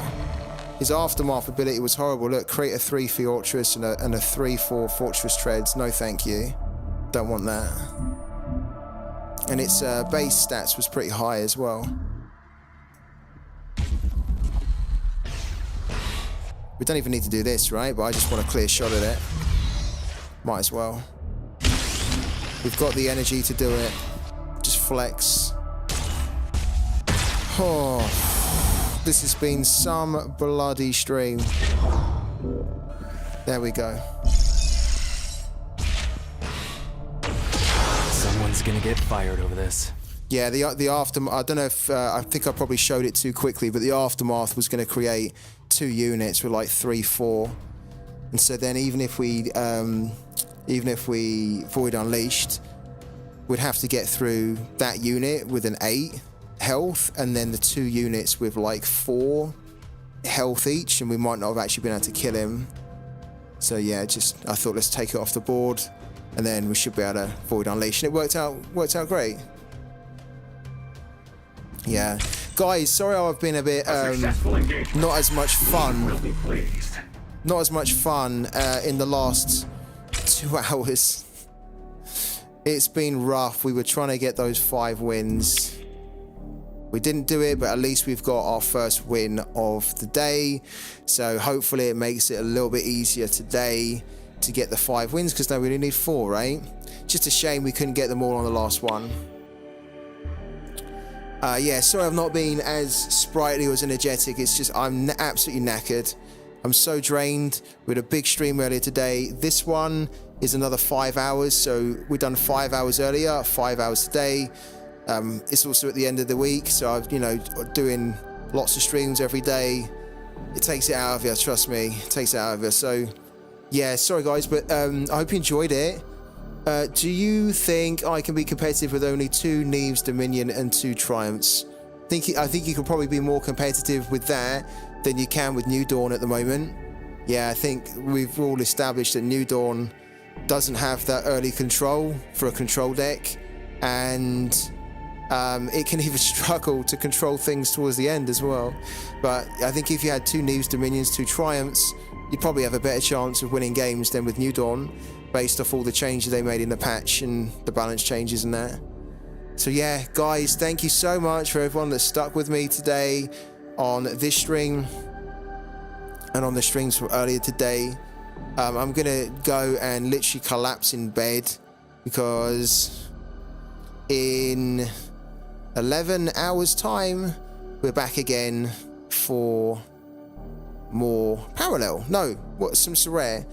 His aftermath ability was horrible. Look, create a 3 Fortress and a 3-4 Fortress Treads. No thank you. Don't want that. And its base stats was pretty high as well. We don't even need to do this, right? But I just want a clear shot at it. Might as well. We've got the energy to do it. Just flex. Oh, this has been some bloody stream. There we go. Someone's gonna get fired over this. Yeah, the aftermath. I don't know if I think I probably showed it too quickly, but the aftermath was going to create 2 units with like 3-4, and so then even if we Void Unleashed, we'd have to get through that unit with an 8 health, and then the 2 units with like 4 health each, and we might not have actually been able to kill him. So yeah, I thought let's take it off the board, and then we should be able to Void Unleash, and it worked out great. Yeah, guys, sorry I've been a bit not as much fun. Not as much fun in the last 2 hours. It's been rough. We were trying to get those 5 wins. We didn't do it, but at least we've got our first win of the day. So hopefully it makes it a little bit easier today to get the 5 wins, because now we only need 4, right? Just a shame we couldn't get them all on the last one. Yeah, sorry I've not been as sprightly or as energetic. It's just I'm absolutely knackered. I'm so drained. We had a big stream earlier today. This one is another 5 hours, so we've done 5 hours earlier, 5 hours today. It's also at the end of the week, so I'm, doing lots of streams every day. It takes it out of you, trust me. It takes it out of you. So yeah, sorry guys, but I hope you enjoyed it. Do you think I can be competitive with only 2 Neves Dominion and 2 Triumphs? I think you can probably be more competitive with that than you can with New Dawn at the moment. Yeah, I think we've all established that New Dawn doesn't have that early control for a control deck, and it can even struggle to control things towards the end as well. But I think if you had 2 Neves Dominions, 2 Triumphs, you'd probably have a better chance of winning games than with New Dawn, based off all the changes they made in the patch and the balance changes and that. So yeah, guys, thank you so much for everyone that stuck with me today on this stream and on the streams from earlier today. I'm gonna go and literally collapse in bed because in 11 hours time we're back again for more parallel. No, what, some sorare,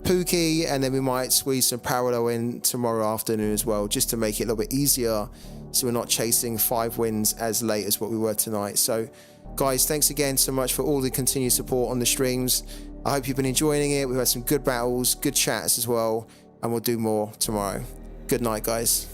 pooky, and then we might squeeze some parallel in tomorrow afternoon as well, just to make it a little bit easier, so we're not chasing 5 wins as late as what we were tonight. So guys, thanks again so much for all the continued support on the streams. I hope you've been enjoying it. We've had some good battles, good chats as well, and we'll do more tomorrow. Good night, guys.